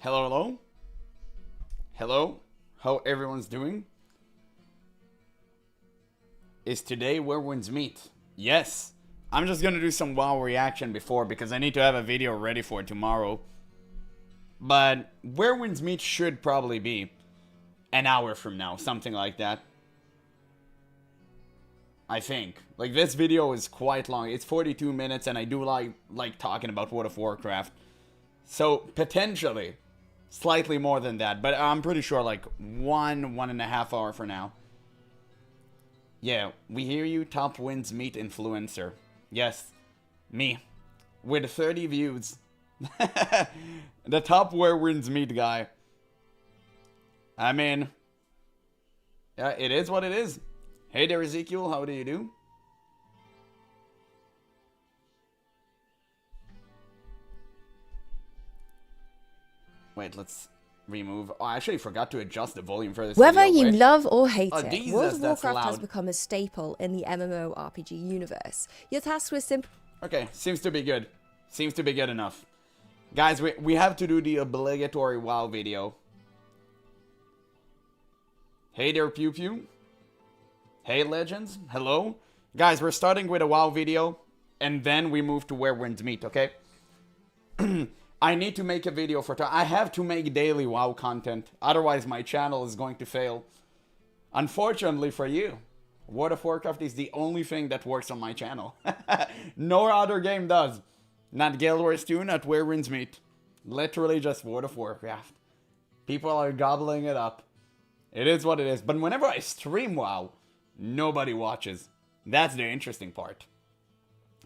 Hello, hello? Hello? How everyone's doing? Is today where winds meet? Yes. I'm just gonna do some WoW reaction before because I need to have a video ready for tomorrow. But where winds meet should probably be an hour from now, something like that. I think. Like, this video is quite long. It's 42 minutes and I do like talking about World of Warcraft. So, potentially, slightly more than that. But I'm pretty sure like 1.5 hour for now. Yeah, we hear you, top wins meet influencer. Yes, me. With 30 views. The top where wins meet guy. I mean, yeah, it is what it is. Hey there, Ezekiel, how do you do? Wait, let's remove. Oh, I actually forgot to adjust the volume for this Whether video. you love or hate Oh, it, Jesus, World of that's Warcraft has loud. become a staple in the MMORPG universe. You're tasked with simple. Okay, seems to be good. Seems to be good enough. Guys, we have to do the obligatory WoW video. Hey there, Pew Pew. Hey, Legends. Hello. Guys, we're starting with a WoW video, and then we move to where winds meet, okay? I need to make a video for... I have to make daily WoW content, otherwise my channel is going to fail. Unfortunately for you, World of Warcraft is the only thing that works on my channel. No other game does. Not Guild Wars 2, not Where Winds Meet. Literally just World of Warcraft. People are gobbling it up. It is what it is. But whenever I stream WoW, nobody watches. That's the interesting part.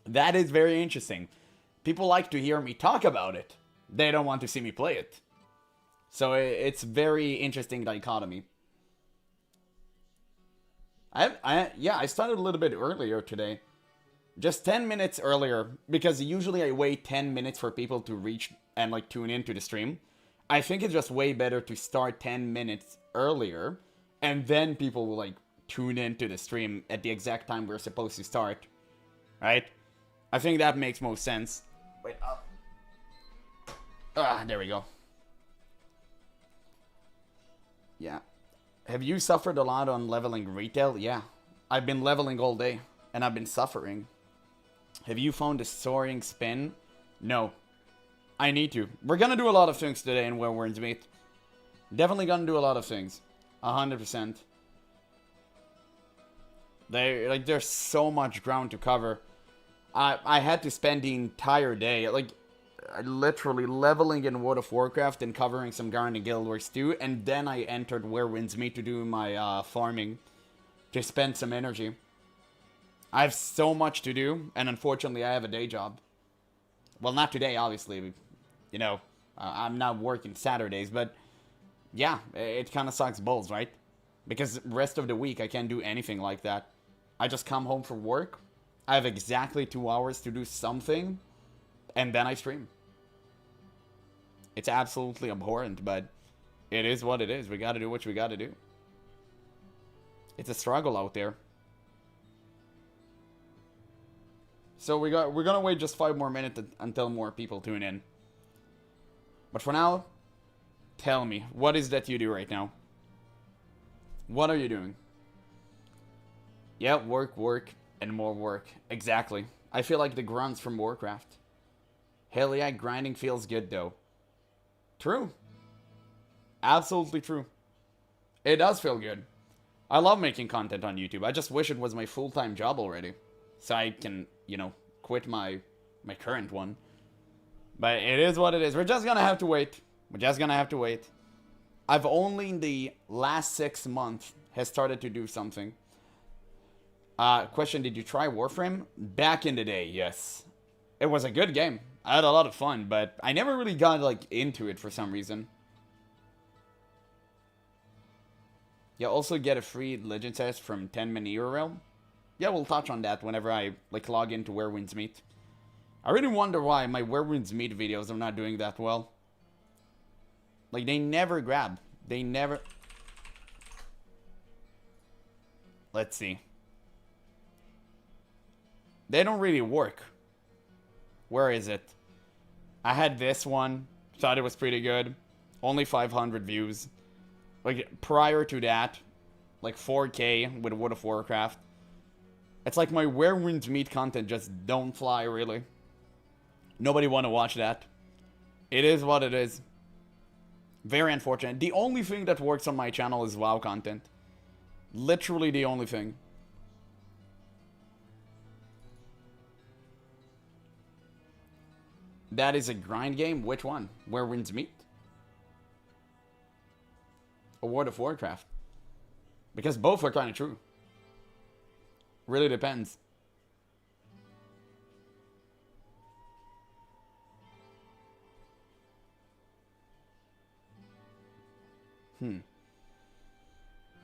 That is very interesting. People like to hear me talk about it. They don't want to see me play it. So it's very interesting dichotomy. I started a little bit earlier today. Just 10 minutes earlier, because usually I wait 10 minutes for people to reach and like tune into the stream. I think it's just way better to start 10 minutes earlier, and then people will like tune into the stream at the exact time we're supposed to start. Right? I think that makes most sense. Wait up. There we go. Yeah. Have you suffered a lot on leveling retail? Yeah. I've been leveling all day, and I've been suffering. Have you found a soaring spin? No. I need to. We're gonna do a lot of things today in Where Winds Meet. Definitely gonna do a lot of things. 100%. There's so much ground to cover. I had to spend the entire day, like, literally leveling in World of Warcraft and covering some Garden and Guild Wars 2, and then I entered Where Winds Meet to do my farming, to spend some energy. I have so much to do, and unfortunately I have a day job. Well, not today, obviously. You know, I'm not working Saturdays, but yeah, it kind of sucks balls, right? Because the rest of the week I can't do anything like that. I just come home from work, I have exactly 2 hours to do something, and then I stream. It's absolutely abhorrent, but it is what it is. We gotta do what we gotta do. It's a struggle out there. So we're gonna wait just 5 more minutes until more people tune in. But for now, tell me, what is that you do right now? What are you doing? Yeah, work, and more work. Exactly. I feel like the grunts from Warcraft. Hell yeah, grinding feels good though. True. Absolutely true. It does feel good. I love making content on YouTube. I just wish it was my full-time job already. So I can, you know, quit my current one. But it is what it is. We're just gonna have to wait. We're just gonna have to wait. I've only in the last 6 months has started to do something. Question, did you try Warframe? Back in the day, yes. It was a good game. I had a lot of fun, but I never really got, like, into it for some reason. You also get a free Legend test from 10-minute Hero Realm. Yeah, we'll touch on that whenever I, like, log into Where Winds Meet. I really wonder why my Where Winds Meet videos are not doing that well. Like, they never grab. They never... Let's see. They don't really work. Where is it? I had this one. Thought it was pretty good. Only 500 views. Like, prior to that, like 4K with World of Warcraft. It's like my Where Winds Meet content just don't fly, really. Nobody want to watch that. It is what it is. Very unfortunate. The only thing that works on my channel is WoW content. Literally the only thing. That is a grind game? Which one? Where Winds Meet? Or World of Warcraft? Because both are kind of true. Really depends.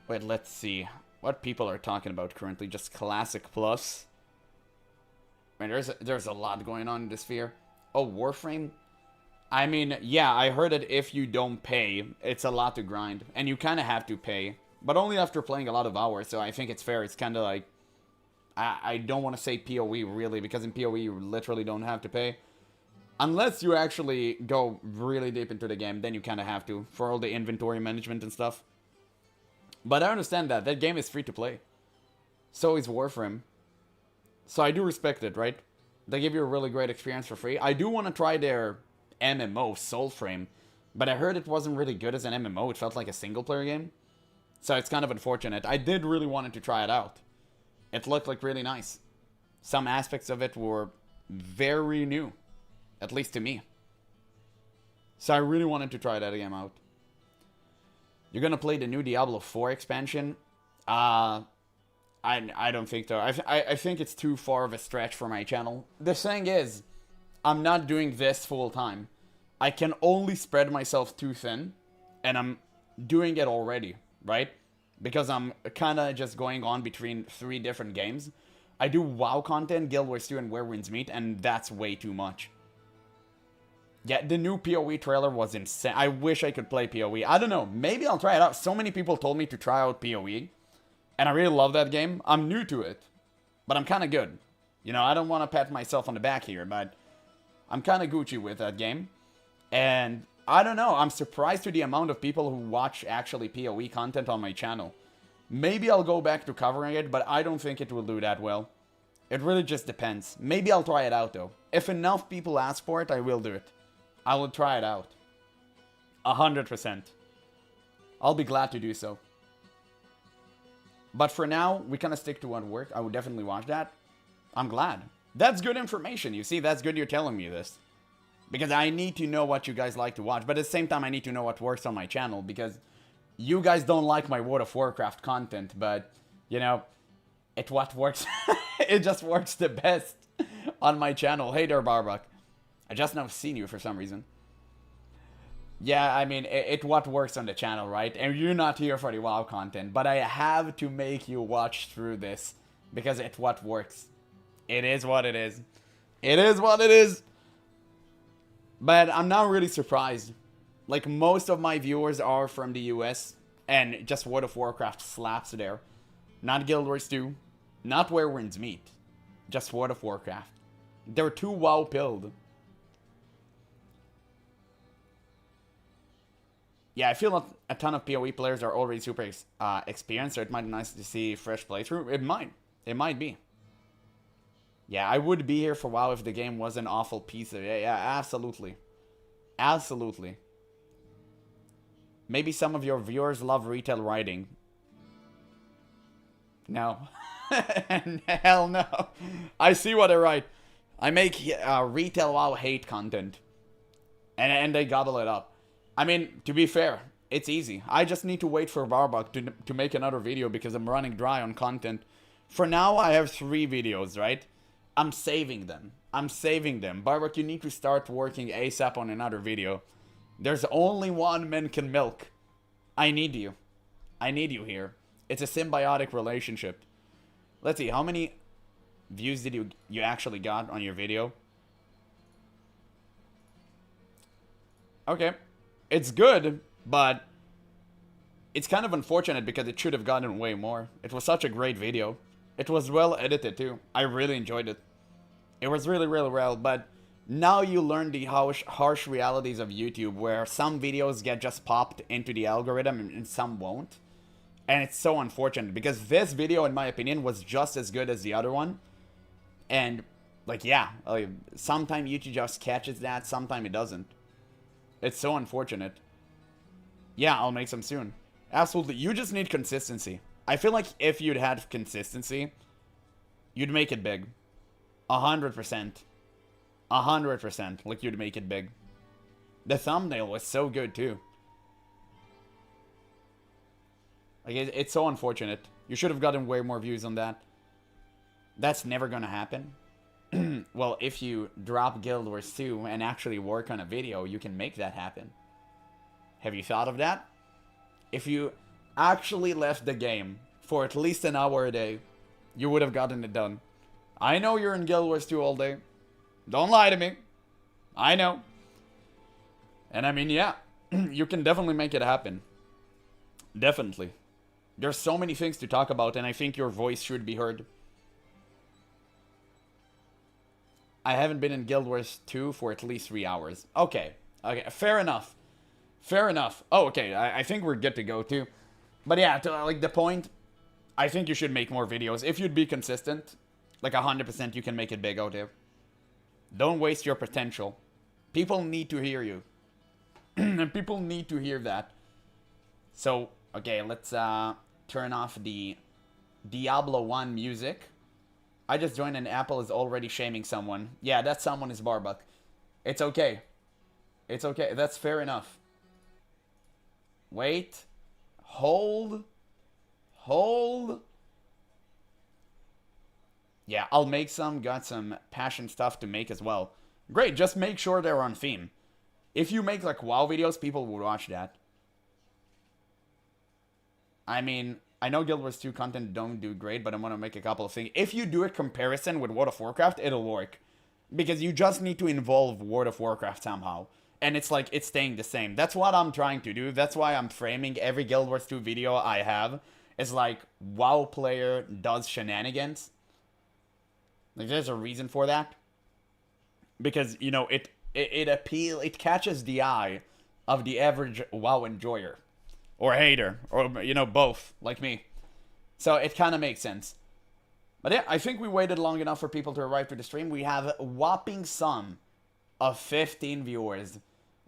Wait, let's see. What people are talking about currently? Just Classic Plus? I mean, there's a lot going on in this sphere. Oh, Warframe? I mean, yeah, I heard that if you don't pay, it's a lot to grind. And you kind of have to pay. But only after playing a lot of hours, so I think it's fair. It's kind of like... I don't want to say PoE, really, because in PoE you literally don't have to pay. Unless you actually go really deep into the game, then you kind of have to, for all the inventory management and stuff. But I understand that. That game is free to play. So is Warframe. So I do respect it, right? They give you a really great experience for free. I do want to try their MMO, Soulframe. But I heard it wasn't really good as an MMO. It felt like a single-player game. So it's kind of unfortunate. I did really want to try it out. It looked like really nice. Some aspects of it were very new. At least to me. So I really wanted to try that game out. You're gonna play the new Diablo 4 expansion? I don't think so. I think it's too far of a stretch for my channel. The thing is, I'm not doing this full time. I can only spread myself too thin. And I'm doing it already, right? Because I'm kind of just going on between 3 different games. I do WoW content, Guild Wars 2, and Where Winds Meet, and that's way too much. Yeah, the new PoE trailer was insane. I wish I could play PoE. I don't know. Maybe I'll try it out. So many people told me to try out PoE. And I really love that game. I'm new to it. But I'm kind of good. You know, I don't want to pat myself on the back here, but I'm kind of Gucci with that game. And I don't know. I'm surprised to the amount of people who watch actually PoE content on my channel. Maybe I'll go back to covering it, but I don't think it will do that well. It really just depends. Maybe I'll try it out, though. If enough people ask for it, I will do it. I will try it out. 100%. I'll be glad to do so. But for now, we kind of stick to what worked. I would definitely watch that. I'm glad. That's good information. You see, that's good you're telling me this. Because I need to know what you guys like to watch. But at the same time, I need to know what works on my channel. Because you guys don't like my World of Warcraft content. But, you know, it what works. It just works the best on my channel. Hey there, Barbuck. I just now seen you for some reason. Yeah, I mean, it what works on the channel, right? And you're not here for the WoW content. But I have to make you watch through this. Because it what works. It is what it is. It is what it is. But I'm not really surprised. Like, most of my viewers are from the US. And just World of Warcraft slaps there. Not Guild Wars 2. Not Where Winds Meet. Just World of Warcraft. They're too WoW-pilled. Yeah, I feel like a ton of PoE players are already super experienced, so it might be nice to see fresh playthrough. It might. It might be. Yeah, I would be here for WoW if the game was an awful piece of... Yeah, absolutely. Absolutely. Maybe some of your viewers love retail writing. No. Hell no. I see what I write. I make retail WoW hate content. And they gobble it up. I mean, to be fair, it's easy. I just need to wait for Barbuck to make another video because I'm running dry on content. For now, I have 3 videos, right? I'm saving them. I'm saving them. Barbuck, you need to start working ASAP on another video. There's only one man can milk. I need you. I need you here. It's a symbiotic relationship. Let's see, how many views did you actually got on your video? Okay. It's good, but it's kind of unfortunate because it should have gotten way more. It was such a great video. It was well edited too. I really enjoyed it. It was really, really well, but Now you learn the harsh realities of YouTube, where some videos get just popped into the algorithm and some won't. And it's so unfortunate, because this video, in my opinion, was just as good as the other one. And, like, yeah, sometimes YouTube just catches that, sometimes it doesn't. It's so unfortunate. Yeah, I'll make some soon. Absolutely. You just need consistency. I feel like if you'd had consistency, you'd make it big. 100%. 100%. Like, you'd make it big. The thumbnail was so good, too. Like, it's so unfortunate. You should have gotten way more views on that. That's never gonna happen. Well, if you drop Guild Wars 2 and actually work on a video, you can make that happen. Have you thought of that? If you actually left the game for at least an hour a day, you would have gotten it done. I know you're in Guild Wars 2 all day. Don't lie to me. I know. And I mean, yeah, you can definitely make it happen. Definitely. There's so many things to talk about, and I think your voice should be heard. I haven't been in Guild Wars 2 for at least 3 hours. Okay. Okay, fair enough. Fair enough. Oh, okay, I think we're good to go, too. But yeah, to, like, the point, I think you should make more videos. If you'd be consistent, like 100% you can make it big out there. Don't waste your potential. People need to hear you. And people need to hear that. So, okay, let's turn off the Diablo 1 music. I just joined and Apple is already shaming someone. Yeah, that someone is Barbuck. It's okay. It's okay. That's fair enough. Wait. Hold. Hold. Yeah, I'll make some. Got some passion stuff to make as well. Great, just make sure they're on theme. If you make, like, WoW videos, people will watch that. I mean, I know Guild Wars 2 content don't do great, but I'm gonna make a couple of things. If you do a comparison with World of Warcraft, it'll work. Because you just need to involve World of Warcraft somehow. And it's like, it's staying the same. That's what I'm trying to do. That's why I'm framing every Guild Wars 2 video I have. Is like, WoW player does shenanigans. Like, there's a reason for that. Because, you know, it catches the eye of the average WoW enjoyer. Or hater. Or, you know, both. Like me. So, it kind of makes sense. But yeah, I think we waited long enough for people to arrive to the stream. We have a whopping sum of 15 viewers.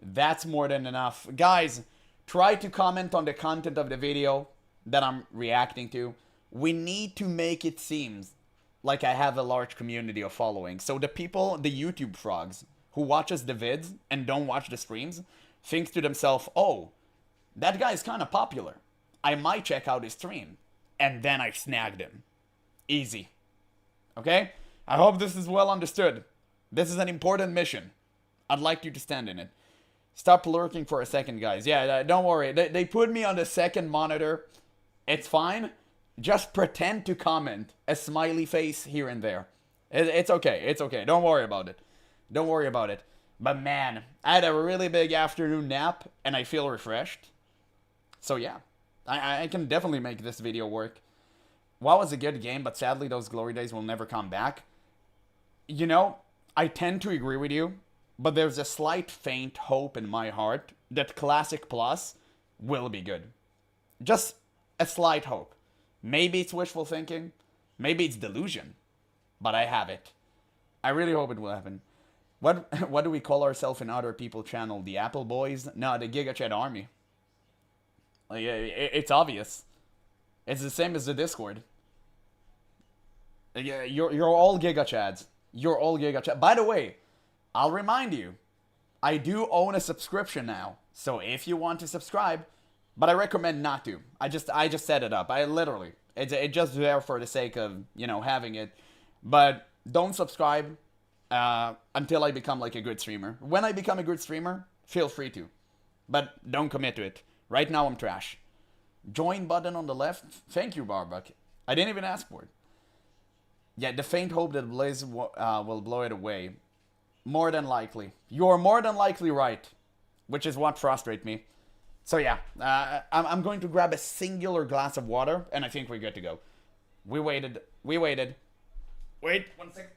That's more than enough. Guys, try to comment on the content of the video that I'm reacting to. We need to make it seem like I have a large community of following. So the people, the YouTube frogs, who watches the vids and don't watch the streams, think to themselves, oh, that guy's kind of popular. I might check out his stream. And then I snagged him. Easy. Okay? I hope this is well understood. This is an important mission. I'd like you to stand in it. Stop lurking for a second, guys. Yeah, don't worry. They put me on the second monitor. It's fine. Just pretend to comment a smiley face here and there. It's okay. It's okay. Don't worry about it. Don't worry about it. But man, I had a really big afternoon nap and I feel refreshed. So yeah, I can definitely make this video work. WoW was a good game, but sadly those glory days will never come back. You know, I tend to agree with you, but there's a slight faint hope in my heart that Classic Plus will be good. Just a slight hope. Maybe it's wishful thinking. Maybe it's delusion. But I have it. I really hope it will happen. What do we call ourselves in other people's channel? The Apple Boys? No, the GigaChat Army. Like, it's obvious. It's the same as the Discord. You're all GigaChads. You're all GigaChad. By the way, I'll remind you, I do own a subscription now. So if you want to subscribe, but I recommend not to. I just set it up. It's just there for the sake of, you know, having it. But don't subscribe until I become like a good streamer. When I become a good streamer, feel free to. But don't commit to it. Right now I'm trash. Join button on the left. Thank you, Barbuck. I didn't even ask for it. Yeah, the faint hope that Blaze will blow it away. More than likely. You're more than likely right. Which is what frustrates me. So yeah, I'm going to grab a singular glass of water, and I think we're good to go. We waited. Wait, 1 second.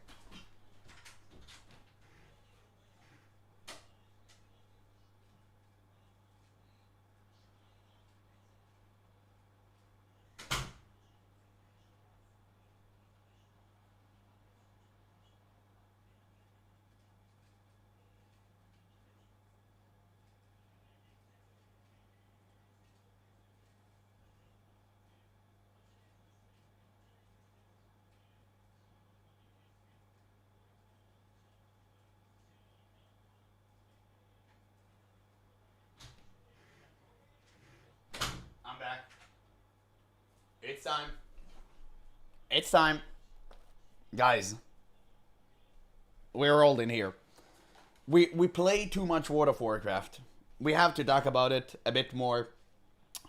It's time. It's time. Guys, we're old in here. We play too much World of Warcraft. We have to talk about it a bit more.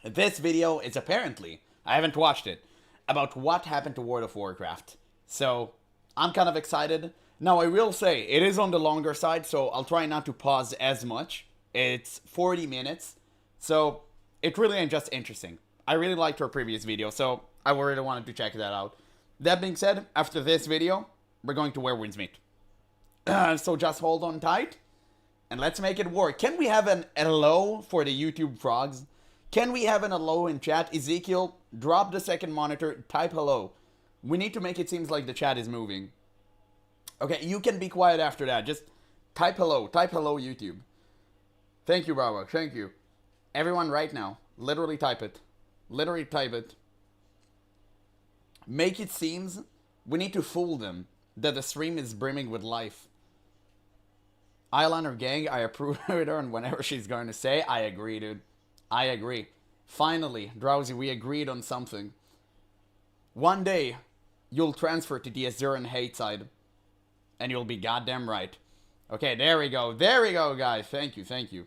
This video is apparently, I haven't watched it, about what happened to World of Warcraft. So, I'm kind of excited. Now, I will say, it is on the longer side, so I'll try not to pause as much. It's 40 minutes, so it really ain't just interesting. I really liked her previous video, so I really wanted to check that out. That being said, after this video, we're going to Werewolves Meet. So just hold on tight, and let's make it work. Can we have an hello for the YouTube frogs? Can we have an hello in chat? Ezekiel, drop the second monitor, type hello. We need to make it seem like the chat is moving. Okay, you can be quiet after that. Just type hello, YouTube. Thank you, Bravo, thank you. Everyone right now, literally type it. Literally type it. Make it seems we need to fool them that the stream is brimming with life. Eyeliner gang, I approve with her, and whenever she's going to say, I agree, dude. I agree. Finally, Drowsy, we agreed on something. One day, you'll transfer to the Azuran hate side. And you'll be goddamn right. Okay, there we go. There we go, guys. Thank you, thank you.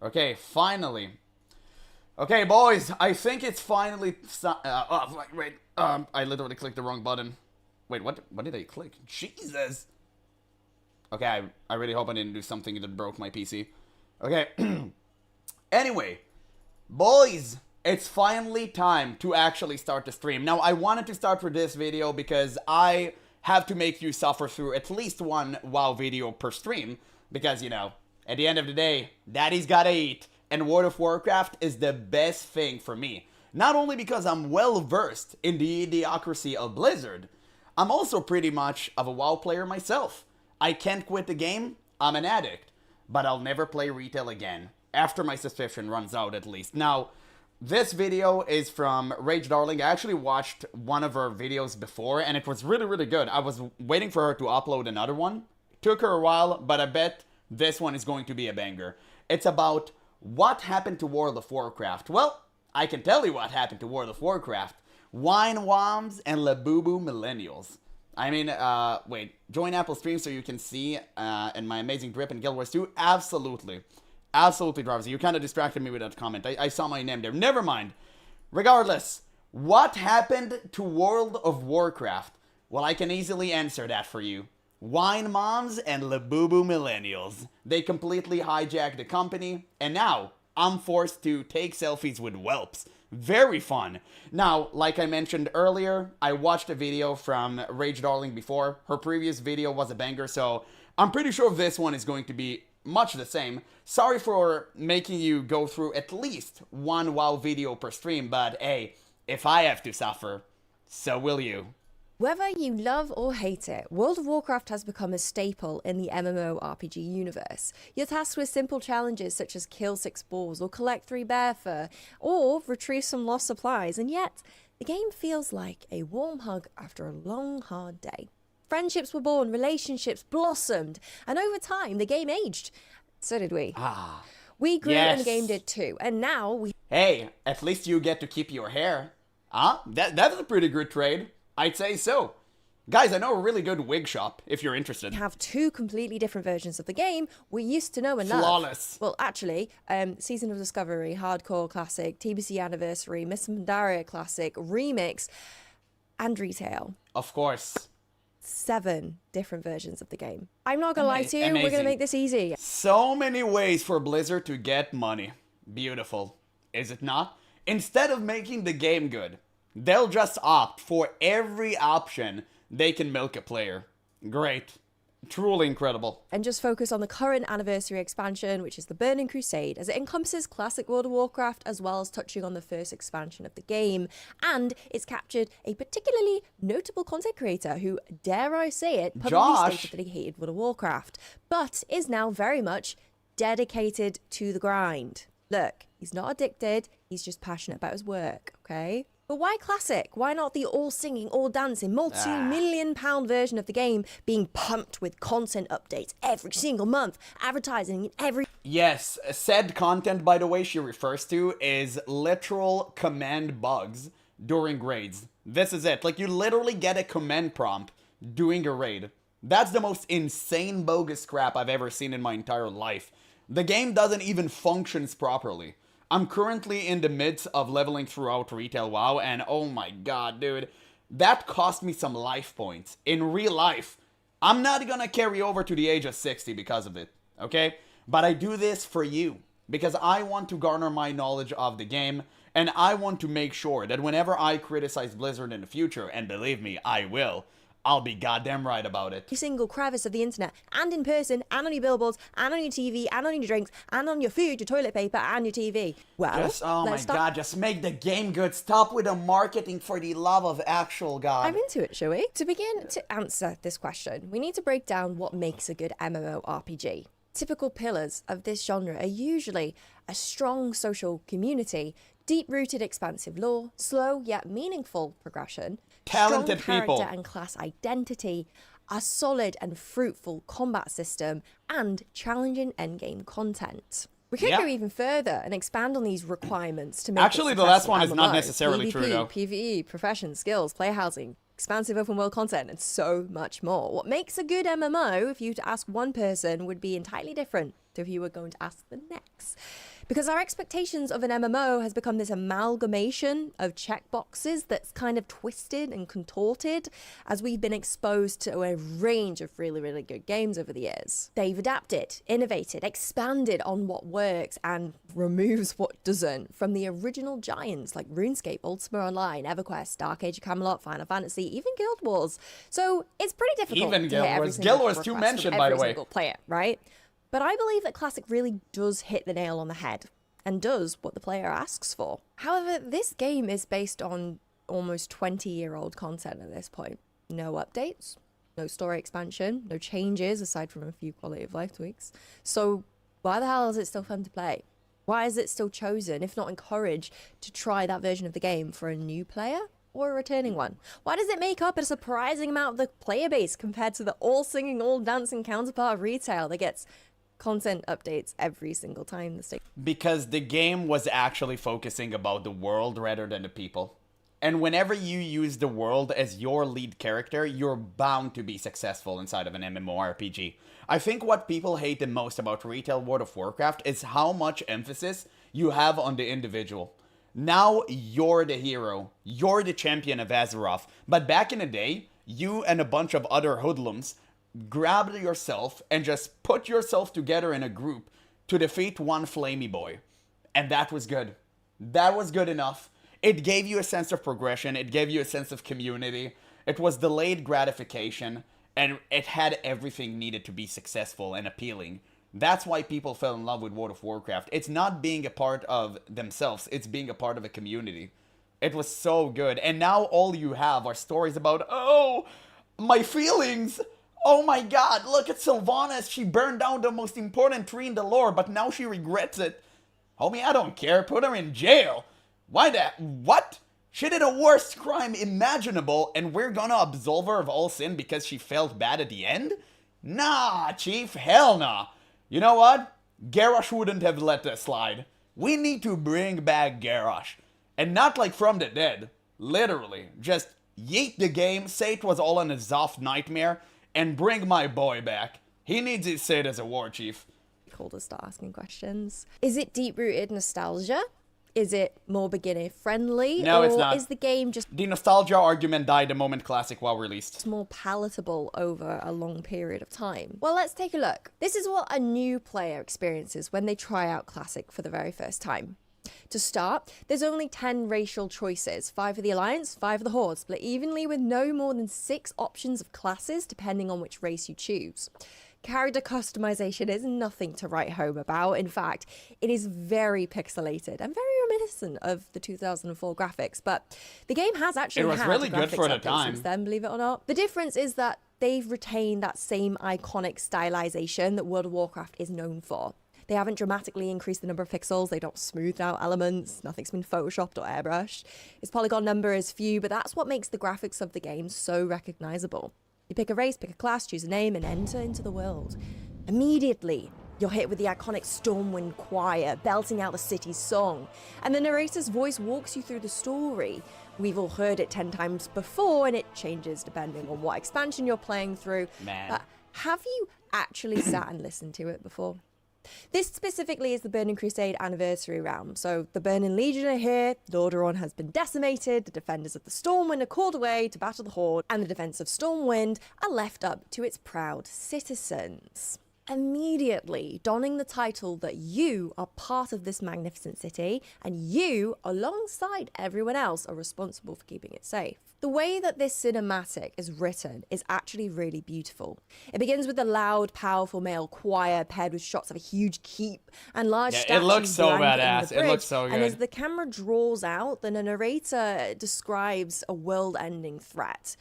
Okay, finally. Okay, boys, I think it's finally... I literally clicked the wrong button. Wait, what did I click? Jesus! Okay, I really hope I didn't do something that broke my PC. Okay. Anyway, boys, it's finally time to actually start the stream. Now, I wanted to start for this video because I have to make you suffer through at least one WoW video per stream. Because, you know, at the end of the day, daddy's gotta eat. And World of Warcraft is the best thing for me. Not only because I'm well versed in the idiocracy of Blizzard, I'm also pretty much of a WoW player myself. I can't quit the game, I'm an addict. But I'll never play retail again. After my subscription runs out, at least. Now, this video is from Rage Darling. I actually watched one of her videos before, and it was really, really good. I was waiting for her to upload another one. Took her a while, but I bet this one is going to be a banger. It's about what happened to World of Warcraft. Well, I can tell you what happened to World of Warcraft. Wine Woms and Labubu Millennials. I mean, wait, join Apple Stream so you can see and my amazing drip in Guild Wars 2? Absolutely. Absolutely, Drowsy. You kind of distracted me with that comment. I saw my name there. Never mind. Regardless, what happened to World of Warcraft? Well, I can easily answer that for you. Wine Moms and Labubu Millennials. They completely hijacked the company, and now I'm forced to take selfies with whelps. Very fun. Now, like I mentioned earlier, I watched a video from Rage Darling before. Her previous video was a banger, so I'm pretty sure this one is going to be much the same. Sorry for making you go through at least one WoW video per stream, but hey, if I have to suffer, so will you. Whether you love or hate it, World of Warcraft has become a staple in the MMORPG universe. You're tasked with simple challenges such as kill 6 boars or collect 3 bear fur, or retrieve some lost supplies, and yet the game feels like a warm hug after a long, hard day. Friendships were born, relationships blossomed, and over time the game aged. So did we. We grew and the game did too, and now we... Hey, at least you get to keep your hair. Huh? That's a pretty good trade. I'd say so. Guys, I know a really good wig shop, if you're interested. We have 2 completely different versions of the game we used to know and love. Flawless. Well, actually, Season of Discovery, Hardcore Classic, TBC Anniversary, Miss Pandaria Classic, Remix, and Retail. Of course. 7 different versions of the game. I'm not gonna lie to you, we're gonna make this easy. So many ways for Blizzard to get money. Beautiful. Is it not? Instead of making the game good, they'll just opt for every option they can milk a player. Great. Truly incredible. And just focus on the current anniversary expansion, which is the Burning Crusade, as it encompasses classic World of Warcraft as well as touching on the first expansion of the game. And it's captured a particularly notable content creator who, dare I say it, publicly stated that he hated World of Warcraft, but is now very much dedicated to the grind. Look, he's not addicted, he's just passionate about his work, okay? But why classic? Why not the all-singing, all-dancing, multi-million-pound version of the game being pumped with content updates every single month, advertising in every... Yes, said content, by the way, she refers to is literal command bugs during raids. This is it. Like, you literally get a command prompt doing a raid. That's the most insane bogus crap I've ever seen in my entire life. The game doesn't even functions properly. I'm currently in the midst of leveling throughout Retail WoW, and oh my god, dude, that cost me some life points. In real life, I'm not gonna carry over to the age of 60 because of it, okay? But I do this for you, because I want to garner my knowledge of the game, and I want to make sure that whenever I criticize Blizzard in the future, and believe me, I will, I'll be goddamn right about it. Every single crevice of the internet, and in person, and on your billboards, and on your TV, and on your drinks, and on your food, your toilet paper, and your TV. Well, oh my god, just make the game good. Stop with the marketing, for the love of actual god. I'm into it, shall we? To begin to answer this question, we need to break down what makes a good MMORPG. Typical pillars of this genre are usually a strong social community, deep-rooted expansive lore, slow yet meaningful progression, talented strong character people, and class identity, a solid and fruitful combat system, and challenging endgame content. We could go even further and expand on these requirements to make actually it the last one is MMO. not necessarily PvP, true though. PvE, profession, skills, player housing, expansive open world content, and so much more. What makes a good MMO, if you were to ask one person, would be entirely different to if you were going to ask the next. Because our expectations of an MMO has become this amalgamation of checkboxes that's kind of twisted and contorted as we've been exposed to a range of really, really good games over the years. They've adapted, innovated, expanded on what works and removes what doesn't from the original giants like RuneScape, Ultima Online, EverQuest, Dark Age of Camelot, Final Fantasy, even Guild Wars. So it's pretty difficult Even to Guild hit every Wars. single Guild Wars 2 request mentioned, from by the every way. single player, right? But I believe that Classic really does hit the nail on the head and does what the player asks for. However, this game is based on almost 20-year-old content at this point. No updates, no story expansion, no changes aside from a few quality of life tweaks. So why the hell is it still fun to play? Why is it still chosen, if not encouraged, to try that version of the game for a new player or a returning one? Why does it make up a surprising amount of the player base compared to the all-singing, all-dancing counterpart of retail that gets content updates every single time? Because the game was actually focusing about the world rather than the people. And whenever you use the world as your lead character, you're bound to be successful inside of an MMORPG. I think what people hate the most about retail World of Warcraft is how much emphasis you have on the individual. Now you're the hero, you're the champion of Azeroth, but back in the day, you and a bunch of other hoodlums grabbed yourself and just put yourself together in a group to defeat one flamey boy. And that was good. That was good enough. It gave you a sense of progression. It gave you a sense of community. It was delayed gratification. And it had everything needed to be successful and appealing. That's why people fell in love with World of Warcraft. It's not being a part of themselves. It's being a part of a community. It was so good. And now all you have are stories about, oh, my feelings. Oh my god, look at Sylvanas. She burned down the most important tree in the lore, but now she regrets it. Homie, I don't care. Put her in jail. Why that? What? She did the worst crime imaginable, and we're gonna absolve her of all sin because she felt bad at the end? Nah, Chief. Hell nah. You know what? Garrosh wouldn't have let that slide. We need to bring back Garrosh. And not like from the dead. Literally. Just yeet the game, say it was all an Azoth nightmare, and bring my boy back. He needs his seat as a war chief. Cool to start asking questions. Is it deep-rooted nostalgia? Is it more beginner-friendly? No, or it's not. Is the game just The nostalgia argument died the moment Classic WoW released. more palatable over a long period of time? Well, let's take a look. This is what a new player experiences when they try out Classic for the very first time. To start, there's only 10 racial choices, 5 for the Alliance, 5 for the Horde, split evenly with no more than 6 options of classes depending on which race you choose. Character customization is nothing to write home about. In fact, it is very pixelated and very reminiscent of the 2004 graphics, but the game has actually had really good graphics for the updates time. since then, believe it or not. The difference is that they've retained that same iconic stylization that World of Warcraft is known for. They haven't dramatically increased the number of pixels, they don't smooth out elements, nothing's been photoshopped or airbrushed. Its polygon number is few, but that's what makes the graphics of the game so recognizable. You pick a race, pick a class, choose a name, and enter into the world. Immediately, You're hit with the iconic Stormwind choir belting out the city's song, and the narrator's voice walks you through the story. We've all heard it 10 times before, and it changes depending on what expansion you're playing through. Man. But have you actually sat and listened to it before? This specifically is the Burning Crusade Anniversary realm. So the Burning Legion are here, Lordaeron has been decimated, the defenders of the Stormwind are called away to battle the Horde, and the defense of Stormwind are left up to its proud citizens. Immediately donning the title that you are part of this magnificent city, and you, alongside everyone else, are responsible for keeping it safe. The way that this cinematic is written is actually really beautiful. It begins with the loud, powerful male choir paired with shots of a huge keep and large statues. It looks so blanketing badass. the bridge. It looks so good. And as the camera draws out, the narrator describes a world-ending threat.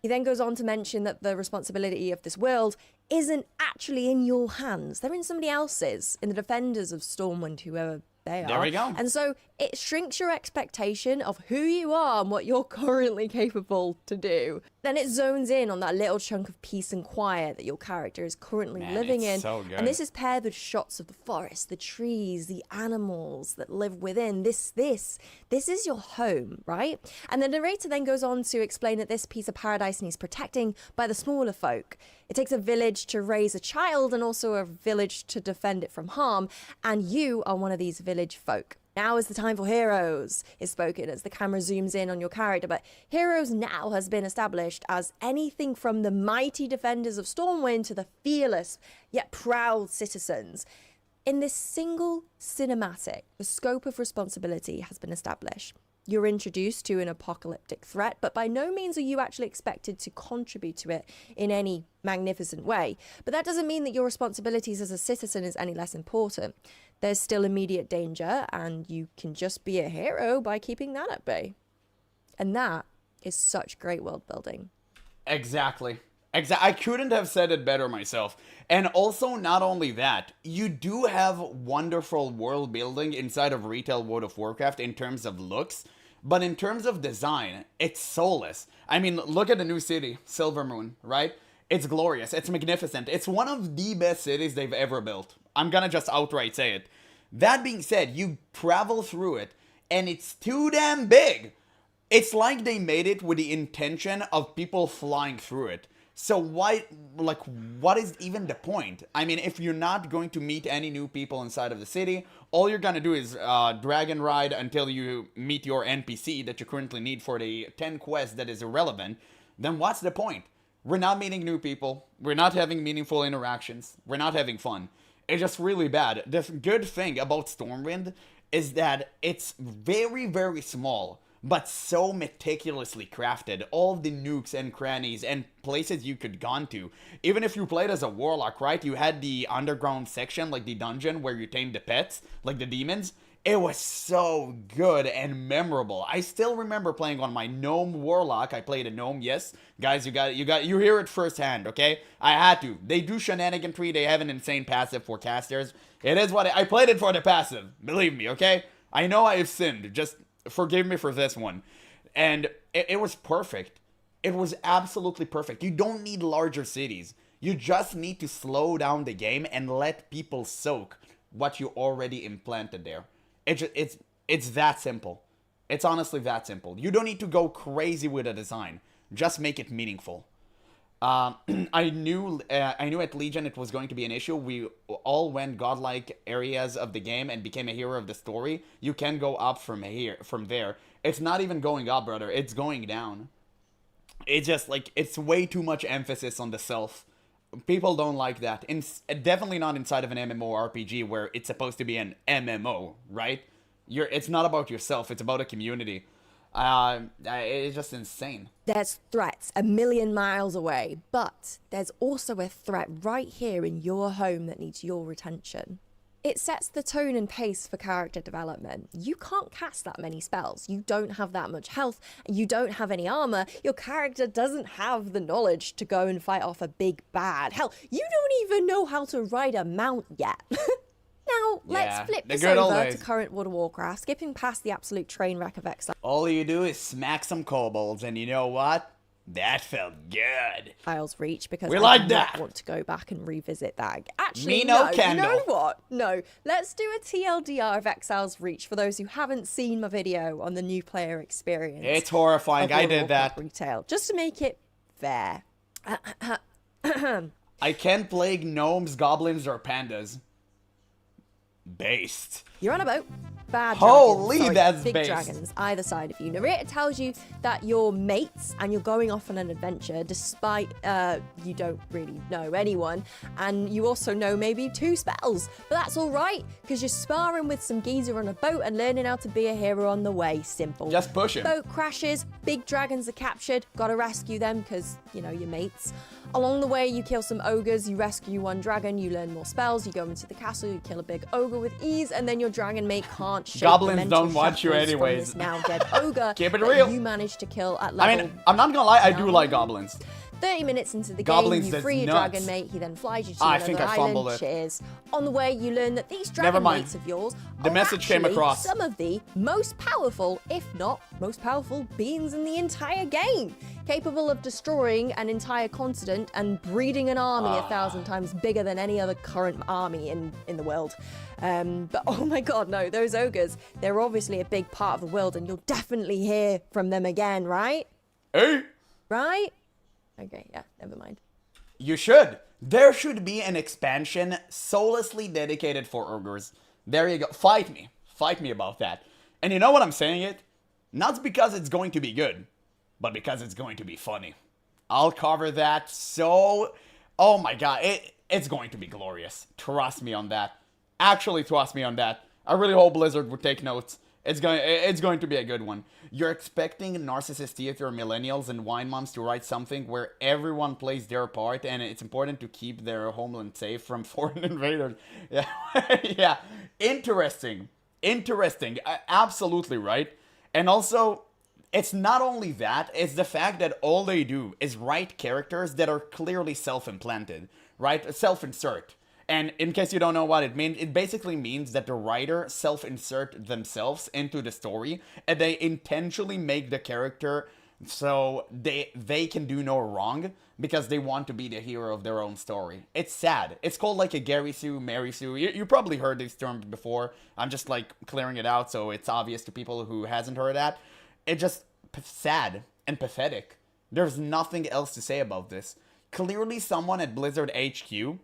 He then goes on to mention that the responsibility of this world isn't actually in your hands. They're in somebody else's, in the defenders of Stormwind, whoever they are. There we go. And so it shrinks your expectation of who you are and what you're currently capable to do. Then it zones in on that little chunk of peace and quiet that your character is currently living in. So good. And this is paired with shots of the forest, the trees, the animals that live within. This is your home, right? And the narrator then goes on to explain that this piece of paradise needs protecting by the smaller folk. It takes a village to raise a child and also a village to defend it from harm. And you are one of these village folk. Now is the time for heroes, is spoken as the camera zooms in on your character, but heroes now has been established as anything from the mighty defenders of Stormwind to the fearless yet proud citizens. In this single cinematic, the scope of responsibility has been established. You're introduced to an apocalyptic threat, but by no means are you actually expected to contribute to it in any magnificent way. But that doesn't mean that your responsibilities as a citizen is any less important. There's still immediate danger, and you can just be a hero by keeping that at bay. And that is such great world building. Exactly. I couldn't have said it better myself. And also, not only that, you do have wonderful world building inside of retail World of Warcraft in terms of looks, but in terms of design, it's soulless. I mean, look at the new city, Silvermoon, right? It's glorious, it's magnificent, it's one of the best cities they've ever built. I'm gonna just outright say it. That being said, you travel through it, and it's too damn big. It's like they made it with the intention of people flying through it. So what is even the point? I mean, if you're not going to meet any new people inside of the city, all you're gonna do is drag and ride until you meet your NPC that you currently need for the 10 quests that is irrelevant, then what's the point? We're not meeting new people, we're not having meaningful interactions, we're not having fun. It's just really bad. The good thing about Stormwind is that it's very, very small, but so meticulously crafted. All the nooks and crannies and places you could gone to. Even if you played as a warlock, right? You had the underground section, like the dungeon where you tamed the pets, like the demons. It was so good and memorable. I still remember playing on my gnome warlock. I played a gnome, yes. Guys, you hear it firsthand, okay? I had to. They do shenaniganry. They have an insane passive for casters. It is what I played it for the passive. Believe me, okay? I know I have sinned. Just forgive me for this one. And it was perfect. It was absolutely perfect. You don't need larger cities. You just need to slow down the game and let people soak what you already implanted there. It's that simple. It's honestly that simple. You don't need to go crazy with a design. Just make it meaningful. I knew at Legion it was going to be an issue. We all went godlike areas of the game and became a hero of the story. You can go up from there. It's not even going up, brother. It's going down. It's just like, it's way too much emphasis on the self. People don't like that. Definitely not inside of an MMORPG where it's supposed to be an MMO, right? It's not about yourself. It's about a community. It's just insane. There's threats a million miles away, but there's also a threat right here in your home that needs your attention. It sets the tone and pace for character development. You can't cast that many spells. You don't have that much health. You don't have any armor. Your character doesn't have the knowledge to go and fight off a big bad. Hell, you don't even know how to ride a mount yet. Now, let's flip this over to current World of Warcraft, skipping past the absolute train wreck of Exile. All you do is smack some kobolds, and you know what? That felt good. Isles Reach, because We I like do not that. want to go back and revisit that. Actually, Me no no. candle. You know what? No. Let's do a TLDR of Exiles Reach for those who haven't seen my video on the new player experience. It's horrifying. I did that. Retail, just to make it fair. I can't plague gnomes, goblins, or pandas. Based. You're on a boat. Bad Holy, dragons. Sorry, that's big based. dragons either side of you. Narrator tells you that you're mates and you're going off on an adventure despite you don't really know anyone, and you also know maybe 2 spells, but that's all right because you're sparring with some geezer on a boat and learning how to be a hero on the way. Simple. Just push him. Boat crashes, big dragons are captured, gotta rescue them because, you know, you're mates. Along the way, you kill some ogres, you rescue 1 dragon, you learn more spells, you go into the castle, you kill a big ogre with ease, and then your dragon mate can't shake Goblins the mental don't want you shackles from anyways. this now dead ogre Keep it that real. you managed to kill at level. I mean, I'm not gonna lie, I do like goblins. 30 minutes into the Goblins, game, you that's free your nuts. dragon mate, he then flies you to I another think I fumbled island. it. Cheers. On the way, you learn that these Never dragon mind. mates of yours The are message came actually across. some of the most powerful, if not most powerful, beings in the entire game. Capable of destroying an entire continent and breeding an army 1,000 times bigger than any other current army in the world. But oh my god, no, those ogres, they're obviously a big part of the world and you'll definitely hear from them again, right? Hey! Right? Okay, yeah, never mind. You should. There should be an expansion soullessly dedicated for ogres. There you go. Fight me. Fight me about that. And you know what I'm saying it? Not because it's going to be good, but because it's going to be funny. I'll cover that so... Oh my god, it's going to be glorious. Trust me on that. Actually, trust me on that. I really hope Blizzard would take notes. It's going to be a good one. You're expecting narcissist theater millennials and wine moms to write something where everyone plays their part and it's important to keep their homeland safe from foreign invaders. Yeah, yeah. Interesting. Absolutely right. And also, it's not only that, it's the fact that all they do is write characters that are clearly self-implanted, right? Self-insert. And in case you don't know what it means, it basically means that the writer self-insert themselves into the story and they intentionally make the character so they can do no wrong because they want to be the hero of their own story. It's sad. It's called like a Gary Sue, Mary Sue. You probably heard these terms before. I'm just like clearing it out so it's obvious to people who hasn't heard that. It's just sad and pathetic. There's nothing else to say about this. Clearly someone at Blizzard HQ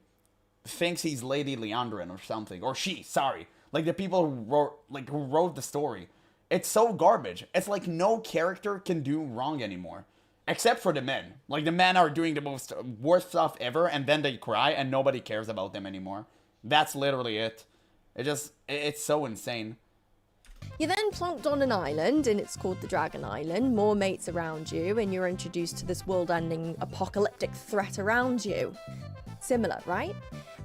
thinks he's Lady Leandrin or something, or she, sorry, like the people who wrote the story. It's so garbage. It's like no character can do wrong anymore, except for the men. Like the men are doing the most worst stuff ever, and then they cry, and nobody cares about them anymore. That's literally it. It's so insane. You're then plonked on an island, and it's called the Dragon Island. More mates around you, and you're introduced to this world-ending apocalyptic threat around you. Similar, right?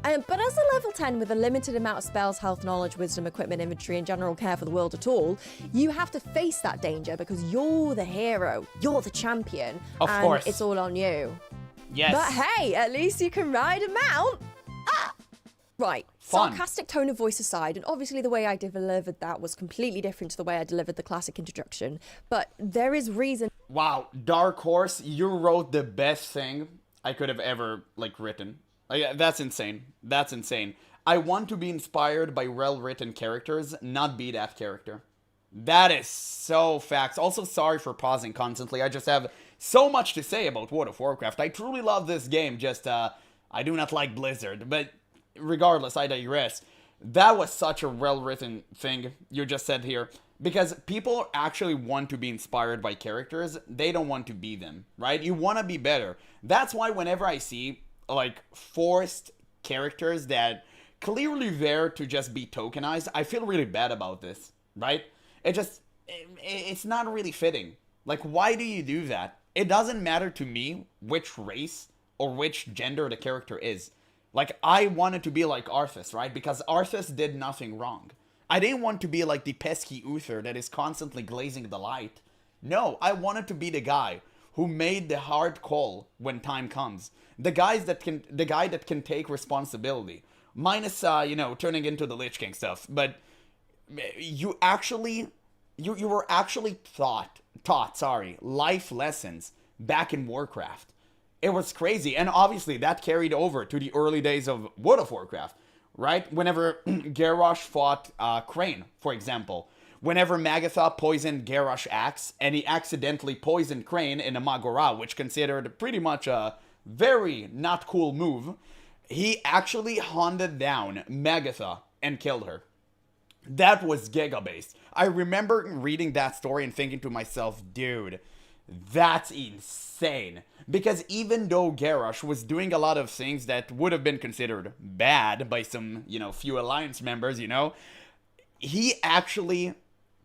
But as a level 10 with a limited amount of spells, health, knowledge, wisdom, equipment, inventory, and general care for the world at all, you have to face that danger because you're the hero, you're the champion, Of course. It's all on you. Yes. But hey, at least you can ride a mount. Right, Fun. sarcastic tone of voice aside, and obviously the way I delivered that was completely different to the way I delivered the classic introduction, but there is reason. Wow, Dark Horse, you wrote the best thing I could have ever, written. That's insane. That's insane. I want to be inspired by well-written characters, not be that character. That is so facts. Also, sorry for pausing constantly. I just have so much to say about World of Warcraft. I truly love this game, just, I do not like Blizzard. But regardless, I digress. That was such a well-written thing you just said here. Because people actually want to be inspired by characters. They don't want to be them, right? You want to be better. That's why whenever I see forced characters that clearly there to just be tokenized, I feel really bad about this, right? It's not really fitting. Why do you do that? It doesn't matter to me which race or which gender the character is. I wanted to be like Arthas, right? Because Arthas did nothing wrong. I didn't want to be like the pesky Uther that is constantly glazing the light. No, I wanted to be the guy who made the hard call when time comes. The guy that can take responsibility. Minus, turning into the Lich King stuff. But you were actually taught life lessons back in Warcraft. It was crazy. And obviously that carried over to the early days of World of Warcraft, right? Whenever Garrosh fought Crane, for example. Whenever Magatha poisoned Garrosh Axe, and he accidentally poisoned Crane in a Magora, which considered pretty much a very not cool move, he actually hunted down Magatha and killed her. That was giga-based. I remember reading that story and thinking to myself, dude, that's insane. Because even though Garrosh was doing a lot of things that would have been considered bad by some, few Alliance members, he actually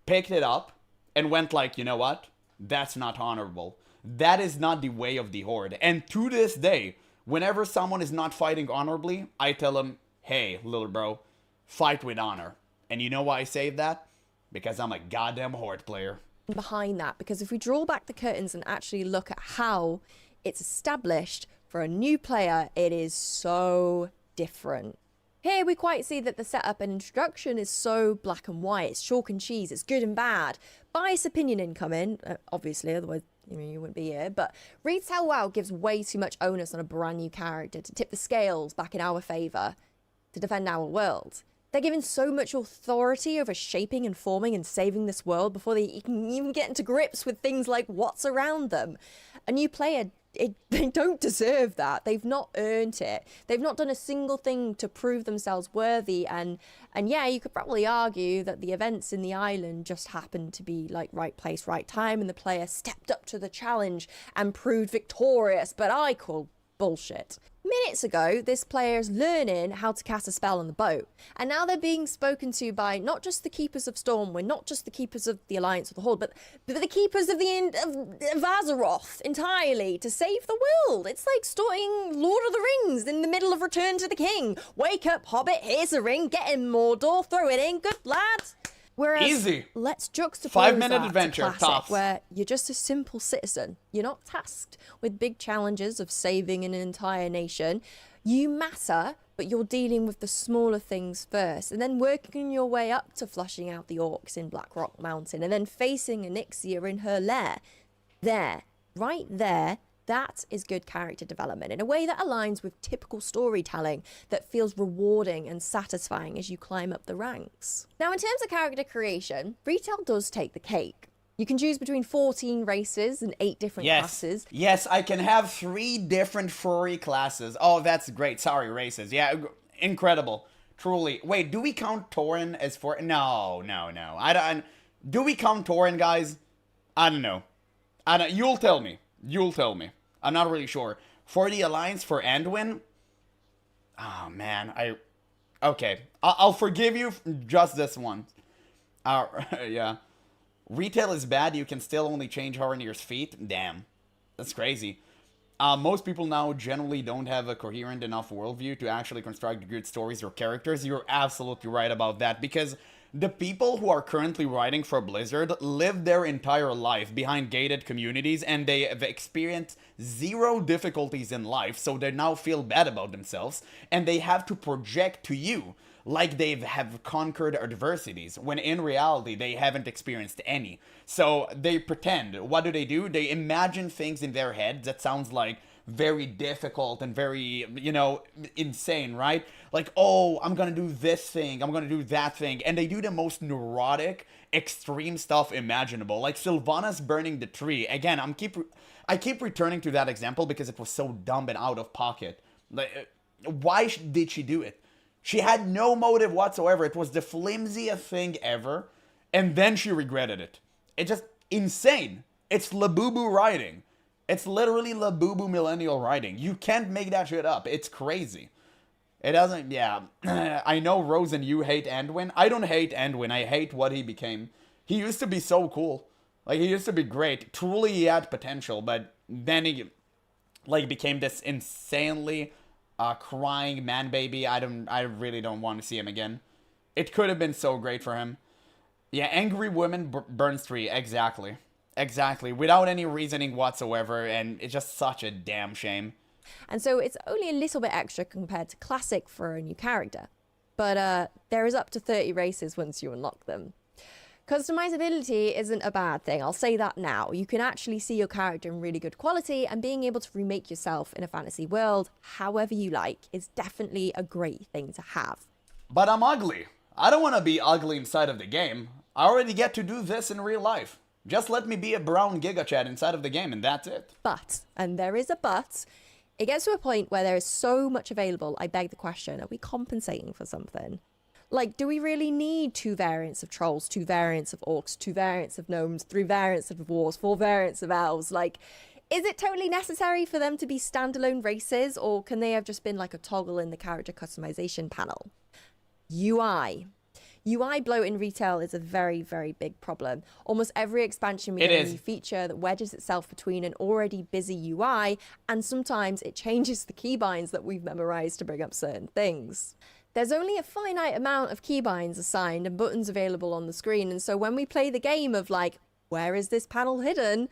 picked it up and went like, you know what? That's not honorable. That is not the way of the Horde. And to this day, whenever someone is not fighting honorably, I tell them, hey, little bro, fight with honor. And you know why I say that? Because I'm a goddamn Horde player. Behind that, because if we draw back the curtains and actually look at how it's established for a new player, it is so different. Here we quite see that the setup and introduction is so black and white. It's chalk and cheese. It's good and bad. Biased opinion incoming, obviously, otherwise you wouldn't be here. But Retail WoW gives way too much onus on a brand new character to tip the scales back in our favour, to defend our world. They're given so much authority over shaping and forming and saving this world before they can even get into grips with things like what's around them. A new player, they don't deserve that. They've not earned it. They've not done a single thing to prove themselves worthy. And yeah, you could probably argue that the events in the island just happened to be like right place, right time, and the player stepped up to the challenge and proved victorious. But I call bullshit. Minutes ago, this player is learning how to cast a spell on the boat, and now they're being spoken to by not just the Keepers of Stormwind, not just the Keepers of the Alliance or the Horde, but the Keepers of of Azeroth entirely to save the world. It's like starting Lord of the Rings in the middle of Return to the King. Wake up, Hobbit, here's a ring, get in Mordor, throw it in, good lad. Whereas, easy. Let's juxtapose 5-minute that adventure, to Classic, tops. where you're just a simple citizen. You're not tasked with big challenges of saving an entire nation. You matter, but you're dealing with the smaller things first, and then working your way up to flushing out the orcs in Blackrock Mountain, and then facing Onyxia in her lair. There, right there, that is good character development in a way that aligns with typical storytelling that feels rewarding and satisfying as you climb up the ranks. Now, in terms of character creation, Retail does take the cake. You can choose between 14 races and 8 different classes. Yes, I can have 3 different furry classes. Oh, that's great. Sorry, races. Yeah, incredible. Truly. Wait, do we count Tauren as No. I don't. Do we count Tauren, guys? I don't know. You'll tell me. I'm not really sure. For the Alliance, for Anduin, oh man, okay. I'll forgive you just this one. Yeah. Retail is bad. You can still only change Horenir's feet. Damn, that's crazy. Most people now generally don't have a coherent enough worldview to actually construct good stories or characters. You're absolutely right about that, because the people who are currently writing for Blizzard live their entire life behind gated communities, and they have experienced 0 difficulties in life, so they now feel bad about themselves, and they have to project to you like they have conquered adversities, when in reality they haven't experienced any. So they pretend. What do? They imagine things in their head that sounds like very difficult and very, insane, right? Like, oh, I'm gonna do this thing, I'm gonna do that thing, and they do the most neurotic, extreme stuff imaginable. Like Sylvanas burning the tree. Again, I keep returning to that example because it was so dumb and out of pocket. Like, why did she do it? She had no motive whatsoever. It was the flimsiest thing ever, and then she regretted it. It's just insane. It's Labubu writing. It's literally Labubu millennial writing. You can't make that shit up. It's crazy. It doesn't, yeah. I know, Rose, and you hate Anduin. I don't hate Anduin. I hate what he became. He used to be so cool. Like, he used to be great. Truly, he had potential, but then he, became this insanely crying man baby. I really don't want to see him again. It could have been so great for him. Yeah, angry woman burns tree. Exactly. Without any reasoning whatsoever, and it's just such a damn shame. And so it's only a little bit extra compared to Classic for a new character. But there is up to 30 races once you unlock them. Customizability isn't a bad thing, I'll say that now. You can actually see your character in really good quality, and being able to remake yourself in a fantasy world however you like is definitely a great thing to have. But I'm ugly. I don't want to be ugly inside of the game. I already get to do this in real life. Just let me be a brown Giga Chad inside of the game and that's it. But, and there is a but, it gets to a point where there is so much available, I beg the question, are we compensating for something? Like, do we really need 2 variants of trolls, 2 variants of orcs, 2 variants of gnomes, 3 variants of dwarves, 4 variants of elves? Like, is it totally necessary for them to be standalone races, or can they have just been like a toggle in the character customization panel? UI. UI bloat in retail is a very, very big problem. Almost every expansion we get a new feature that wedges itself between an already busy UI, and sometimes it changes the keybinds that we've memorized to bring up certain things. There's only a finite amount of keybinds assigned and buttons available on the screen, and so when we play the game of like, where is this panel hidden?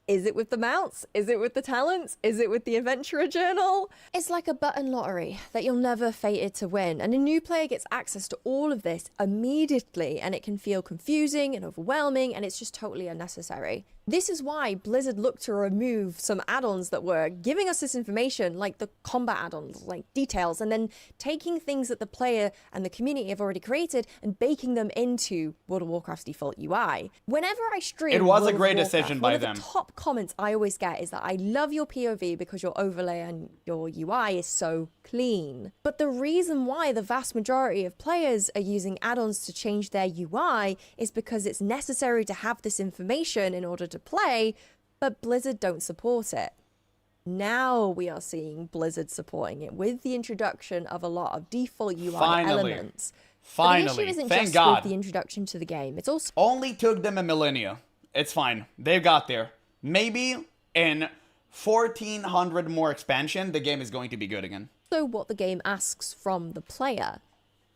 Is it with the mounts? Is it with the talents? Is it with the adventurer journal? It's like a button lottery that you're never fated to win, and a new player gets access to all of this immediately, and it can feel confusing and overwhelming, and it's just totally unnecessary. This is why Blizzard looked to remove some add-ons that were giving us this information, like the combat add-ons, like details, and then taking things that the player and the community have already created and baking them into World of Warcraft's default UI. Whenever I stream it was World a great of Warcraft, decision by them. One of the top comments I always get is that I love your POV because your overlay and your UI is so clean. But the reason why the vast majority of players are using add-ons to change their UI is because it's necessary to have this information in order to play, but Blizzard don't support it. Now we are seeing Blizzard supporting it with the introduction of a lot of default UI elements. Finally, but the issue isn't thank just God. with the introduction to the game, it's also Only took them a millennia. It's fine. They got there. Maybe in 1400 more expansion, the game is going to be good again. what the game asks from the player.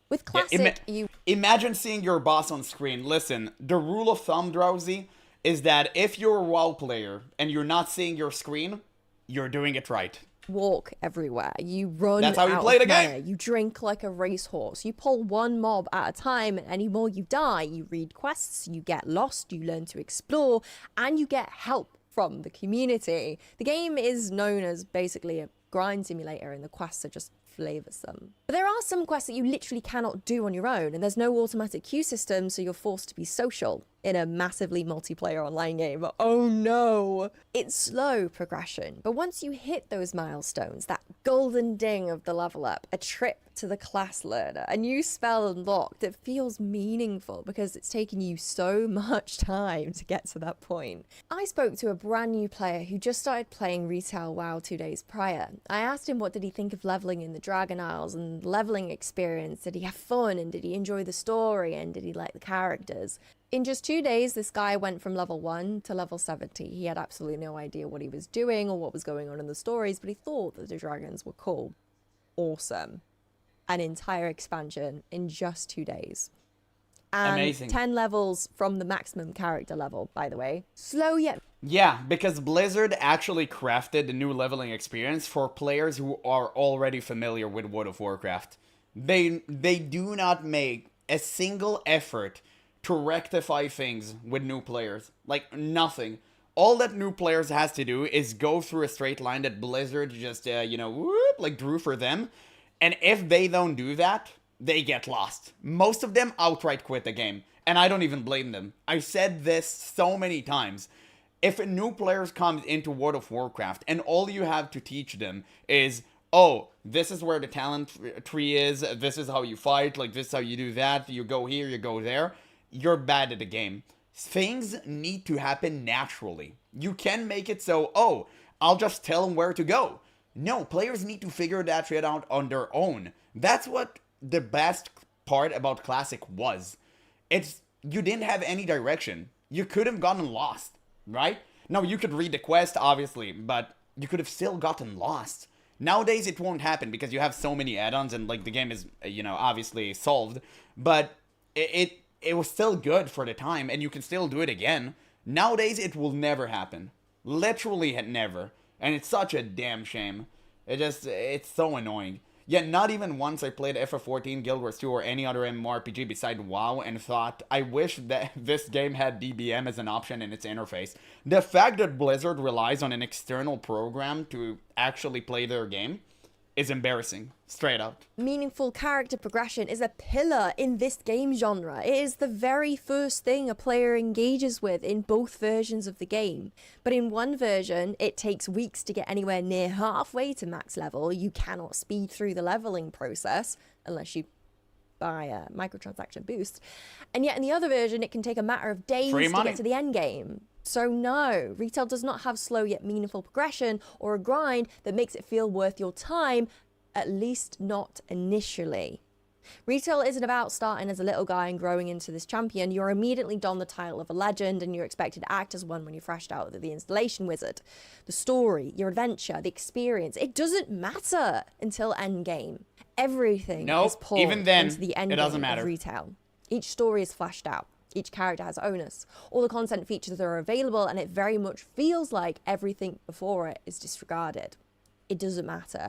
With Classic, imagine seeing your boss on screen. Listen, the rule of thumb, Drowsy, is that if you're a WoW player and you're not seeing your screen, you're doing it right. Walk everywhere. You run. That's how you play the game. You drink like a racehorse. You pull one mob at a time, and any more you die. You read quests, you get lost, you learn to explore, and you get help from the community. The game is known as basically a grind simulator, and the quests are just flavoursome. But there are some quests that you literally cannot do on your own, and there's no automatic queue system, so you're forced to be social in a massively multiplayer online game. Oh no! It's slow progression, but once you hit those milestones, that golden ding of the level up, a trip to the class learner, a new spell unlocked, it feels meaningful because it's taken you so much time to get to that point. I spoke to a brand new player who just started playing retail WoW 2 days prior. I asked him what did he think of leveling in the Dragon Isles and leveling experience. Did he have fun, and did he enjoy the story, and did he like the characters? In just 2 days, this guy went from level 1 to level 70. He had absolutely no idea what he was doing or what was going on in the stories, but he thought that the dragons were cool. Awesome. An entire expansion in just 2 days. And amazing. 10 levels from the maximum character level, by the way. Slow yet... Yeah, because Blizzard actually crafted the new leveling experience for players who are already familiar with World of Warcraft. They do not make a single effort to rectify things with new players. Like, nothing. All that new players has to do is go through a straight line that Blizzard just, whoop, drew for them. And if they don't do that, they get lost. Most of them outright quit the game. And I don't even blame them. I've said this so many times. If a new player comes into World of Warcraft and all you have to teach them is, oh, this is where the talent tree is, this is how you fight, like this is how you do that, you go here, you go there, you're bad at the game. Things need to happen naturally. You can make it so, oh, I'll just tell them where to go. No, players need to figure that shit out on their own. That's what the best part about Classic was. You didn't have any direction. You could have gotten lost, right? Now, you could read the quest, obviously, but you could have still gotten lost. Nowadays, it won't happen because you have so many add-ons and, the game is, obviously solved. But it was still good for the time, and you can still do it again. Nowadays, it will never happen. Literally never. And it's such a damn shame. It's so annoying. Yet not even once I played FF14, Guild Wars 2, or any other MMORPG beside WoW and thought, I wish that this game had DBM as an option in its interface. The fact that Blizzard relies on an external program to actually play their game is embarrassing, straight up. Meaningful character progression is a pillar in this game genre. It is the very first thing a player engages with in both versions of the game. But in one version, it takes weeks to get anywhere near halfway to max level. You cannot speed through the leveling process unless you buy a microtransaction boost. And yet in the other version, it can take a matter of days to get to the end game. So no, retail does not have slow yet meaningful progression or a grind that makes it feel worth your time, at least not initially. Retail isn't about starting as a little guy and growing into this champion. You're immediately donned the title of a legend and you're expected to act as one when you're fresh out of the installation wizard. The story, your adventure, the experience, it doesn't matter until endgame. Everything is poured even then, into the endgame it doesn't matter. of retail. Each story is fleshed out. Each character has onus. All the content features are available and it very much feels like everything before it is disregarded. It doesn't matter.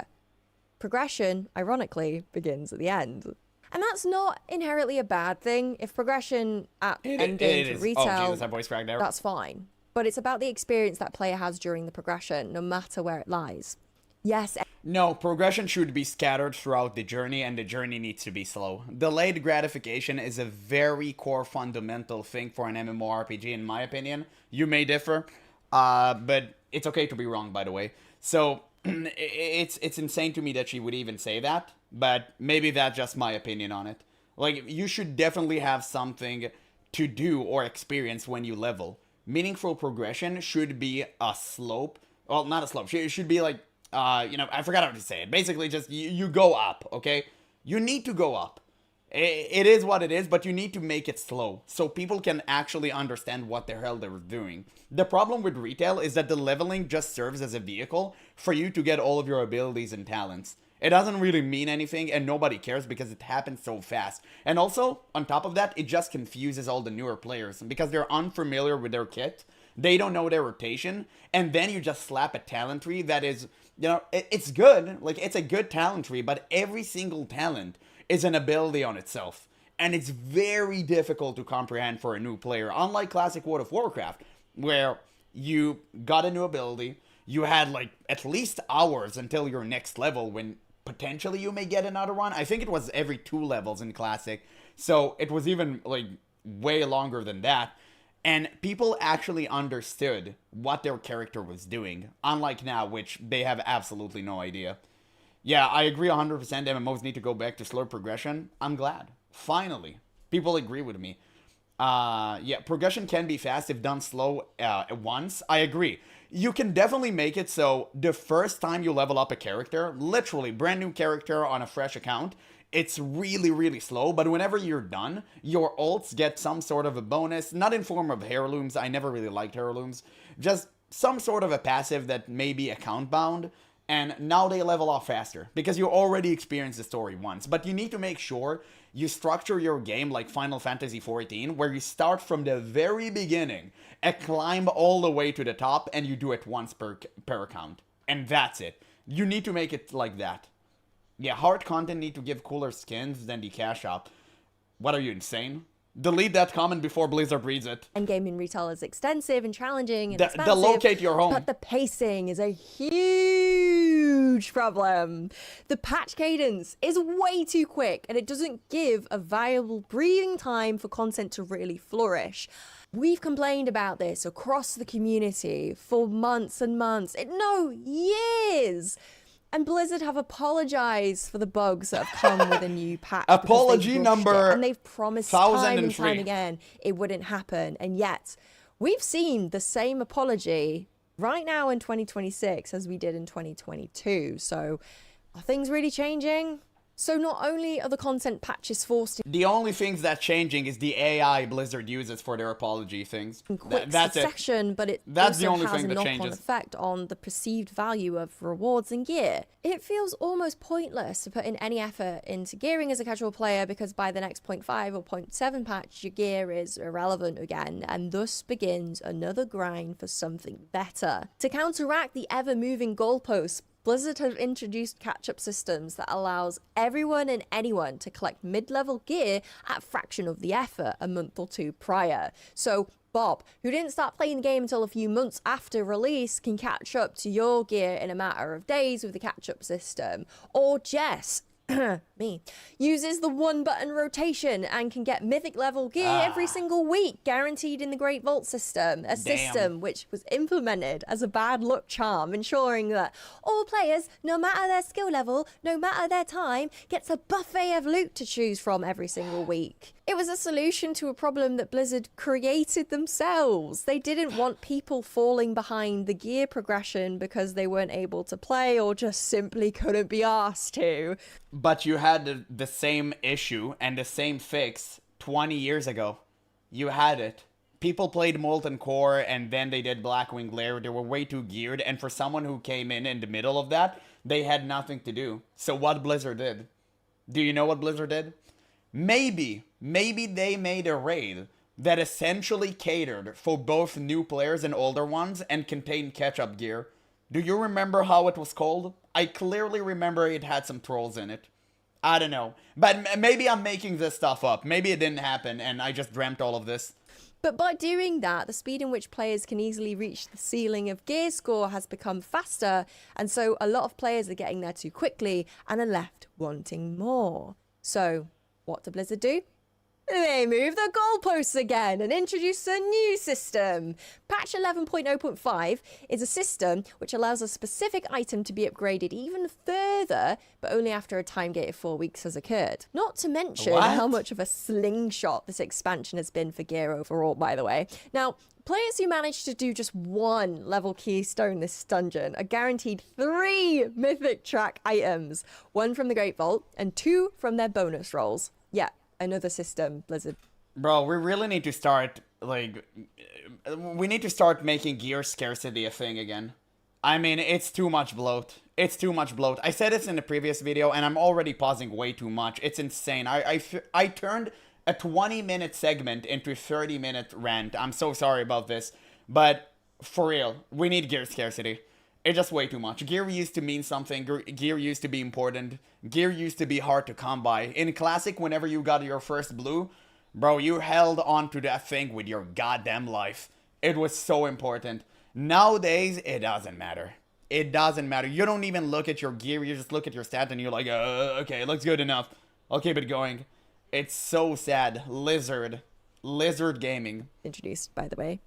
Progression, ironically, begins at the end. And that's not inherently a bad thing. If progression at endgame for retail, oh, Jesus, that voice cracked there. That's fine. But it's about the experience that player has during the progression, no matter where it lies. Yes. No, progression should be scattered throughout the journey, and the journey needs to be slow. Delayed gratification is a very core fundamental thing for an MMORPG, in my opinion. You may differ, but it's okay to be wrong, by the way. So, it's insane to me that she would even say that, but maybe that's just my opinion on it. Like, you should definitely have something to do or experience when you level. Meaningful progression should be a slope. Well, not a slope. It should be like, I forgot how to say it. Basically, just you go up, okay? You need to go up. It is what it is, but you need to make it slow so people can actually understand what the hell they're doing. The problem with retail is that the leveling just serves as a vehicle for you to get all of your abilities and talents. It doesn't really mean anything, and nobody cares because it happens so fast. And also, on top of that, it just confuses all the newer players because they're unfamiliar with their kit. They don't know their rotation, and then you just slap a talent tree that is, it's good. Like, it's a good talent tree, but every single talent is an ability on itself. And it's very difficult to comprehend for a new player. Unlike classic World of Warcraft, where you got a new ability, you had, like, at least hours until your next level when potentially you may get another one. I think it was every 2 levels in Classic. So it was even, like, way longer than that. And people actually understood what their character was doing, unlike now, which they have absolutely no idea. Yeah, I agree 100%. MMOs need to go back to slow progression. I'm glad. Finally, people agree with me. Yeah, progression can be fast if done slow once. I agree. You can definitely make it so the first time you level up a character, literally brand new character on a fresh account, it's really, really slow, but whenever you're done, your ults get some sort of a bonus, not in form of heirlooms. I never really liked heirlooms. Just some sort of a passive that may be account bound, and now they level off faster because you already experienced the story once. But you need to make sure you structure your game like Final Fantasy XIV, where you start from the very beginning and climb all the way to the top, and you do it once per account. And that's it. You need to make it like that. Yeah, hard content need to give cooler skins than the cash up. What are you, insane? Delete that comment before Blizzard reads it. Endgame in retail is extensive and challenging and expansive. Locate your home. But the pacing is a huge problem. The patch cadence is way too quick and it doesn't give a viable breathing time for content to really flourish. We've complained about this across the community for months and months. No, years. And Blizzard have apologized for the bugs that have come with a new patch. Apology number and they've promised time and time again it wouldn't happen. And yet, we've seen the same apology right now in 2026 as we did in 2022. So, are things really changing? So not only are the content patches forced the only things that's changing is the AI Blizzard uses for their apology things. in quick That's succession, but it That's the also only has thing a that knock-on changes. effect on the perceived value of rewards and gear. It feels almost pointless to put in any effort into gearing as a casual player because by the next 0.5 or 0.7 patch, your gear is irrelevant again, and thus begins another grind for something better. To counteract the ever-moving goalposts, Blizzard have introduced catch-up systems that allows everyone and anyone to collect mid-level gear at a fraction of the effort a month or two prior. So Bob, who didn't start playing the game until a few months after release, can catch up to your gear in a matter of days with the catch-up system. Or Jess, me, uses the one-button rotation and can get mythic level gear every single week, guaranteed in the Great Vault system, a system which was implemented as a bad luck charm, ensuring that all players, no matter their skill level, no matter their time, gets a buffet of loot to choose from every single week. It was a solution to a problem that Blizzard created themselves. They didn't want people falling behind the gear progression because they weren't able to play or just simply couldn't be asked to. But you had the same issue and the same fix 20 years ago. You had it. People played Molten Core and then they did Blackwing Lair. They were way too geared, and for someone who came in the middle of that, they had nothing to do. So what Blizzard did? Do you know what Blizzard did? Maybe they made a raid that essentially catered for both new players and older ones and contained catch-up gear. Do you remember how it was called? I clearly remember it had some trolls in it. I don't know. But maybe I'm making this stuff up. Maybe it didn't happen and I just dreamt all of this. But by doing that, the speed in which players can easily reach the ceiling of gear score has become faster, and so a lot of players are getting there too quickly and are left wanting more. So what do Blizzard do? They move the goalposts again and introduce a new system. Patch 11.0.5 is a system which allows a specific item to be upgraded even further, but only after a time gate of 4 weeks has occurred. Not to mention how much of a slingshot this expansion has been for gear overall, by the way. Now, players who manage to do just one level keystone this dungeon are guaranteed 3 mythic track items, 1 from the Great Vault and 2 from their bonus rolls. Yeah. Another system, Blizzard. Bro, we really need to start, we need to start making gear scarcity a thing again. I mean, it's too much bloat. It's too much bloat. I said this in the previous video, and I'm already pausing way too much. It's insane. I turned a 20-minute segment into a 30-minute rant. I'm so sorry about this. But, for real, we need gear scarcity. It's just way too much. Gear used to mean something. Gear used to be important. Gear used to be hard to come by. In Classic, whenever you got your first blue, bro, you held on to that thing with your goddamn life. It was so important. Nowadays, it doesn't matter. It doesn't matter. You don't even look at your gear. You just look at your stat and you're like, okay, looks good enough. I'll keep it going. It's so sad. Lizard Gaming. Introduced, by the way.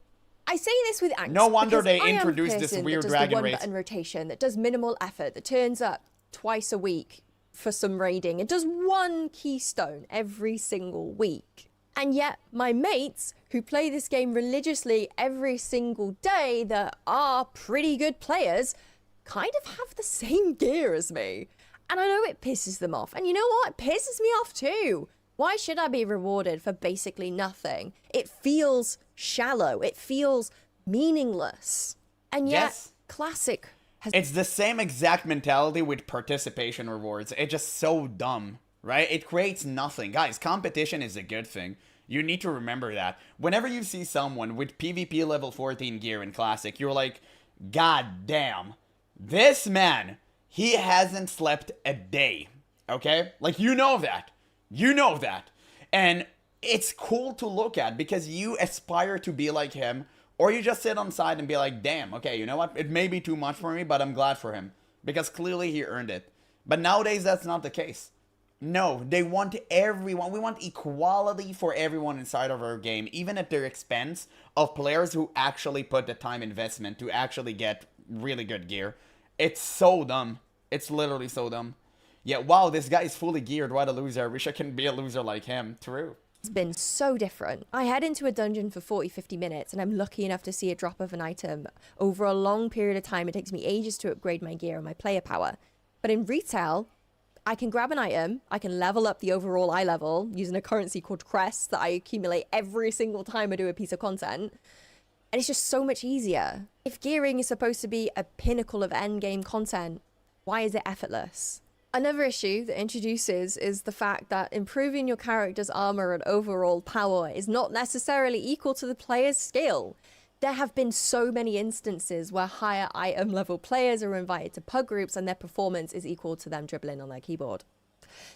I say this with angst. No wonder they introduced this weird dragon race. That does the one-button rotation, that does minimal effort, that turns up twice a week for some raiding. It does 1 keystone every single week. And yet, my mates who play this game religiously every single day that are pretty good players kind of have the same gear as me. And I know it pisses them off. And you know what? It pisses me off too. Why should I be rewarded for basically nothing? It feels shallow. It feels meaningless. And yet, Classic has... It's the same exact mentality with participation rewards. It's just so dumb, right? It creates nothing. Guys, competition is a good thing. You need to remember that. Whenever you see someone with PvP level 14 gear in Classic, you're like, God damn, this man, he hasn't slept a day, okay? Like, you know that. You know that. And it's cool to look at because you aspire to be like him, or you just sit on the side and be like, damn, okay, you know what? It may be too much for me, but I'm glad for him because clearly he earned it. But nowadays, that's not the case. No, they want everyone. We want equality for everyone inside of our game, even at their expense of players who actually put the time investment to actually get really good gear. It's so dumb. It's literally so dumb. Yeah, wow, this guy is fully geared. What a loser. I wish I can be a loser like him. True. It's been so different. I head into a dungeon for 40-50 minutes and I'm lucky enough to see a drop of an item. Over a long period of time, it takes me ages to upgrade my gear and my player power. But in retail, I can grab an item, I can level up the overall eye level using a currency called crests that I accumulate every single time I do a piece of content. And it's just so much easier. If gearing is supposed to be a pinnacle of endgame content, why is it effortless? Another issue that introduces is the fact that improving your character's armor and overall power is not necessarily equal to the player's skill. There have been so many instances where higher item level players are invited to pub groups and their performance is equal to them dribbling on their keyboard.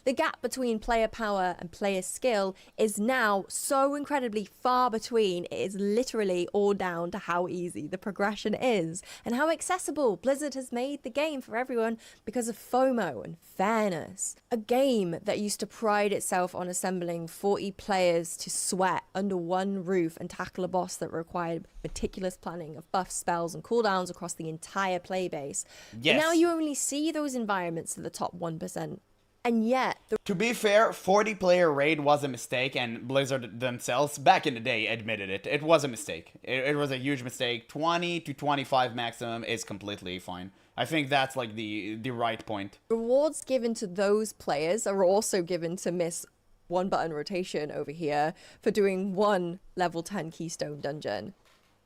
The gap between player power and player skill is now so incredibly far between, it is literally all down to how easy the progression is and how accessible Blizzard has made the game for everyone because of FOMO and fairness. A game that used to pride itself on assembling 40 players to sweat under one roof and tackle a boss that required meticulous planning of buffs, spells and cooldowns across the entire playbase. Yes. But now you only see those environments in the top 1%. And yet, to be fair, 40-player raid was a mistake, and Blizzard themselves, back in the day, admitted it. It was a mistake. It was a huge mistake. 20 to 25 maximum is completely fine. I think that's like the right point. Rewards given to those players are also given to miss one button rotation over here for doing one level 10 keystone dungeon.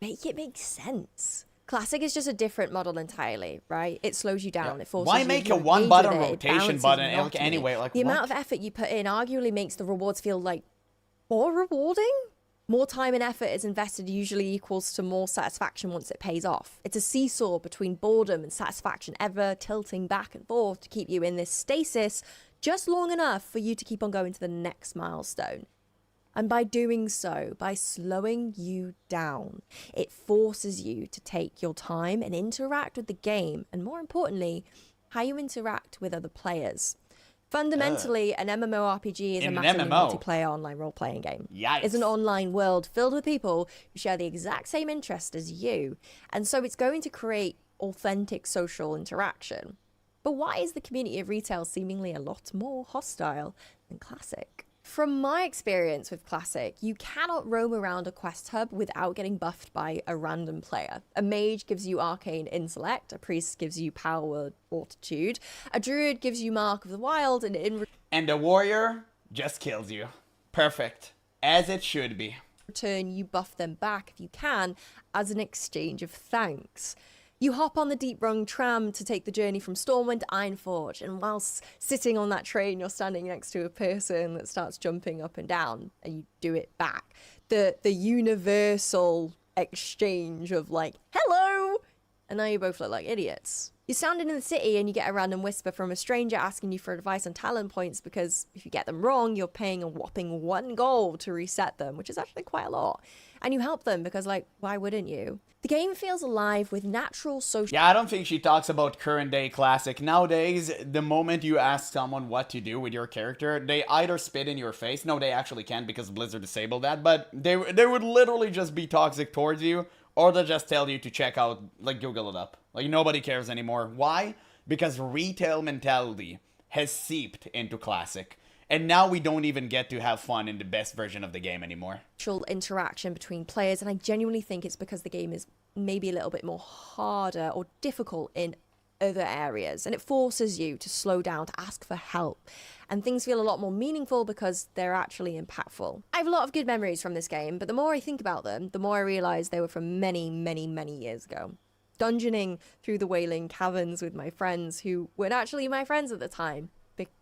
Make it make sense. Classic is just a different model entirely, right? It slows you down. Yeah. It forces Why you make to a engage one-button with it. It rotation balances button monotony. anyway? Like, the what? amount of effort you put in arguably makes the rewards feel like more rewarding. More time and effort is invested usually equals to more satisfaction once it pays off. It's a seesaw between boredom and satisfaction, ever tilting back and forth to keep you in this stasis just long enough for you to keep on going to the next milestone. And by doing so, by slowing you down, it forces you to take your time and interact with the game, and more importantly, how you interact with other players. Fundamentally, an MMORPG is a massively multiplayer online role-playing game. Yikes. It's an online world filled with people who share the exact same interest as you, and so it's going to create authentic social interaction. But why is the community of retail seemingly a lot more hostile than Classic? From my experience with Classic, you cannot roam around a quest hub without getting buffed by a random player. A mage gives you arcane intellect, a priest gives you power fortitude, a druid gives you mark of the wild, and a warrior just kills you. Perfect. As it should be. Return, you buff them back if you can as an exchange of thanks. You hop on the deep-rung tram to take the journey from Stormwind to Ironforge, and whilst sitting on that train, you're standing next to a person that starts jumping up and down, and you do it back. The universal exchange of like, hello! And now you both look like idiots. You're standing in the city and you get a random whisper from a stranger asking you for advice on talent points because if you get them wrong, you're paying a whopping 1 gold to reset them, which is actually quite a lot. And you help them because, like, why wouldn't you? The game feels alive with natural social... Yeah, I don't think she talks about current day Classic. Nowadays, the moment you ask someone what to do with your character, they either spit in your face. No, they actually can't because Blizzard disabled that. But they would literally just be toxic towards you. Or they'll just tell you to check out, like, Google it up. Like, nobody cares anymore. Why? Because retail mentality has seeped into Classic. And now we don't even get to have fun in the best version of the game anymore. Interaction between players, and I genuinely think it's because the game is maybe a little bit more harder or difficult in other areas, and it forces you to slow down, to ask for help, and things feel a lot more meaningful because they're actually impactful. I have a lot of good memories from this game, but the more I think about them, the more I realise they were from many, many, many years ago. Dungeoning through the Wailing Caverns with my friends who weren't actually my friends at the time,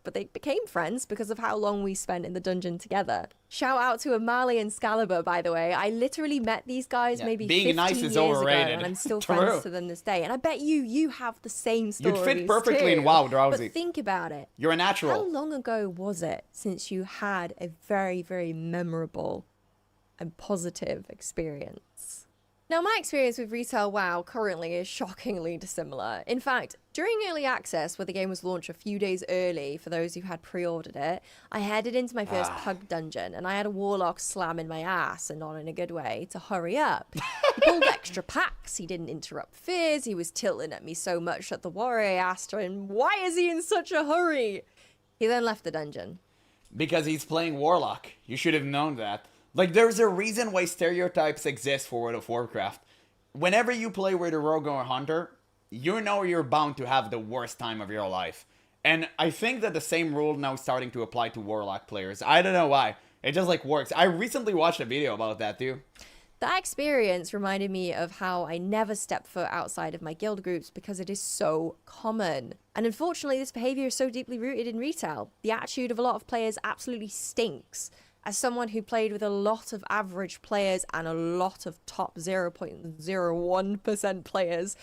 but they became friends because of how long we spent in the dungeon together. Shout out to Amali and Scalibur, by the way. I literally met these guys maybe 15 nice is years overrated. ago, and I'm still friends to them this day. And I bet you have the same stories. You'd fit perfectly in WoW, Drowsy. But think about it. You're a natural. How long ago was it since you had a very, very memorable and positive experience? Now, my experience with retail WoW currently is shockingly dissimilar. In fact, during early access, where the game was launched a few days early for those who had pre-ordered it, I headed into my first pug dungeon, and I had a warlock slamming my ass, and not in a good way, to hurry up. He pulled extra packs, he didn't interrupt fears, he was tilting at me so much that the warrior asked him, why is he in such a hurry? He then left the dungeon. Because he's playing warlock. You should have known that. Like, there's a reason why stereotypes exist for World of Warcraft. Whenever you play with a rogue or a hunter, you know you're bound to have the worst time of your life. And I think that the same rule now is starting to apply to warlock players. I don't know why. It just, like, works. I recently watched a video about that, too. That experience reminded me of how I never step foot outside of my guild groups because it is so common. And unfortunately, this behavior is so deeply rooted in retail. The attitude of a lot of players absolutely stinks. As someone who played with a lot of average players and a lot of top 0.01% players,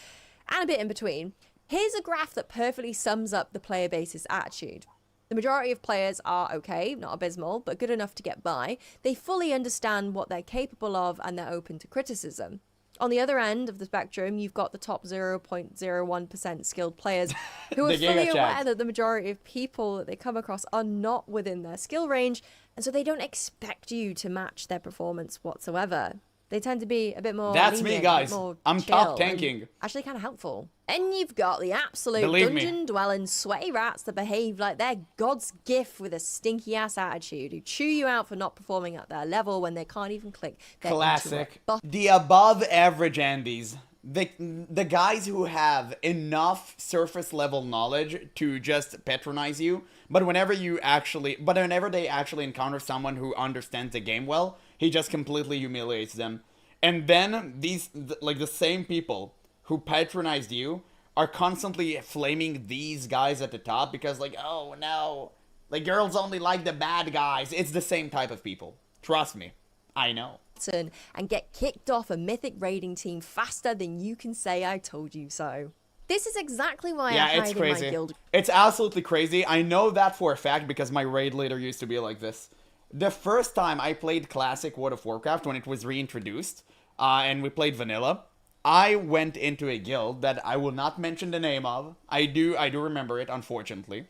and a bit in between, here's a graph that perfectly sums up the player base's attitude. The majority of players are okay, not abysmal, but good enough to get by. They fully understand what they're capable of and they're open to criticism. On the other end of the spectrum, you've got the top 0.01% skilled players who are fully aware that the majority of people that they come across are not within their skill range, and so they don't expect you to match their performance whatsoever. They tend to be a bit more That's lenient, me, guys. I'm top chill, tanking. actually kind of helpful. And you've got the absolute dungeon-dwelling sweaty rats that behave like they're God's gift with a stinky-ass attitude, who chew you out for not performing at their level when they can't even click their Classic. The above-average Andes. The guys who have enough surface-level knowledge to just patronize you, but whenever they actually encounter someone who understands the game well, he just completely humiliates them. And then the same people who patronized you are constantly flaming these guys at the top because oh no, the girls only like the bad guys. It's the same type of people. Trust me. I know. And get kicked off a mythic raiding team faster than you can say I told you so. This is exactly why I hide in my guild. It's absolutely crazy. I know that for a fact because my raid leader used to be like this. The first time I played classic World of Warcraft when it was reintroduced, and we played vanilla, I went into a guild that I will not mention the name of. I do remember it, unfortunately.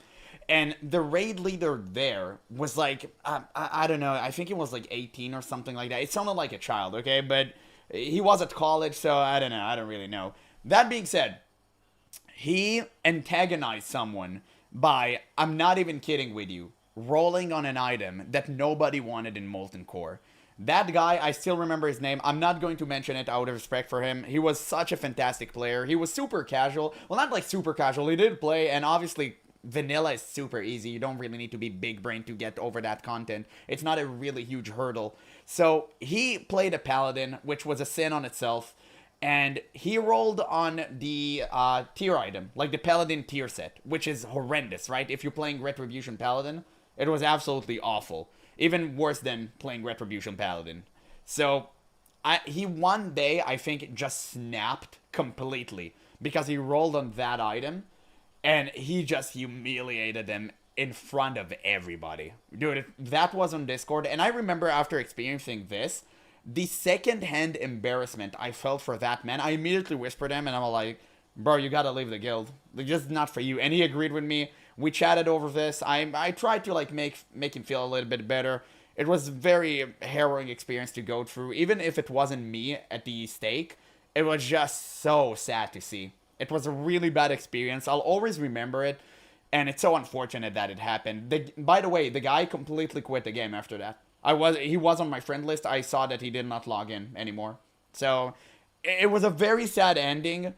And the raid leader there was like, I don't know, I think he was like 18 or something like that. It sounded like a child, okay? But he was at college, so I don't know, I don't really know. That being said, he antagonized someone by, I'm not even kidding with you, rolling on an item that nobody wanted in Molten Core. That guy, I still remember his name. I'm not going to mention it out of respect for him. He was such a fantastic player. He was super casual. Well, not like super casual. He did play, and obviously vanilla is super easy. You don't really need to be big brain to get over that content. It's not a really huge hurdle. So he played a paladin, which was a sin on itself, and he rolled on the tier item, like the paladin tier set, which is horrendous, right? If you're playing Retribution Paladin, it was absolutely awful. Even worse than playing Retribution Paladin. So he one day, I think, just snapped completely because he rolled on that item and he just humiliated them in front of everybody. Dude, that was on Discord. And I remember after experiencing this, the second-hand embarrassment I felt for that man, I immediately whispered him and I'm like, bro, you gotta leave the guild. Like, just not for you. And he agreed with me. We chatted over this. I tried to make him feel a little bit better. It was a very harrowing experience to go through. Even if it wasn't me at the stake, it was just so sad to see. It was a really bad experience. I'll always remember it. And it's so unfortunate that it happened. By the way, the guy completely quit the game after that. He was on my friend list. I saw that he did not log in anymore. So it was a very sad ending.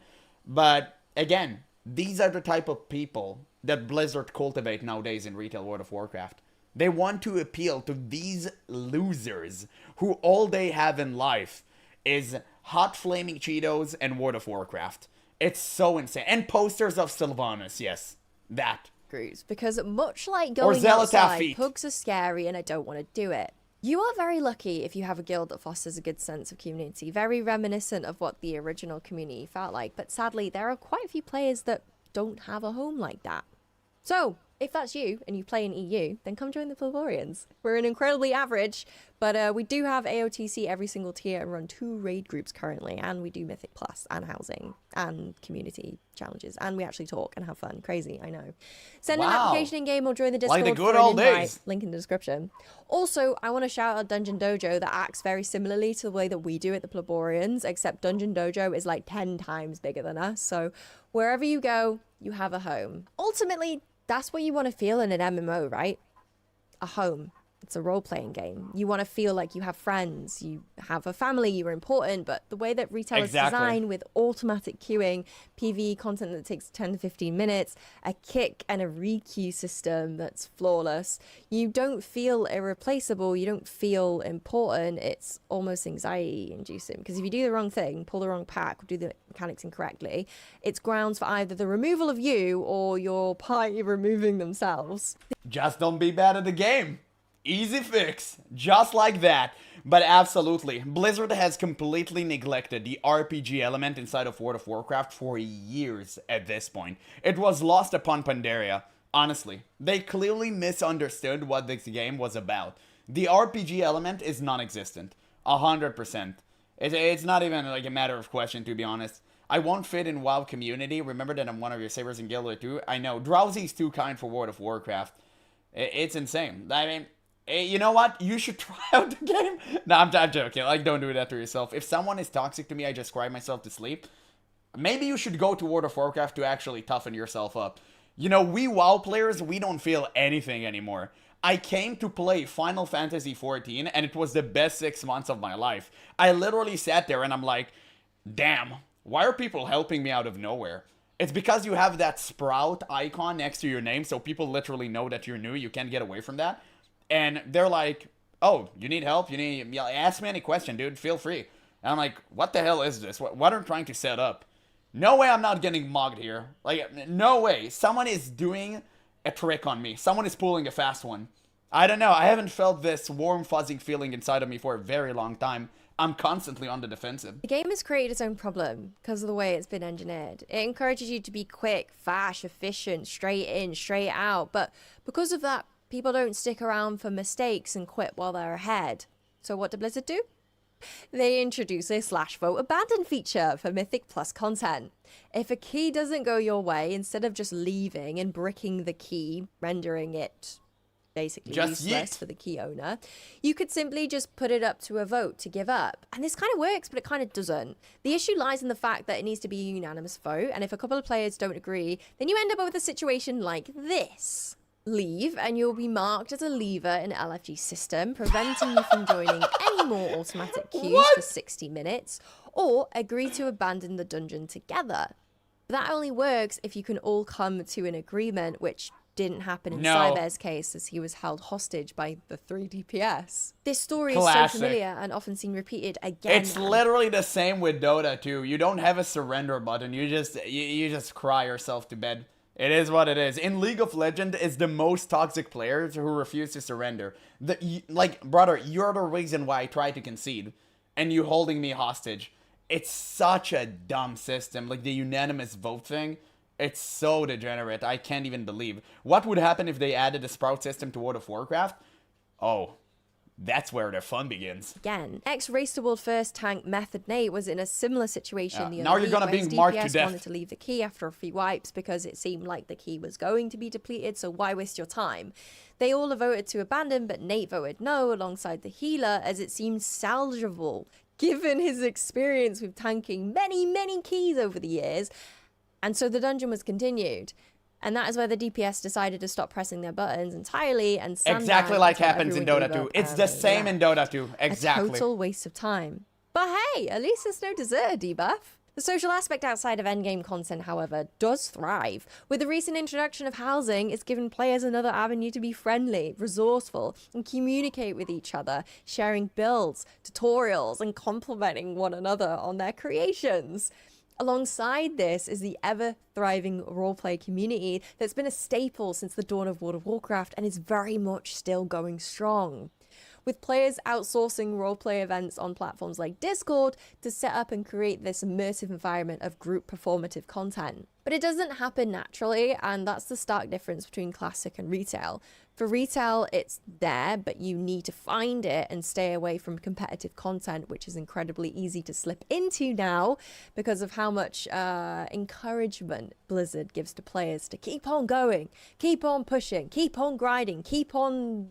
But again, these are the type of people that Blizzard cultivate nowadays in retail World of Warcraft. They want to appeal to these losers who all they have in life is hot flaming Cheetos and World of Warcraft. It's so insane. And posters of Sylvanas, yes. That. Because much like going outside, pugs are scary and I don't want to do it. You are very lucky if you have a guild that fosters a good sense of community, very reminiscent of what the original community felt like. But sadly, there are quite a few players that don't have a home like that. So, if that's you and you play in EU, then come join the Pleborians. We're an incredibly average, but we do have AOTC every single tier and run 2 raid groups currently, and we do Mythic Plus and housing and community challenges, and we actually talk and have fun. Crazy, I know. Send an application in-game or join the Discord like the good old days. Link in the description. Also, I want to shout out Dungeon Dojo that acts very similarly to the way that we do at the Pleborians, except Dungeon Dojo is like 10 times bigger than us, so wherever you go, you have a home. Ultimately, that's what you want to feel in an MMO, right? A home. It's a role-playing game. You want to feel like you have friends, you have a family, you're important, but the way that retail is designed with automatic queuing, PvE content that takes 10 to 15 minutes, a kick and a re-queue system that's flawless, you don't feel irreplaceable, you don't feel important. It's almost anxiety-inducing because if you do the wrong thing, pull the wrong pack, or do the mechanics incorrectly, it's grounds for either the removal of you or your party removing themselves. Just don't be bad at the game. Easy fix, just like that. But absolutely, Blizzard has completely neglected the RPG element inside of World of Warcraft for years at this point. It was lost upon Pandaria. Honestly, they clearly misunderstood what this game was about. The RPG element is non-existent. 100%. It's not even like a matter of question, to be honest. I won't fit in WoW community. Remember that I'm one of your savers in Guild Wars 2. I know, Drowsy's too kind for World of Warcraft. It's insane. I mean, you know what? You should try out the game. No, I'm joking. Like, don't do that to yourself. If someone is toxic to me, I just cry myself to sleep. Maybe you should go to World of Warcraft to actually toughen yourself up. You know, we WoW players, we don't feel anything anymore. I came to play Final Fantasy XIV, and it was the best 6 months of my life. I literally sat there and I'm like, damn, why are people helping me out of nowhere? It's because you have that sprout icon next to your name, so people literally know that you're new. You can't get away from that. And they're like, oh, you need help? Ask me any question, dude. Feel free. And I'm like, what the hell is this? What are you trying to set up? No way I'm not getting mugged here. Like, no way. Someone is doing a trick on me. Someone is pulling a fast one. I don't know. I haven't felt this warm, fuzzy feeling inside of me for a very long time. I'm constantly on the defensive. The game has created its own problem because of the way it's been engineered. It encourages you to be quick, fast, efficient, straight in, straight out. But because of that, people don't stick around for mistakes and quit while they're ahead. So what did Blizzard do? They introduce a /vote abandon feature for Mythic Plus content. If a key doesn't go your way, instead of just leaving and bricking the key, rendering it basically just useless for the key owner, you could simply just put it up to a vote to give up. And this kind of works, but it kind of doesn't. The issue lies in the fact that it needs to be a unanimous vote, and if a couple of players don't agree, then you end up with a situation like this. Leave, and you'll be marked as a leaver in LFG system, preventing you from joining any more automatic queues for 60 minutes, or agree to abandon the dungeon together. That only works if you can all come to an agreement, which didn't happen in Cyber's case, as he was held hostage by the 3 DPS. This story is so familiar and often seen repeated again. It's literally the same with Dota too. You don't have a surrender button. You just cry yourself to bed. It is what it is. In League of Legends, it's the most toxic players who refuse to surrender. Like, brother, you're the reason why I tried to concede, and you holding me hostage. It's such a dumb system. Like, the unanimous vote thing, it's so degenerate. I can't even believe. What would happen if they added a sprout system to World of Warcraft? Oh, that's where the fun begins. Again, ex-Race to World First tank Method Nate was in a similar situation the now other you're gonna week, be marked to DPS death. wanted to leave the key after a few wipes because it seemed like the key was going to be depleted, so why waste your time? They all voted to abandon, but Nate voted no alongside the healer, as it seemed salvageable, given his experience with tanking many keys over the years. And so the dungeon was continued. And that is where the DPS decided to stop pressing their buttons entirely and stand exactly down like until happens in everyone Dota gave 2. up It's and the same in Dota 2. Exactly. A total waste of time. But hey, at least there's no deserter debuff. The social aspect outside of endgame content, however, does thrive. With the recent introduction of housing, it's given players another avenue to be friendly, resourceful, and communicate with each other, sharing builds, tutorials, and complimenting one another on their creations. Alongside this is the ever-thriving roleplay community that's been a staple since the dawn of World of Warcraft and is very much still going strong. With players outsourcing roleplay events on platforms like Discord to set up and create this immersive environment of group performative content. But it doesn't happen naturally, and that's the stark difference between classic and retail. For retail, it's there, but you need to find it and stay away from competitive content, which is incredibly easy to slip into now because of how much encouragement Blizzard gives to players to keep on going, keep on pushing, keep on grinding, keep on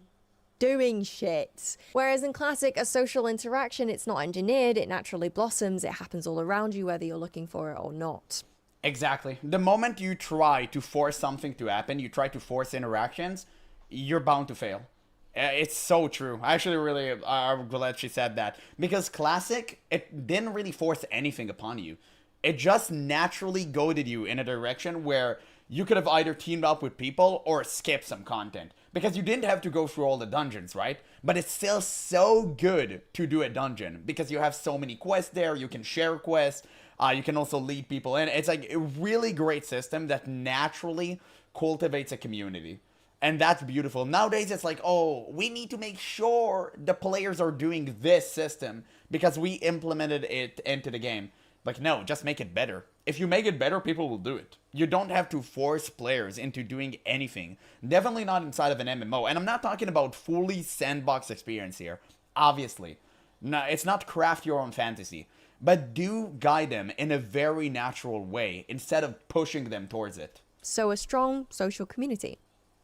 doing shit. Whereas in classic, a social interaction, it's not engineered, it naturally blossoms, it happens all around you whether you're looking for it or not. Exactly. The moment you try to force something to happen, you try to force interactions, you're bound to fail. It's so true. I actually really I'm glad she said that. Because Classic, it didn't really force anything upon you. It just naturally goaded you in a direction where you could have either teamed up with people or skipped some content. Because you didn't have to go through all the dungeons, right? But it's still so good to do a dungeon. Because you have so many quests there, you can share quests, you can also lead people in. It's like a really great system that naturally cultivates a community. And that's beautiful. Nowadays, it's like, oh, we need to make sure the players are doing this system because we implemented it into the game. Like, no, just make it better. If you make it better, people will do it. You don't have to force players into doing anything. Definitely not inside of an MMO. And I'm not talking about fully sandbox experience here. Obviously. No, it's not craft your own fantasy. But do guide them in a very natural way instead of pushing them towards it. So a strong social community.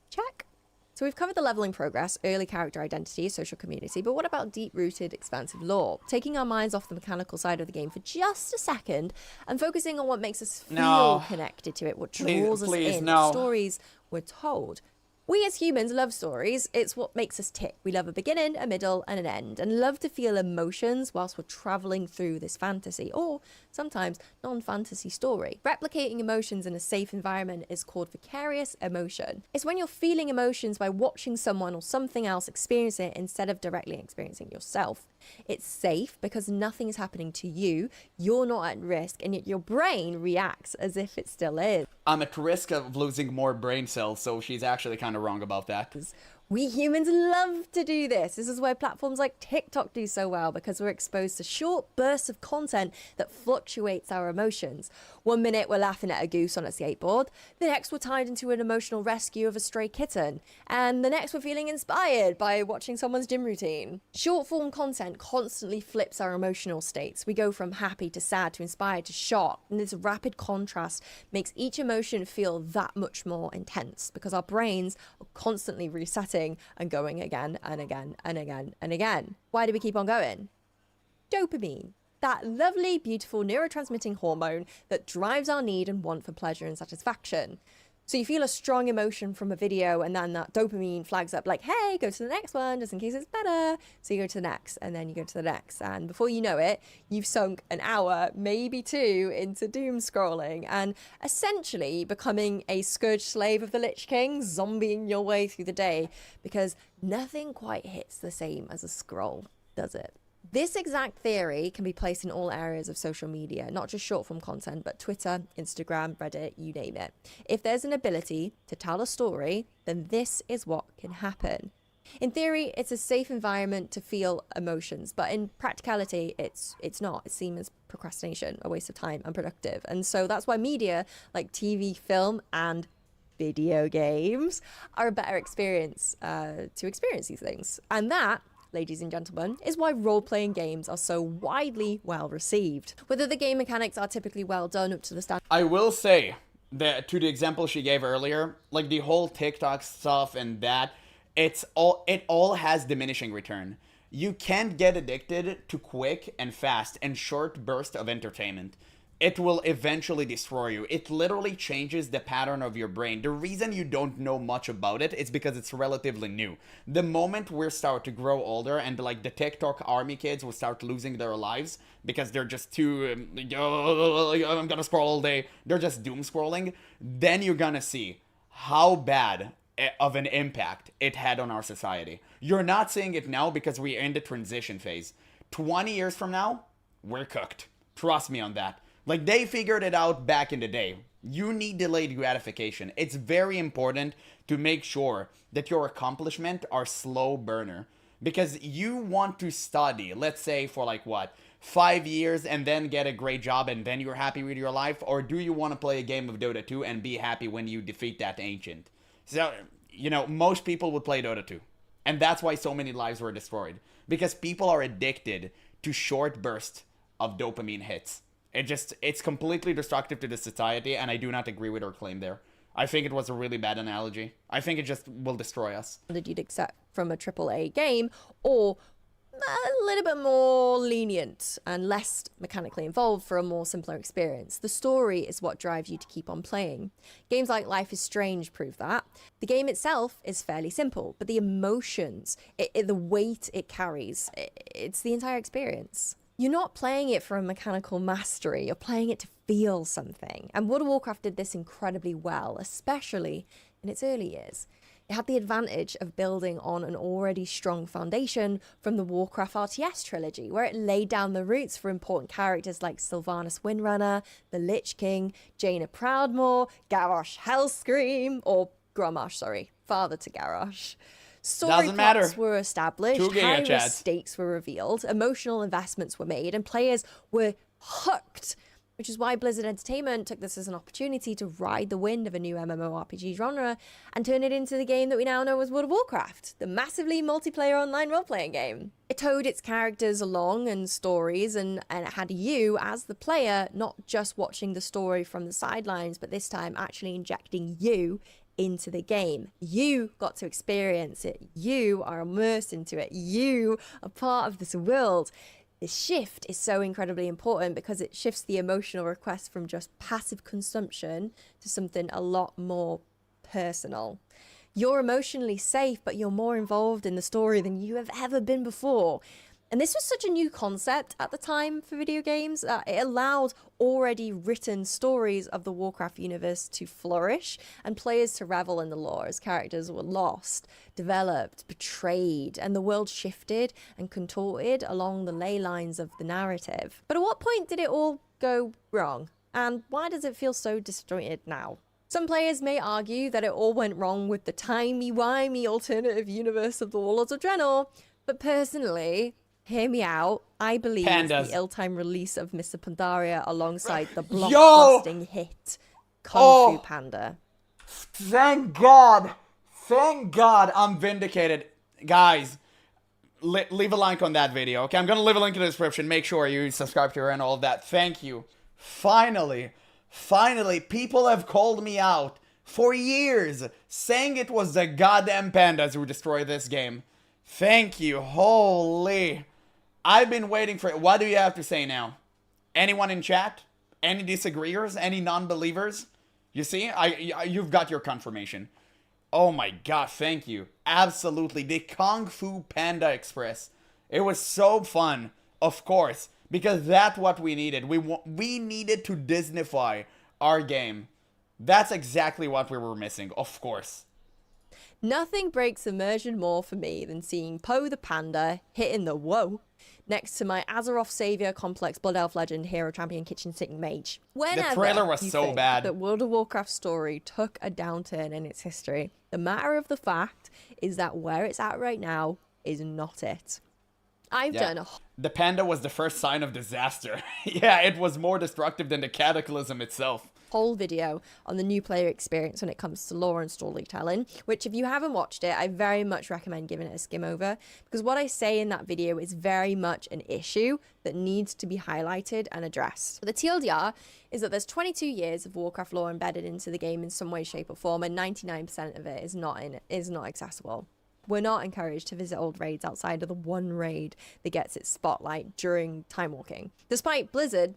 Check. So we've covered the leveling progress, early character identity, social community, but what about deep-rooted, expansive lore? Taking our minds off the mechanical side of the game for just a second and focusing on what makes us feel connected to it, what draws us in, what stories we're told. We as humans love stories. It's what makes us tick. We love a beginning, a middle, and an end, and love to feel emotions whilst we're traveling through this fantasy, or sometimes non-fantasy story. Replicating emotions in a safe environment is called vicarious emotion. It's when you're feeling emotions by watching someone or something else experience it instead of directly experiencing yourself. It's safe because nothing is happening to you, you're not at risk, and yet your brain reacts as if it still is. I'm at risk of losing more brain cells, so she's actually kind of wrong about that. We humans love to do this. This is why platforms like TikTok do so well, because we're exposed to short bursts of content that fluctuates our emotions. 1 minute we're laughing at a goose on a skateboard, the next we're tied into an emotional rescue of a stray kitten, and the next we're feeling inspired by watching someone's gym routine. Short form content constantly flips our emotional states. We go from happy to sad to inspired to shocked, and this rapid contrast makes each emotion feel that much more intense because our brains are constantly resetting and going again and again and again and again. Why do we keep on going? Dopamine. That lovely, beautiful neurotransmitting hormone that drives our need and want for pleasure and satisfaction. So you feel a strong emotion from a video and then that dopamine flags up like, hey, go to the next one just in case it's better. So you go to the next and then you go to the next. And before you know it, you've sunk an hour, maybe two, into doom scrolling and essentially becoming a scourge slave of the Lich King, zombieing your way through the day because nothing quite hits the same as a scroll, does it? This exact theory can be placed in all areas of social media, not just short form content, but Twitter, Instagram, Reddit, you name it. If there's an ability to tell a story, then this is what can happen. In theory, it's a safe environment to feel emotions, but in practicality, it's not. It's seen as procrastination, a waste of time, unproductive. And so that's why media like TV, film, and video games are a better experience to experience these things. And that, ladies and gentlemen, is why role-playing games are so widely well received. Whether the game mechanics are typically well done up to the standard. I will say that to the example she gave earlier, like the whole TikTok stuff and that, it all has diminishing return. You can't get addicted to quick and fast and short bursts of entertainment. It will eventually destroy you. It literally changes the pattern of your brain. The reason you don't know much about it is because it's relatively new. The moment we start to grow older and like the TikTok army kids will start losing their lives because they're just too, I'm gonna scroll all day. They're just doom scrolling. Then you're gonna see how bad of an impact it had on our society. You're not seeing it now because we're in the transition phase. 20 years from now, we're cooked. Trust me on that. Like, they figured it out back in the day. You need delayed gratification. It's very important to make sure that your accomplishments are slow burner. Because you want to study, let's say for like what, 5 years and then get a great job and then you're happy with your life? Or do you want to play a game of Dota 2 and be happy when you defeat that ancient? So, you know, most people would play Dota 2. And that's why so many lives were destroyed. Because people are addicted to short bursts of dopamine hits. It's completely destructive to the society, and I do not agree with her claim there. I think it was a really bad analogy. I think it just will destroy us. That you'd accept from a AAA game, or a little bit more lenient and less mechanically involved for a more simpler experience. The story is what drives you to keep on playing. Games like Life is Strange prove that. The game itself is fairly simple, but the emotions, the weight it carries, it's the entire experience. You're not playing it for a mechanical mastery, you're playing it to feel something. And World of Warcraft did this incredibly well, especially in its early years. It had the advantage of building on an already strong foundation from the Warcraft RTS trilogy, where it laid down the roots for important characters like Sylvanas Windrunner, the Lich King, Jaina Proudmoore, Garrosh Hellscream, or Grommash, sorry. father to Garrosh. Story Doesn't matter. plots were established, 2 giga high-risk chats. stakes were revealed, emotional investments were made, and players were hooked. Which is why Blizzard Entertainment took this as an opportunity to ride the wind of a new MMORPG genre and turn it into the game that we now know as World of Warcraft, the massively multiplayer online role-playing game. It towed its characters along and stories, and it had you, as the player, not just watching the story from the sidelines, but this time actually injecting you into the game. You got to experience it. You are immersed into it. You are part of this world. This shift is so incredibly important because it shifts the emotional request from just passive consumption to something a lot more personal. You're emotionally safe, but you're more involved in the story than you have ever been before. And this was such a new concept at the time for video games. It allowed already written stories of the Warcraft universe to flourish and players to revel in the lore as characters were lost, developed, betrayed, and the world shifted and contorted along the ley lines of the narrative. But at what point did it all go wrong? And why does it feel so disjointed now? Some players may argue that it all went wrong with the timey-wimey alternative universe of the Warlords of Draenor, but personally, hear me out. I believe Pandas. the ill-timed release of Mr. Pandaria alongside the blockbusting hit Kung Fu Panda. Thank God. Thank God I'm vindicated. Guys, leave a like on that video, okay? I'm going to leave a link in the description. Make sure you subscribe to her and all of that. Thank you. Finally, people have called me out for years saying it was the goddamn pandas who destroyed this game. Thank you. Holy. I've been waiting for it. What do you have to say now? Anyone in chat? Any disagreeers? Any non-believers? You see? You've got your confirmation. Oh my god, thank you. Absolutely. The Kung Fu Panda Express. It was so fun. Of course. Because that's what we needed. We needed to Disneyfy our game. That's exactly what we were missing. Of course. Nothing breaks immersion more for me than seeing Poe the Panda hitting the whoa next to my Azeroth Savior Complex Blood Elf Legend Hero Champion Kitchen Sink Mage. Whenever the trailer was you so think bad that World of Warcraft's story took a downturn in its history, the matter of the fact is that where it's at right now is not it. The panda was the first sign of disaster. Yeah, it was more destructive than the cataclysm itself. Whole video on the new player experience when it comes to lore and storytelling, which if you haven't watched it, I very much recommend giving it a skim over, because what I say in that video is very much an issue that needs to be highlighted and addressed. The TLDR is that there's 22 years of Warcraft lore embedded into the game in some way, shape or form, and 99% of it is not accessible. We're not encouraged to visit old raids outside of the one raid that gets its spotlight during time walking, despite Blizzard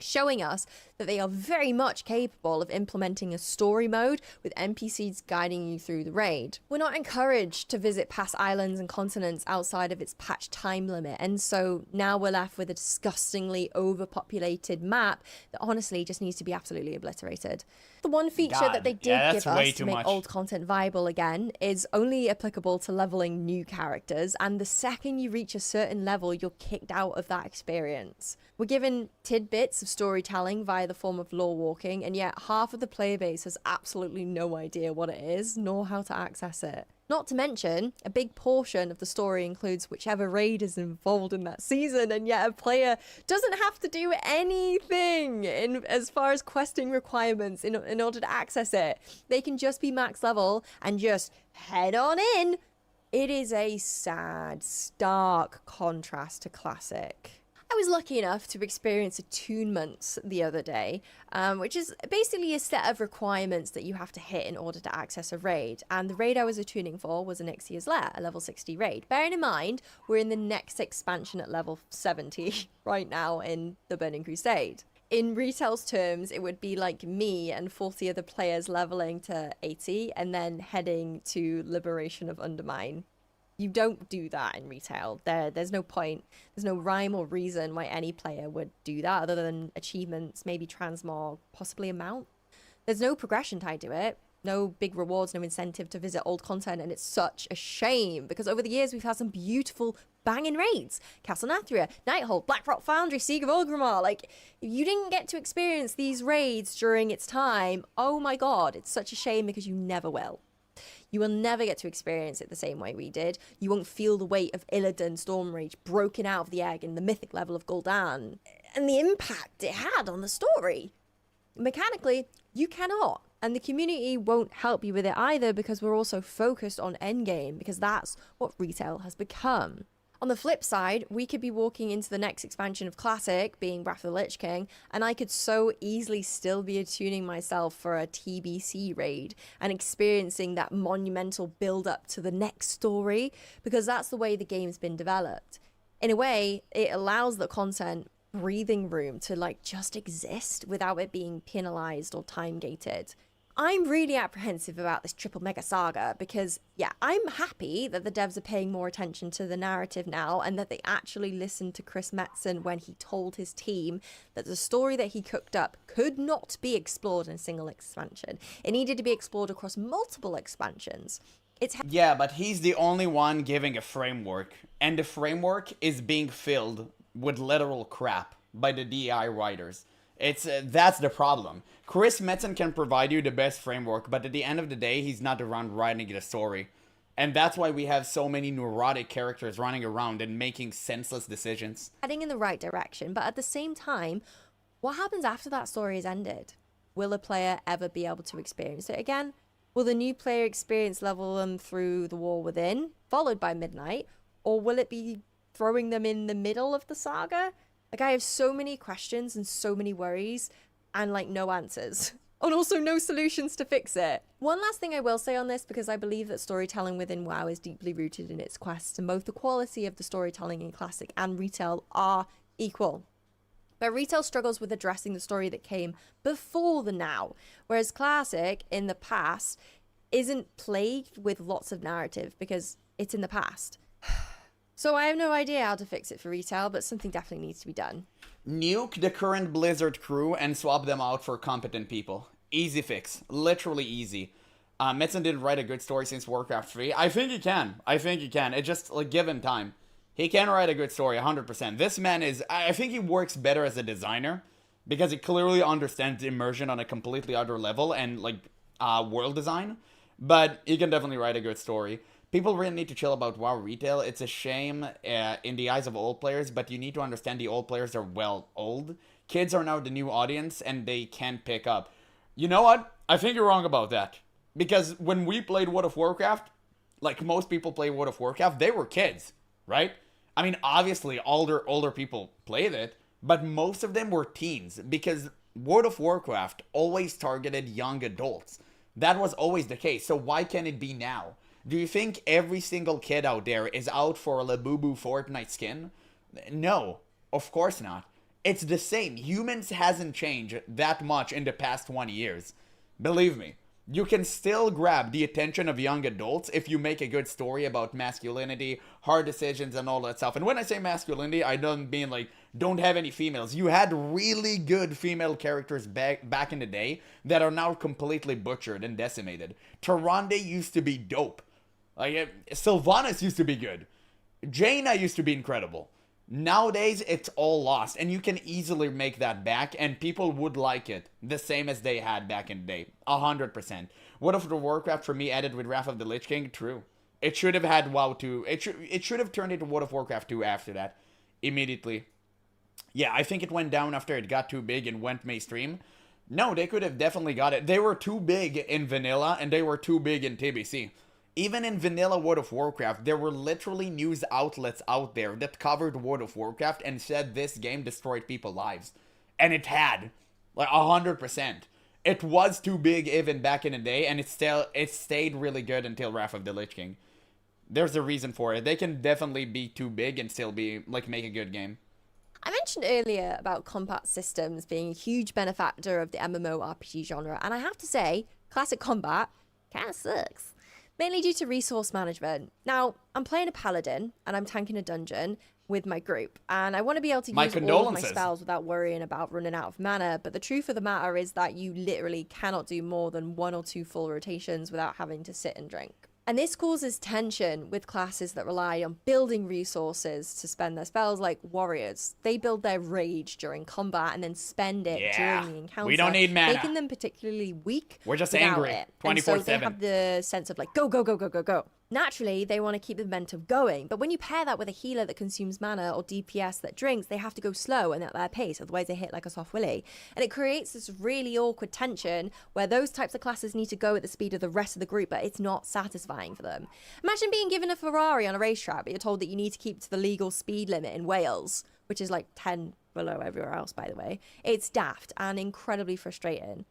showing us that they are very much capable of implementing a story mode with NPCs guiding you through the raid. We're not encouraged to visit past islands and continents outside of its patch time limit, and so now we're left with a disgustingly overpopulated map that honestly just needs to be absolutely obliterated. The one feature that they did give us to make old content viable again is only applicable to leveling new characters, and the second you reach a certain level, you're kicked out of that experience. We're given tidbits of storytelling via the form of lore walking, and yet half of the player base has absolutely no idea what it is, nor how to access it. Not to mention, a big portion of the story includes whichever raid is involved in that season, and yet a player doesn't have to do anything as far as questing requirements in order to access it. They can just be max level and just head on in. It is a sad, stark contrast to Classic. I was lucky enough to experience attunements the other day, which is basically a set of requirements that you have to hit in order to access a raid. And the raid I was attuning for was an Ixier's Lair, a level 60 raid. Bearing in mind, we're in the next expansion at level 70 right now in the Burning Crusade. In retail's terms, it would be like me and 40 other players leveling to 80 and then heading to Liberation of Undermine. You don't do that in retail. There's no point. There's no rhyme or reason why any player would do that other than achievements, maybe transmog, possibly a mount. There's no progression tied to it. No big rewards, no incentive to visit old content, and it's such a shame because over the years we've had some beautiful banging raids. Castle Nathria, Nighthold, Blackrock Foundry, Siege of Orgrimmar. Like, if you didn't get to experience these raids during its time, oh my god, it's such a shame because you never will. You will never get to experience it the same way we did. You won't feel the weight of Illidan Stormrage broken out of the egg in the mythic level of Gul'dan, and the impact it had on the story. Mechanically, you cannot. And the community won't help you with it either, because we're also focused on endgame, because that's what retail has become. On the flip side, we could be walking into the next expansion of Classic, being Wrath of the Lich King, and I could so easily still be attuning myself for a TBC raid and experiencing that monumental build-up to the next story, because that's the way the game's been developed. In a way, it allows the content breathing room to like just exist without it being penalized or time-gated. I'm really apprehensive about this triple mega saga because, yeah, I'm happy that the devs are paying more attention to the narrative now and that they actually listened to Chris Metzen when he told his team that the story that he cooked up could not be explored in a single expansion. It needed to be explored across multiple expansions. Yeah, but he's the only one giving a framework, and the framework is being filled with literal crap by the DI writers. That's the problem. Chris Metzen can provide you the best framework, but at the end of the day, he's not around writing the story. And that's why we have so many neurotic characters running around and making senseless decisions. Heading in the right direction, but at the same time, what happens after that story is ended? Will a player ever be able to experience it again? Will the new player experience level them through the War Within, followed by Midnight? Or will it be throwing them in the middle of the saga? Like, I have so many questions and so many worries and, like, no answers. And also no solutions to fix it. One last thing I will say on this, because I believe that storytelling within WoW is deeply rooted in its quests, and both the quality of the storytelling in Classic and Retail are equal. But Retail struggles with addressing the story that came before the now, whereas Classic, in the past, isn't plagued with lots of narrative because it's in the past. So I have no idea how to fix it for Retail, but something definitely needs to be done. Nuke the current Blizzard crew and swap them out for competent people. Easy fix. Literally easy. Metzen didn't write a good story since Warcraft 3. I think he can. It just, like, give him time. He can write a good story, 100%. This man is... I think he works better as a designer, because he clearly understands immersion on a completely other level and, like, world design. But he can definitely write a good story. People really need to chill about WoW Retail. It's a shame in the eyes of old players, but you need to understand the old players are, well, old. Kids are now the new audience, and they can't pick up. You know what? I think you're wrong about that. Because when we played World of Warcraft, like most people play World of Warcraft, they were kids, right? I mean, obviously, older people played it, but most of them were teens, because World of Warcraft always targeted young adults. That was always the case, so why can't it be now? Do you think every single kid out there is out for a Labubu Fortnite skin? No, of course not. It's the same. Humans hasn't changed that much in the past 20 years. Believe me, you can still grab the attention of young adults if you make a good story about masculinity, hard decisions, and all that stuff. And when I say masculinity, I don't mean like don't have any females. You had really good female characters back in the day that are now completely butchered and decimated. Tyrande used to be dope. Like, Sylvanas used to be good. Jaina used to be incredible. Nowadays, it's all lost, and you can easily make that back, and people would like it the same as they had back in the day. 100%. World of Warcraft, for me, added with Wrath of the Lich King, true. It should have had WoW 2. It should have turned into World of Warcraft 2 after that. Immediately. Yeah, I think it went down after it got too big and went mainstream. No, they could have definitely got it. They were too big in vanilla, and they were too big in TBC. Even in vanilla World of Warcraft, there were literally news outlets out there that covered World of Warcraft and said this game destroyed people's lives. And it had. Like, 100%. It was too big even back in the day, and it stayed really good until Wrath of the Lich King. There's a reason for it. They can definitely be too big and still be, like, make a good game. I mentioned earlier about combat systems being a huge benefactor of the MMORPG genre, and I have to say, classic combat kind of sucks. Mainly due to resource management. Now, I'm playing a paladin, and I'm tanking a dungeon with my group, and I want to be able to use all of my spells without worrying about running out of mana, but the truth of the matter is that you literally cannot do more than 1 or 2 full rotations without having to sit and drink. And this causes tension with classes that rely on building resources to spend their spells, like warriors. They build their rage during combat and then spend it during the encounter. We don't need mana. Making them particularly weak. We're just without angry. it. 24/7. And so they have the sense of like, go, go, go, go, go, go. Naturally, they want to keep the momentum going, but when you pair that with a healer that consumes mana or DPS that drinks, they have to go slow and at their pace, otherwise they hit like a soft willy. And it creates this really awkward tension where those types of classes need to go at the speed of the rest of the group, but it's not satisfying for them. Imagine being given a Ferrari on a racetrack, but you're told that you need to keep to the legal speed limit in Wales, which is like 10 below everywhere else, by the way. It's daft and incredibly frustrating.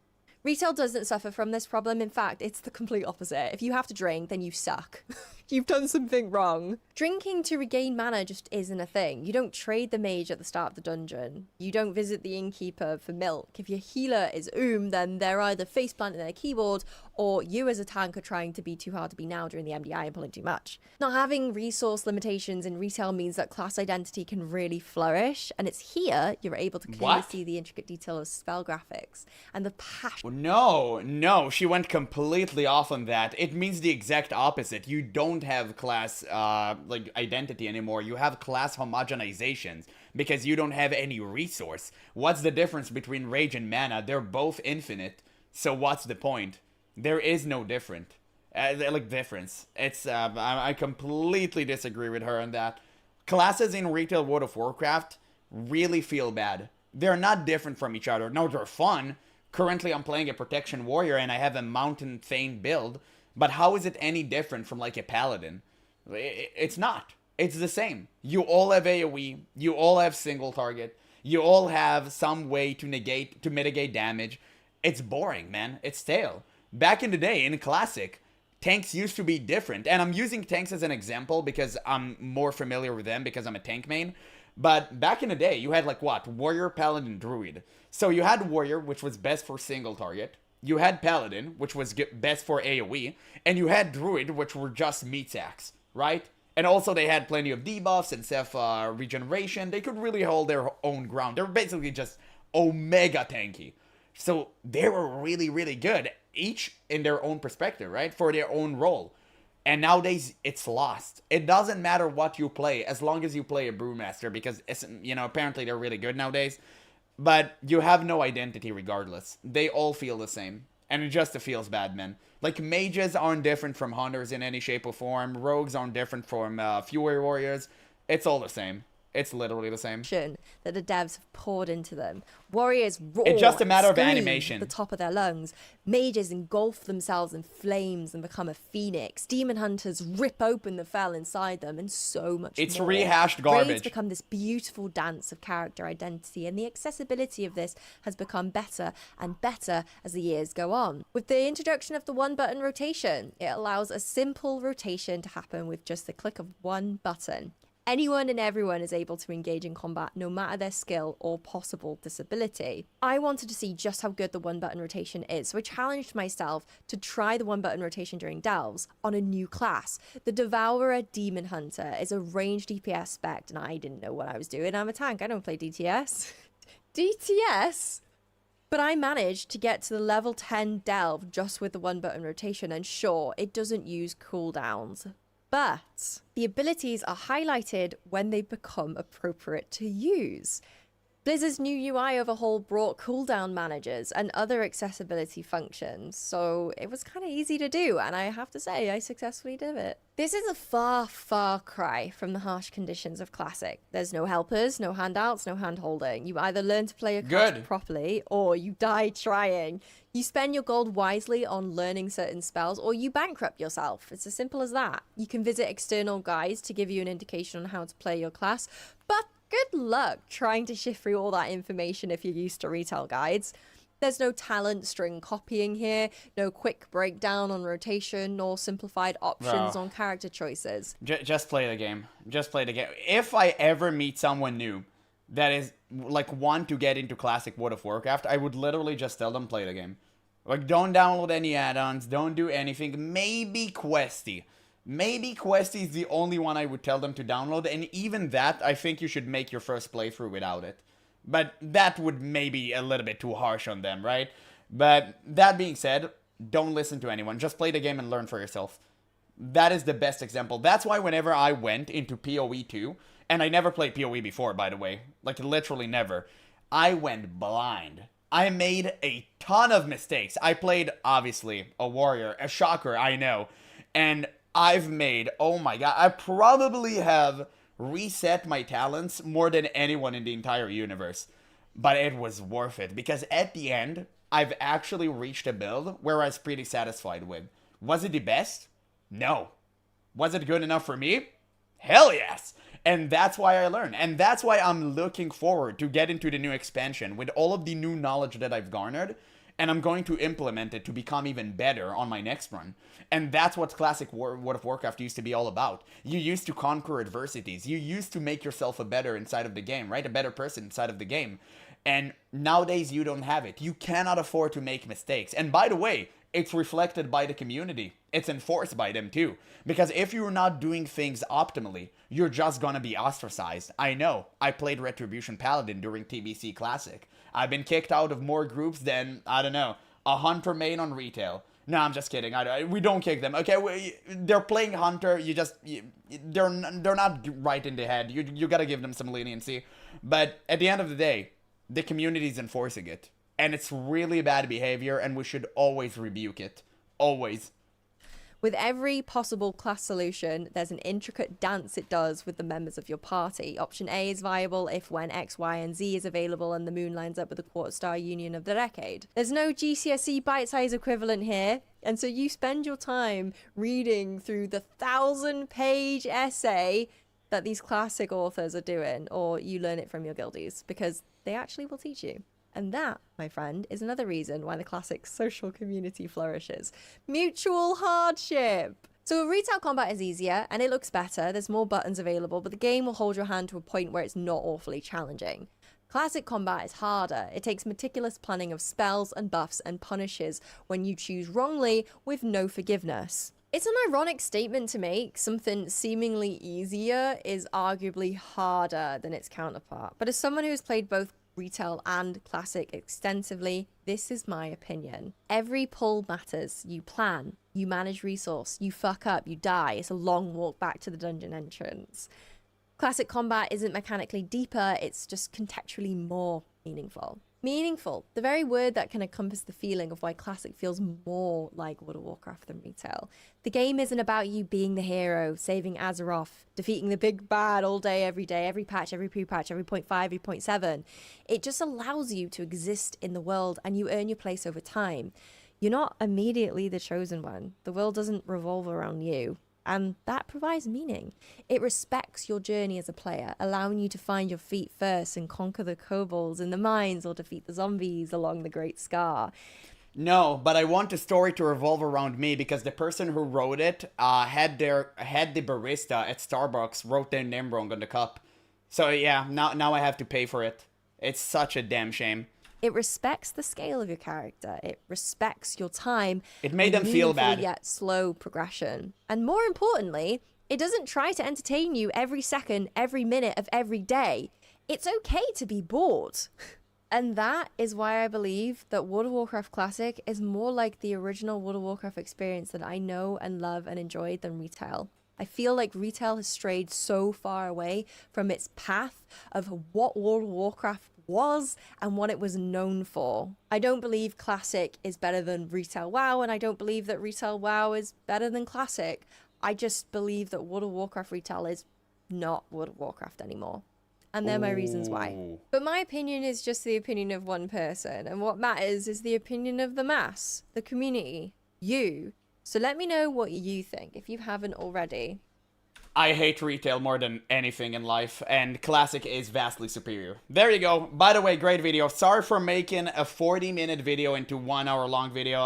Retail doesn't suffer from this problem. In fact, it's the complete opposite. If you have to drink, then you suck. You've done something wrong. Drinking to regain mana just isn't a thing. You don't trade the mage at the start of the dungeon. You don't visit the innkeeper for milk. If your healer is then they're either face planting their keyboard or you as a tank are trying to be too hard to be now during the MDI and pulling too much. Not having resource limitations in retail means that class identity can really flourish, and it's here you're able to clearly see the intricate detail of spell graphics and the passion. No, she went completely off on that. It means the exact opposite. You don't have class like identity anymore. You have class homogenizations because you don't have any resource. What's the difference between rage and mana? They're both infinite. So what's the point? There is no difference. It's I completely disagree with her on that. Classes in retail World of Warcraft really feel bad. They're not different from each other. No, they're fun. Currently, I'm playing a Protection Warrior and I have a Mountain Thane build. But how is it any different from like a Paladin? It's not. It's the same. You all have AoE. You all have single target. You all have some way to mitigate damage. It's boring, man. It's stale. Back in the day, in Classic, tanks used to be different. And I'm using tanks as an example because I'm more familiar with them because I'm a tank main. But back in the day, you had like what? Warrior, Paladin, Druid. So you had Warrior, which was best for single target. You had Paladin, which was best for AoE. And you had Druid, which were just meat sacks, right? And also they had plenty of debuffs and self regeneration. They could really hold their own ground. They were basically just omega tanky. So they were really, really good. Each in their own perspective, right? For their own role. And nowadays, it's lost. It doesn't matter what you play, as long as you play a Brewmaster, because, apparently they're really good nowadays. But you have no identity regardless. They all feel the same. And it just feels bad, man. Like, mages aren't different from hunters in any shape or form. Rogues aren't different from Fury Warriors. It's all the same. It's literally the same. That the devs have poured into them. Warriors roar. It's just a matter of scream animation. At the top of their lungs. Mages engulf themselves in flames and become a phoenix. Demon hunters rip open the fell inside them, and so much more. It's rehashed garbage. Raids become this beautiful dance of character identity, and the accessibility of this has become better and better as the years go on. With the introduction of the one-button rotation, it allows a simple rotation to happen with just the click of one button. Anyone and everyone is able to engage in combat, no matter their skill or possible disability. I wanted to see just how good the one-button rotation is, so I challenged myself to try the one-button rotation during delves on a new class. The Devourer Demon Hunter is a ranged DPS spec, and I didn't know what I was doing. I'm a tank, I don't play DTS. DTS? But I managed to get to the level 10 delve just with the one-button rotation, and sure, it doesn't use cooldowns. But the abilities are highlighted when they become appropriate to use. Blizzard's new UI overhaul brought cooldown managers and other accessibility functions, so it was kind of easy to do, and I have to say, I successfully did it. This is a far, far cry from the harsh conditions of Classic. There's no helpers, no handouts, no hand-holding. You either learn to play your craft properly, or you die trying. You spend your gold wisely on learning certain spells, or you bankrupt yourself. It's as simple as that. You can visit external guides to give you an indication on how to play your class, but good luck trying to shift through all that information if you're used to retail guides. There's no talent string copying here, no quick breakdown on rotation, nor simplified options on character choices. Just play the game. Just play the game. If I ever meet someone new that is, like, want to get into classic World of Warcraft, I would literally just tell them play the game. Like, don't download any add-ons, don't do anything. Maybe Questy. Maybe Questy is the only one I would tell them to download, and even that, I think you should make your first playthrough without it. But that would maybe a little bit too harsh on them, right? But that being said, don't listen to anyone. Just play the game and learn for yourself. That is the best example. That's why whenever I went into PoE 2, and I never played PoE before, by the way, like literally never, I went blind. I made a ton of mistakes. I played, obviously, a warrior, a shocker, I know. And I've made, oh my god, I probably have reset my talents more than anyone in the entire universe. But it was worth it, because at the end, I've actually reached a build where I was pretty satisfied with. Was it the best? No. Was it good enough for me? Hell yes! And that's why I learned. And that's why I'm looking forward to get into the new expansion with all of the new knowledge that I've garnered. And I'm going to implement it to become even better on my next run. And that's what classic World of Warcraft used to be all about. You used to conquer adversities. You used to make yourself a better inside of the game, right? A better person inside of the game. And nowadays you don't have it. You cannot afford to make mistakes. And by the way, it's reflected by the community. It's enforced by them too. Because if you're not doing things optimally, you're just gonna be ostracized. I know. I played Retribution Paladin during TBC Classic. I've been kicked out of more groups than, I don't know, a Hunter main on retail. No, I'm just kidding. We don't kick them. Okay, they're playing Hunter. They're not right in the head. You gotta give them some leniency. But at the end of the day, the community's enforcing it. And it's really bad behavior, and we should always rebuke it. Always. With every possible class solution, there's an intricate dance it does with the members of your party. Option A is viable if when X, Y, and Z is available and the moon lines up with the quarter star union of the decade. There's no GCSE bite-size equivalent here, and so you spend your time reading through the 1,000-page essay that these classic authors are doing, or you learn it from your guildies, because they actually will teach you. And that, my friend, is another reason why the classic social community flourishes. Mutual hardship! So retail combat is easier, and it looks better, there's more buttons available, but the game will hold your hand to a point where it's not awfully challenging. Classic combat is harder. It takes meticulous planning of spells and buffs and punishes when you choose wrongly with no forgiveness. It's an ironic statement to make. Something seemingly easier is arguably harder than its counterpart. But as someone who has played both retail and classic extensively, this is my opinion. Every pull matters. You plan, you manage resource, you fuck up, you die. It's a long walk back to the dungeon entrance. Classic combat isn't mechanically deeper, it's just contextually more meaningful. Meaningful, the very word that can encompass the feeling of why classic feels more like World of Warcraft than retail. The game isn't about you being the hero, saving Azeroth, defeating the big bad all day, every patch, every pre-patch, every 0.5, every 0.7. It just allows you to exist in the world and you earn your place over time. You're not immediately the chosen one. The world doesn't revolve around you. And that provides meaning. It respects your journey as a player, allowing you to find your feet first and conquer the kobolds in the mines or defeat the zombies along the Great Scar. No, but I want the story to revolve around me because the person who wrote it had the barista at Starbucks wrote their name wrong on the cup. So yeah, now I have to pay for it. It's such a damn shame. It respects the scale of your character. It respects your time. It made them feel bad. Yet slow progression. And more importantly, it doesn't try to entertain you every second, every minute of every day. It's okay to be bored. And that is why I believe that World of Warcraft Classic is more like the original World of Warcraft experience that I know and love and enjoyed than retail. I feel like retail has strayed so far away from its path of what World of Warcraft was and what it was known for. I don't believe Classic is better than Retail WoW, and I don't believe that Retail WoW is better than Classic. I just believe that World of Warcraft Retail is not World of Warcraft anymore. And they're my reasons why. But my opinion is just the opinion of one person, and what matters is the opinion of the mass, the community, you. So let me know what you think, if you haven't already. I hate retail more than anything in life, and Classic is vastly superior. There you go. By the way, great video. Sorry for making a 40-minute video into 1 hour long video.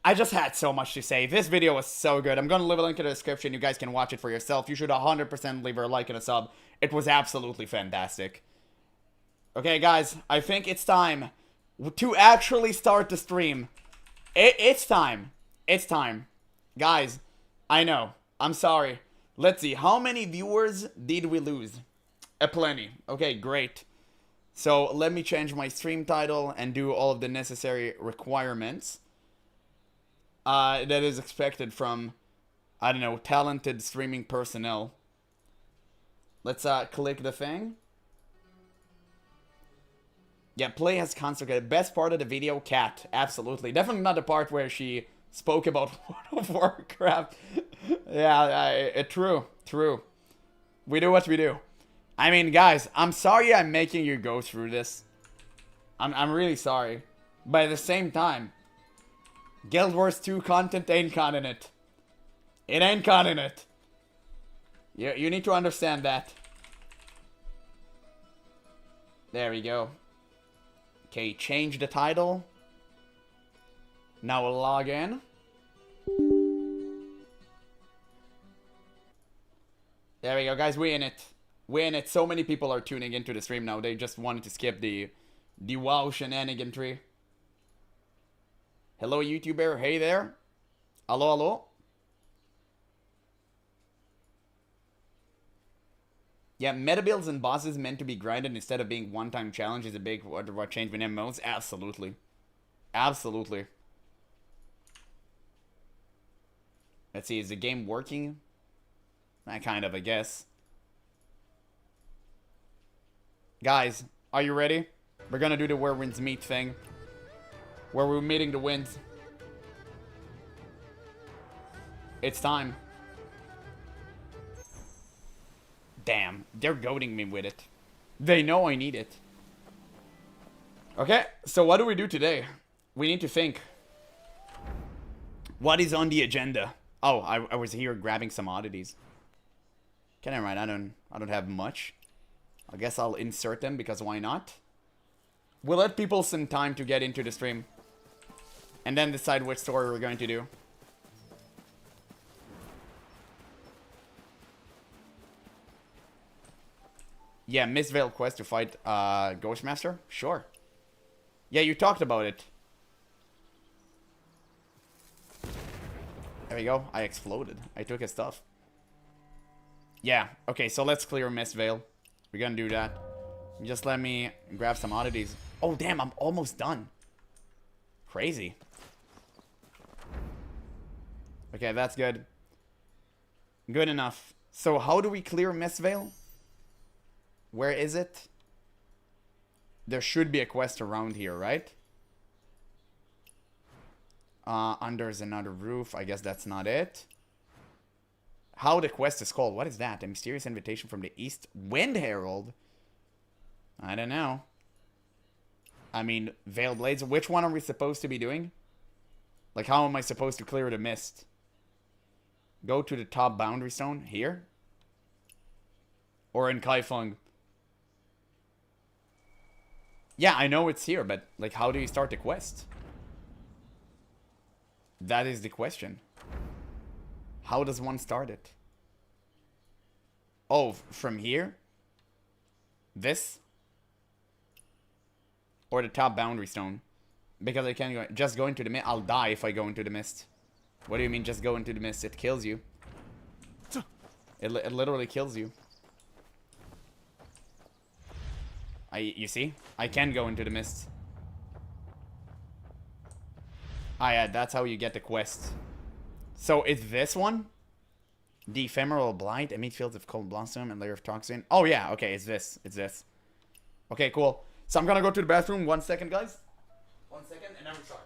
I just had so much to say. This video was so good. I'm gonna leave a link in the description. You guys can watch it for yourself. You should 100% leave a like and a sub. It was absolutely fantastic. Okay, guys, I think it's time to actually start the stream. It's time. It's time. Guys, I know. I'm sorry. Let's see, how many viewers did we lose? Plenty. Okay, great. So let me change my stream title and do all of the necessary requirements that is expected from I don't know, talented streaming personnel. Let's click the thing. Yeah, play has consecrated. Best part of the video, cat. Absolutely. Definitely not the part where she spoke about World of Warcraft. Yeah, true. True. We do what we do. I mean, guys, I'm sorry I'm making you go through this. I'm really sorry. But at the same time, Guild Wars 2 content ain't cutting it. It ain't cutting it. You need to understand that. There we go. Okay, change the title. Now we'll log in. There we go, guys. We're in it. We're in it. So many people are tuning into the stream now. They just wanted to skip the WoW shenaniganry. Hello, YouTuber. Hey there. Hello, hello. Yeah, meta builds and bosses meant to be grinded instead of being one-time challenge is a big what change with MMOs. Absolutely. Absolutely. Let's see, is the game working? Kind of, I guess. Guys, are you ready? We're gonna do the Where Winds Meet thing. Where we're meeting the winds. It's time. Damn, they're goading me with it. They know I need it. Okay, so what do we do today? We need to think. What is on the agenda? Oh, I was here grabbing some oddities. Okay, never mind. I don't have much. I guess I'll insert them because why not? We'll let people some time to get into the stream. And then decide which story we're going to do. Yeah, Mistveil quest to fight Ghostmaster? Sure. Yeah, you talked about it. There we go. I exploded. I took his stuff. Yeah, okay, so let's clear Mistveil. We're gonna do that. Just let me grab some oddities. Oh, damn, I'm almost done. Crazy. Okay, that's good. Good enough. So how do we clear Mistveil? Where is it? There should be a quest around here, right? Under's another roof. I guess that's not it. How the quest is called. What is that? A mysterious invitation from the East Wind Herald? I don't know. I mean, Veiled Blades. Which one are we supposed to be doing? Like, how am I supposed to clear the mist? Go to the top boundary stone. Here? Or in Kaifeng? Yeah, I know it's here, but, like, how do you start the quest? That is the question. How does one start it? Oh, from here? This? Or the top boundary stone? Because I can't go... Just go into the mist. I'll die if I go into the mist. What do you mean just go into the mist? It kills you. It literally kills you. You see? I can go into the mist. Ah, yeah, that's how you get the quest. So, it's this one? The Ephemeral Blight, emit fields of cold blossom and layer of toxin. Oh, yeah, okay, it's this. It's this. Okay, cool. So, I'm gonna go to the bathroom. 1 second, guys. 1 second, and then we start.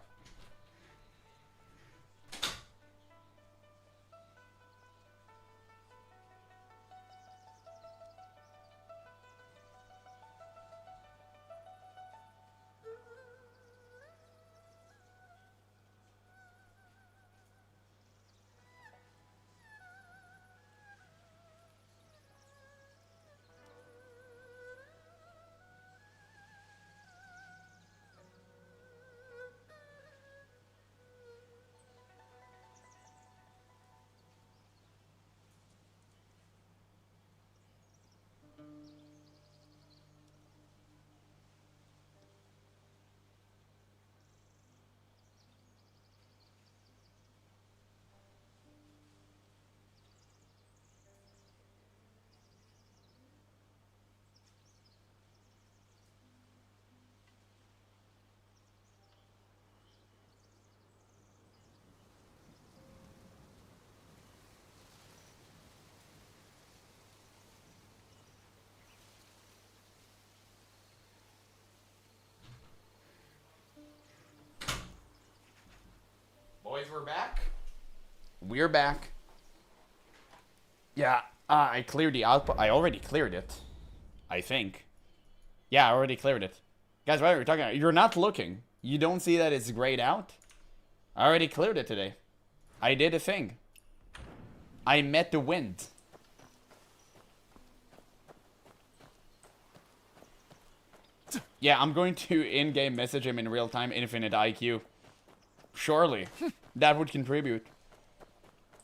Boys, we're back. We're back. Yeah, I cleared the output. I already cleared it. I think. Yeah, I already cleared it. Guys, what are we talking about? You're not looking. You don't see that it's grayed out? I already cleared it today. I did a thing. I met the wind. Yeah, I'm going to in-game message him in real time, infinite IQ. Surely. That would contribute.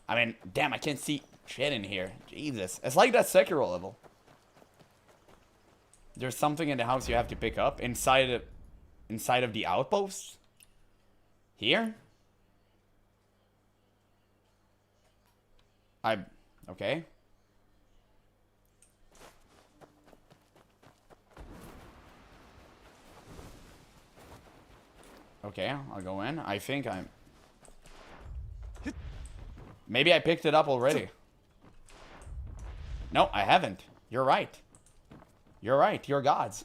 I mean, damn, I can't see shit in here. Jesus. It's like that Sekiro level. There's something in the house you have to pick up inside of the outpost. Here? Okay. Okay, I'll go in. I think I'm... Maybe I picked it up already. No, I haven't. You're right. You're right. You're gods.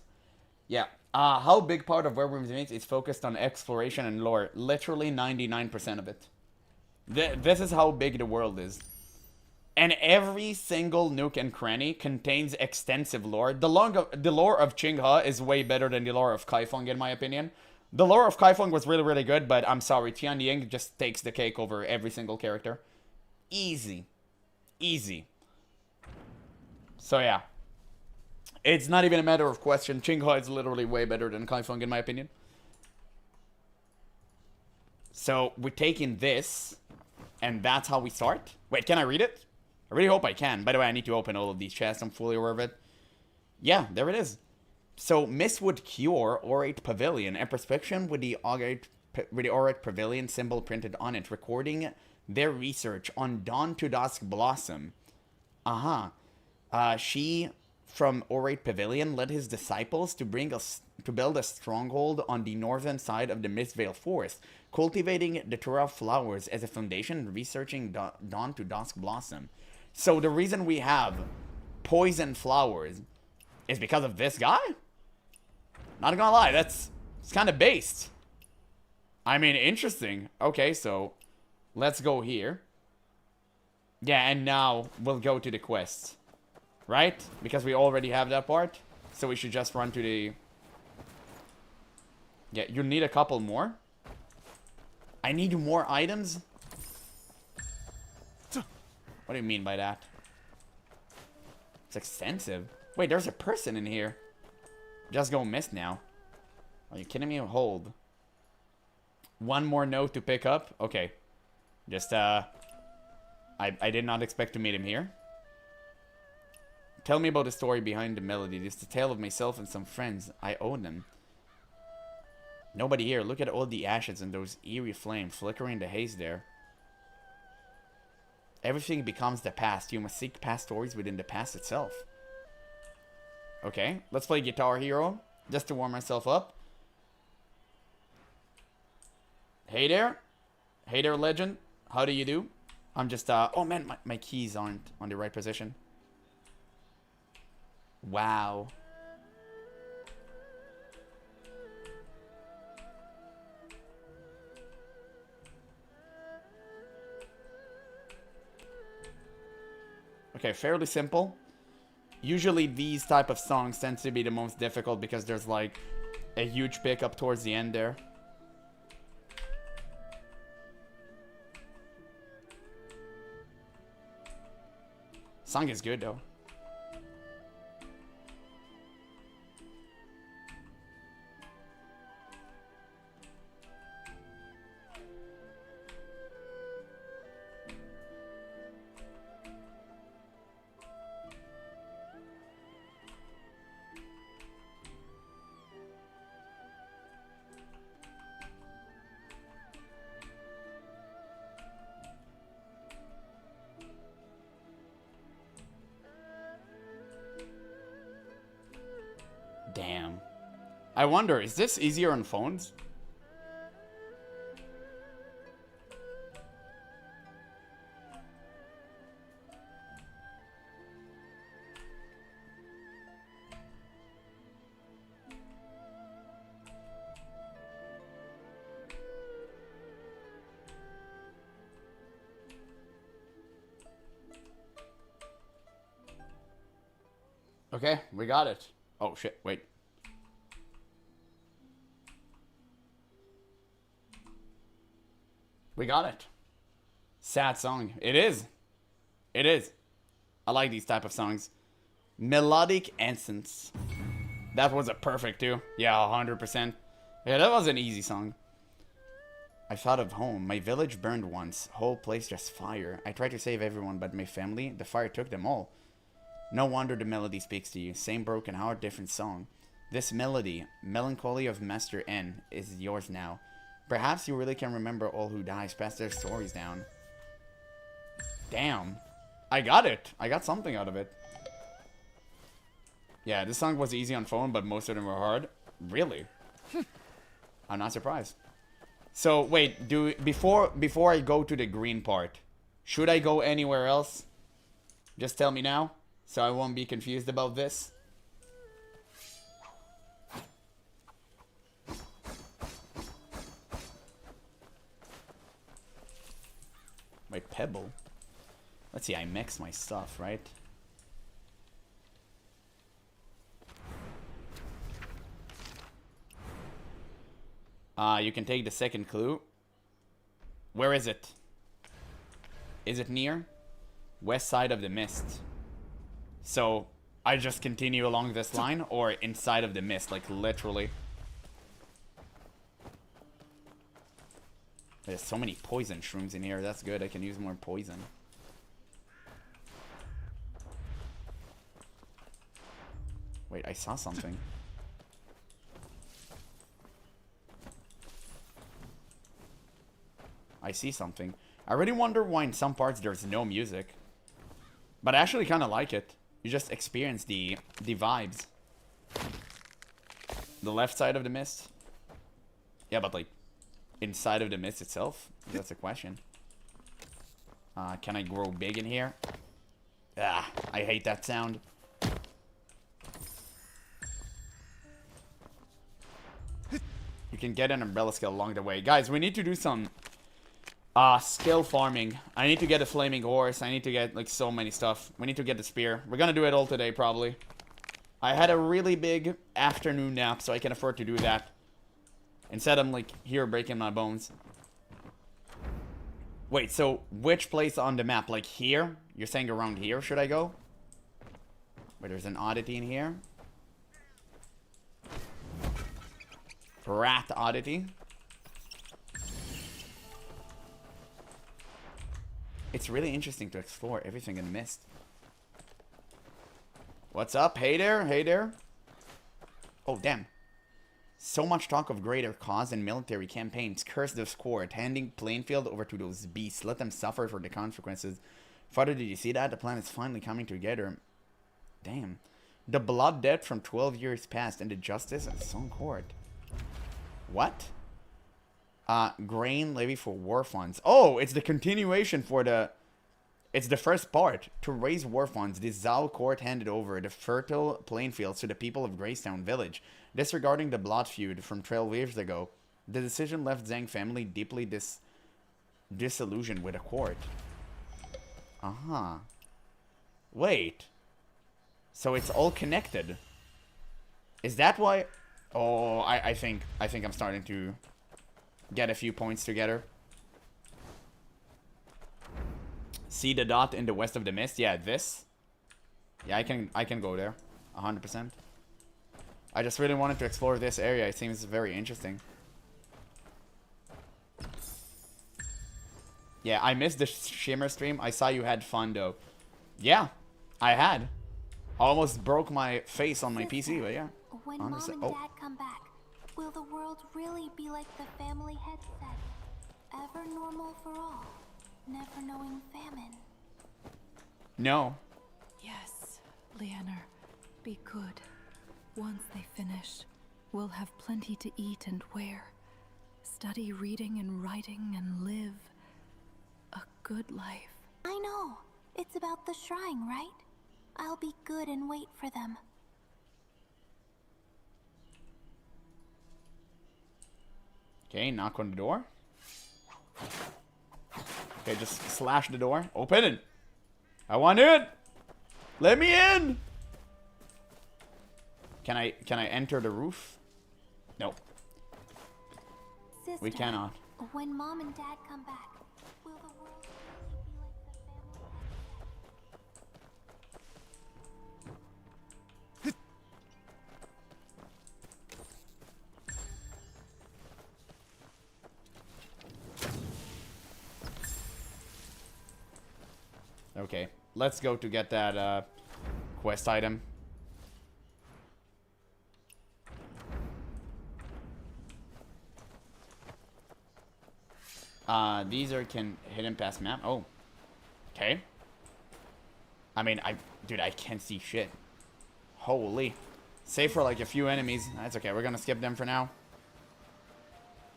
Yeah. How big part of Werewolves Meets is focused on exploration and lore? Literally 99% of it. This is how big the world is. And every single nook and cranny contains extensive lore. The lore of Qinghe is way better than the lore of Kaifeng, in my opinion. The lore of Kaifeng was really, really good, but I'm sorry, Tian Ying just takes the cake over every single character. Easy. Easy. So yeah. It's not even a matter of question. Qinghe is literally way better than Kaifeng, in my opinion. So, we're taking this, and that's how we start. Wait, can I read it? I really hope I can. By the way, I need to open all of these chests. I'm fully aware of it. Yeah, there it is. So, Mistwood Cure, Orate Pavilion, and prescription with the Orate Pavilion symbol printed on it, recording their research on Dawn to Dusk Blossom. She, from Orate Pavilion, led his disciples to build a stronghold on the northern side of the Mistvale Forest, cultivating the Tura flowers as a foundation and researching Dawn to Dusk Blossom. So the reason we have poison flowers is because of this guy? Not gonna lie, it's kind of based. I mean, interesting. Okay, so let's go here. Yeah, and now we'll go to the quest. Right? Because we already have that part. So we should just run to the... Yeah, you need a couple more. I need more items? What do you mean by that? It's extensive. Wait, there's a person in here. Just go miss now. Are you kidding me? Hold. One more note to pick up? Okay. Just, I did not expect to meet him here. Tell me about the story behind the melody. It's the tale of myself and some friends. I own them. Nobody here. Look at all the ashes and those eerie flames flickering in the haze there. Everything becomes the past. You must seek past stories within the past itself. Okay, let's play Guitar Hero. Just to warm myself up. Hey there. Hey there, legend. How do you do? I'm just, oh man, my keys aren't on the right position. Wow. Okay, fairly simple. Usually these type of songs tend to be the most difficult because there's like a huge pickup towards the end there. Song is good though. Damn. I wonder, is this easier on phones? Okay, we got it. Oh, shit, wait. We got it. Sad song. It is. It is. I like these type of songs. Melodic Essence. That was a perfect too. Yeah, 100%. Yeah, that was an easy song. I thought of home. My village burned once. Whole place just fire. I tried to save everyone but my family. The fire took them all. No wonder the melody speaks to you. Same broken heart, different song. This melody, Melancholy of Master N, is yours now. Perhaps you really can remember all who dies, pass their stories down. Damn. I got it. I got something out of it. Yeah, this song was easy on phone, but most of them were hard. Really? I'm not surprised. So, wait, before I go to the green part, should I go anywhere else? Just tell me now, so I won't be confused about this. My pebble. Let's see, I mix my stuff, right? You can take the second clue. Where is it? Is it near? West side of the mist. So, I just continue along this line, or inside of the mist, like literally. There's so many poison shrooms in here. That's good. I can use more poison. Wait, I saw something. I see something. I really wonder why in some parts there's no music. But I actually kind of like it. You just experience the vibes. The left side of the mist. Yeah, but like inside of the mist itself? That's a question. Can I grow big in here? Ah, I hate that sound. You can get an umbrella skill along the way. Guys, we need to do some skill farming. I need to get a flaming horse. I need to get like so many stuff. We need to get the spear. We're gonna do it all today probably. I had a really big afternoon nap, so I can afford to do that. Instead I'm like here breaking my bones. Wait, so which place on the map? Like here? You're saying around here should I go? Wait, there's an oddity in here. Rat oddity. It's really interesting to explore everything in mist. What's up? Hey there, hey there. Oh, damn. So much talk of greater cause and military campaigns. Curse the squad, handing Plainfield over to those beasts. Let them suffer for the consequences. Father, did you see that? The plan is finally coming together. Damn. The blood debt from 12 years past and the justice of some court. What? Grain levy for war funds. Oh, it's the continuation for the... It's the first part. To raise war funds, the Zao court handed over the fertile plainfields to the people of Greystown Village, disregarding the blood feud from 12 years ago. The decision left Zhang family deeply disillusioned with the court. Uh-huh. Wait. So it's all connected. Is that why... Oh, I think I'm starting to get a few points together. See the dot in the west of the mist? Yeah, this. Yeah, I can go there. 100%. I just really wanted to explore this area. It seems very interesting. Yeah, I missed the Shimmer stream. I saw you had fun though. Yeah, I had. Almost broke my face on my PC, but yeah. When Honestly, Mom and Dad come back, will the world really be like the family had said? Ever normal for all, never knowing famine. No. Yes, Leonor, be good. Once they finish, we'll have plenty to eat and wear. Study reading and writing and live a good life. I know. It's about the shrine, right? I'll be good and wait for them. Okay, knock on the door. Okay, just slash the door. Open it. I want in. Let me in. Can I enter the roof? No. Sister, We cannot. when Mom and Dad come back, will the world really be like the family had said? Okay, let's go to get that quest item. These are can hidden past map. Oh, okay. I mean, dude, I can't see shit. Holy. Save for like a few enemies. That's okay. We're gonna skip them for now.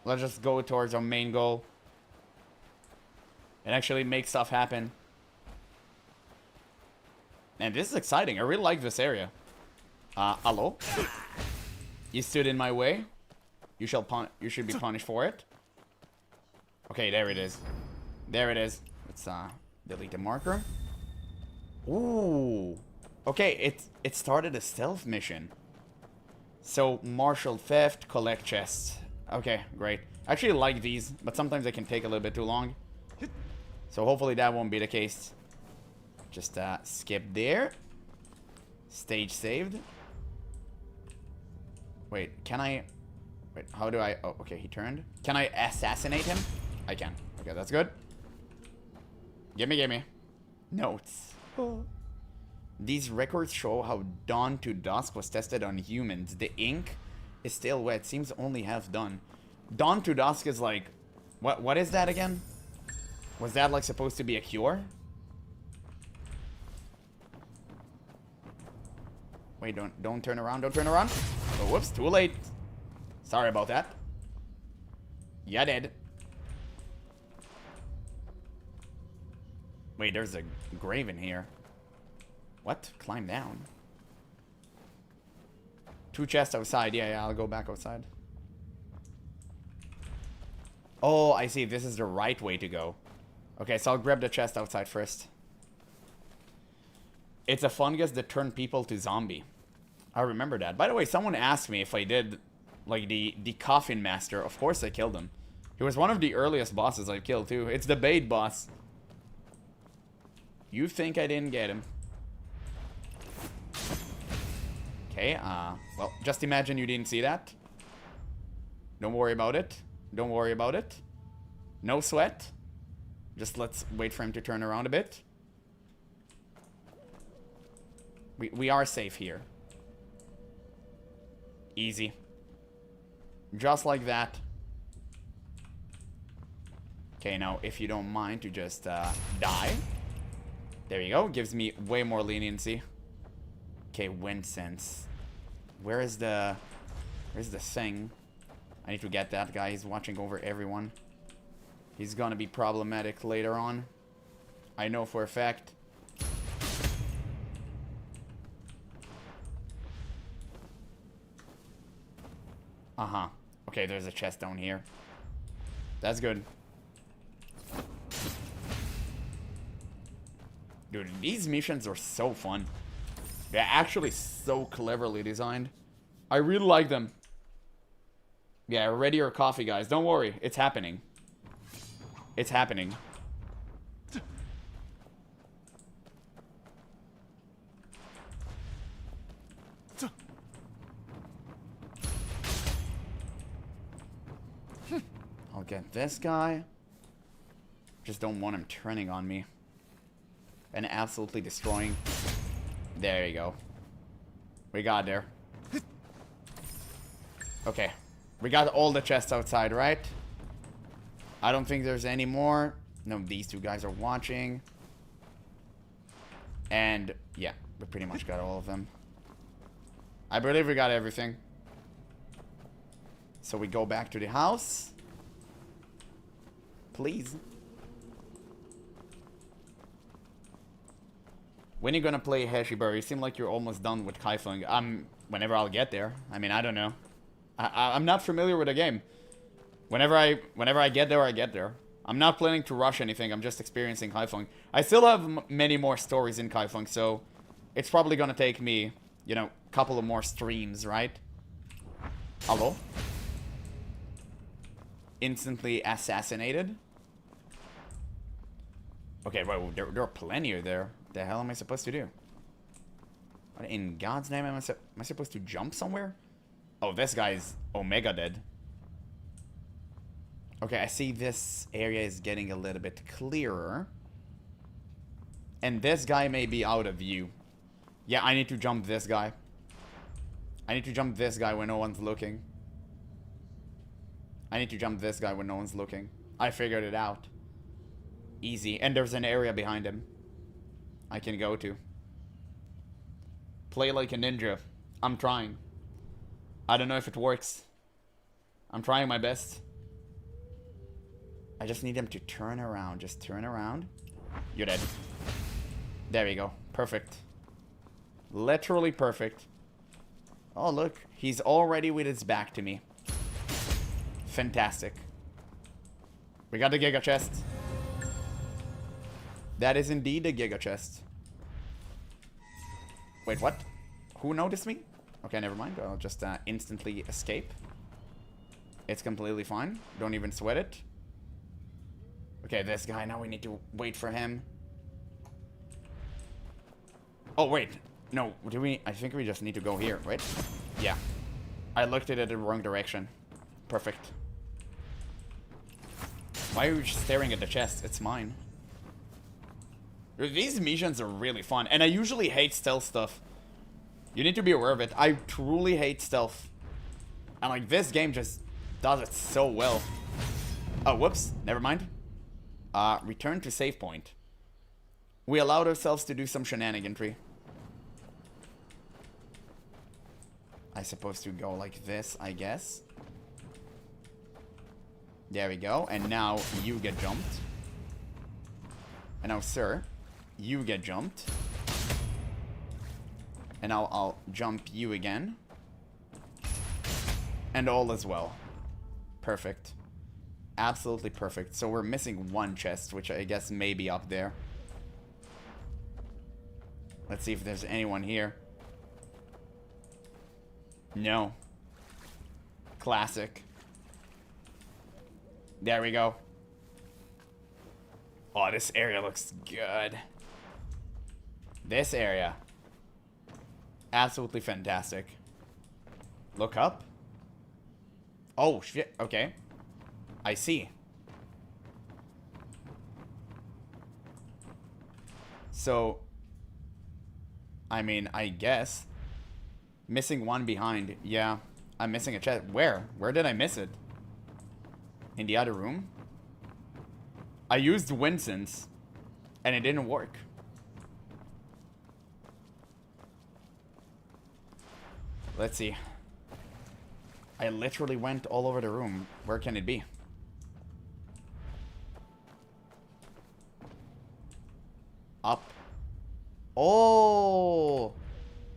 Let's just go towards our main goal and actually make stuff happen. And this is exciting. I really like this area. Hello? You stood in my way. You should be punished for it. Okay, there it is. There it is. Let's delete the marker. Ooh. Okay, it started a stealth mission. So, martial theft, collect chests. Okay, great. I actually like these, but sometimes they can take a little bit too long. So hopefully that won't be the case. Just skip there. Stage saved. Wait, can I... Wait, how do I... Oh, okay, he turned. Can I assassinate him? I can. Okay, that's good. Gimme. Notes. Oh. These records show how Dawn to Dusk was tested on humans. The ink is still wet. Seems only half done. Dawn to Dusk is like... What is that again? Was that like supposed to be a cure? Wait, don't turn around, don't turn around. Oh, whoops, too late. Sorry about that. Yeah, dead. Wait, there's a grave in here. What? Climb down. 2 chests outside. Yeah, I'll go back outside. Oh, I see. This is the right way to go. Okay, so I'll grab the chest outside first. It's a fungus that turned people to zombie. I remember that. By the way, someone asked me if I did, like, the Coffin Master. Of course I killed him. He was one of the earliest bosses I killed, too. It's the bait boss. You think I didn't get him. Okay, well, just imagine you didn't see that. Don't worry about it. Don't worry about it. No sweat. Just let's wait for him to turn around a bit. We are safe here. Easy. Just like that. Okay, now, if you don't mind to just, die. There you go. Gives me way more leniency. Okay, wind sense. Where's the thing? I need to get that guy. He's watching over everyone. He's gonna be problematic later on. I know for a fact. Uh-huh. Okay, there's a chest down here. That's good. Dude, these missions are so fun. They're actually so cleverly designed. I really like them. Yeah, ready your coffee, guys. Don't worry. It's happening. It's happening. I'll get this guy. Just don't want him turning on me. And absolutely destroying. There you go. We got there. Okay. We got all the chests outside, right? I don't think there's any more. No, these 2 guys are watching. And, yeah. We pretty much got all of them. I believe we got everything. So we go back to the house. Please. When are you gonna play Heshibar? You seem like you're almost done with Kaifeng. Whenever I'll get there. I mean, I don't know. I'm not familiar with the game. Whenever I get there, I get there. I'm not planning to rush anything. I'm just experiencing Kaifeng. I still have many more stories in Kaifeng, so it's probably gonna take me, you know, couple of more streams, right? Hello? Instantly assassinated. Okay, well, there are plenty there. The hell am I supposed to do? What in God's name am I supposed to jump somewhere? Oh, this guy's Omega dead. Okay, I see this area is getting a little bit clearer. And this guy may be out of view. Yeah, I need to jump this guy. I need to jump this guy when no one's looking. I need to jump this guy when no one's looking. I figured it out. Easy. And there's an area behind him I can go to. Play like a ninja. I'm trying. I don't know if it works. I'm trying my best. I just need him to turn around. Just turn around. You're dead. There we go. Perfect. Literally perfect. Oh, look. He's already with his back to me. Fantastic. We got the Giga Chest. That is indeed a Giga Chest. Wait, what? Who noticed me? Okay, never mind. I'll just instantly escape. It's completely fine. Don't even sweat it. Okay, this guy. Now we need to wait for him. Oh, wait. No, do we? I think we just need to go here, right? Yeah. I looked at it in the wrong direction. Perfect. Why are you staring at the chest? It's mine. These missions are really fun. And I usually hate stealth stuff. You need to be aware of it. I truly hate stealth. And like, this game just does it so well. Oh, whoops. Never mind. Return to save point. We allowed ourselves to do some shenaniganry. I supposed to go like this, I guess. There we go. And now you get jumped. And now, sir, you get jumped. And now I'll jump you again. And all as well. Perfect. Absolutely perfect. So we're missing one chest, which I guess may be up there. Let's see if there's anyone here. No. Classic. There we go. Oh, this area looks good. This area. Absolutely fantastic. Look up. Oh, shit. Okay. I see. So, I mean, I guess. Missing one behind. Yeah. I'm missing a chest. Where? Where did I miss it? In the other room? I used Winston's. And it didn't work. Let's see. I literally went all over the room. Where can it be? Up. Oh!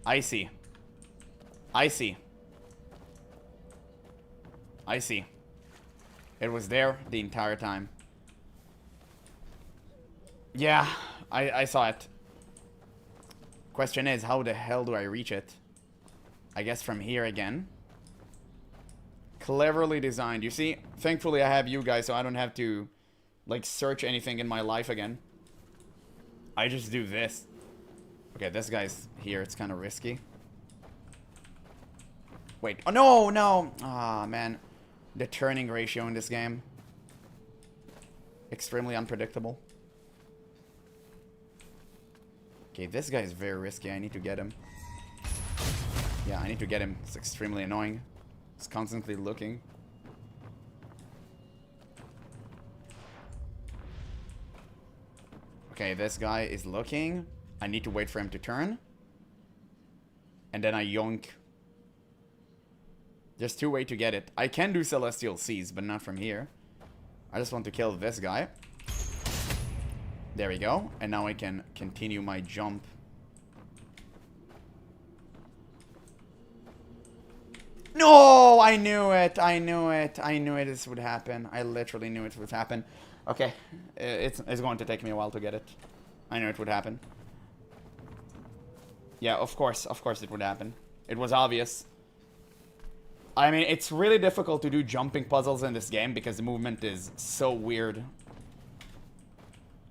I see. I see. I see. It was there the entire time. Yeah, I saw it. Question is, how the hell do I reach it? I guess from here again. Cleverly designed. You see, thankfully I have you guys, so I don't have to, like, search anything in my life again. I just do this. Okay, this guy's here. It's kind of risky. Wait. Oh, no, no. Ah, man. The turning ratio in this game. Extremely unpredictable. Okay, this guy is very risky. I need to get him. Yeah, I need to get him. It's extremely annoying. He's constantly looking. Okay, this guy is looking. I need to wait for him to turn. And then I yoink. There's two ways to get it. I can do Celestial Seas, but not from here. I just want to kill this guy. There we go. And now I can continue my jump. No! I knew it! I knew it! I knew it this would happen. I literally knew it would happen. Okay. It's going to take me a while to get it. I knew it would happen. Yeah, of course it would happen. It was obvious. I mean, it's really difficult to do jumping puzzles in this game because the movement is so weird.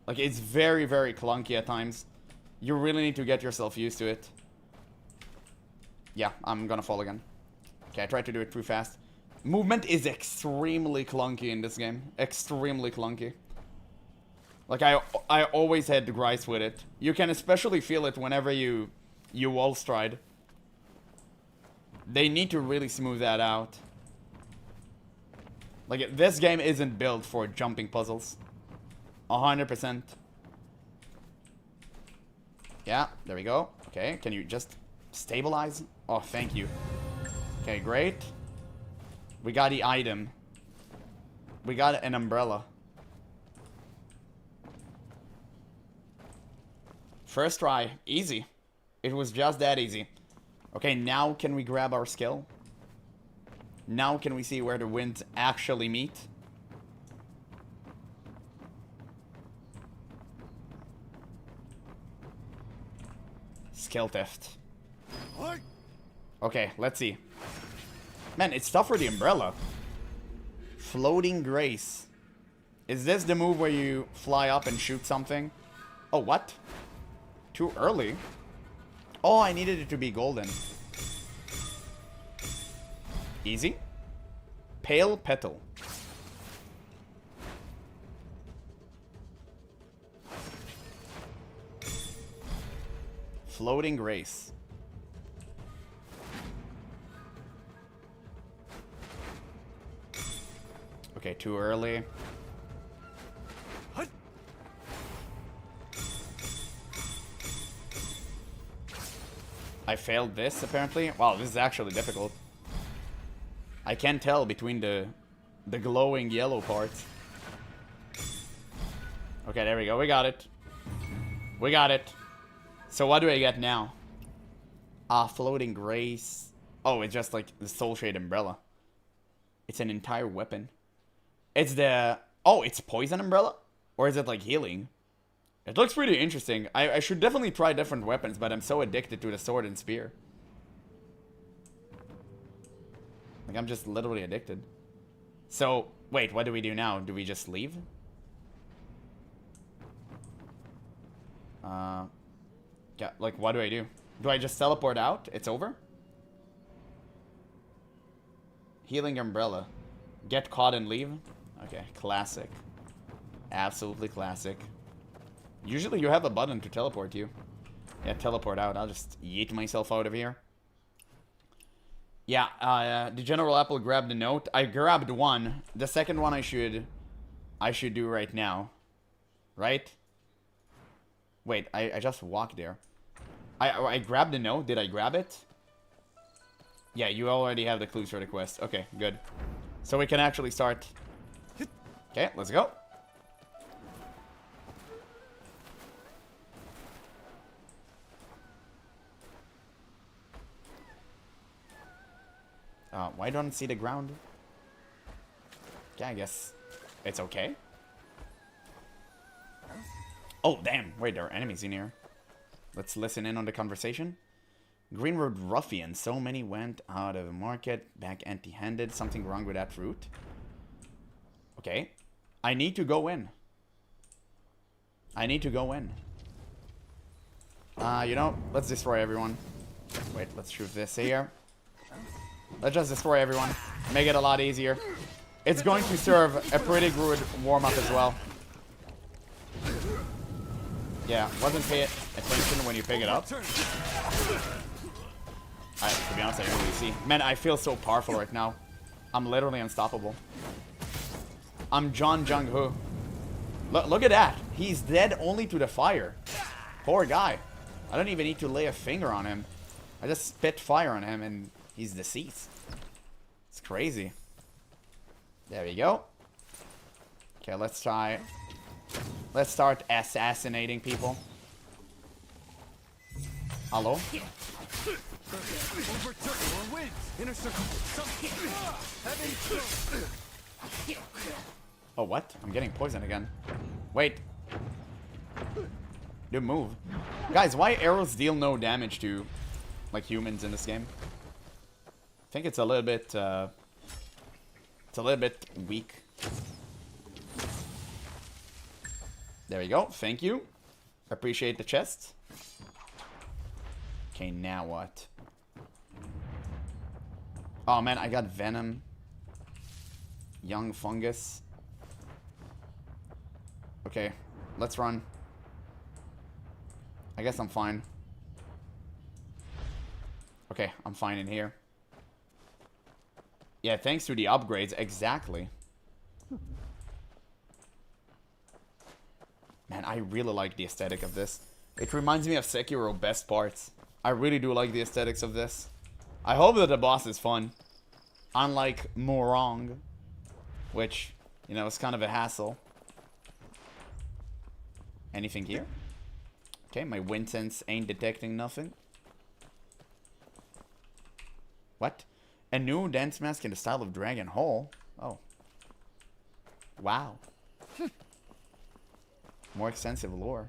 Like, it's very, very clunky at times. You really need to get yourself used to it. Yeah, I'm gonna fall again. Okay, I tried to do it too fast. Movement is extremely clunky in this game. Extremely clunky. Like, I always had gripes with it. You can especially feel it whenever you wall stride. They need to really smooth that out. Like, this game isn't built for jumping puzzles. 100%. Yeah, there we go. Okay, can you just stabilize? Oh, thank you. Okay, great. We got the item. We got an umbrella. First try. Easy. It was just that easy. Okay, now can we grab our skill? Now can we see where the winds actually meet? Skill theft. Okay, let's see. Man, it's tough for the umbrella. Floating Grace. Is this the move where you fly up and shoot something? Oh, what? Too early? Oh, I needed it to be golden. Easy. Pale Petal. Floating Grace. Okay, too early. I failed this, apparently. Wow, this is actually difficult. I can't tell between the glowing yellow parts. Okay, there we go. We got it. We got it. So what do I get now? Floating Grace. Oh, it's just like the Soul Shade Umbrella. It's an entire weapon. It's the... Oh, it's Poison Umbrella? Or is it like healing? It looks pretty interesting. I should definitely try different weapons, but I'm so addicted to the sword and spear. Like, I'm just literally addicted. So, wait, what do we do now? Do we just leave? Yeah, like, what do I do? Do I just teleport out? It's over? Healing Umbrella. Get caught and leave? Okay, classic. Absolutely classic. Usually you have a button to teleport you. Yeah, teleport out. I'll just yeet myself out of here. Yeah, the GeneralApple grabbed a note. I grabbed one. The second one I should do right now. Right? Wait, I just walked there. I grabbed a note. Did I grab it? Yeah, you already have the clues for the quest. Okay, good. So we can actually start. Okay, let's go. Why don't I see the ground? Okay, I guess it's okay. Oh, damn. Wait, there are enemies in here. Let's listen in on the conversation. Greenwood Ruffian. So many went out of the market. Back empty-handed. Something wrong with that fruit. Okay. I need to go in. I need to go in. You know, let's destroy everyone. Wait, let's shoot this here. Let's just destroy everyone. Make it a lot easier. It's going to serve a pretty good warm-up as well. Yeah, wasn't paying attention when you pick it up. To be honest, I didn't really see. Man, I feel so powerful right now. I'm literally unstoppable. I'm John Jung-Ho. Look at that. He's dead only to the fire. Poor guy. I don't even need to lay a finger on him. I just spit fire on him and he's deceased. It's crazy. There we go. Okay, let's try. Let's start assassinating people. Hello? Oh, what? I'm getting poisoned again. Wait. Dude, move. Guys, why arrows deal no damage to, like, humans in this game? I think it's a little bit, weak. There we go. Thank you. Appreciate the chest. Okay, now what? Oh, man, I got venom. Young fungus. Okay, let's run. I guess I'm fine. Okay, I'm fine in here. Yeah, thanks to the upgrades, exactly. Man, I really like the aesthetic of this. It reminds me of Sekiro best parts. I really do like the aesthetics of this. I hope that the boss is fun. Unlike Morong, which, you know, is kind of a hassle. Anything here? Okay, my wind sense ain't detecting nothing. What? A new dance mask in the style of Dragon Hall? Oh. Wow. More extensive lore.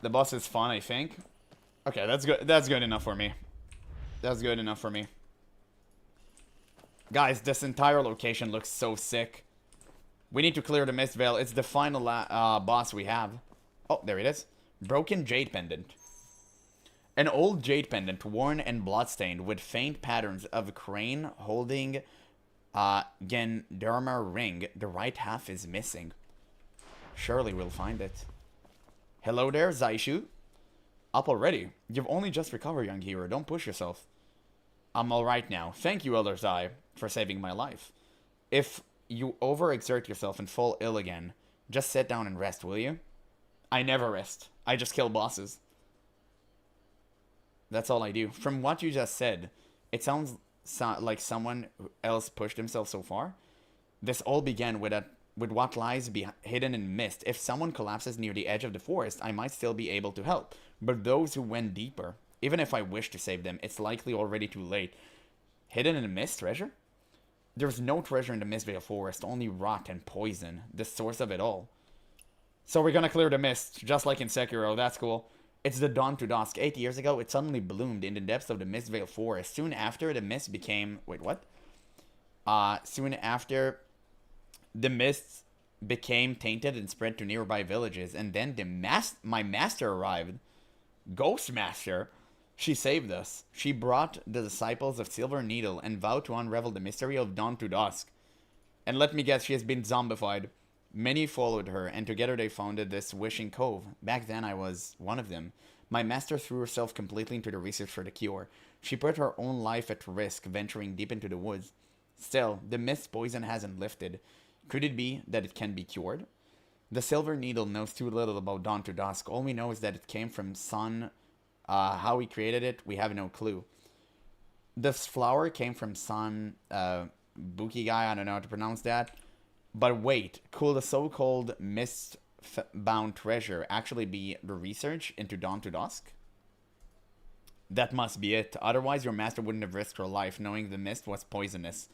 The boss is fun, I think. Okay, that's good. That's good enough for me. That's good enough for me. Guys, this entire location looks so sick. We need to clear the Mist Veil. It's the final boss we have. Oh, there it is. Broken Jade Pendant. An old jade pendant, worn and bloodstained, with faint patterns of a crane holding Genderma ring. The right half is missing. Surely we'll find it. Hello there, Zaishu. Up already? You've only just recovered, young hero. Don't push yourself. I'm alright now. Thank you, Elder Zai, for saving my life. If you overexert yourself and fall ill again, just sit down and rest, will you? I never rest. I just kill bosses. That's all I do. From what you just said, it sounds like someone else pushed himself so far. This all began with what lies hidden in mist. If someone collapses near the edge of the forest, I might still be able to help. But those who went deeper, even if I wish to save them, it's likely already too late. Hidden in the mist, treasure? There's no treasure in the Mistvale forest, only rot and poison, the source of it all. So we're gonna clear the mist, just like in Sekiro. That's cool. It's the dawn to dusk. 8 years ago, it suddenly bloomed in the depths of the Mistvale forest. Soon after, the mist became... Wait, what? Soon after, the mist became tainted and spread to nearby villages. And then my master arrived. Ghost Master. She saved us. She brought the disciples of Silver Needle and vowed to unravel the mystery of dawn to dusk. And let me guess, she has been zombified. Many followed her, and together they founded this Wishing Cove. Back then, I was one of them. My master threw herself completely into the research for the cure. She put her own life at risk, venturing deep into the woods. Still, the mist poison hasn't lifted. Could it be that it can be cured? The Silver Needle knows too little about dawn to dusk. All we know is that it came from sun. How he created it, we have no clue. This flower came from sun. Buki guy, I don't know how to pronounce that. But wait, could the so-called mist-bound treasure actually be the research into dawn to dusk? That must be it. Otherwise, your master wouldn't have risked her life knowing the mist was poisonous.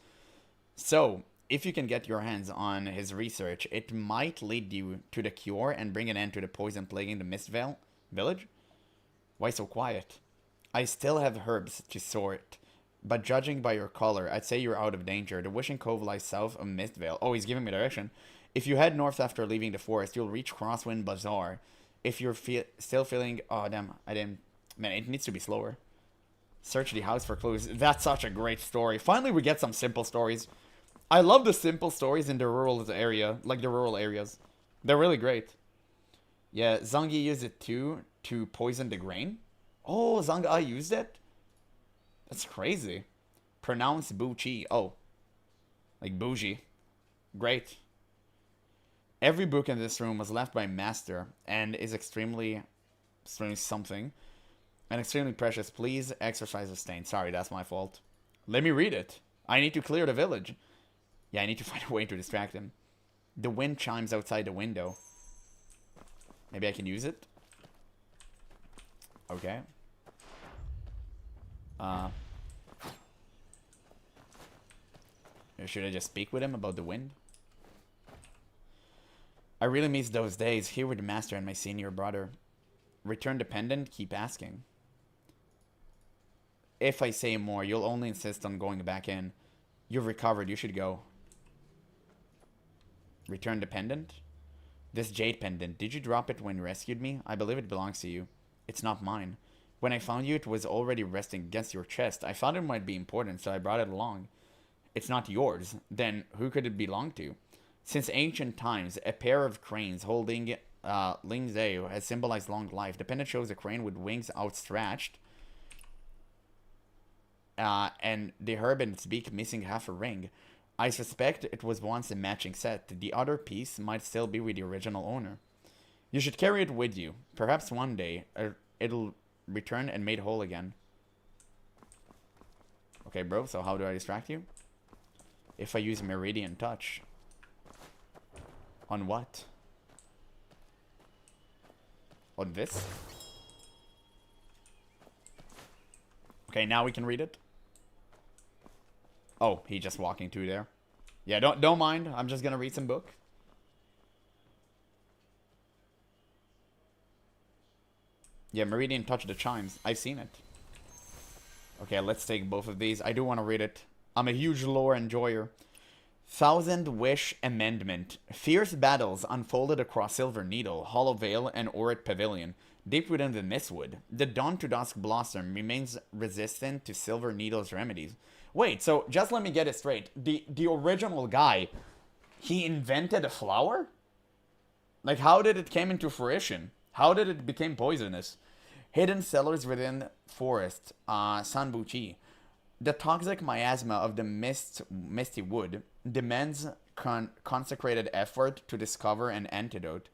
So, if you can get your hands on his research, it might lead you to the cure and bring an end to the poison plaguing the Mistvale village. Why so quiet? I still have herbs to sort. But judging by your color, I'd say you're out of danger. The Wishing Cove lies south of Mistvale. Oh, he's giving me direction. If you head north after leaving the forest, you'll reach Crosswind Bazaar. If you're still feeling... Oh, damn. I didn't... Man, it needs to be slower. Search the house for clues. That's such a great story. Finally, we get some simple stories. I love the simple stories in the rural area. Like the rural areas. They're really great. Yeah, Zangi used it too to poison the grain. Oh, Zangi used it? That's crazy. Pronounce Buchi. Oh. Like bougie. Great. Every book in this room was left by Master and is extremely something. And extremely precious. Please exercise restraint. Sorry, that's my fault. Let me read it. I need to clear the village. Yeah, I need to find a way to distract him. The wind chimes outside the window. Maybe I can use it? Okay. Should I just speak with him about the wind? I really miss those days here with the master and my senior brother. Return dependent? Keep asking. If I say more, you'll only insist on going back in. You've recovered, you should go. Return dependent? This jade pendant, did you drop it when you rescued me? I believe it belongs to you. It's not mine. When I found you, it was already resting against your chest. I thought it might be important, so I brought it along. It's not yours. Then, who could it belong to? Since ancient times, a pair of cranes holding Ling Zhe has symbolized long life. The pendant shows a crane with wings outstretched, and the herb in its beak missing half a ring. I suspect it was once a matching set. The other piece might still be with the original owner. You should carry it with you. Perhaps one day it'll return and made whole again. Okay, bro, so how do I distract you? If I use Meridian Touch. On what? On this? Okay, now we can read it. Oh, he just walking through there. Yeah, don't mind. I'm just gonna read some book. Yeah, Meridian Touch the chimes. I've seen it. Okay, let's take both of these. I do want to read it. I'm a huge lore enjoyer. Thousand Wish Amendment. Fierce battles unfolded across Silver Needle, Hollow Vale, and Orit Pavilion. Deep within the Mistwood, the Dawn to Dusk Blossom remains resistant to Silver Needle's remedies. Wait, so just let me get it straight. The original guy, he invented a flower? Like, how did it came into fruition? How did it become poisonous? Hidden cellars within forest, Sanbuchi. The toxic miasma of the misty wood demands consecrated effort to discover an antidote.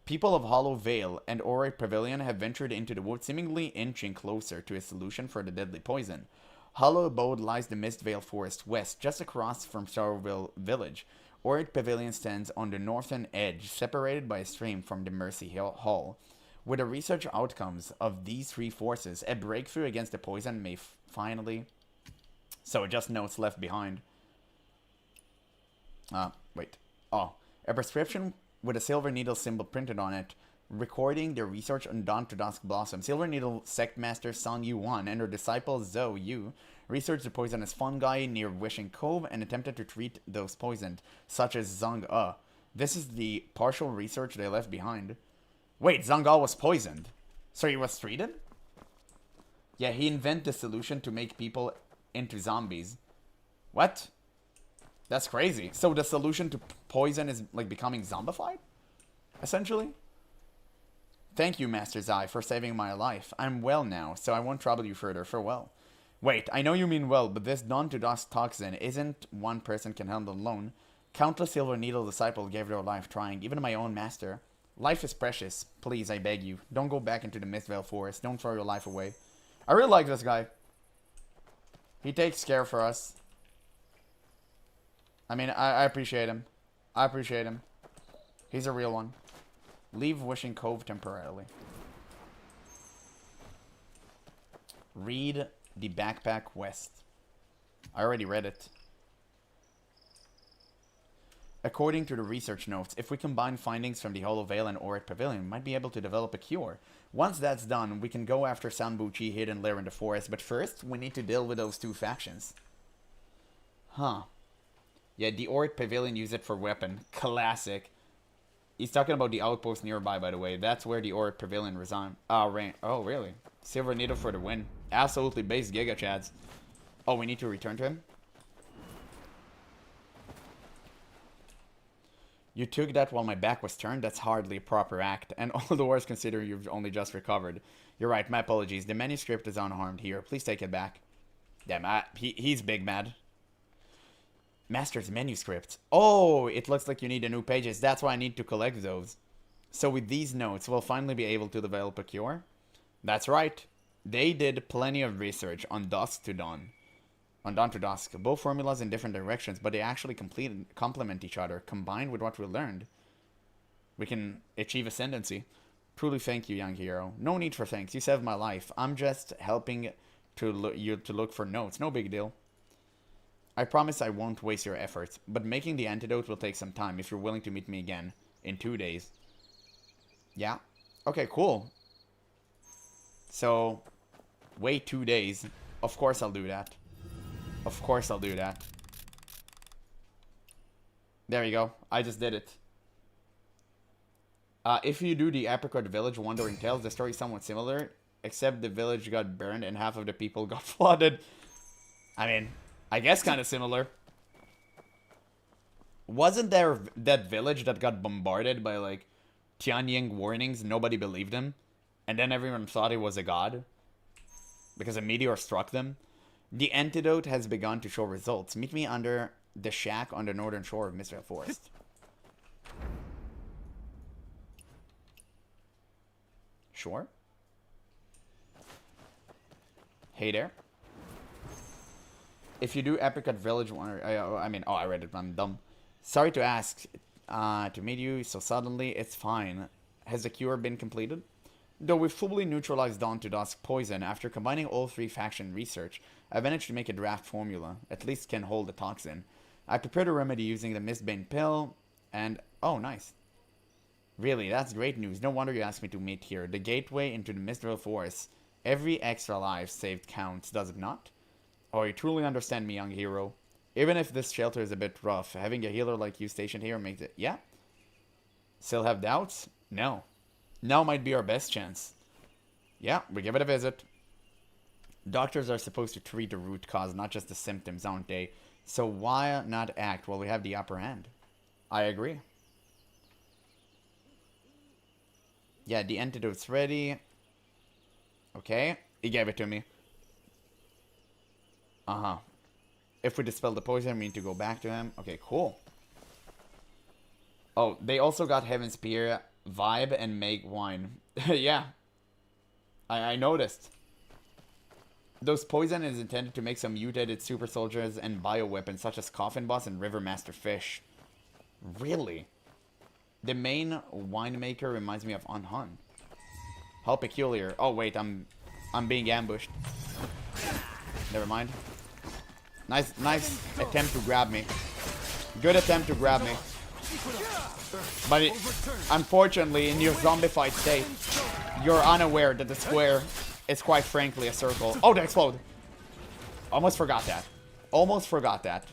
People of Hollow Vale and Ori Pavilion have ventured into the wood, seemingly inching closer to a solution for the deadly poison. Hollow Abode lies the Mistvale Forest west, just across from Sorrowville Village. Orit Pavilion stands on the northern edge, separated by a stream from the Mercy Hall. With the research outcomes of these three forces, a breakthrough against the poison may finally... So, just notes left behind. Wait. Oh. A prescription with a Silver Needle symbol printed on it, recording their research on Dawn to Dusk Blossom. Silver Needle sect master Sun Yu-1 and her disciple Zhou Yu researched the poisonous fungi near Wishing Cove and attempted to treat those poisoned, such as Zhang-E. This is the partial research they left behind. Wait, Zhang-E was poisoned. So he was treated? Yeah, he invented the solution to make people into zombies. What? That's crazy. So the solution to poison is like becoming zombified? Essentially? Thank you, Master Zai, for saving my life. I'm well now, so I won't trouble you further. Farewell. Wait, I know you mean well, but this Dawn to Dusk toxin isn't one person can handle alone. Countless Silver Needle disciples gave their life trying, even my own master. Life is precious. Please, I beg you. Don't go back into the Mistvale Forest. Don't throw your life away. I really like this guy. He takes care for us. I mean, I appreciate him. I appreciate him. He's a real one. Leave Wishing Cove temporarily. Read the Backpack West. I already read it. According to the research notes, if we combine findings from the Hollow Vale and Orit Pavilion, we might be able to develop a cure. Once that's done, we can go after Sanbuchi hidden lair in the forest, but first, we need to deal with those two factions. Huh. Yeah, the Orit Pavilion use it for weapon. Classic. He's talking about the outpost nearby, by the way. That's where the Orit Pavilion resign. Oh, really? Silver Needle for the win. Absolutely based Giga Chads. Oh, we need to return to him? You took that while my back was turned? That's hardly a proper act. And all the worse considering you've only just recovered. You're right, my apologies. The manuscript is unharmed here. Please take it back. Damn, he's big mad. Master's manuscript. Oh, it looks like you need the new pages. That's why I need to collect those. So with these notes, we'll finally be able to develop a cure? That's right. They did plenty of research on Dusk to Dawn. On Dawn to Dusk. Both formulas in different directions, but they actually complement each other. Combined with what we learned, we can achieve ascendancy. Truly thank you, young hero. No need for thanks. You saved my life. I'm just helping you to look for notes. No big deal. I promise I won't waste your efforts, but making the antidote will take some time if you're willing to meet me again. in 2 days. Yeah. Okay, cool. So, wait 2 days. Of course I'll do that. Of course I'll do that. There you go. I just did it. If you do the Apricot Village Wandering Tales, the story is somewhat similar, except the village got burned and half of the people got flooded. I mean, I guess kind of similar. Wasn't there that village that got bombarded by, like, Tianying warnings? Nobody believed him. And then everyone thought he was a god. Because a meteor struck them. The antidote has begun to show results. Meet me under the shack on the northern shore of Mistral Forest. Sure. Hey there. If you do Apricot Village, I read it, I'm dumb. Sorry to ask, to meet you so suddenly, it's fine. Has the cure been completed? Though we fully neutralized Dawn to Dusk poison, after combining all 3 faction research, I managed to make a draft formula, at least can hold the toxin. I prepared a remedy using the Mistbane pill, and, oh nice. Really, that's great news, no wonder you asked me to meet here. The gateway into the Mistral Forest. Every extra life saved counts, does it not? Oh, you truly understand me, young hero. Even if this shelter is a bit rough, having a healer like you stationed here makes it... Yeah? Still have doubts? No. Now might be our best chance. Yeah, we give it a visit. Doctors are supposed to treat the root cause, not just the symptoms, aren't they? So why not act while we have the upper hand? I agree. Yeah, the antidote's ready. Okay, he gave it to me. Uh-huh. If we dispel the poison, we need to go back to him. Okay, cool. Oh, they also got Heaven Spear, Vibe, and Make Wine. Yeah. I noticed. Those poison is intended to make some mutated super soldiers and bioweapons such as Coffin Boss and River Master Fish. Really? The main winemaker reminds me of Unhun. How peculiar. Oh wait, I'm being ambushed. Never mind. Nice attempt to grab me. Good attempt to grab me. But unfortunately, in your zombified state, you're unaware that the square is quite frankly a circle. Oh, they explode. Almost forgot that. Almost forgot that.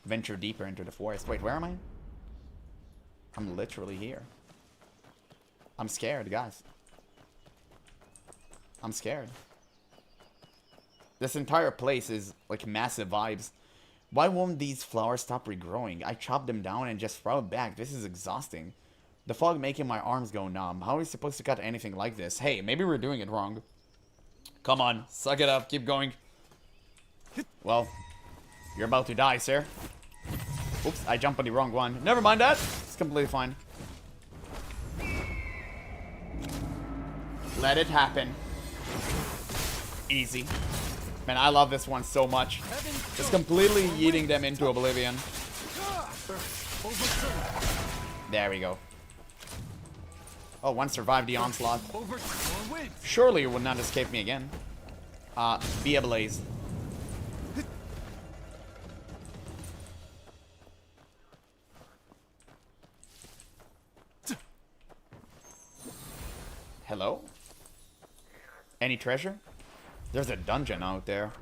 Venture deeper into the forest. Wait, where am I? I'm literally here. I'm scared, guys. I'm scared. This entire place is like massive vibes. Why won't these flowers stop regrowing? I chop them down and just throw it back. This is exhausting. The fog making my arms go numb. How are we supposed to cut anything like this? Hey, maybe we're doing it wrong. Come on, suck it up. Keep going. Well, you're about to die, sir. Oops, I jumped on the wrong one. Never mind that. It's completely fine. Let it happen. Easy. Man, I love this one so much. Just completely yeeting them into oblivion. There we go. Oh, one survived the onslaught. Surely you would not escape me again. Be ablaze. Hello? Any treasure? There's a dungeon out there.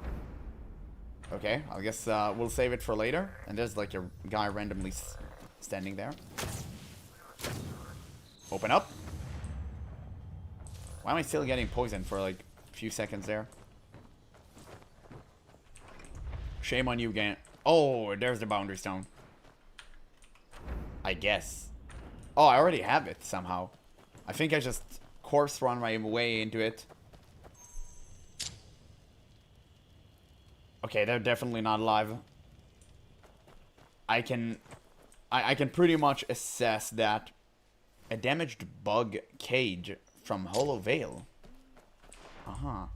Okay, I guess we'll save it for later. And there's like a guy randomly standing there. Open up. Why am I still getting poisoned for like a few seconds there? Shame on you, Gan. Oh, there's the boundary stone. I guess. Oh, I already have it somehow. I think I just corpse run my way into it. Okay, they're definitely not alive. I can pretty much assess that a damaged bug cage from Hollow Vale. Uh-huh.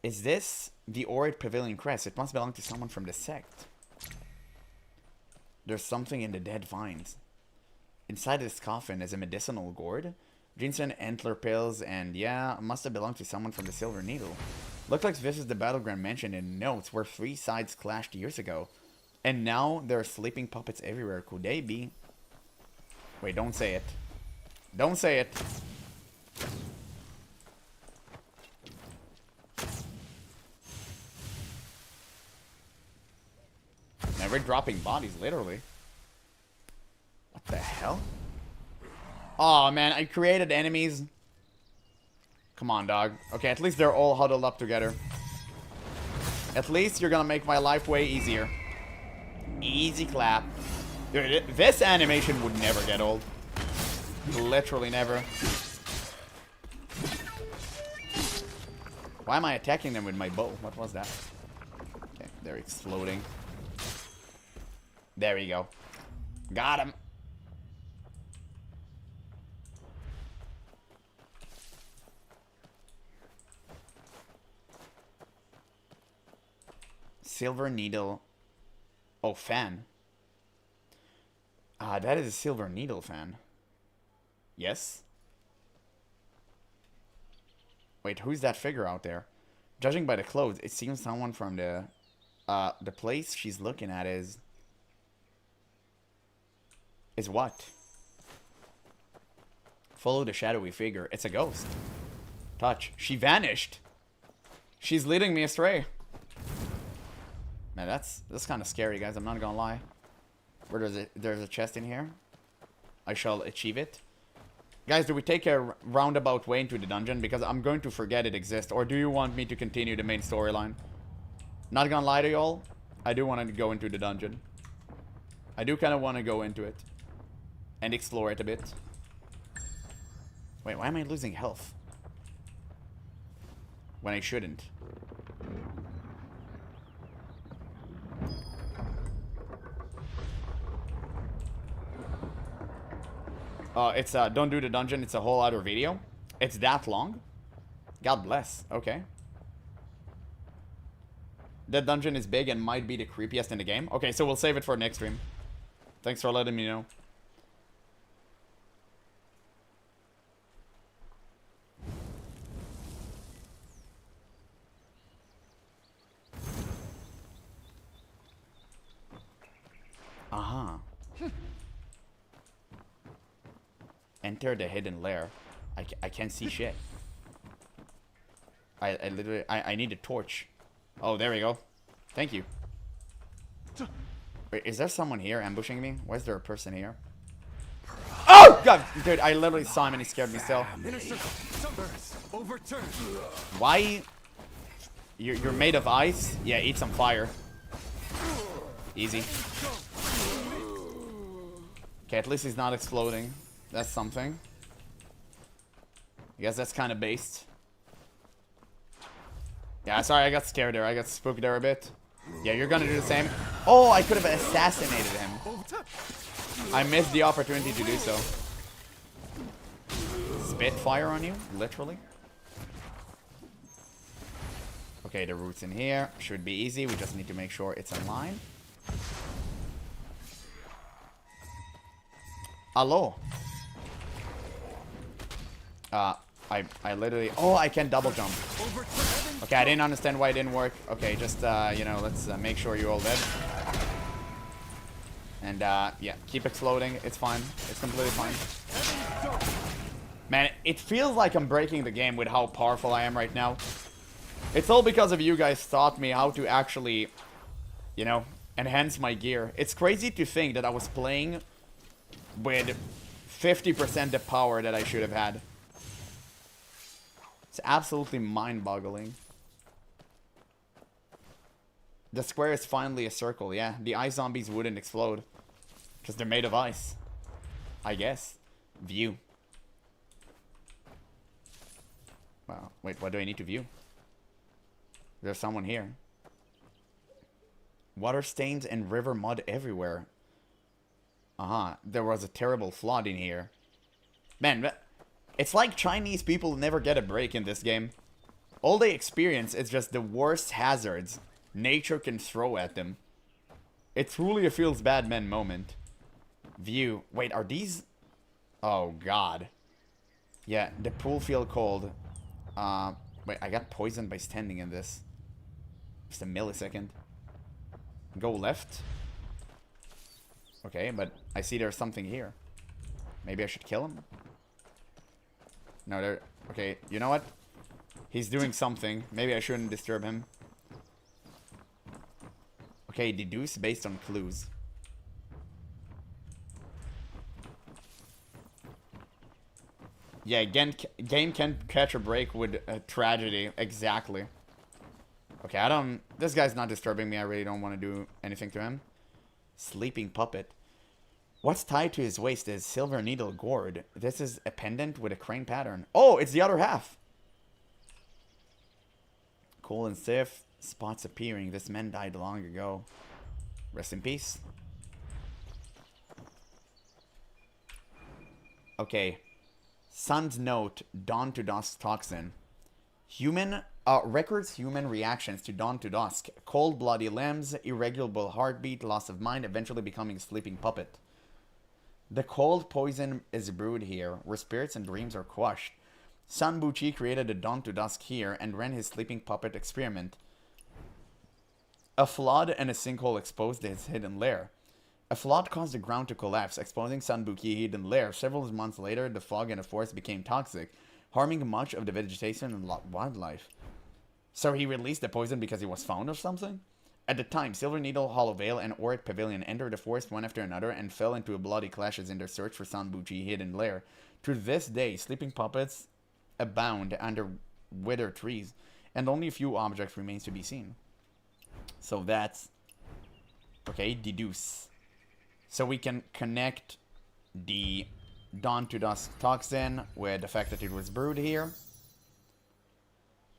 Is this the Orid Pavilion Crest? It must belong to someone from the sect. There's something in the dead vines. Inside this coffin is a medicinal gourd. Ginseng antler pills, and yeah, must have belonged to someone from the Silver Needle. Looks like this is the battleground mentioned in notes where 3 sides clashed years ago. And now there are sleeping puppets everywhere. Could they be? Wait, don't say it. Don't say it. Man, we're dropping bodies, literally. What the hell? Oh, man, I created enemies. Come on, dog. Okay, at least they're all huddled up together. At least you're gonna make my life way easier. Easy clap. Dude, this animation would never get old. Literally never. Why am I attacking them with my bow? What was that? Okay, they're exploding. There we go. Got him. Silver Needle. Oh, fan. Ah, that is a Silver Needle fan. Yes? Wait, who's that figure out there? Judging by the clothes, it seems someone from the place she's looking at is what? Follow the shadowy figure. It's a ghost. Touch. She vanished. She's leading me astray. Man, that's kind of scary, guys. I'm not gonna lie. Where there's a chest in here. I shall achieve it. Guys, do we take a roundabout way into the dungeon? Because I'm going to forget it exists. Or do you want me to continue the main storyline? Not gonna lie to y'all. I do want to go into the dungeon. I do kind of want to go into it. And explore it a bit. Wait, why am I losing health? When I shouldn't. It's don't do the dungeon, it's a whole other video. It's that long? God bless. Okay. That dungeon is big and might be the creepiest in the game. Okay, so we'll save it for next stream. Thanks for letting me know. Uh-huh. Enter the hidden lair. I can't see shit. I literally... I need a torch. Oh, there we go. Thank you. Wait, is there someone here ambushing me? Why is there a person here? Oh! God! Dude, I literally saw him and he scared me still. Why? You're made of ice? Yeah, eat some fire. Easy. Okay, at least he's not exploding. That's something. I guess that's kind of based. Yeah, sorry, I got scared there. I got spooked there a bit. Yeah, you're gonna do the same. Oh, I could have assassinated him. I missed the opportunity to do so. Spit fire on you? Literally. Okay, the root's in here. Should be easy. We just need to make sure it's in line. Hello. I literally... Oh, I can double jump. Okay, I didn't understand why it didn't work. Okay, just, you know, let's make sure you're all dead. And, yeah, keep exploding. It's fine. It's completely fine. Man, it feels like I'm breaking the game with how powerful I am right now. It's all because of you guys taught me how to actually, you know, enhance my gear. It's crazy to think that I was playing with 50% the power that I should have had. It's absolutely mind-boggling. The square is finally a circle, yeah. The ice zombies wouldn't explode. Because they're made of ice. I guess. View. Wow. Wait, what do I need to view? There's someone here. Water stains and river mud everywhere. Uh-huh. There was a terrible flood in here. Man, it's like Chinese people never get a break in this game. All they experience is just the worst hazards nature can throw at them. It truly a feels bad man moment. View. Wait, are these... Oh, God. Yeah, the pool feel cold. Wait, I got poisoned by standing in this. Just a millisecond. Go left. Okay, but I see there's something here. Maybe I should kill him? No, there... Okay, you know what? He's doing something. Maybe I shouldn't disturb him. Okay, deduce based on clues. Yeah, game can catch a break with a tragedy. Exactly. Okay, I don't... This guy's not disturbing me. I really don't want to do anything to him. Sleeping puppet. What's tied to his waist is silver needle gourd. This is a pendant with a crane pattern. Oh, it's the other half. Cold and stiff. Spots appearing. This man died long ago. Rest in peace. Okay. Sun's note. Dawn to dusk toxin. Records human reactions to dawn to dusk. Cold, bloody limbs, irregular heartbeat, loss of mind, eventually becoming a sleeping puppet. The cold poison is brewed here, where spirits and dreams are quashed. Sun Buchi created a dawn to dusk here and ran his sleeping puppet experiment. A flood and a sinkhole exposed his hidden lair. A flood caused the ground to collapse, exposing Sun Buchi's hidden lair. Several months later, the fog in the forest became toxic, harming much of the vegetation and wildlife. So he released the poison because he was found or something? At the time, Silver Needle, Hollow Vale, and Orit Pavilion entered the forest one after another and fell into bloody clashes in their search for Sun Buchi's hidden lair. To this day, sleeping puppets abound under withered trees, and only a few objects remains to be seen. So that's... Okay, deduce. So we can connect the Dawn to Dusk toxin with the fact that it was brewed here.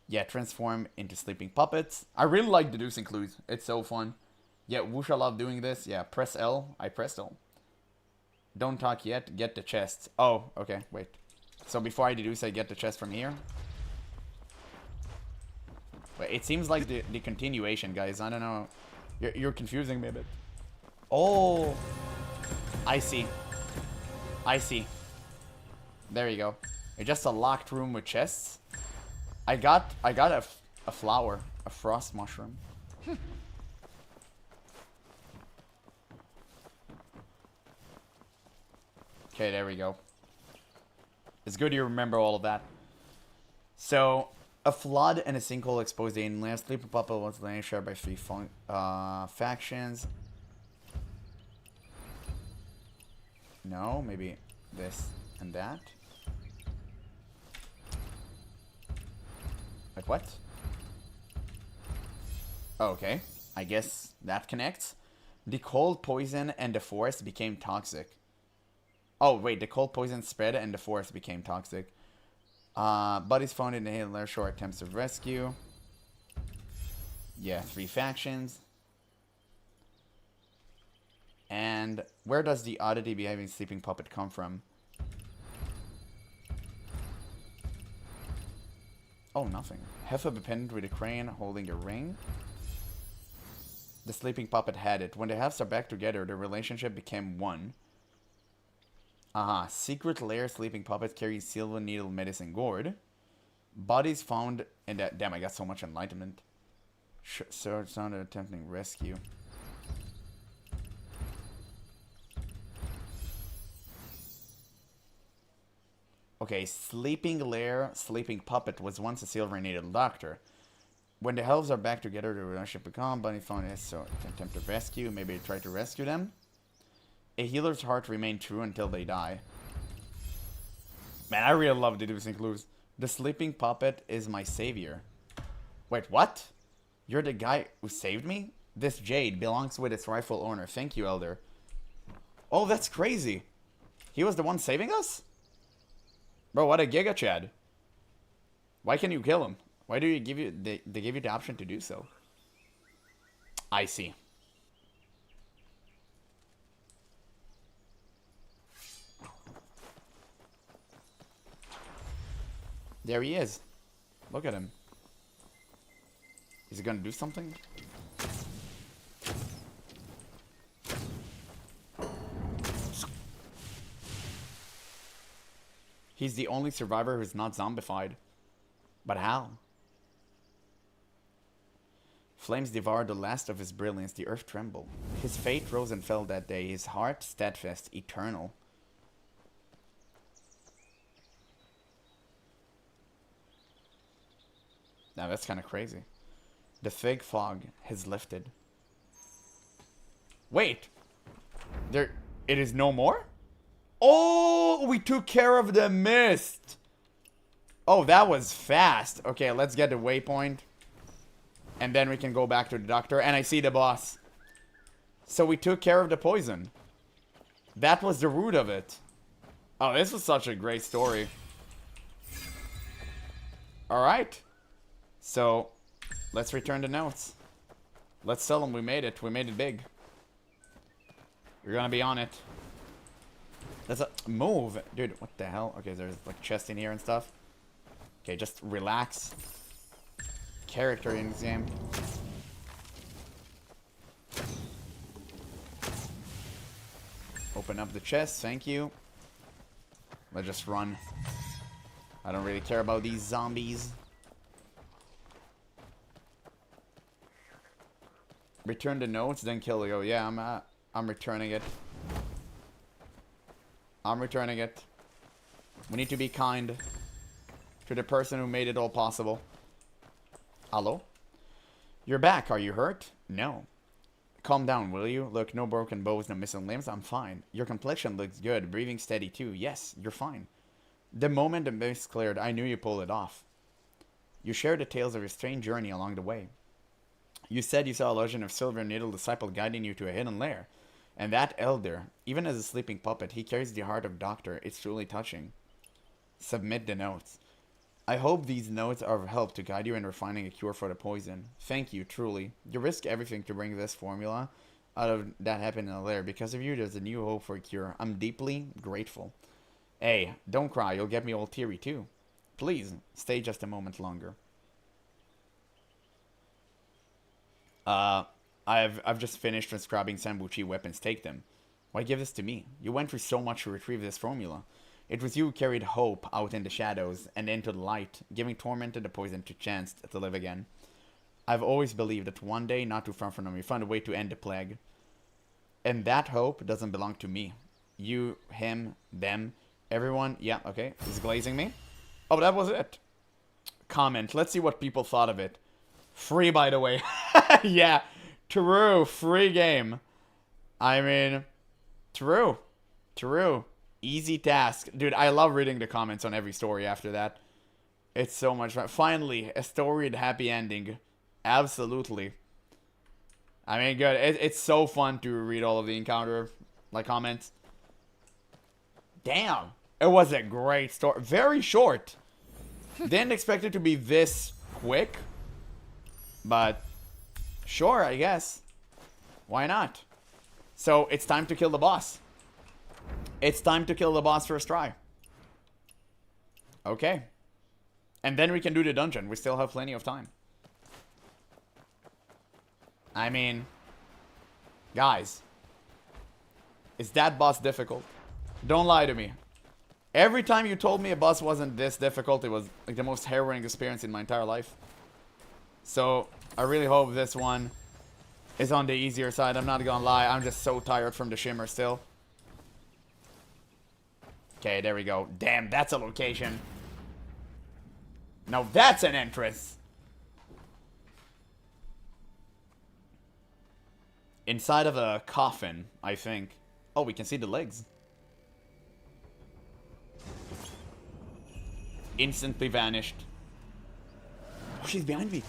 Yeah, transform into sleeping puppets. I really like deducing clues. It's so fun. Yeah, Wusha love doing this. Yeah, press L. I pressed L. Don't talk yet. Get the chests. Oh, okay. Wait. So before I deduce, I get the chest from here. Wait, it seems like the continuation, guys. I don't know. You're confusing me a bit. Oh. I see. I see. There you go. It's just a locked room with chests. I got a flower, a frost mushroom. Okay, there we go. It's good you remember all of that. So, a flood and a sinkhole exposed the inland. Sleeping puppet was land shared by 3 factions. No, maybe this and that. Like what? Okay, I guess that connects. The cold poison and the forest became toxic. Oh wait, the cold poison spread and the forest became toxic. Buddies found in the Hitler shore attempts of rescue. Yeah, 3 factions. And where does the oddity behaving sleeping puppet come from? Oh, nothing. Half of a pendant with a crane holding a ring. The sleeping puppet had it. When the halves are back together, the relationship became one. Aha. Secret lair sleeping puppet carries silver needle medicine gourd. Bodies found in that... Damn, I got so much enlightenment. Search sounded attempting rescue. Okay, sleeping lair, sleeping puppet was once a silver needle doctor. When the elves are back together, the relationship become. Bunny found it, so attempt to rescue. Maybe try to rescue them. A healer's heart remained true until they die. Man, I really love deducing clues. The sleeping puppet is my savior. Wait, what? You're the guy who saved me? This jade belongs with its rightful owner. Thank you, Elder. Oh, that's crazy. He was the one saving us? Bro, what a giga chad. Why can't you kill him? Why do you give you they give you the option to do so? I see. There he is. Look at him. Is he gonna do something? He's the only survivor who's not zombified. But how? Flames devoured the last of his brilliance, the earth trembled. His fate rose and fell that day, his heart steadfast, eternal. Now that's kind of crazy. The thick fog has lifted. Wait! There... It is no more? Oh! We took care of the mist! Oh, that was fast. Okay, let's get the waypoint. And then we can go back to the doctor. And I see the boss. So we took care of the poison. That was the root of it. Oh, this was such a great story. Alright. So, let's return the notes. Let's tell them we made it. We made it big. You're gonna be on it. That's a move. Dude, what the hell? Okay, there's like chest in here and stuff. Okay, just relax. Character in this game. Open up the chest, thank you. Let's just run. I don't really care about these zombies. Return the notes, then kill it. Oh yeah, I'm returning it. I'm returning it. We need to be kind to the person who made it all possible. Hello? You're back. Are you hurt? No. Calm down, will you? Look, no broken bones, no missing limbs. I'm fine. Your complexion looks good. Breathing steady, too. Yes, you're fine. The moment the mist cleared, I knew you pulled it off. You shared the tales of your strange journey along the way. You said you saw a legend of Silver Needle disciple guiding you to a hidden lair. And that elder, even as a sleeping puppet, he carries the heart of Doctor. It's truly touching. Submit the notes. I hope these notes are of help to guide you in refining a cure for the poison. Thank you, truly. You risk everything to bring this formula out of that happened in the lair. Because of you, there's a new hope for a cure. I'm deeply grateful. Hey, don't cry. You'll get me all teary, too. Please, stay just a moment longer. I've just finished transcribing Sambuchi weapons. Take them. Why give this to me? You went through so much to retrieve this formula. It was you who carried hope out in the shadows and into the light, giving torment to the poison to chance to live again. I've always believed that one day, not too far from now, we found a way to end the plague. And that hope doesn't belong to me. You, him, them, everyone. Yeah, okay. He's glazing me. Oh, that was it. Comment. Let's see what people thought of it. Free, by the way. Yeah. True. Free game. I mean, true. True. Easy task. Dude, I love reading the comments on every story after that. It's so much fun. Finally, a storied happy ending. Absolutely. I mean, good. It's so fun to read all of the encounter, like, comments. Damn. It was a great story. Very short. Didn't expect it to be this quick. But, sure, I guess. Why not? So, it's time to kill the boss. It's time to kill the boss first try. Okay. And then we can do the dungeon. We still have plenty of time. I mean, guys, is that boss difficult? Don't lie to me. Every time you told me a boss wasn't this difficult, it was like the most harrowing experience in my entire life. So, I really hope this one is on the easier side. I'm not gonna lie, I'm just so tired from the shimmer still. Okay, there we go. Damn, that's a location. Now that's an entrance. Inside of a coffin, I think. Oh, we can see the legs. Instantly vanished. Oh, she's behind me.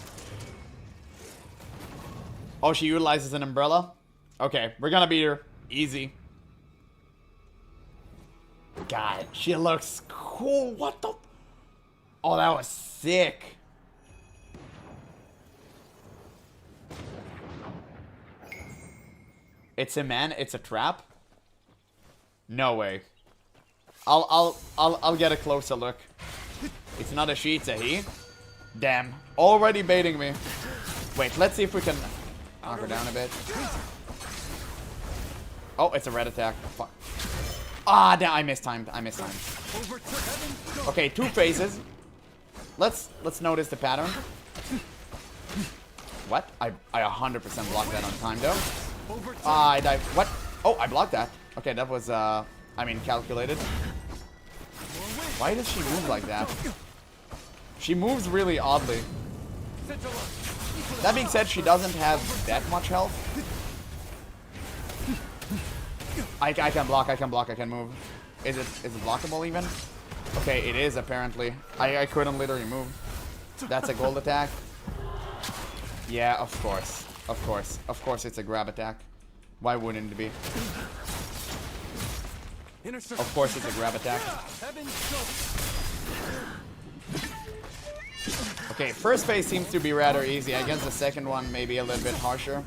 Oh, she utilizes an umbrella? Okay, we're gonna beat her. Easy. God, she looks cool. What the? Oh, that was sick. It's a man. It's a trap. No way. I'll get a closer look. It's not a she, it's a he. Damn. Already baiting me. Wait, let's see if we can knock her down a bit. Oh, it's a red attack. Fuck. Ah, damn, I mistimed. I mistimed. Okay, 2 phases. Let's notice the pattern. What? I 100% blocked that on time though. I died. What? Oh, I blocked that. Okay, that was I mean calculated. Why does she move like that? She moves really oddly. That being said, she doesn't have that much health. I can block, I can move. Is it blockable even? Okay, it is apparently. I couldn't literally move. That's a gold attack. Yeah, of course. Of course. Of course it's a grab attack. Why wouldn't it be? Of course it's a grab attack. Okay, first phase seems to be rather easy. I guess the second one may be a little bit harsher.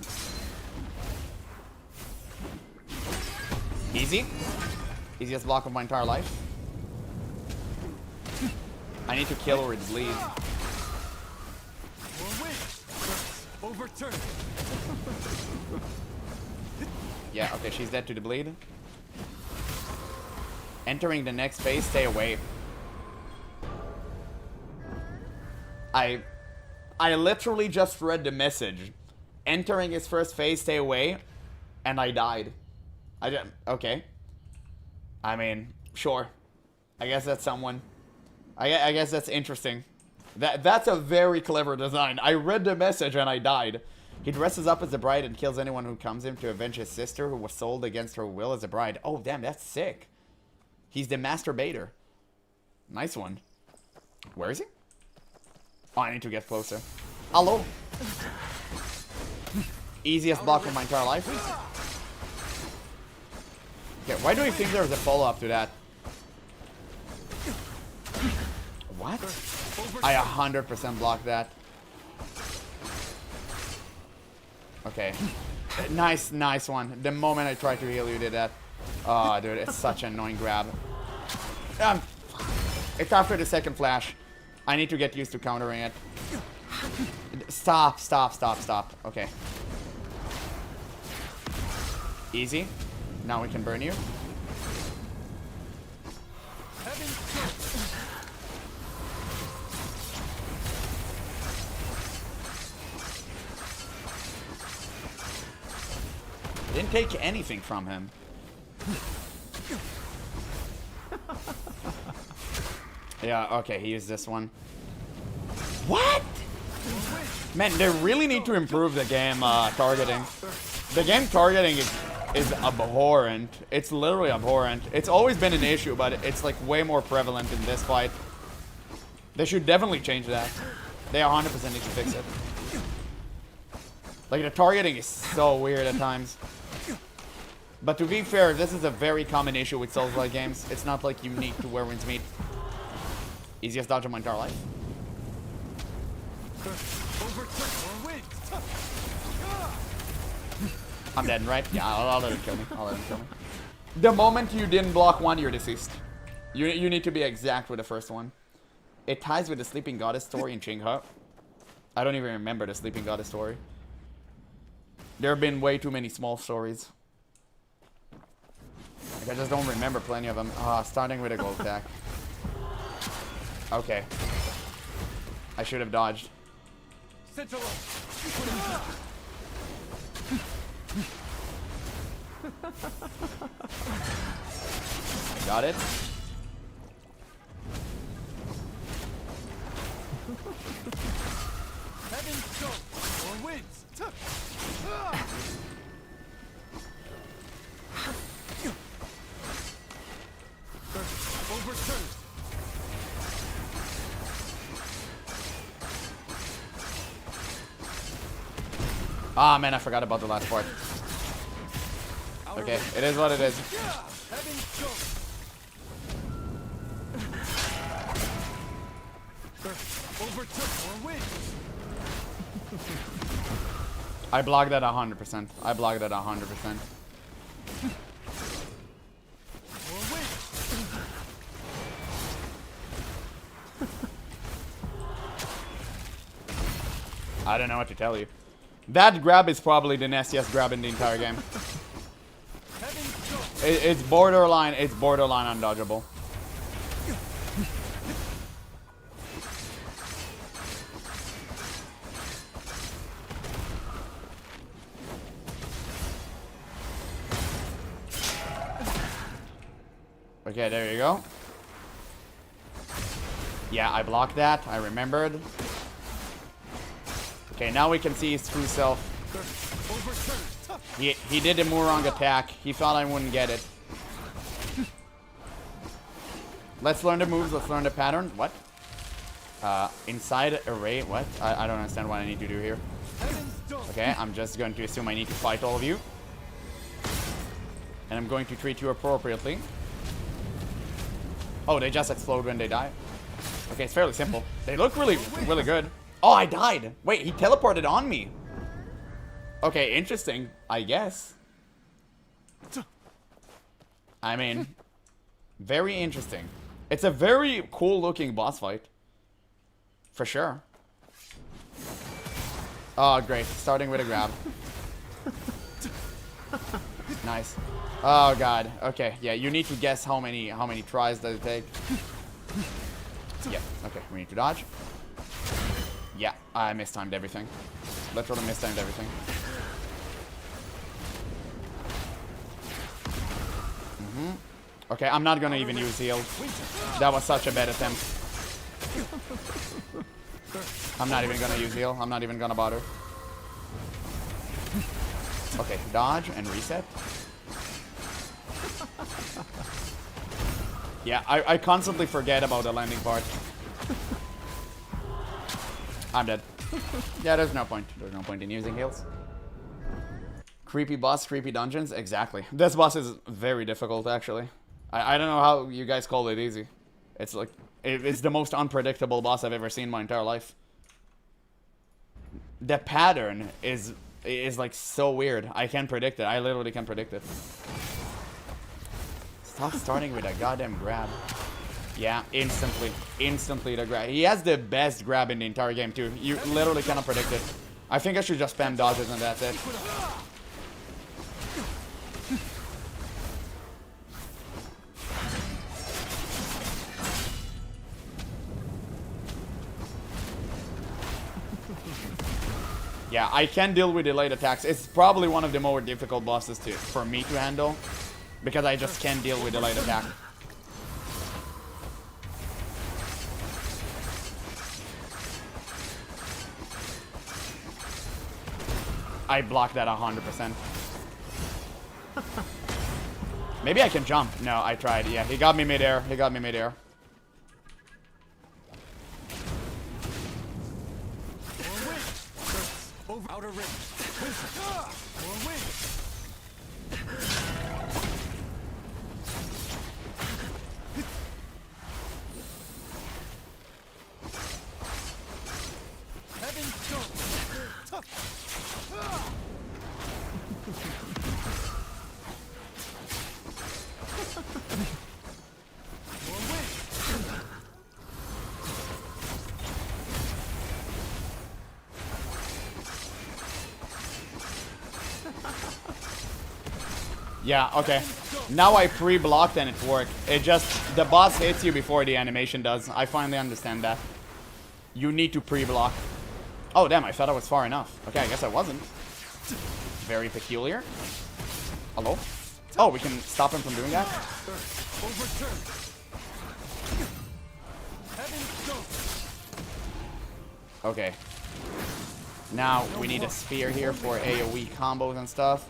Easy. Easiest block of my entire life. I need to kill her with bleed. Yeah, okay, she's dead to the bleed. Entering the next phase, stay away. I literally just read the message. Entering his first phase, stay away. And I died. I didn't. Okay. I mean, sure. I guess that's someone. I guess that's interesting. That's a very clever design. I read the message and I died. He dresses up as a bride and kills anyone who comes in to avenge his sister who was sold against her will as a bride. Oh, damn, that's sick. He's the masturbator. Nice one. Where is he? Oh, I need to get closer. Hello. Easiest block of my entire life. Okay, why do you think there's a follow-up to that? What? I 100% blocked that. Okay. Nice one. The moment I tried to heal you did that. Oh, dude, it's such an annoying grab. It's after the second flash. I need to get used to countering it. Stop. Okay. Easy. Now we can burn you. Didn't take anything from him. Yeah, okay, he used this one. What? Man, they really need to improve the game targeting. The game targeting is abhorrent. It's literally abhorrent. It's always been an issue, but it's like way more prevalent in this fight. They should definitely change that. They 100% need to fix it. Like, the targeting is so weird at times. But to be fair, this is a very common issue with Souls-like games. It's not like unique to Where Winds Meet. Easiest dodge of my entire life. I'm dead, right? Yeah, I'll let him kill me. The moment you didn't block one, you're deceased. You need to be exact with the first one. It ties with the Sleeping Goddess story in Qinghe. I don't even remember the Sleeping Goddess story. There have been way too many small stories. Like, I just don't remember plenty of them. Starting with a gold attack. Okay. I should have dodged. Got it. Ah, man, I forgot about the last part. Okay, it is what it is. I blocked that 100%. I blocked that 100%. I don't know what to tell you. That grab is probably the nastiest grab in the entire game. It's borderline undodgeable. Okay, there you go. Yeah, I blocked that. I remembered. Okay, now we can see his true self. He did a Murong attack. He thought I wouldn't get it. Let's learn the moves. Let's learn the pattern. What? Inside array. What? I don't understand what I need to do here. Okay, I'm just going to assume I need to fight all of you. And I'm going to treat you appropriately. Oh, they just explode when they die. Okay, it's fairly simple. They look really, really good. Oh, I died. Wait, he teleported on me. Okay, interesting, I guess. I mean, very interesting. It's a very cool looking boss fight. For sure. Oh, great. Starting with a grab. Nice. Oh, God. Okay, yeah, you need to guess how many tries does it take. Yeah, okay, we need to dodge. Yeah, I mistimed everything. Literally mistimed everything. Okay, I'm not gonna even use heal. That was such a bad attempt. I'm not even gonna use heal. I'm not even gonna bother. Okay, dodge and reset. Yeah, I constantly forget about the landing part. I'm dead. Yeah, there's no point. There's no point in using heals. Creepy boss, creepy dungeons. Exactly. This boss is very difficult, actually. I don't know how you guys call it easy. It's like, it's the most unpredictable boss I've ever seen in my entire life. The pattern is like so weird. I can't predict it. I literally can't predict it. Stop starting with a goddamn grab. Yeah, instantly. Instantly the grab. He has the best grab in the entire game too. You literally cannot predict it. I think I should just spam dodges and that's it. Yeah, I can deal with delayed attacks. It's probably one of the more difficult bosses for me to handle. Because I just can't deal with delayed attack. I blocked that 100%. Maybe I can jump. No, I tried. Yeah, he got me midair. He got me midair. Outer rim. Yeah, okay. Now I pre-blocked and it worked. It just, the boss hits you before the animation does. I finally understand that. You need to pre-block. Oh, damn, I thought I was far enough. Okay, I guess I wasn't. Very peculiar. Hello? Oh, we can stop him from doing that? Okay. Now, we need a spear here for AoE combos and stuff.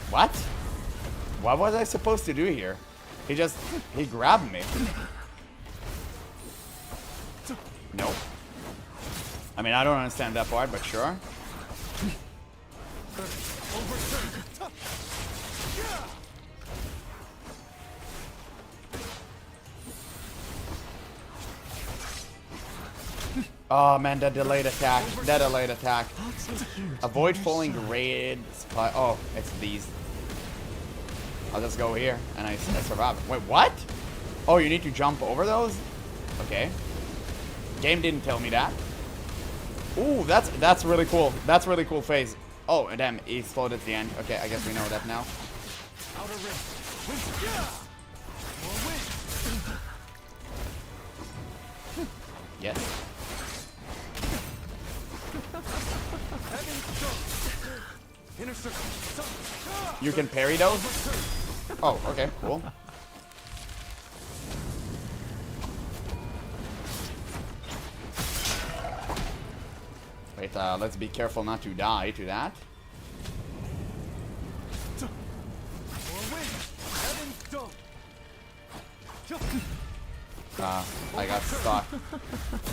What? What was I supposed to do here? He grabbed me. Nope. I mean, I don't understand that part, but sure. Oh man, that delayed attack. That delayed attack. Avoid falling grade supply. Oh, it's these. I'll just go here and I survive. Wait, what? Oh, you need to jump over those? Okay. Game didn't tell me that. Ooh, that's really cool. That's really cool phase. Oh, damn, he exploded at the end. Okay, I guess we know that now. Yes. You can parry those? Oh, okay, cool. Wait, let's be careful not to die to that. I got stuck.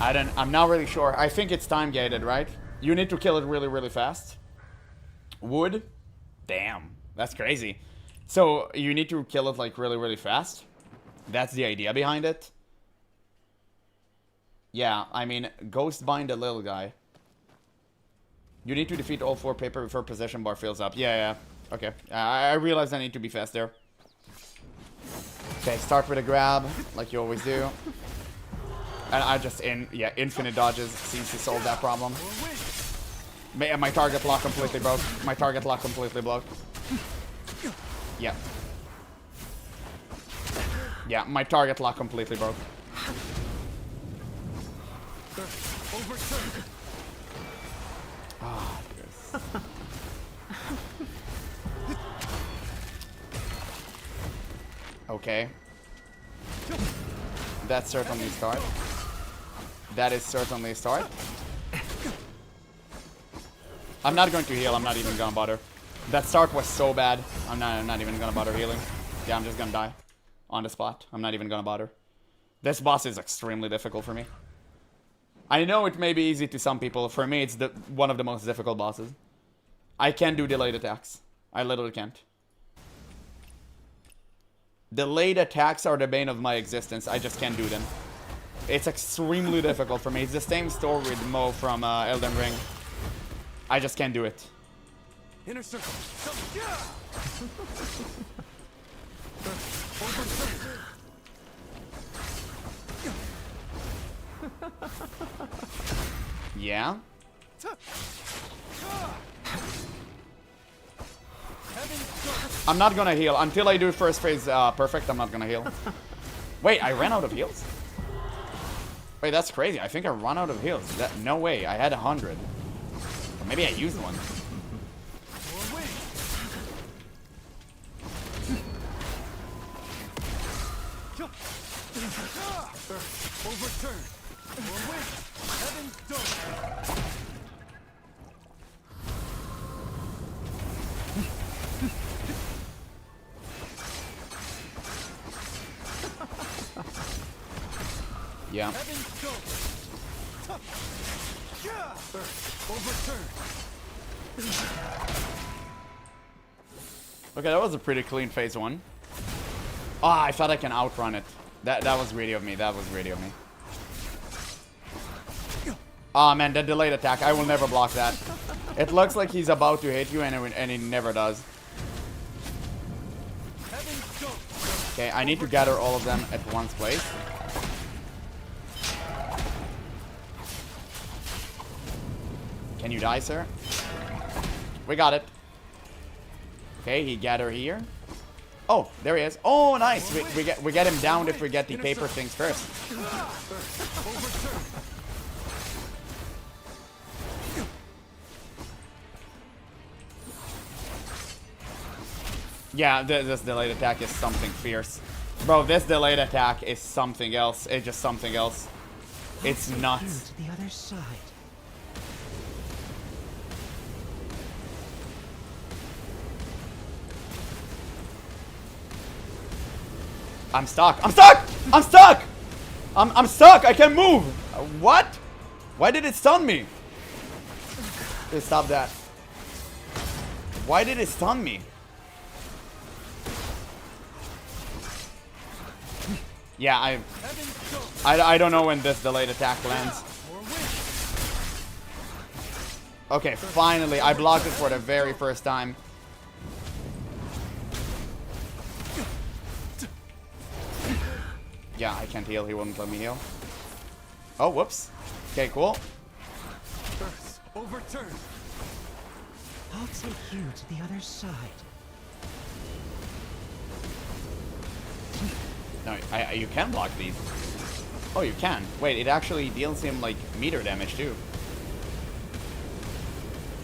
I'm not really sure. I think it's time gated, right? You need to kill it really, really fast. Wood? Damn. That's crazy. So, you need to kill it, like, really, really fast? That's the idea behind it? Yeah, I mean, ghost bind the little guy. You need to defeat all 4 paper before possession bar fills up. Yeah. Okay. I realize I need to be fast there. Okay, start with a grab, like you always do. And I just, infinite dodges seems to solve that problem. My target lock completely broke. My target lock completely broke. Yeah. Yeah, my target lock completely broke. Ah, yes. Okay. That's certainly a start. That is certainly a start. I'm not going to heal. I'm not even gonna bother. That start was so bad. I'm not even gonna bother healing. Yeah, I'm just gonna die on the spot. I'm not even gonna bother. This boss is extremely difficult for me. I know it may be easy to some people. For me, it's one of the most difficult bosses. I can't do delayed attacks. I literally can't. Delayed attacks are the bane of my existence. I just can't do them. It's extremely difficult for me. It's the same story with Mo from Elden Ring. I just can't do it. Inner circle. Yeah? I'm not gonna heal. Until I do first phase perfect, I'm not gonna heal. Wait, I ran out of heals? Wait, that's crazy. I think I ran out of heals. No way. I had 100. Or maybe I used one. Overturn. Heaven's dome. Yeah. Okay, that was a pretty clean phase 1. Ah, I thought I can outrun it. That was greedy of me. That was greedy of me. Ah, man, that delayed attack. I will never block that. It looks like he's about to hit you, and he never does. Okay, I need to gather all of them at one place. Can you die, sir? We got it. Okay, he gather here. Oh, there he is. Oh, nice. We get him down if we get the paper things first. Yeah, this delayed attack is something fierce. Bro, this delayed attack is something else. It's just something else. It's nuts. To the other side. I'm stuck. I'm stuck! I'm stuck! I'm stuck! I can't move! What? Why did it stun me? Okay, stop that. Why did it stun me? Yeah, I don't know when this delayed attack lands. Okay, finally, I blocked it for the very first time. Yeah, I can't heal. He wouldn't let me heal. Oh, whoops. Okay, cool. Overturn. I'll take you to the other side. No, you can block these. Oh, you can. Wait, it actually deals him, like, meter damage, too.